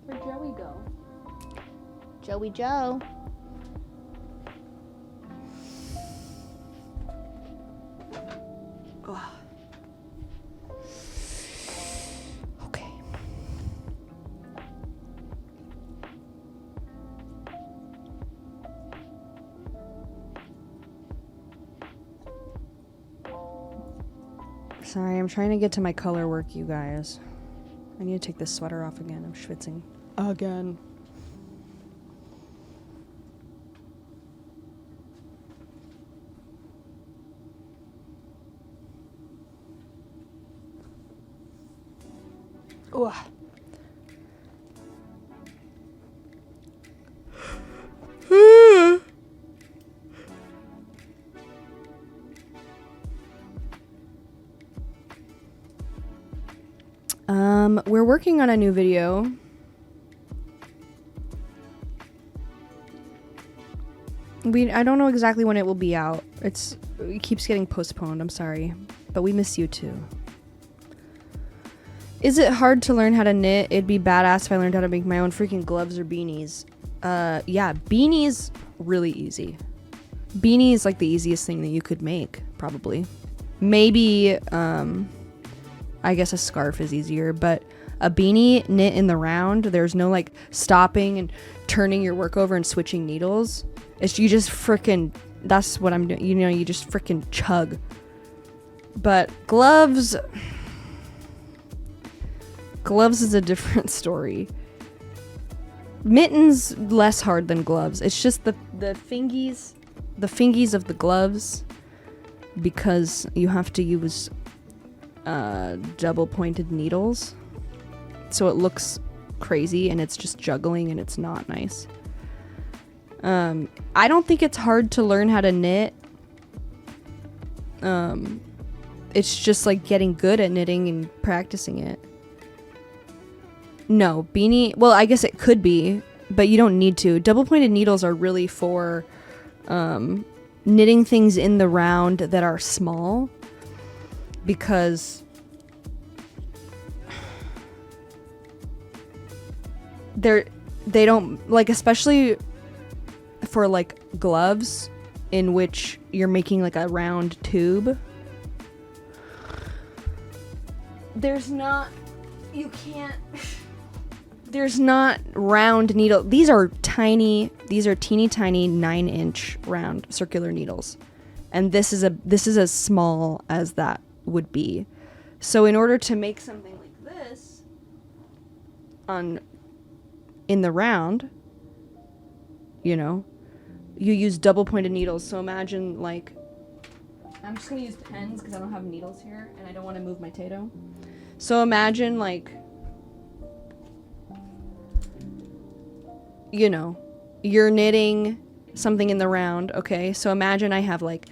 A: Where'd Joey go? Joey Joe. Ugh. Okay. Sorry, I'm trying to get to my color work, you guys. I need to take this sweater off again. I'm schwitzing. Again. Ugh. We're working on a new video. I don't know exactly when it will be out. It keeps getting postponed, I'm sorry. But we miss you too. Is it hard to learn how to knit? It'd be badass if I learned how to make my own freaking gloves or beanies. Yeah, beanies, really easy. Beanie is like the easiest thing that you could make, probably. Maybe, I guess a scarf is easier, but a beanie knit in the round, there's no like stopping and turning your work over and switching needles. It's you just frickin', that's what I'm doing. You know, you just frickin' chug. But gloves is a different story. Mittens less hard than gloves. It's just the fingies of the gloves, because you have to use double pointed needles, so it looks crazy and it's just juggling and it's not nice. I don't think it's hard to learn how to knit. It's just like getting good at knitting and practicing it. No, beanie, well, I guess it could be, but you don't need to. Double pointed needles are really for knitting things in the round that are small, because they don't, like, especially for like gloves in which you're making like a round tube, there's not round needle. These are teeny tiny 9-inch round circular needles, and this is as small as that would be. So in order to make something like this in the round, you know, you use double pointed needles. So imagine, like, I'm just gonna use pens because I don't have needles here and I don't want to move my tato. So imagine, like, you know, you're knitting something in the round, okay? So imagine I have like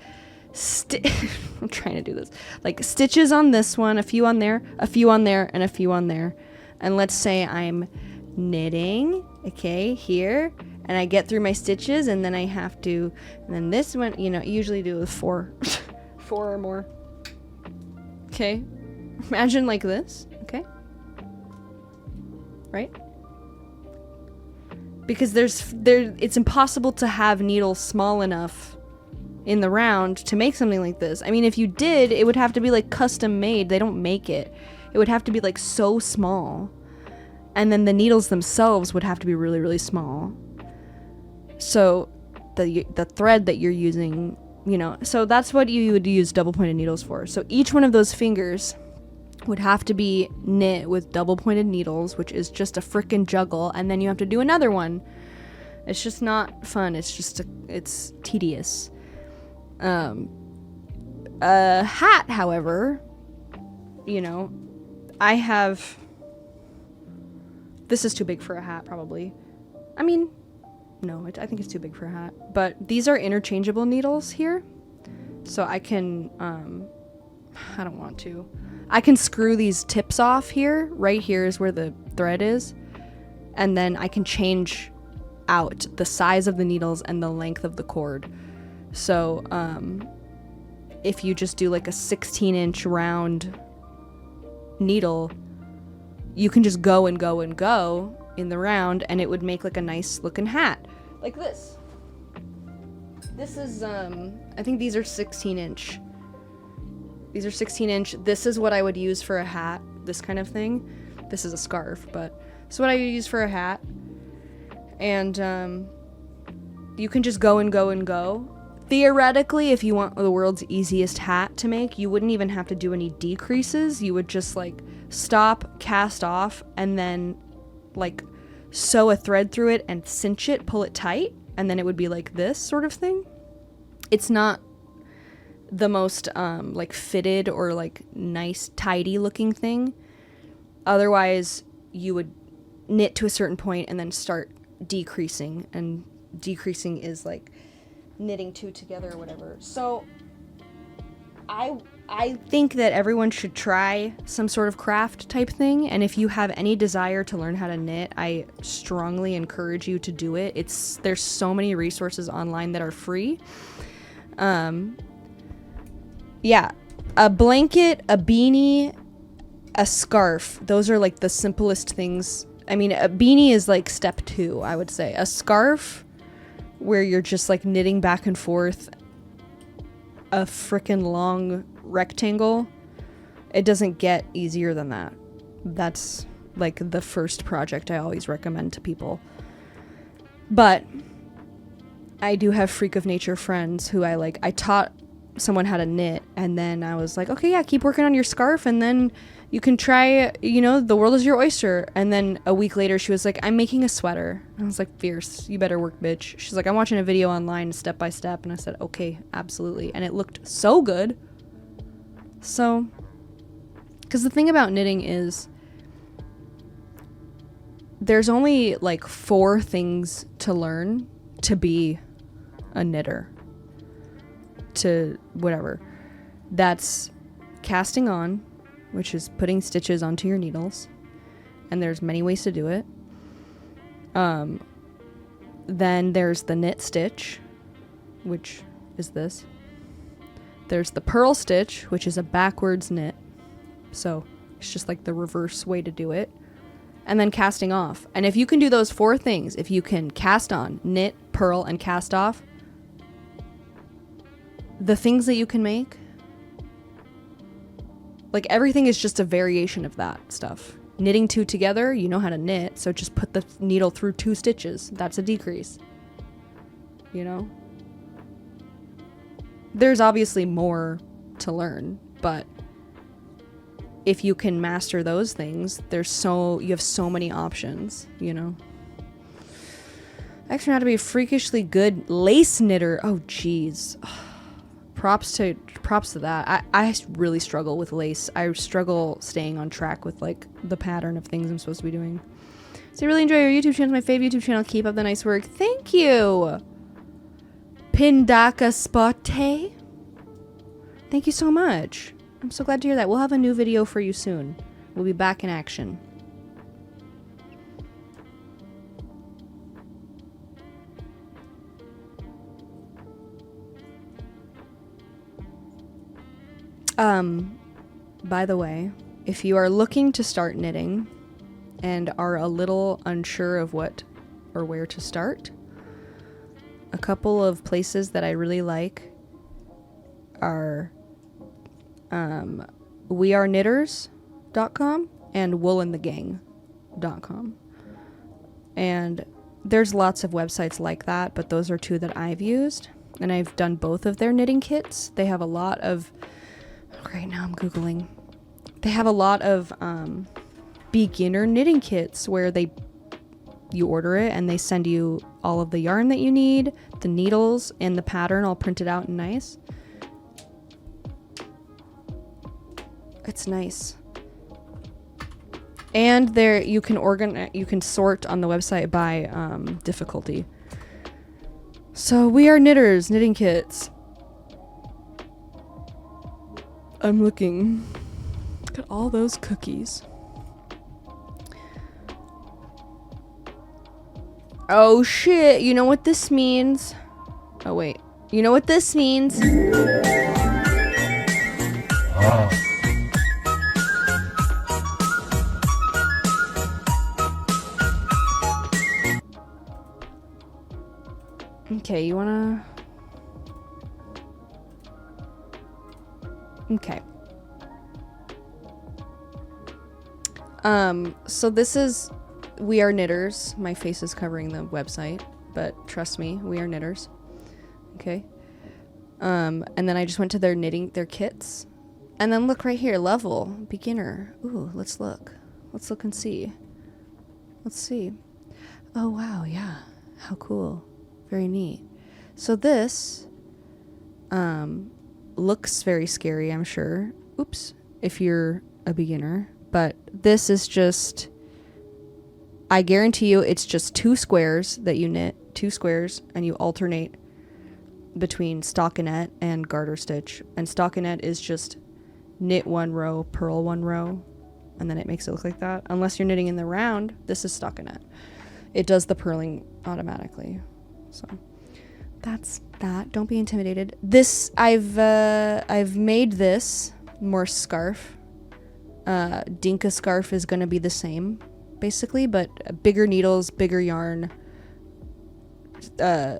A: I'm trying to do this. Like stitches on this one, a few on there, a few on there, and a few on there. And let's say I'm knitting, okay, here, and I get through my stitches, and then I have to, and then this one, you know, usually do with 4 or more. Okay? Imagine like this, okay? Right? Because it's impossible to have needles small enough in the round to make something like this. I mean, if you did, it would have to be like custom made. They don't make it. It would have to be like so small. And then the needles themselves would have to be really, really small. So the thread that you're using, you know, so that's what you would use double pointed needles for. So each one of those fingers would have to be knit with double pointed needles, which is just a frickin' juggle, and then you have to do another one. It's just not fun. It's tedious. A hat, however, you know, I have, this is too big for a hat, probably. I mean, no, I think it's too big for a hat, but these are interchangeable needles here, so I can, I don't want to. I can screw these tips off here. Right here is where the thread is. and then I can change out the size of the needles and the length of the cord. So if you just do like a 16-inch round needle, you can just go and go and go in the round, and it would make like a nice looking hat like this. This is I think these are 16-inch. These are 16-inch. This is what I would use for a hat, this kind of thing. This is a scarf, but this is what I use for a hat. And you can just go and go and go. Theoretically, if you want the world's easiest hat to make, you wouldn't even have to do any decreases. You would just like stop, cast off, and then like sew a thread through it and cinch it, pull it tight, and then it would be like this sort of thing. It's not the most like fitted or like nice, tidy looking thing. Otherwise, you would knit to a certain point and then start decreasing, and decreasing is like knitting two together or whatever. So I think that everyone should try some sort of craft type thing, and if you have any desire to learn how to knit, I strongly encourage you to do it. There's so many resources online that are free. Yeah, a blanket, a beanie, a scarf, those are like the simplest things. I mean, a beanie is like step 2, I would say. A scarf, where you're just like knitting back and forth a frickin' long rectangle, it doesn't get easier than that. That's like the first project I always recommend to people. But I do have freak of nature friends who I taught someone how to knit, and then I was like, okay, yeah, keep working on your scarf, and then you can try, the world is your oyster. And then a week later she was like, I'm making a sweater. I was like, fierce, you better work, bitch. She's like, I'm watching a video online step by step. And I said, okay, absolutely. And it looked so good. So, because the thing about knitting is there's only like 4 things to learn to be a knitter, to whatever. That's casting on, which is putting stitches onto your needles, and there's many ways to do it. Then there's the knit stitch, which is this. There's the purl stitch, which is a backwards knit, so it's just like the reverse way to do it. And then casting off. And if you can do those 4 things, if you can cast on, knit, purl, and cast off, the things that you can make, like everything is just a variation of that stuff. Knitting 2 together, you know how to knit, so just put the needle through 2 stitches. That's a decrease. There's obviously more to learn, but if you can master those things, you have so many options, I actually know how to be a freakishly good lace knitter. Oh, jeez. Props to that. I really struggle with lace. I struggle staying on track with like the pattern of things I'm supposed to be doing. So I really enjoy your YouTube channel. It's my favorite YouTube channel. Keep up the nice work. Thank you, Pindaka Spate. Thank you so much. I'm so glad to hear that. We'll have a new video for you soon. We'll be back in action. By the way, if you are looking to start knitting and are a little unsure of what or where to start, a couple of places that I really like are weareknitters.com and woolinthegang.com. And there's lots of websites like that, but those are 2 that I've used, and I've done both of their knitting kits. They have a lot of, right now I'm Googling, they have a lot of beginner knitting kits where you order it and they send you all of the yarn that you need, the needles, and the pattern all printed out and nice. It's nice. And there you can sort on the website by difficulty. So We Are Knitters knitting kits. I'm looking. Look at all those cookies. Oh shit, you know what this means? Oh wait, you know what this means? Okay, you wanna... Okay. So this is We Are Knitters. My face is covering the website, but trust me, We Are Knitters. Okay. And then I just went to their kits. And then look right here, level, beginner. Ooh, let's look. Let's look and see. Let's see. Oh wow, yeah. How cool. Very neat. So this looks very scary, I'm sure. Oops, if you're a beginner. But this is just, I guarantee you it's just 2 squares that you knit, 2 squares, and you alternate between stockinette and garter stitch. And stockinette is just knit 1 row, purl 1 row, and then it makes it look like that. Unless you're knitting in the round, this is stockinette. It does the purling automatically. So that's that. Don't be intimidated. This I've made this more scarf. Dinka scarf is going to be the same basically, but bigger needles, bigger yarn,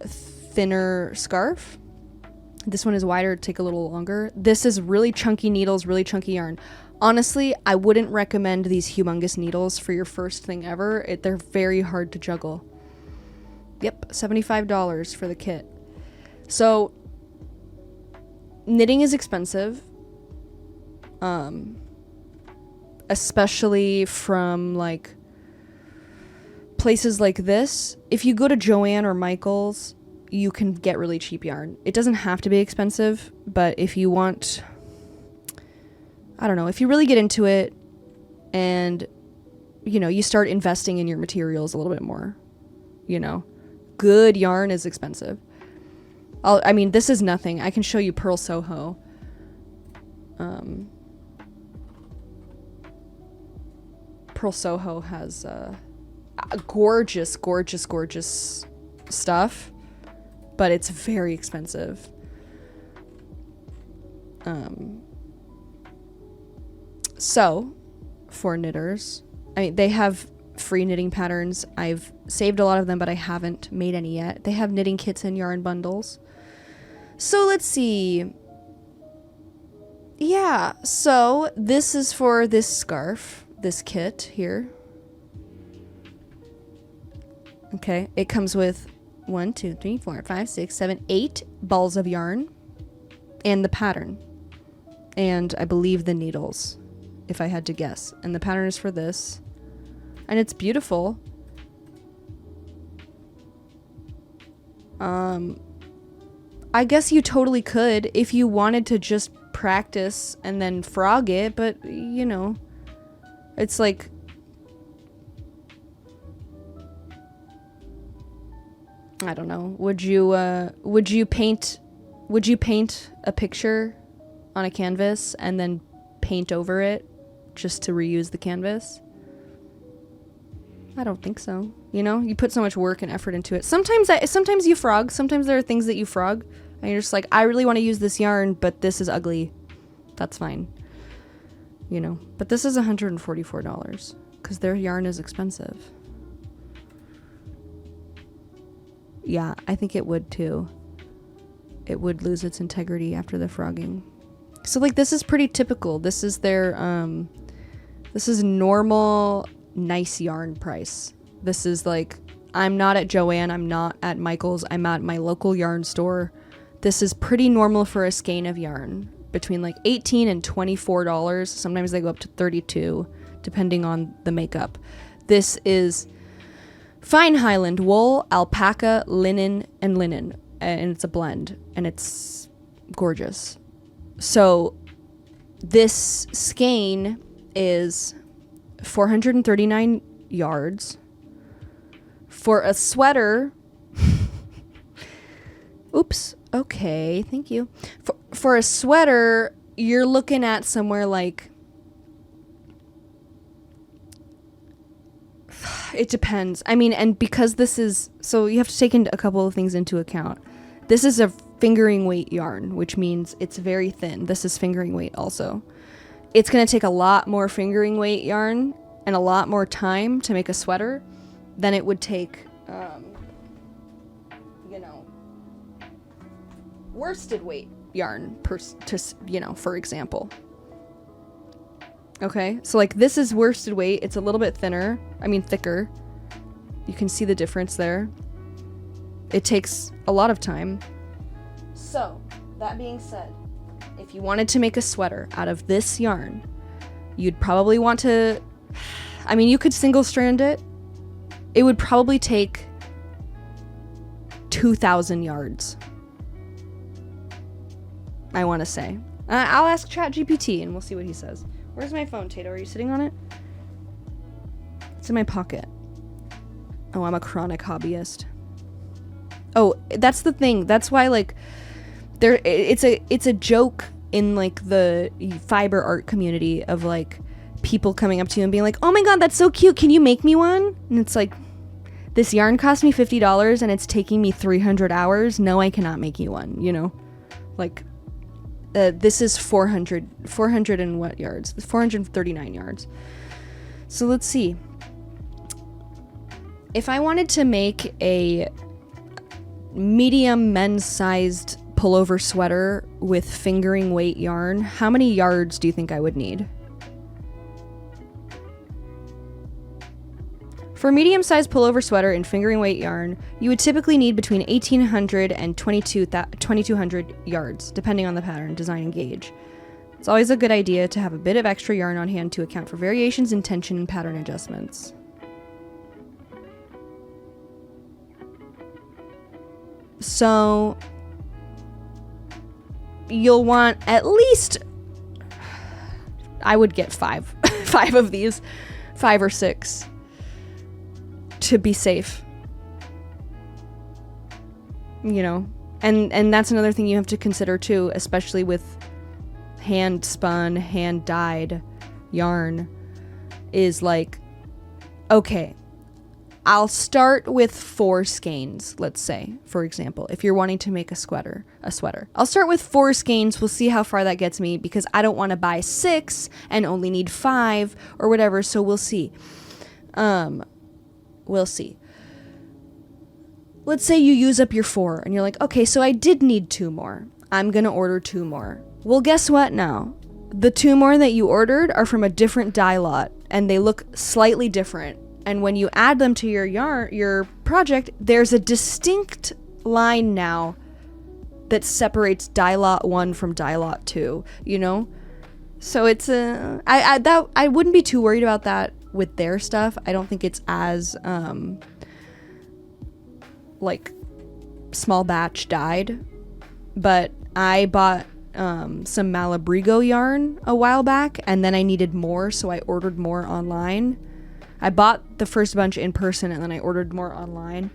A: thinner scarf. This one is wider, take a little longer. This is really chunky needles, really chunky yarn. Honestly, I wouldn't recommend these humongous needles for your first thing ever. They're very hard to juggle. Yep, $75 for the kit. So knitting is expensive. Especially from like places like this. If you go to Joann or Michael's, you can get really cheap yarn. It doesn't have to be expensive, but if you want, I don't know, if you really get into it and, you know, you start investing in your materials a little bit more, you know, good yarn is expensive. I mean, this is nothing. I can show you Pearl Soho. Pearl Soho has a gorgeous, gorgeous, gorgeous stuff, but it's very expensive. So, for knitters, I mean, they have free knitting patterns. I've saved a lot of them, but I haven't made any yet. They have knitting kits and yarn bundles. So let's see. Yeah, so this is for this scarf, this kit here. Okay, it comes with 1, 2, 3, 4, 5, 6, 7, 8 balls of yarn and the pattern. And I believe the needles, if I had to guess. And the pattern is for this. And it's beautiful. I guess you totally could if you wanted to just practice and then frog it, but you know, it's like, I don't know. Would you paint a picture on a canvas and then paint over it just to reuse the canvas? I don't think so. You know, you put so much work and effort into it. Sometimes you frog. Sometimes there are things that you frog and you're just like, I really want to use this yarn, but this is ugly. That's fine. You know, but this is $144 because their yarn is expensive. Yeah, I think it would too. It would lose its integrity after the frogging. So like this is pretty typical. This is their this is normal nice yarn price. This is like, I'm not at Joann, I'm not at Michael's, I'm at my local yarn store. This is pretty normal for a skein of yarn, between like $18 and $24. Sometimes they go up to $32 depending on the makeup. This is fine Highland wool, alpaca, linen, and linen, and it's a blend, and it's gorgeous. So this skein is 439 yards. For a sweater, oops, okay, thank you. For a sweater, you're looking at somewhere like, It depends. I mean, and because this is, so you have to take a couple of things into account. This is a fingering weight yarn, which means it's very thin. This is fingering weight also. It's going to take a lot more fingering weight yarn and a lot more time to make a sweater than it would take, worsted weight yarn, for example. Okay, so like this is worsted weight. It's a little bit thicker. You can see the difference there. It takes a lot of time. So, that being said, if you wanted to make a sweater out of this yarn, you'd probably want to, you could single strand it. It would probably take 2,000 yards. I want to say. I'll ask ChatGPT and we'll see what he says. Where's my phone, Tato? Are you sitting on it? It's in my pocket. Oh, I'm a chronic hobbyist. Oh, that's the thing. That's why, like, it's a joke in, like, the fiber art community of, like, people coming up to you and being like, oh my god, that's so cute. Can you make me one? And it's like, this yarn cost me $50 and it's taking me 300 hours. No, I cannot make you one, Like, this is 400 and what yards? 439 yards. So let's see. If I wanted to make a medium men's sized pullover sweater with fingering weight yarn, how many yards do you think I would need? For a medium-sized pullover sweater in fingering weight yarn, you would typically need between 1,800 and 2,200 yards, depending on the pattern, design, and gauge. It's always a good idea to have a bit of extra yarn on hand to account for variations in tension and pattern adjustments. So, you'll want at least, I would get 5 of these, 5 or 6. To be safe, and that's another thing you have to consider too, especially with hand spun, hand dyed yarn, is like, okay, I'll start with 4 skeins, let's say, for example, if you're wanting to make a sweater. I'll start with 4 skeins, we'll see how far that gets me, because I don't want to buy 6 and only need 5 or whatever, so we'll see. We'll see. Let's say you use up your 4 and you're like, okay, so I did need 2 more. I'm going to order 2 more. Well, guess what now? The 2 more that you ordered are from a different dye lot and they look slightly different. And when you add them to your project, there's a distinct line now that separates dye lot 1 from dye lot 2, So it's I wouldn't be too worried about that with their stuff. I don't think it's as like small batch dyed, but I bought some Malabrigo yarn a while back and then I needed more, so I ordered more online. I bought the first bunch in person and then I ordered more online,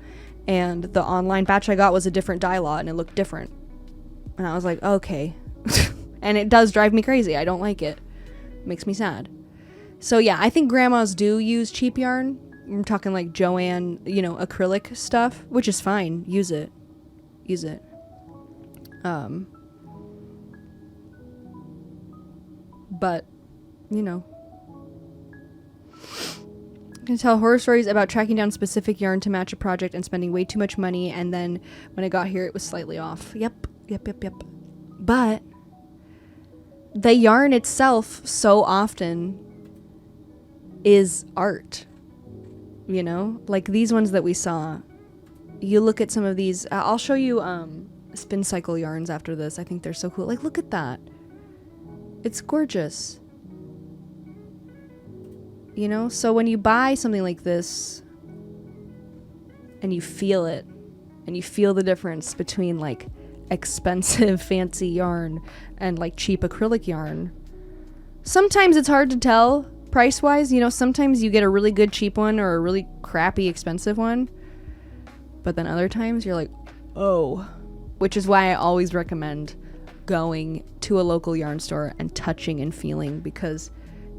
A: and the online batch I got was a different dye lot and it looked different, and I was like, okay. And it does drive me crazy. I don't like it. It makes me sad. So yeah, I think grandmas do use cheap yarn. I'm talking like Joanne, acrylic stuff, which is fine. Use it. But, I can tell horror stories about tracking down specific yarn to match a project and spending way too much money, and then when I got here, it was slightly off. Yep. But the yarn itself so often is art, like these ones that we saw. You look at some of these, I'll show you spin cycle yarns after this. I think they're so cool. Like, look at that. It's gorgeous. So when you buy something like this and you feel it and you feel the difference between like expensive fancy yarn and like cheap acrylic yarn, sometimes it's hard to tell price wise. Sometimes you get a really good cheap one or a really crappy expensive one, but then other times you're like, oh, which is why I always recommend going to a local yarn store and touching and feeling, because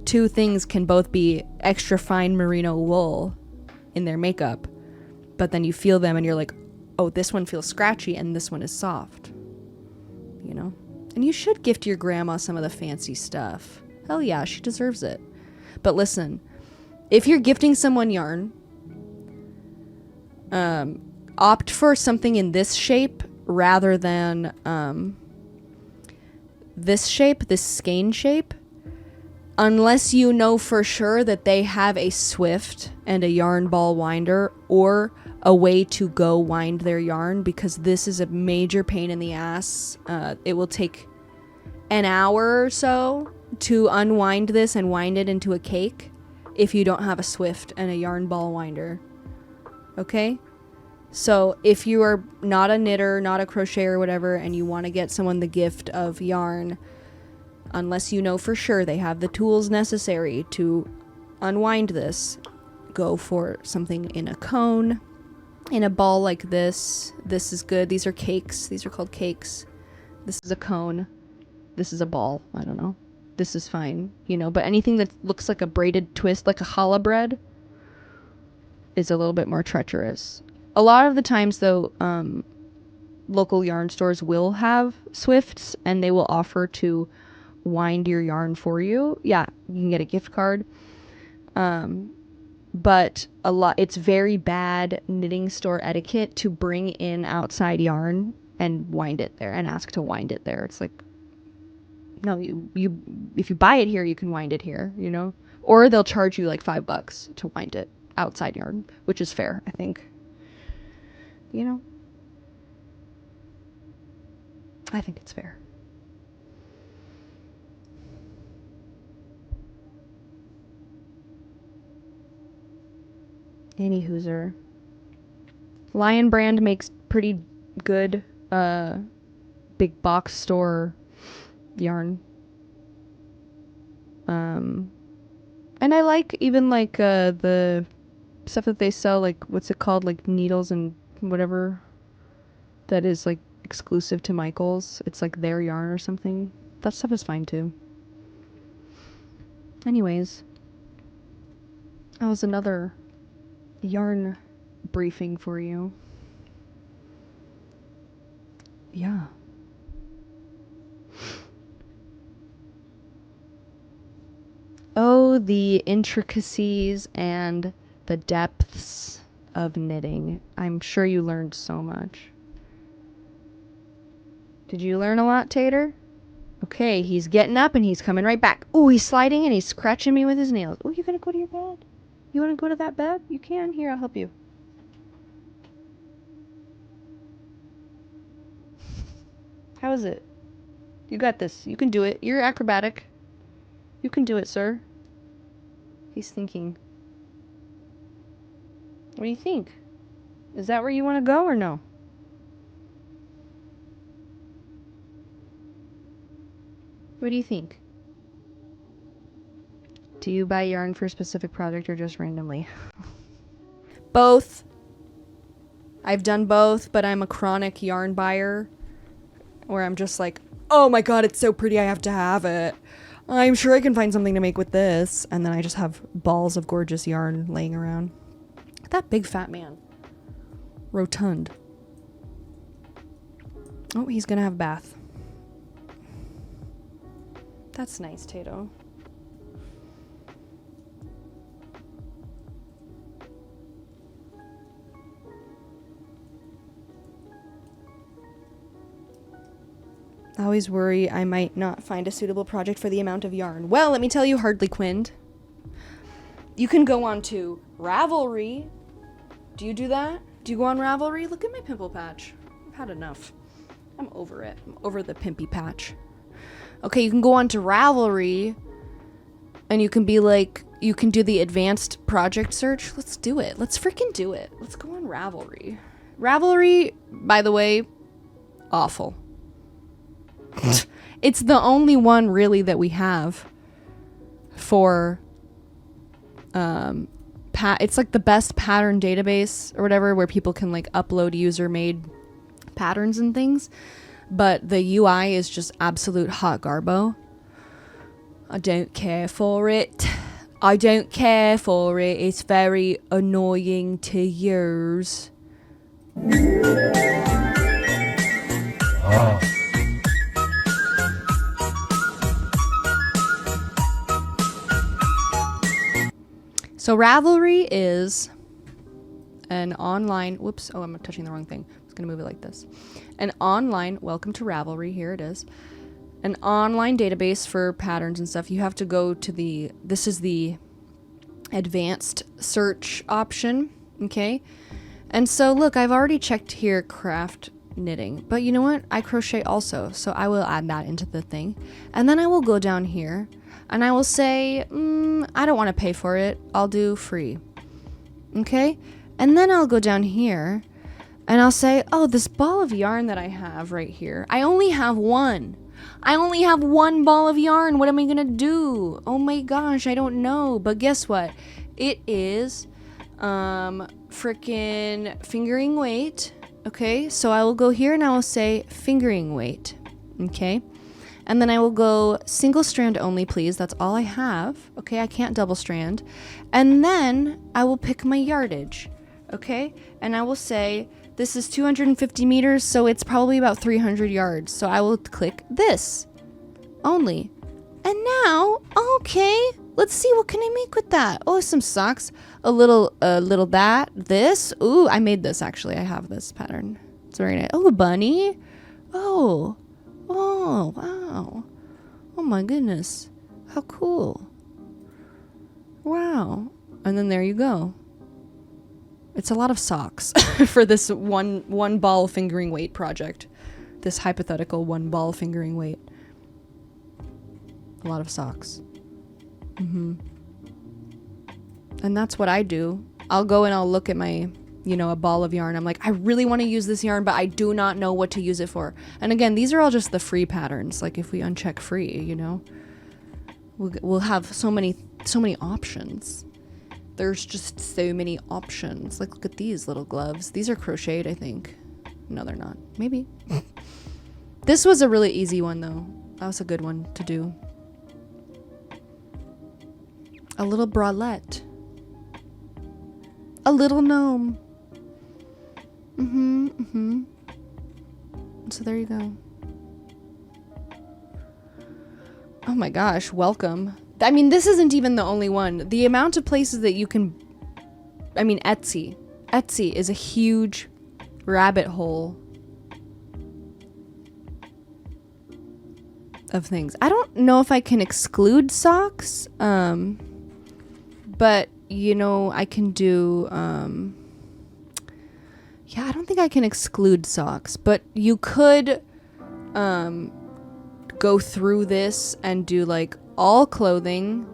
A: 2 things can both be extra fine merino wool in their makeup, but then you feel them and you're like, oh, this one feels scratchy and this one is soft, you know? And you should gift your grandma some of the fancy stuff. Hell yeah, she deserves it. But listen, if you're gifting someone yarn, opt for something in this shape rather than this shape, this skein shape, unless you know for sure that they have a Swift and a yarn ball winder or a way to go wind their yarn, because this is a major pain in the ass. It will take an hour or so to unwind this and wind it into a cake if you don't have a Swift and a yarn ball winder. Okay? So if you are not a knitter, not a crocheter or whatever, and you want to get someone the gift of yarn, unless you know for sure they have the tools necessary to unwind this, go for something in a cone, in a ball like this. This is good. These are cakes. These are called cakes. This is a cone. This is a ball. I don't know. This is fine, you know, but anything that looks like a braided twist, like a challah bread, is a little bit more treacherous. A lot of the times, though, local yarn stores will have Swifts, and they will offer to wind your yarn for you. Yeah, you can get a gift card. But it's very bad knitting store etiquette to bring in outside yarn and wind it there and ask to wind it there. It's like, no, you if you buy it here, you can wind it here, you know? Or they'll charge you like $5 to wind it outside yarn, which is fair, I think. You know? I think it's fair. Any hooser. Lion Brand makes pretty good big box store yarn. And I like even like the stuff that they sell, like what's it called, like needles and whatever that is like exclusive to Michael's. It's like their yarn or something. That stuff is fine too. Anyways, that was another yarn briefing for you. Yeah. Oh, the intricacies and the depths of knitting. I'm sure you learned so much. Did you learn a lot, Tater? Okay, he's getting up and he's coming right back. Ooh, he's sliding and he's scratching me with his nails. Ooh, you gonna go to your bed? You wanna go to that bed? You can. Here, I'll help you. How is it? You got this. You can do it. You're acrobatic. You can do it, sir. He's thinking. What do you think? Is that where you want to go or no? What do you think? Do you buy yarn for a specific project or just randomly? Both. I've done both, but I'm a chronic yarn buyer where I'm just like, oh my god, it's so pretty, I have to have it. I'm sure I can find something to make with this. And then I just have balls of gorgeous yarn laying around. That big fat man. Rotund. Oh, he's gonna have a bath. That's nice, Tato. I always worry I might not find a suitable project for the amount of yarn. Well, let me tell you, Hardly Quinned. You can go on to Ravelry. Do you do that? Do you go on Ravelry? Look at my pimple patch. I've had enough. I'm over it. I'm over the pimpy patch. Okay, you can go on to Ravelry and you can be like, you can do the advanced project search. Let's do it. Let's freaking do it. Let's go on Ravelry. Ravelry, by the way, awful. It's the only one really that we have for it's like the best pattern database or whatever, where people can like upload user made patterns and things, but the UI is just absolute hot garbo. I don't care for it. I don't care for it. It's very annoying to use. So Ravelry is an online, whoops, oh, I'm touching the wrong thing. I was going to move it like this. An online, welcome to Ravelry, here it is. An online database for patterns and stuff. You have to go to this is the advanced search option, okay? And so look, I've already checked here craft knitting, but you know what? I crochet also, so I will add that into the thing. And then I will go down here and I will say, I don't want to pay for it. I'll do free. Okay? And then I'll go down here and I'll say, oh, this ball of yarn that I have right here, I only have one. I only have one ball of yarn. What am I going to do? Oh my gosh, I don't know. But guess what? It is freaking fingering weight. Okay? So I will go here and I will say fingering weight. Okay? And then I will go single strand only, please. That's all I have. Okay, I can't double strand. And then I will pick my yardage. Okay? And I will say, this is 250 meters, so it's probably about 300 yards. So I will click this only. And now, okay, let's see, what can I make with that? Oh, some socks, a little that, this. Ooh, I made this actually. I have this pattern. It's very nice. Oh, a bunny. Oh, wow. Oh my goodness. How cool. Wow. And then there you go. It's a lot of socks for this one ball fingering weight project. This hypothetical one ball fingering weight. A lot of socks. And that's what I do. I'll go and I'll look at my, a ball of yarn. I'm like, I really want to use this yarn, but I do not know what to use it for. And again, these are all just the free patterns. Like if we uncheck free, we'll have so many options. There's just so many options. Like, look at these little gloves. These are crocheted, I think. No, they're not. Maybe. This was a really easy one, though. That was a good one to do. A little bralette. A little gnome. So there you go. Oh my gosh, welcome. I mean, this isn't even the only one. The amount of places that you can... I mean, Etsy. Etsy is a huge rabbit hole of things. I don't know if I can exclude socks, but, I can do... yeah, I don't think I can exclude socks, but you could go through this and do, like, all clothing,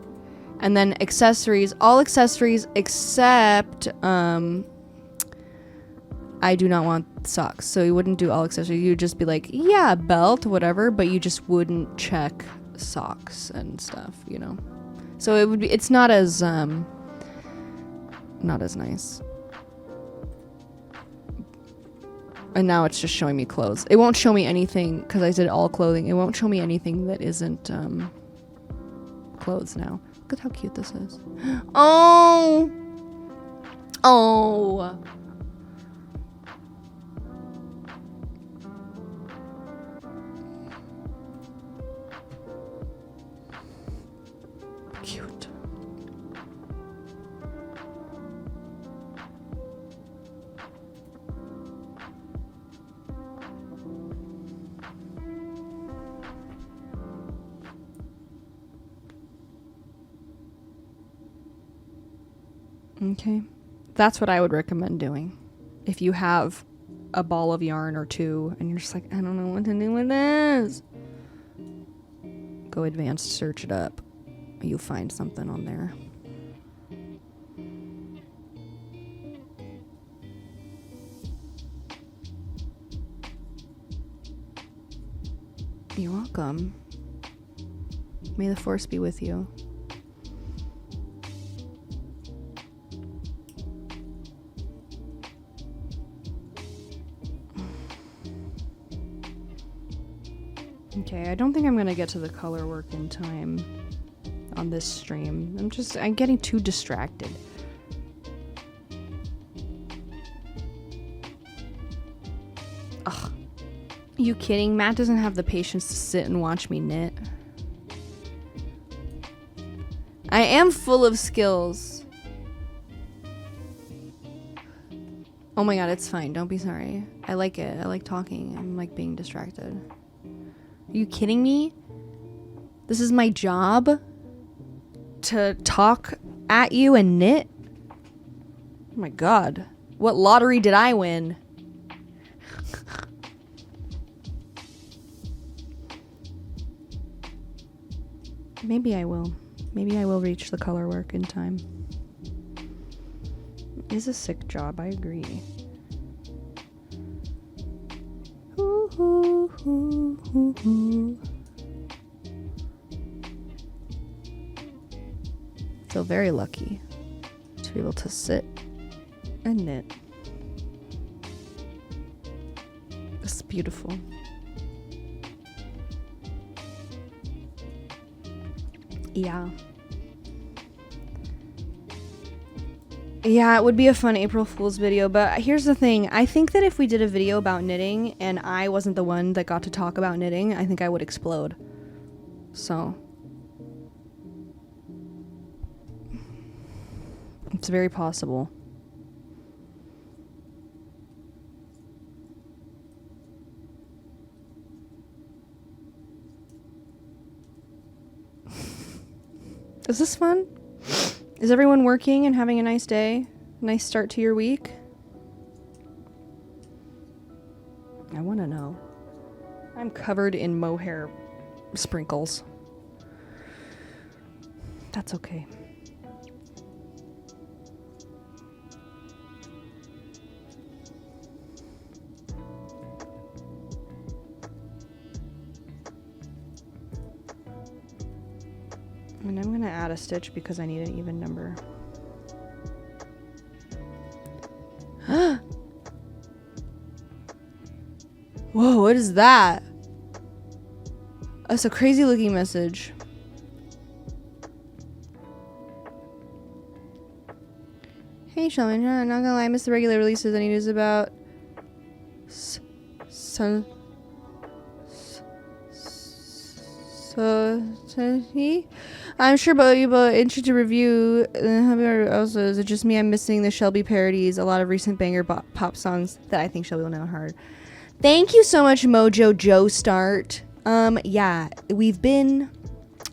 A: and then accessories, all accessories except I do not want socks. So you wouldn't do all accessories. You would just be like, yeah, belt, whatever, but you just wouldn't check socks and stuff, So it's not as nice. And now it's just showing me clothes. It won't show me anything because I did all clothing. It won't show me anything that isn't clothes now. Look at how cute this is. Oh. Cute. Okay. That's what I would recommend doing. If you have a ball of yarn or two and you're just like, I don't know what to do with this. Go advanced search it up. You'll find something on there. You're welcome. May the force be with you. Okay, I don't think I'm gonna get to the color work in time. on this stream. I'm getting too distracted. Ugh. You kidding? Matt doesn't have the patience to sit and watch me knit. I am full of skills. Oh my god, it's fine. Don't be sorry. I like it. I like talking. I'm like being distracted. Are you kidding me? This is my job? To talk at you and knit? Oh my god. What lottery did I win? Maybe I will. Maybe I will reach the color work in time. It is a sick job, I agree. Ooh, ooh, ooh, ooh, ooh. Feel very lucky to be able to sit and knit. It's beautiful. Yeah. Yeah, it would be a fun April Fool's video, but here's the thing. I think that if we did a video about knitting and I wasn't the one that got to talk about knitting, I think I would explode. So. It's very possible. Is this fun? Is everyone working and having a nice day? Nice start to your week? I want to know. I'm covered in mohair sprinkles. That's okay. And I'm gonna add a stitch because I need an even number. Whoa, what is that? That's a crazy looking message. Hey Shelman, I'm not gonna lie, I missed the regular releases. Any news about I'm sure about you, but interested to review. Also, is it just me? I'm missing the Shelby parodies. A lot of recent banger pop songs that I think Shelby will know hard. Thank you so much, Mojo Joe Start. Yeah, we've been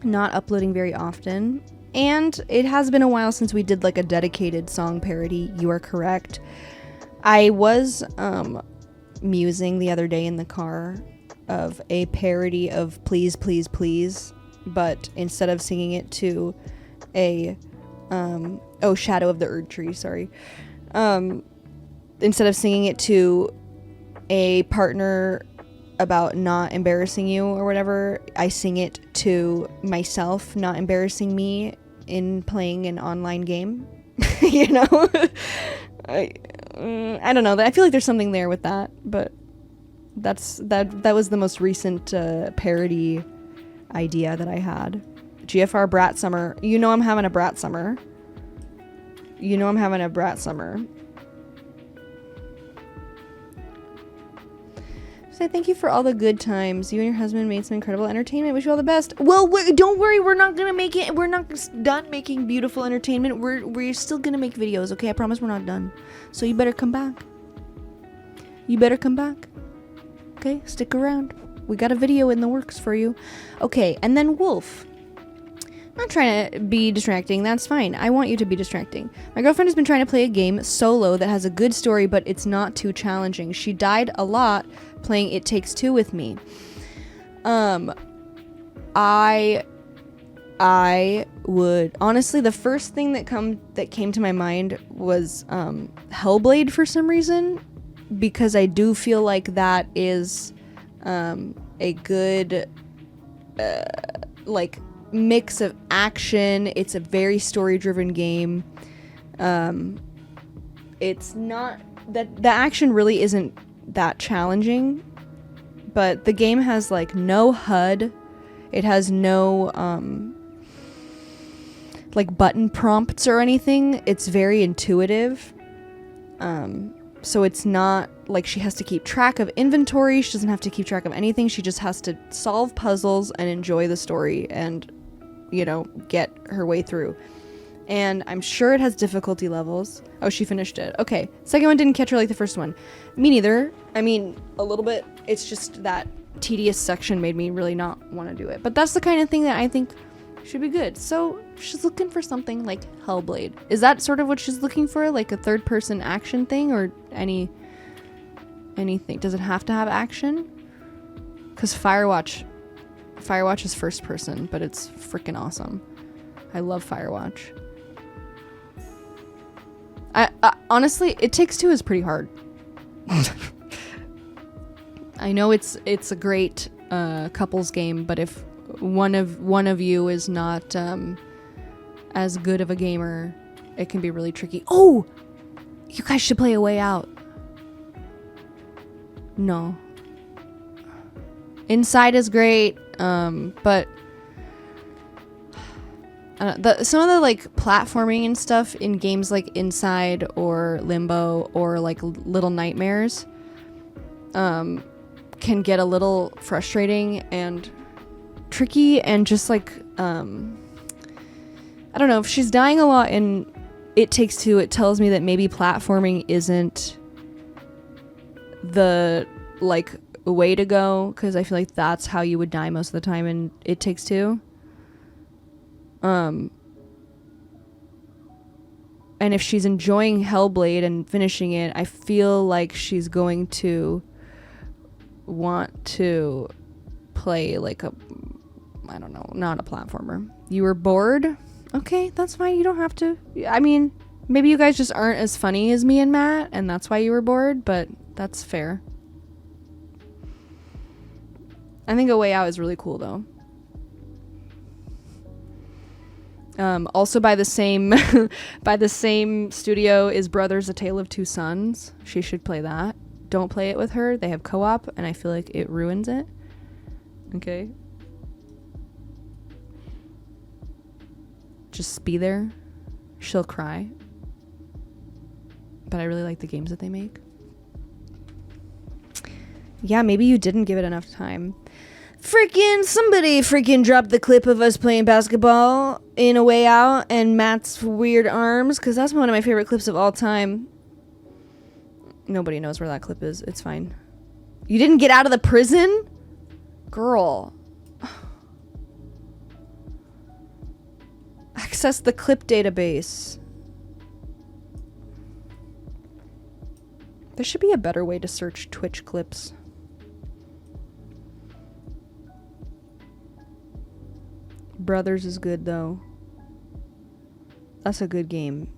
A: not uploading very often, and it has been a while since we did like a dedicated song parody. You are correct. I was musing the other day in the car of a parody of Please Please Please, but instead of singing it to a Shadow of the Erd Tree, sorry, instead of singing it to a partner about not embarrassing you or whatever, I sing it to myself not embarrassing me in playing an online game. You know, I don't know, I feel like there's something there with that, but that was the most recent parody idea that I had. GFR Brat Summer. You know I'm having a brat summer. You know I'm having a brat summer. So thank you for all the good times. You and your husband made some incredible entertainment. Wish you all the best. Well, don't worry. We're not gonna make it. We're not done making beautiful entertainment. We're still gonna make videos. Okay, I promise we're not done. So you better come back. You better come back. Okay, stick around. We got a video in the works for you. Okay, and then Wolf. Not trying to be distracting, that's fine. I want you to be distracting. My girlfriend has been trying to play a game solo that has a good story, but it's not too challenging. She died a lot playing It Takes Two with me. I would honestly, the first thing that came to my mind was Hellblade for some reason, because I do feel like that is a good like mix of action. It's a very story-driven game. It's not that the action really isn't that challenging, but the game has like no HUD. It has no like button prompts or anything. It's very intuitive. So it's not like she has to keep track of inventory. She doesn't have to keep track of anything. She just has to solve puzzles and enjoy the story and, you know, get her way through. And I'm sure it has difficulty levels. Oh, she finished it. Okay. Second one didn't catch her like the first one. Me neither. I mean, a little bit. It's just that tedious section made me really not want to do it. But that's the kind of thing that I think should be good. So she's looking for something like Hellblade. Is that sort of what she's looking for? Like a third person action thing or anything? Does it have to have action? Because Firewatch is first person, but it's freaking awesome. I love Firewatch. I honestly, It Takes Two is pretty hard. I know it's a great couples game, but if one of you is not as good of a gamer, it can be really tricky. Oh, you guys should play A Way Out. No. Inside is great, but some of the like platforming and stuff in games like Inside or Limbo or like Little Nightmares can get a little frustrating and tricky, and just like I don't know, if she's dying a lot in It Takes Two, it tells me that maybe platforming isn't the like way to go, because I feel like that's how you would die most of the time in It Takes Two. And if she's enjoying Hellblade and finishing it, I feel like she's going to want to play like a, I don't know, not a platformer. You were bored? Okay, that's fine. You don't have to. I mean, maybe you guys just aren't as funny as me and Matt, and that's why you were bored, but that's fair. I think A Way Out is really cool, though. Also by the same studio is Brothers: A Tale of Two Sons. She should play that. Don't play it with her. They have co-op, and I feel like it ruins it. Okay. Just be there. She'll cry. But I really like the games that they make. Yeah, maybe you didn't give it enough time. Somebody dropped the clip of us playing basketball in A Way Out and Matt's weird arms, because that's one of my favorite clips of all time. Nobody knows where that clip is. It's fine. You didn't get out of the prison? Girl. Access the clip database. There should be a better way to search Twitch clips. Brothers is good, though. That's a good game.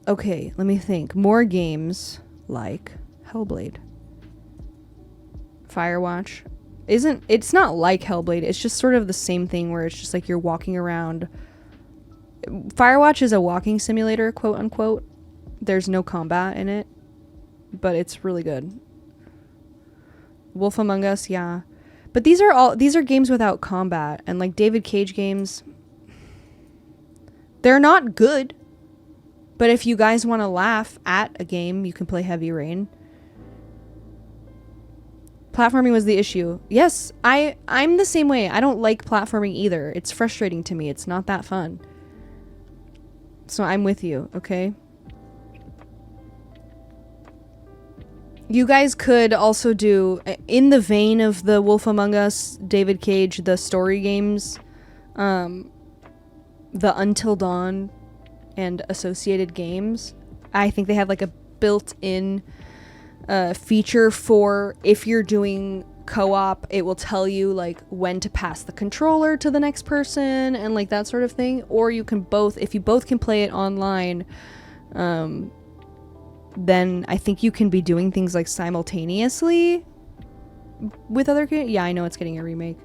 A: Okay, let me think. More games like Hellblade. Firewatch. It's not like Hellblade. It's just sort of the same thing where it's just like you're walking around. Firewatch is a walking simulator, quote unquote. There's no combat in it, but it's really good. Wolf Among Us, yeah. But these are games without combat, and like David Cage games, they're not good. But if you guys want to laugh at a game, you can play Heavy Rain. Platforming was the issue. Yes, I'm the same way. I don't like platforming either. It's frustrating to me. It's not that fun. So I'm with you, okay? You guys could also do, in the vein of the Wolf Among Us, David Cage, the story games, the Until Dawn and associated games. I think they have like a built-in feature for if you're doing co-op, it will tell you like when to pass the controller to the next person and like that sort of thing. Or you can both, if you both can play it online, then I think you can be doing things like simultaneously with other games. Yeah, I know it's getting a remake.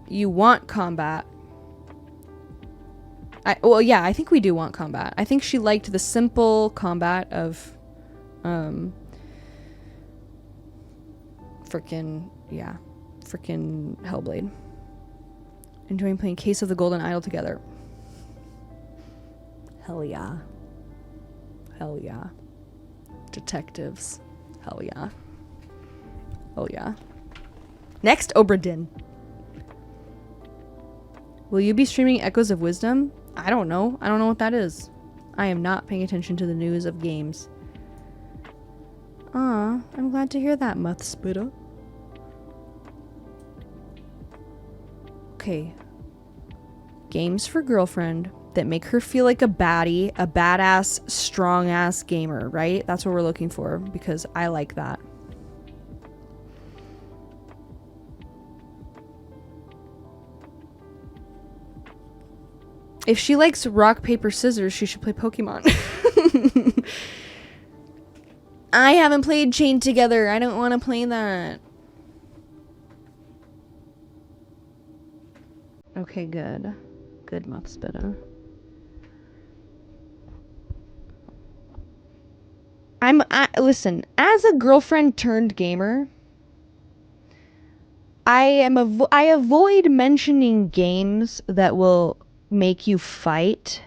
A: You want combat. I think we do want combat. I think she liked the simple combat of freaking Hellblade. enjoying playing Case of the Golden Idol together.
D: Hell yeah.
A: Hell yeah. Detectives. Hell yeah. Oh yeah. Next, Obradin. Will you be streaming Echoes of Wisdom? I don't know. I don't know what that is. I am not paying attention to the news of games. Aw, I'm glad to hear that, Muth Spitter. Okay. Games for girlfriend that make her feel like a baddie, a badass, strong-ass gamer, right? That's what we're looking for, because I like that. If she likes rock, paper, scissors, she should play Pokemon. I haven't played Chained Together. I don't want to play that. Okay, good. Good, Muthspita. Listen, as a girlfriend turned gamer, I avoid mentioning games that will make you fight.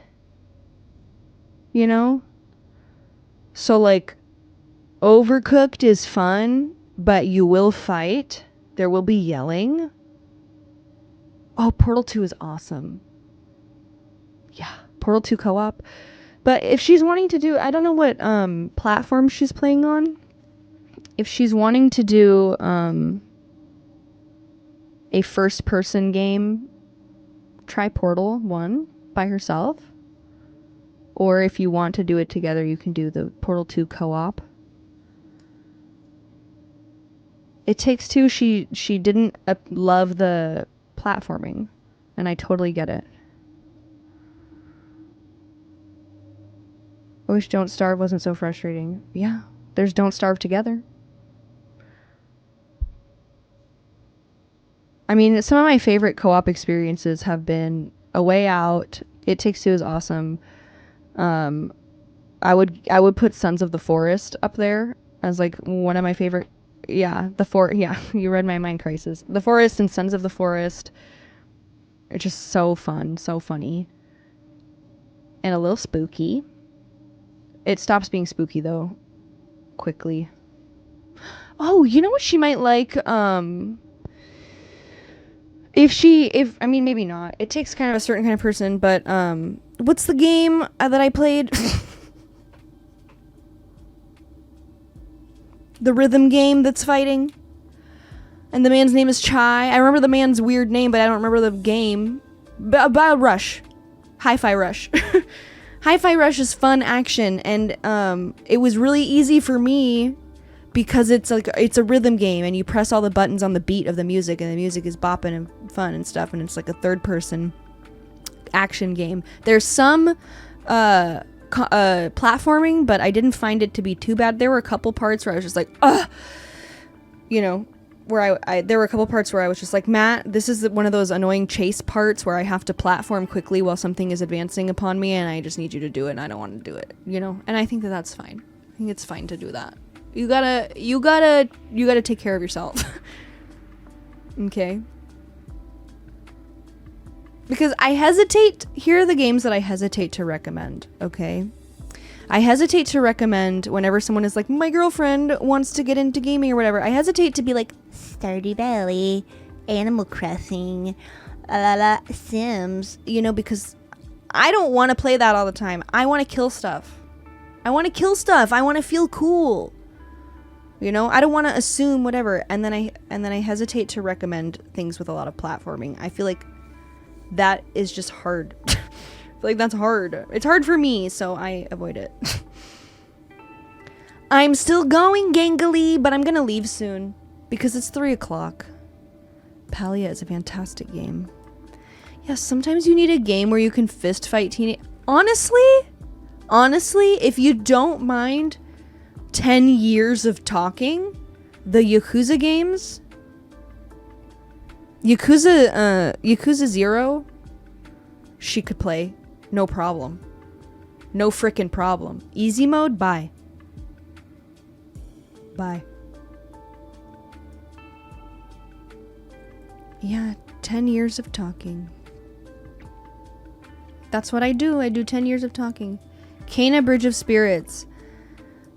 A: You know? So like Overcooked is fun, but you will fight. There will be yelling. Oh, Portal 2 is awesome. Yeah, Portal 2 co-op. But if she's wanting to do, I don't know what platform she's playing on. If she's wanting to do a first-person game, try Portal 1 by herself. Or if you want to do it together, you can do the Portal 2 co-op. It Takes Two, she didn't love the platforming, and I totally get it. I wish Don't Starve wasn't so frustrating. Yeah, there's Don't Starve Together. I mean, some of my favorite co-op experiences have been A Way Out. It Takes Two is awesome. I would put Sons of the Forest up there as like one of my favorite. Yeah, yeah, you read my mind, Crisis. The Forest and Sons of the Forest are just so fun, so funny, and a little spooky. It stops being spooky though, quickly. Oh, you know what she might like? If I mean, maybe not. It takes kind of a certain kind of person, but what's the game that I played? The rhythm game that's fighting. And the man's name is Chai. I remember the man's weird name, but I don't remember the game. Rush. Hi-Fi Rush. Hi-Fi Rush is fun action, and it was really easy for me because it's a rhythm game, and you press all the buttons on the beat of the music, and the music is bopping and fun and stuff, and it's like a third-person action game. There's some platforming, but I didn't find it to be too bad. There were a couple parts where I was just like, ugh, you know, where there were a couple parts where I was just like, Matt, this is one of those annoying chase parts where I have to platform quickly while something is advancing upon me, and I just need you to do it, and I don't want to do it, you know? And I think that that's fine. I think it's fine to do that. You gotta take care of yourself. Okay? Because here are the games that I hesitate to recommend, okay? I hesitate to recommend whenever someone is like, my girlfriend wants to get into gaming or whatever. I hesitate to be like,
C: Stardew Valley, Animal Crossing, Sims.
A: you know, because I don't want to play that all the time. I want to kill stuff. I want to feel cool. You know, I don't want to assume whatever. And then I hesitate to recommend things with a lot of platforming. I feel like that is just hard. I feel like that's hard. It's hard for me, so I avoid it. I'm still going, gangly, but I'm gonna leave soon because it's 3 o'clock. Palia is a fantastic game. Yeah, sometimes you need a game where you can fist fight teenage. Honestly, if you don't mind 10 years of talking, the Yakuza games, Yakuza 0, she could play. No problem. No frickin' problem. Easy mode? Bye. Bye. Yeah, 10 years of talking. That's what I do. I do 10 years of talking. Kena Bridge of Spirits.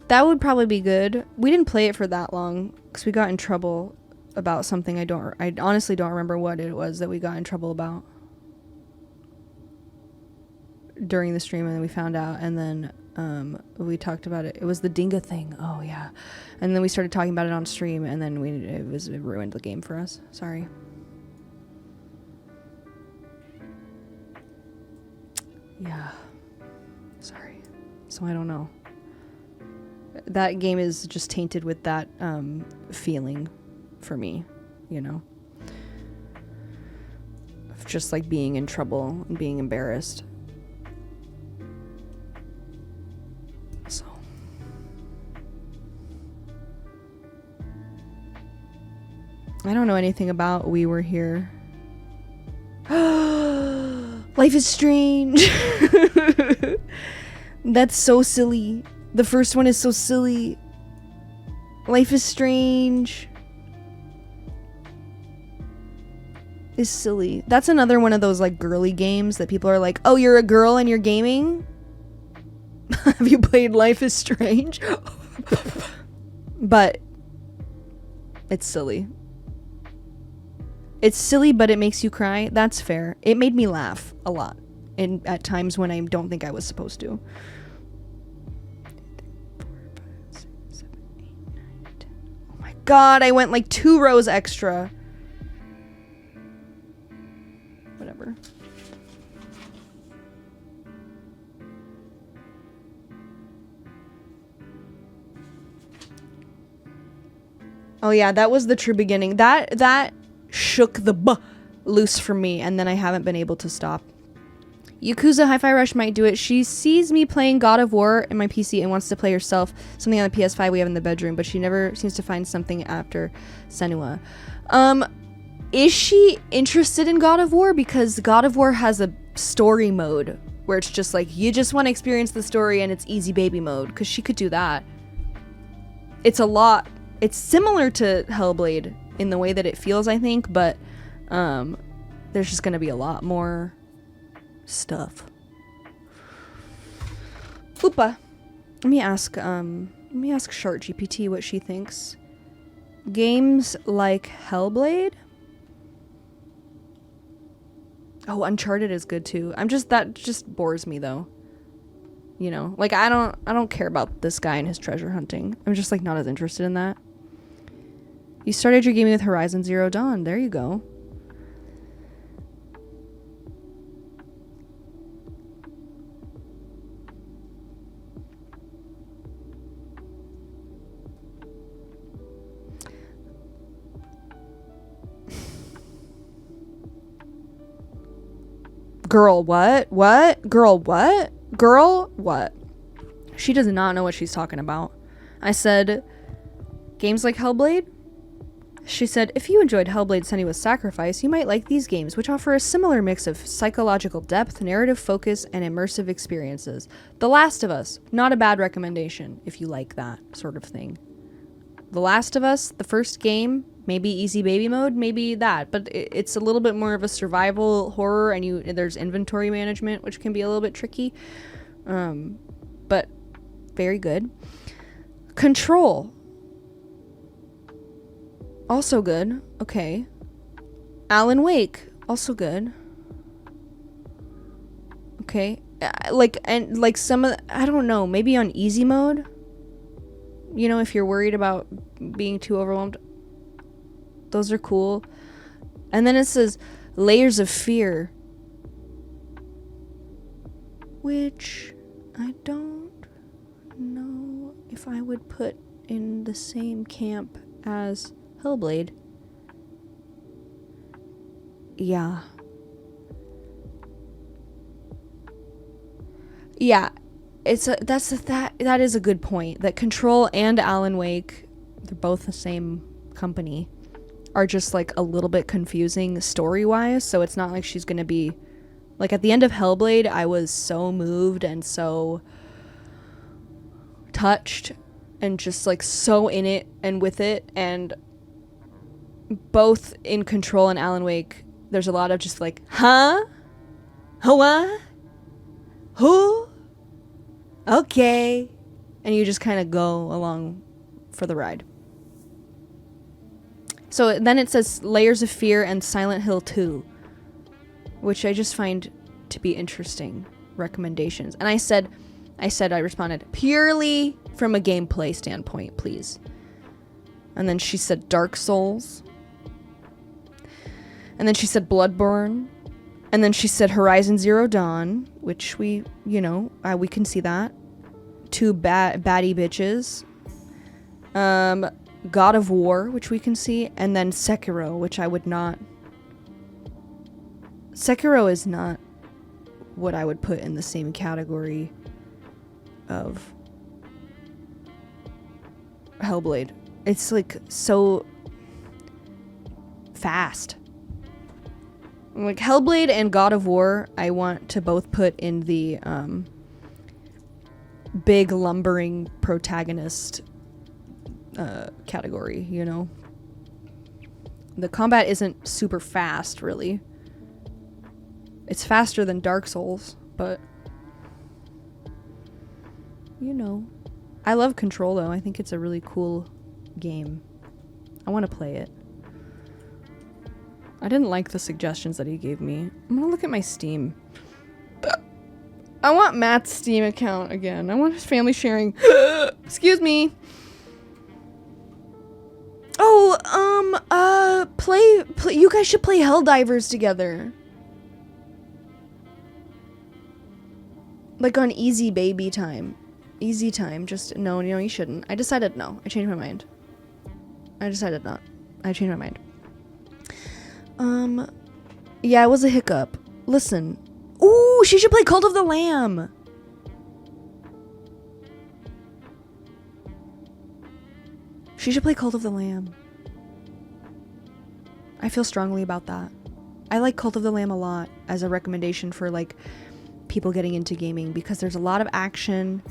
A: That would probably be good. We didn't play it for that long because we got in trouble about something. I honestly don't remember what it was that we got in trouble about during the stream, and then we found out, and then we talked about it. It was the Dinga thing. Oh yeah. And then we started talking about it on stream, and then it ruined the game for us. Sorry. Yeah. Sorry. So I don't know. That game is just tainted with that feeling for me, you know? Of just like being in trouble and being embarrassed. So. I don't know anything about We Were Here. Life is Strange. That's so silly. The first one is so silly. Life is Strange is silly. That's another one of those like girly games that people are like, oh, you're a girl and you're gaming? Have you played Life is Strange? But it's silly. It's silly, but it makes you cry. That's fair. It made me laugh a lot. And at times when I don't think I was supposed to. 4, 5, 6, 7, 8, 9, 10. Oh my god, I went like 2 rows extra. Whatever. Oh yeah, that was the true beginning. That shook the loose from me, and then I haven't been able to stop. Yakuza Hi-Fi Rush might do it. She sees me playing God of War in my PC and wants to play herself something on the PS5 we have in the bedroom, but she never seems to find something after Senua. Is she interested in God of War? Because God of War has a story mode where it's just like, you just want to experience the story and it's easy baby mode, because she could do that. It's similar to Hellblade in the way that it feels, I think, but there's just going to be a lot more stuff. Fupa. Let me ask Shart GPT what she thinks. Games like Hellblade? Oh, Uncharted is good too. That just bores me though. You know, like I don't care about this guy and his treasure hunting. I'm just like not as interested in that. You started your gaming with Horizon Zero Dawn. There you go. Girl, what? What? Girl, what? Girl, what? She does not know what she's talking about. I said, games like Hellblade? She said, if you enjoyed Hellblade Senua's Sacrifice, you might like these games, which offer a similar mix of psychological depth, narrative focus, and immersive experiences. The Last of Us, not a bad recommendation if you like that sort of thing. The Last of Us, the first game, maybe easy baby mode, maybe that, but it's a little bit more of a survival horror, and there's inventory management, which can be a little bit tricky, but very good. Control, also good. Okay. Alan Wake, also good. Okay. Like some of I don't know, maybe on easy mode, you know, if you're worried about being too overwhelmed. Those are cool. And then it says Layers of Fear, which I don't know if I would put in the same camp as Hellblade. Yeah. Yeah. That is a good point. That Control and Alan Wake, they're both the same company, are just like a little bit confusing story-wise, so it's not like she's gonna be like at the end of Hellblade. I was so moved and so touched and just like so in it and with it, and both in Control and Alan Wake there's a lot of just like, huh? What? Who? Okay. And you just kind of go along for the ride. So then it says Layers of Fear and Silent Hill 2, which I just find to be interesting recommendations. And I responded, purely from a gameplay standpoint, please. And then she said Dark Souls. And then she said Bloodborne. And then she said Horizon Zero Dawn, which we can see that. 2 baddie bitches. God of War, which we can see. And then Sekiro, which I would not... Sekiro is not what I would put in the same category of Hellblade. It's like so fast. Like Hellblade and God of War, I want to both put in the big lumbering protagonist category, you know? The combat isn't super fast, really. It's faster than Dark Souls, but you know. I love Control, though. I think it's a really cool game. I want to play it. I didn't like the suggestions that he gave me. I'm gonna look at my Steam. I want Matt's Steam account again. I want his family sharing. Excuse me. Oh, play. You guys should play Helldivers together. Like on easy baby time. Easy time. Just, no, you shouldn't. I decided no. I changed my mind. I decided not. I changed my mind. Yeah, it was a hiccup. Listen. Ooh, she should play Cult of the Lamb. She should play Cult of the Lamb. I feel strongly about that. I like Cult of the Lamb a lot as a recommendation for like people getting into gaming because there's a lot of action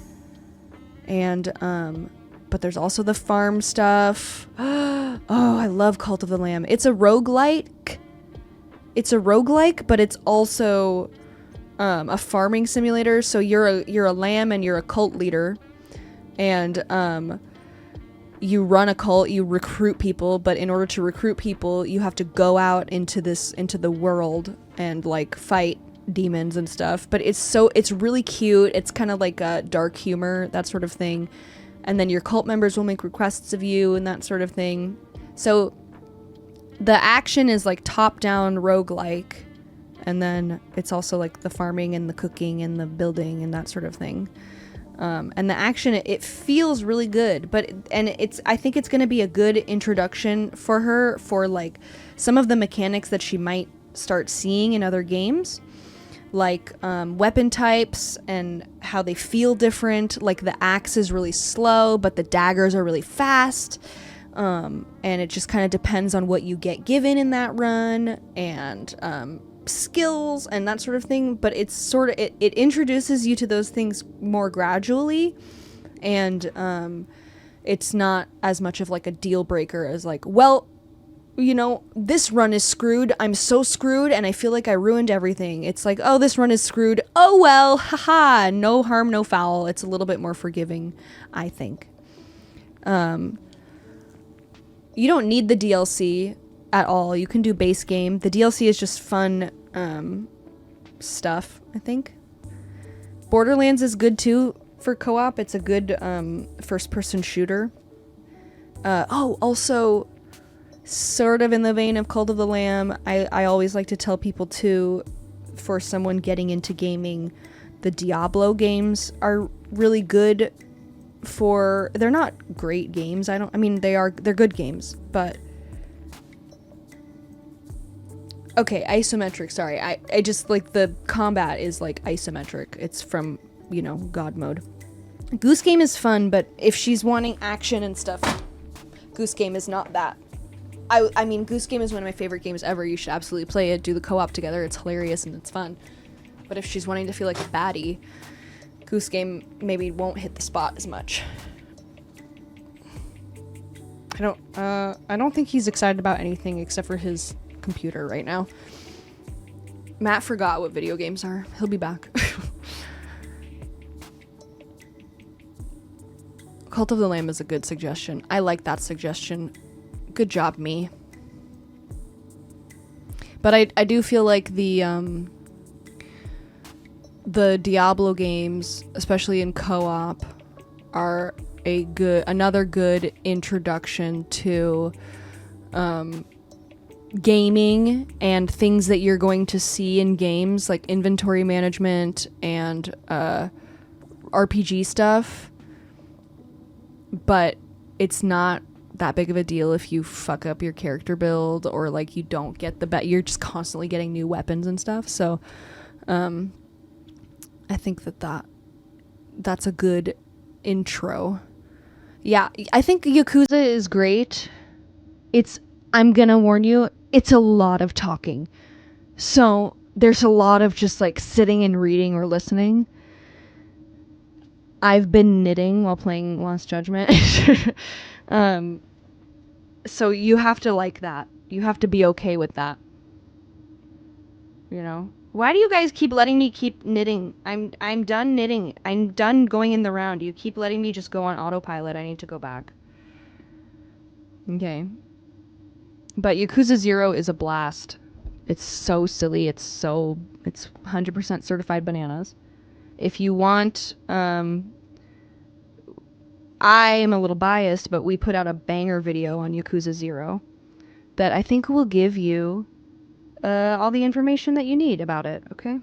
A: and but there's also the farm stuff. Oh, I love Cult of the Lamb. It's a roguelike. But it's also a farming simulator. So you're a lamb and you're a cult leader, and you run a cult. You recruit people, but in order to recruit people, you have to go out into the world and like fight demons and stuff. But it's really cute. It's kind of like a dark humor, that sort of thing. And then your cult members will make requests of you and that sort of thing. So the action is like top-down roguelike, and then it's also like the farming and the cooking and the building and that sort of thing. And the action, it feels really good, I think it's going to be a good introduction for her for like some of the mechanics that she might start seeing in other games, like weapon types and how they feel different. Like the axe is really slow, but the daggers are really fast. And it just kind of depends on what you get given in that run and skills and that sort of thing. But it's sort of, it introduces you to those things more gradually, and it's not as much of like a deal breaker as like, well, you know, this run is screwed. I'm so screwed and I feel like I ruined everything. It's like, oh, this run is screwed. Oh, well, haha, no harm, no foul. It's a little bit more forgiving, I think. You don't need the DLC at all. You can do base game. The DLC is just fun stuff, I think. Borderlands is good too for co-op. It's a good first-person shooter. Also, sort of in the vein of Cult of the Lamb, I always like to tell people too, for someone getting into gaming, the Diablo games are really good. They're not great games. They're good games, but okay, isometric, sorry. I just like the combat is like isometric. It's from, God mode. Goose Game is fun, but if she's wanting action and stuff, Goose Game is not that. I mean, Goose Game is one of my favorite games ever. You should absolutely play it, do the co-op together. It's hilarious and it's fun. But if she's wanting to feel like a baddie, Goose Game maybe won't hit the spot as much. I don't think he's excited about anything except for his computer right now. Matt forgot what video games are. He'll be back. Cult of the Lamb is a good suggestion. I like that suggestion. Good job, me. But I do feel like the Diablo games, especially in co-op, are another good introduction to gaming and things that you're going to see in games, like inventory management and RPG stuff. But it's not that big of a deal if you fuck up your character build or like you don't get the you're just constantly getting new weapons and stuff. So I think that's a good intro. Yeah, I think Yakuza is great. I'm gonna warn you, it's a lot of talking. So there's a lot of just like sitting and reading or listening. I've been knitting while playing Lost Judgment. So you have to like that. You have to be okay with that. You know? Why do you guys keep letting me keep knitting? I'm done knitting. I'm done going in the round. You keep letting me just go on autopilot. I need to go back. Okay. But Yakuza 0 is a blast. It's so silly. It's 100% certified bananas. If you want, I am a little biased, but we put out a banger video on Yakuza 0 that I think will give you all the information that you need about it, okay?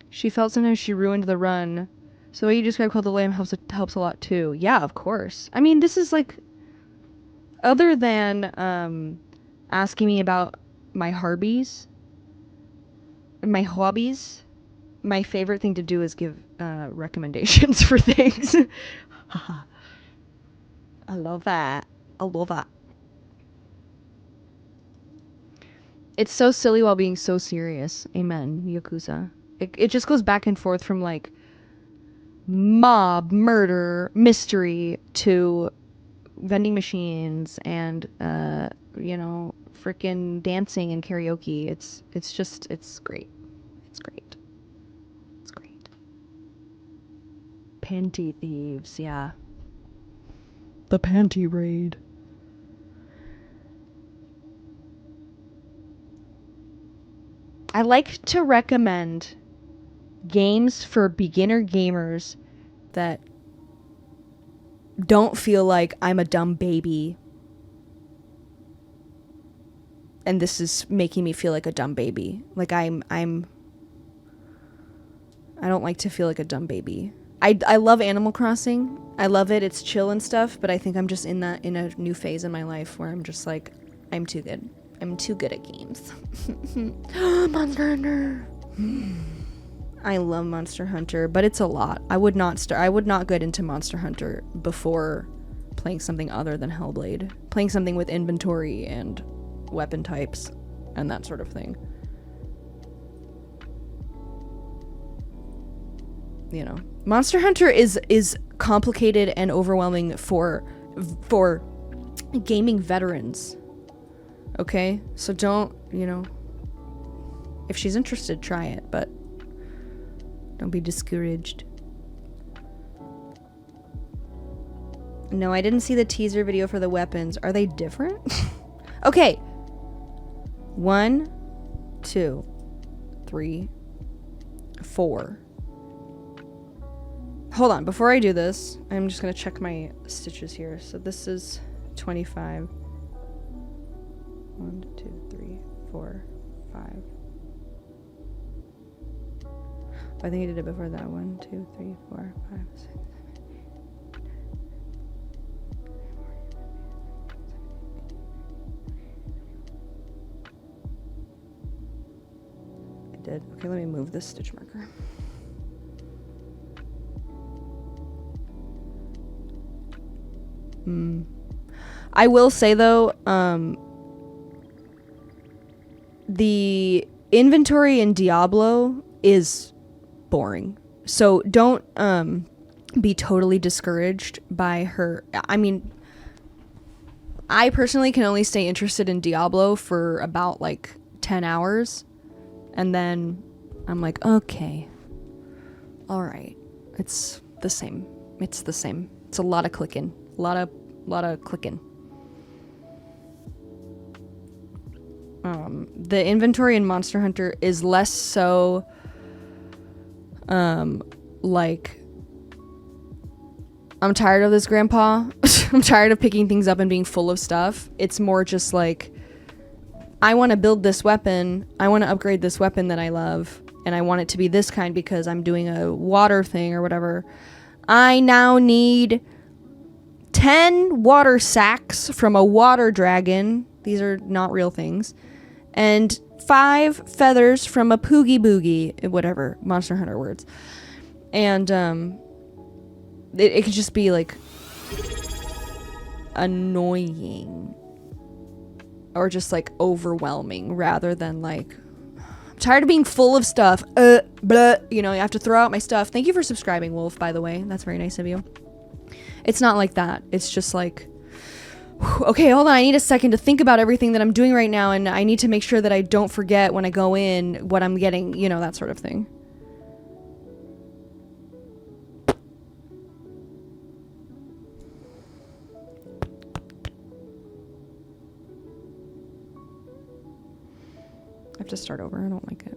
A: She felt sometimes she ruined the run. So what you described Cult of the Lamb helps a lot too. Yeah, of course. I mean, this is like, other than asking me about my hobbies, my favorite thing to do is give recommendations for things.
D: I love that. I love that.
A: It's so silly while being so serious. Amen, Yakuza. It just goes back and forth from like mob, murder, mystery to vending machines and freaking dancing and karaoke. It's great. It's great. It's great. Panty thieves, yeah. The panty raid. I like to recommend games for beginner gamers that don't feel like I'm a dumb baby and this is making me feel like a dumb baby. Like I don't like to feel like a dumb baby. I love Animal Crossing. I love it. It's chill and stuff, but I think I'm just in a new phase in my life where I'm just like, I'm too good. I'm too good at games. Monster Hunter. I love Monster Hunter, but it's a lot. I would not get into Monster Hunter before playing something other than Hellblade. Playing something with inventory and weapon types and that sort of thing. You know, Monster Hunter is complicated and overwhelming for gaming veterans. Okay? So don't, if she's interested, try it, but don't be discouraged. No, I didn't see the teaser video for the weapons. Are they different? Okay. 1, 2, 3, 4. Hold on, before I do this, I'm just gonna check my stitches here. So this is 25. 1, 2, 3, 4, 5. I think I did it before that. 1, 2, 3, 4, 5, 6. I did. Okay, let me move this stitch marker. I will say though, the inventory in Diablo is boring. So don't be totally discouraged by her. I mean, I personally can only stay interested in Diablo for about like 10 hours. And then I'm like, okay. All right. It's the same. It's the same. It's a lot of clicking. A lot of clicking. The inventory in Monster Hunter is less so like I'm tired of this, grandpa. I'm tired of picking things up and being full of stuff. It's more just like I want to build this weapon. I want to upgrade this weapon that I love, and I want it to be this kind because I'm doing a water thing or whatever. I now need 10 water sacks from a water dragon. These are not real things. And 5 feathers from a poogie boogie, whatever, Monster Hunter words. And it could just be like annoying or just like overwhelming rather than like I'm tired of being full of stuff. Blah, you know, I have to throw out my stuff. Thank you for subscribing, Wolf, by the way. That's very nice of you. It's not like that. It's just like, okay, hold on. I need a second to think about everything that I'm doing right now, and I need to make sure that I don't forget when I go in what I'm getting, you know, that sort of thing. I have to start over. I don't like it.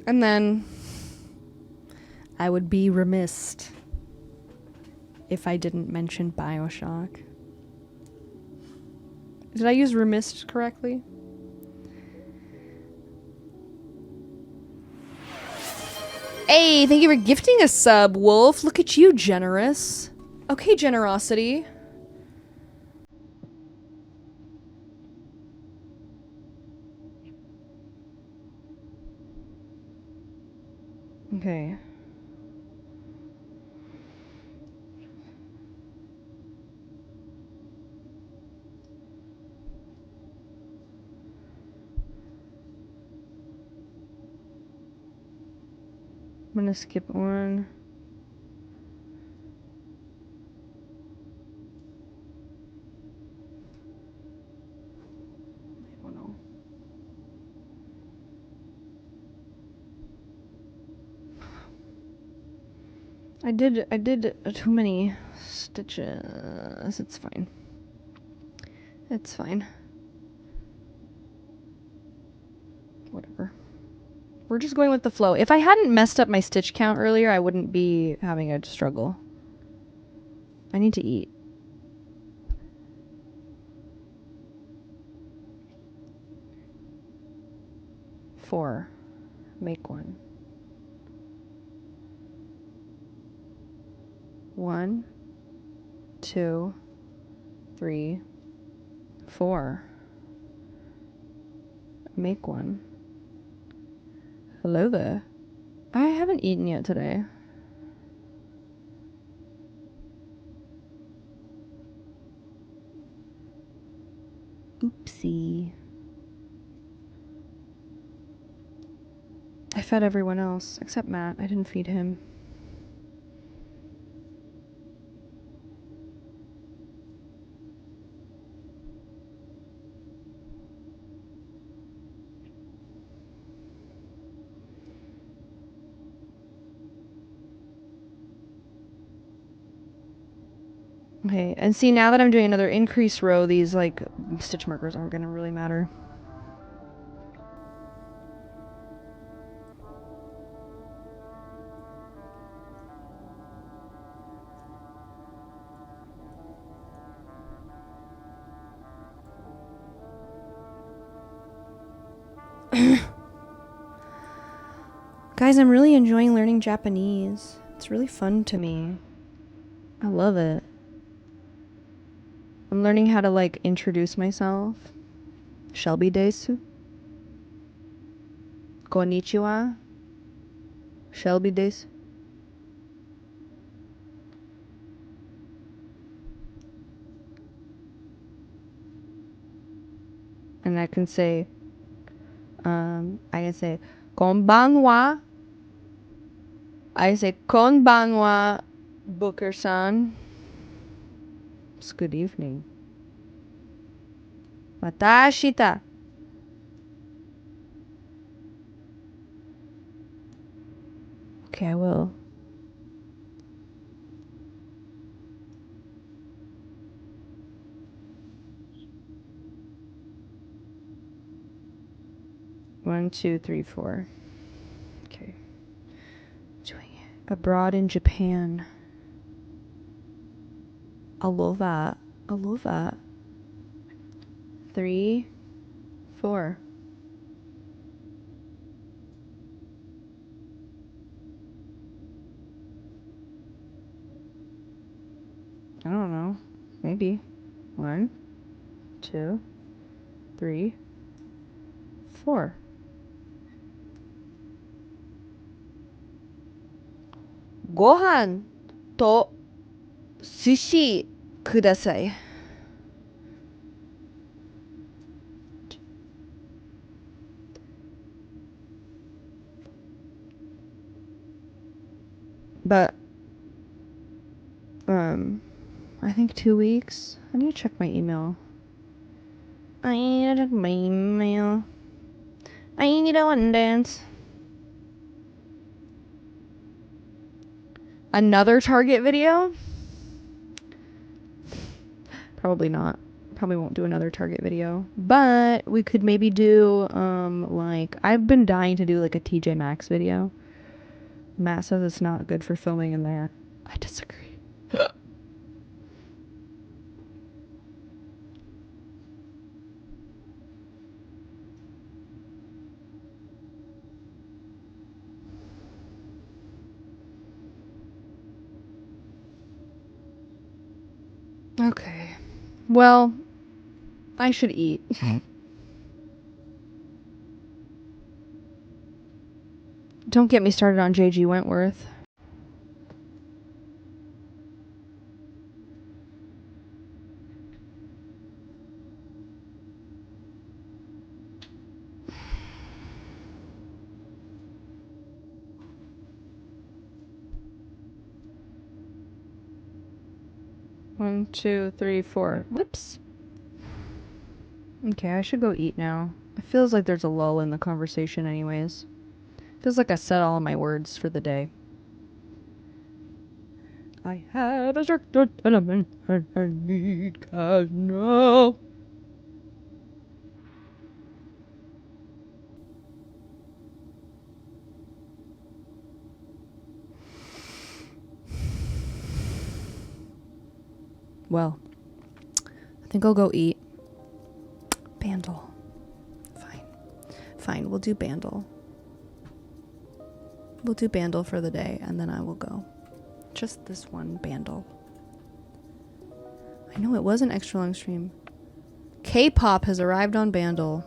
A: And then I would be remiss if I didn't mention BioShock. Did I use remiss correctly? Hey, thank you for gifting a sub, Wolf. Look at you, generous. Okay, generosity. Okay. I'm gonna skip one. I don't know. I did too many stitches. It's fine. It's fine. Whatever. We're just going with the flow. If I hadn't messed up my stitch count earlier, I wouldn't be having a struggle. I need to eat. Four. Make one. 1, 2, 3, 4. Make one. Hello there. I haven't eaten yet today. Oopsie. I fed everyone else except Matt. I didn't feed him. Okay, and see, now that I'm doing another increase row, these like stitch markers aren't gonna really matter. Guys, I'm really enjoying learning Japanese. It's really fun to me. I love it. I'm learning how to like introduce myself. Shelby desu. Konnichiwa. Shelby desu. And I can say Konbanwa. I say konbanwa, Booker-san. It's good evening. Watashita. Okay, I will. One, two, three, four. Okay. Doing it. Abroad in Japan. I love that. I love that. 3, 4. I don't know. Maybe. 1, 2, 3, 4. Gohan to sushi kudasai. But I think 2 weeks. I need to check my email. I need to check my email. I need to one dance. Another Target video? Probably not. Probably won't do another Target video. But we could maybe do like I've been dying to do like a TJ Maxx video. Matt says it's not good for filming in there. I disagree. Okay. Well, I should eat. Don't get me started on JG Wentworth. One, two, three, four. Whoops. Okay, I should go eat now. It feels like there's a lull in the conversation anyways. Feels like I said all of my words for the day. I have a certain element and I need cash now. Well, I think I'll go eat. Bandle. Fine. Fine, we'll do Bandle. We'll do Bandle for the day and then I will go. Just this one Bandle. I know it was an extra long stream. K-pop has arrived on Bandle.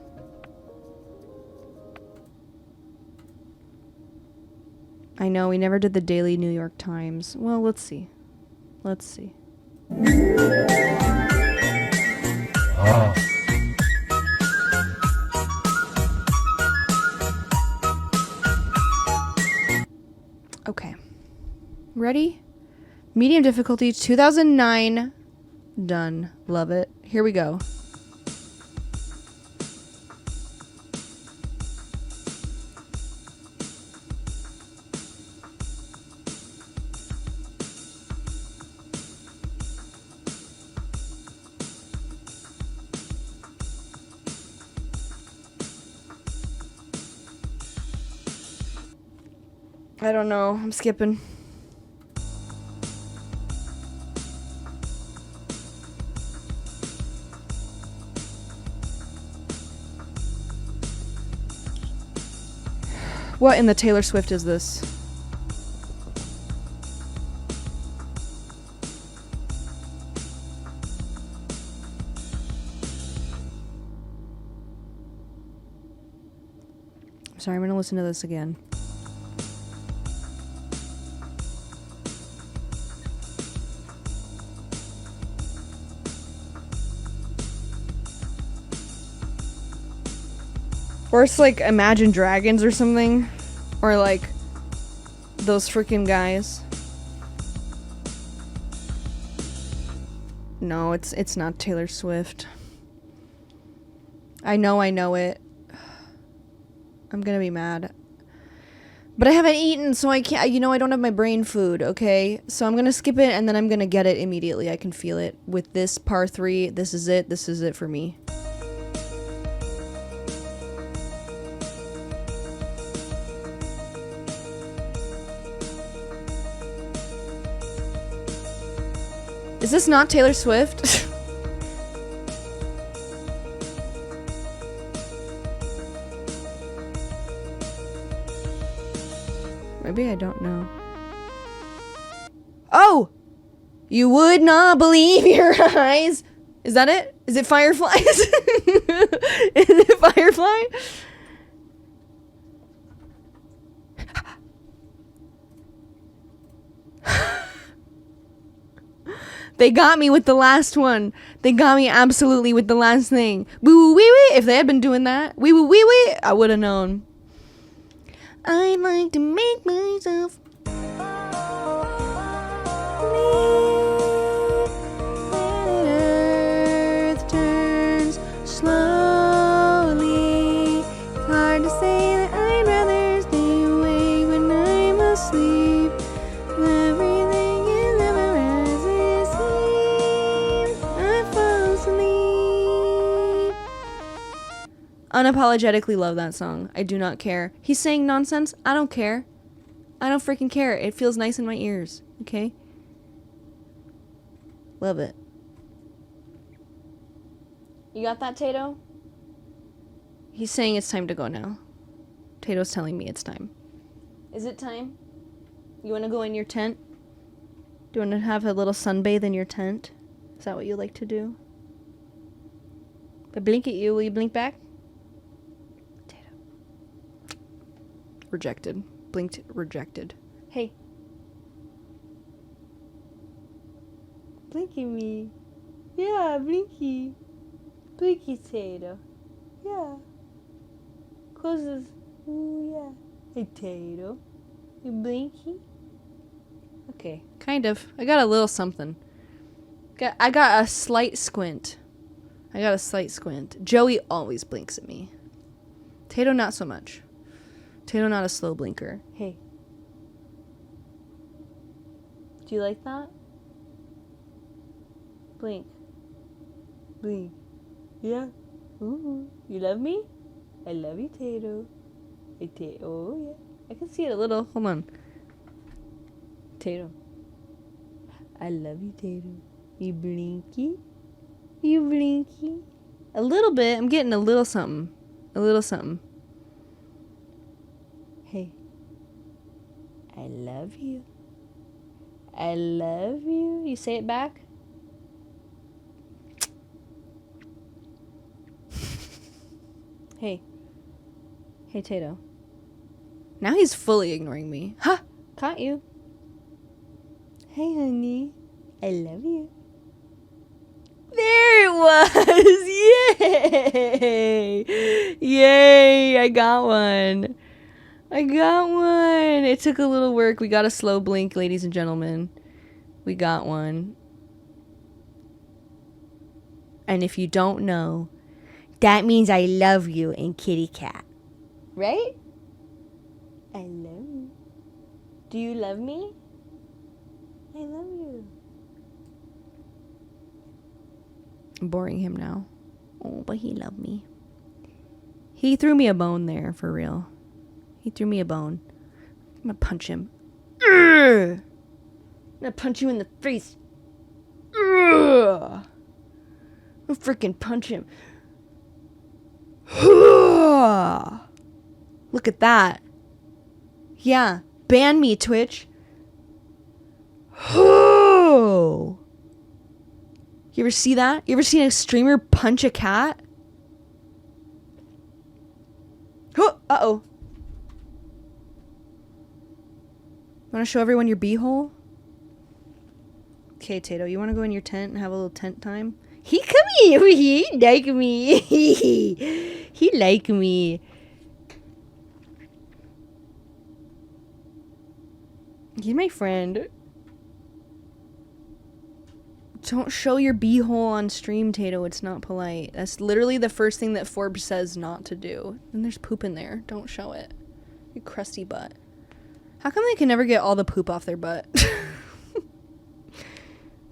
A: I know we never did the Daily New York Times. Well, let's see. Let's see. Okay. Ready? Medium difficulty, 2009. Done. Love it. Here we go. I don't know. I'm skipping. What in the Taylor Swift is this? Sorry, I'm gonna listen to this again. Or it's like Imagine Dragons or something. Or like those freaking guys. No, it's not Taylor Swift. I know it. I'm gonna be mad. But I haven't eaten, so I can't, I don't have my brain food, okay? So I'm gonna skip it, and then I'm gonna get it immediately. I can feel it. With this par 3, this is it for me. Is this not Taylor Swift? Maybe I don't know. Oh! You would not believe your eyes. Is that it? Is it Fireflies? Is it Firefly? They got me with the last one. They got me absolutely with the last thing. Wee woo wee wee. If they had been doing that, wee woo wee wee, I would have known. I'd like to make myself Earth turns slowly. It's hard to say that I'd rather stay awake when I'm asleep. Everything is never as it seems. I fall asleep. Unapologetically love that song. I do not care. He's saying nonsense. I don't care. I don't freaking care. It feels nice in my ears. Okay? Love it. You got that, Tato? He's saying it's time to go now. Tato's telling me it's time. Is it time? You want to go in your tent? Do you want to have a little sunbathe in your tent? Is that what you like to do? If I blink at you, will you blink back? Tato. Rejected. Blinked, rejected. Hey. Blinky me. Yeah, Blinky. Blinky Tato. Yeah. Closes. Ooh, yeah. Hey, Tato. You Blinky? Okay, kind of. I got a little something. I got a slight squint. Joey always blinks at me. Tato, not so much. Tato, not a slow blinker. Hey. Do you like that? Blink. Blink. Yeah. Ooh. You love me? I love you, Tato. Hey, Tato. Oh, yeah. I can see it a little. Hold on. Tato. I love you, Tato. You blinky? You blinky? A little bit. I'm getting a little something. Hey. I love you. I love you. You say it back? Hey. Hey, Tato. Now he's fully ignoring me. Ha! Caught you. Hey, honey. I love you. There it was! Yay! Yay! I got one. It took a little work. We got a slow blink, ladies and gentlemen. We got one. And if you don't know, that means I love you in kitty cat. Right? I love you. Do you love me? I love you. I'm boring him now. Oh, but he loved me. He threw me a bone there, for real. He threw me a bone. I'm gonna punch him. I'm gonna punch you in the face. I'm gonna freaking punch him. Look at that. Yeah. Ban me, Twitch. You ever see that? You ever seen a streamer punch a cat? Uh-oh. Want to show everyone your beehole? Okay, Tato, you want to go in your tent and have a little tent time? He come here. He like me. He like me. He's my friend. Don't show your beehole on stream, Tato. It's not polite. That's literally the first thing that Forbes says not to do. And there's poop in there. Don't show it. You crusty butt. How come they can never get all the poop off their butt?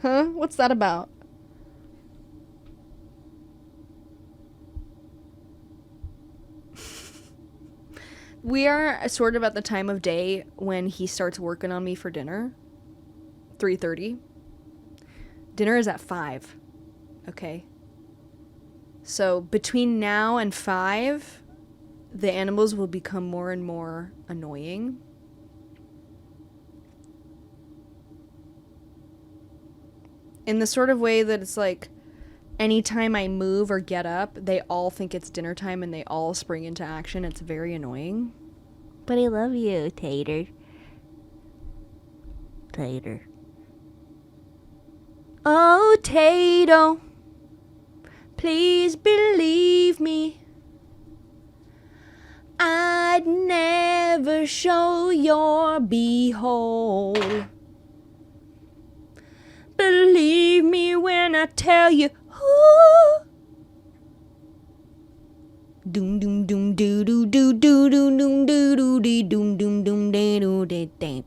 A: Huh? What's that about? We are sort of at the time of day when he starts working on me for dinner. 3:30. Dinner is at 5. Okay. So between now and 5, the animals will become more and more annoying. In the sort of way that it's like, anytime I move or get up, they all think it's dinner time and they all spring into action. It's very annoying.
C: But I love you, Tater. Tater.
A: Oh, Tato, please believe me. I'd never show your beehole. Believe me when I tell you. Ooh. Doom doom doom doo doo doo doo doo doom doo doo dee doom doom doom dee doo dee dee.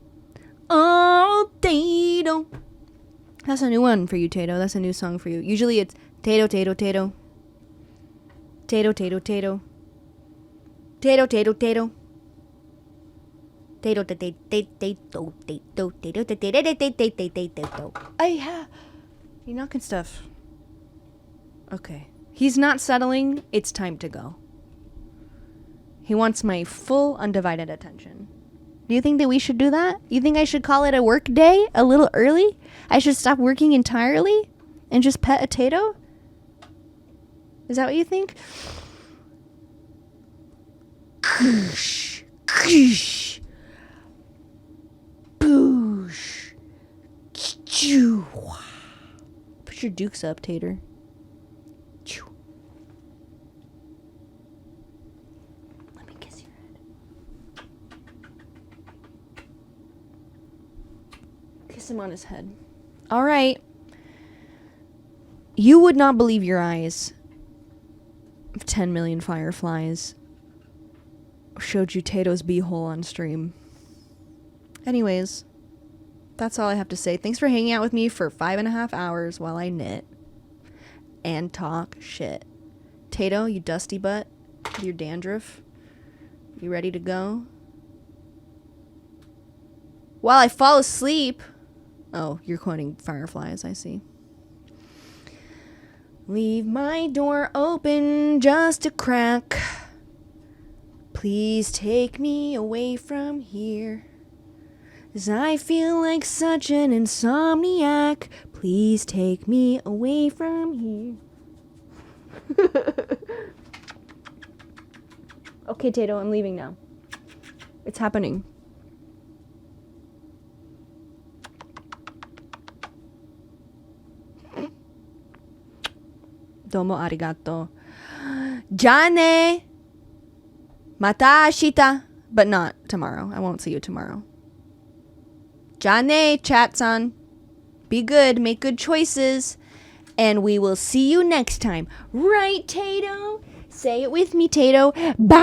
A: Oh, Tato. That's a new one for you, Tato. That's a new song for you. Usually it's Tato, Tato, Tato. Tato, Tato, Tato. Tato, Tato, Tato. Tato, Tato, Tato, Tato, Tato, Tato. You're knocking stuff. Okay. He's not settling. It's time to go. He wants my full, undivided attention. Do you think that we should do that? You think I should call it a work day a little early? I should stop working entirely and just pet a Tato? Is that what you think? Koosh, koosh, boosh, choo. Put your dukes up, Tater. Choo. Let me kiss your head. Kiss him on his head. All right. You would not believe your eyes if 10 million fireflies showed you Tato's beehole on stream. Anyways, that's all I have to say. Thanks for hanging out with me for 5.5 hours while I knit and talk shit. Tato, you dusty butt, with your dandruff, you ready to go? While I fall asleep. Oh, you're quoting fireflies, I see. Leave my door open just a crack. Please take me away from here, 'cause I feel like such an insomniac. Please take me away from here. Okay, Tato, I'm leaving now. It's happening. Domo arigato. Jane! Mata ashita. But not tomorrow. I won't see you tomorrow. Jane, chat-san. Be good. Make good choices. And we will see you next time. Right, Tato? Say it with me, Tato. Bye.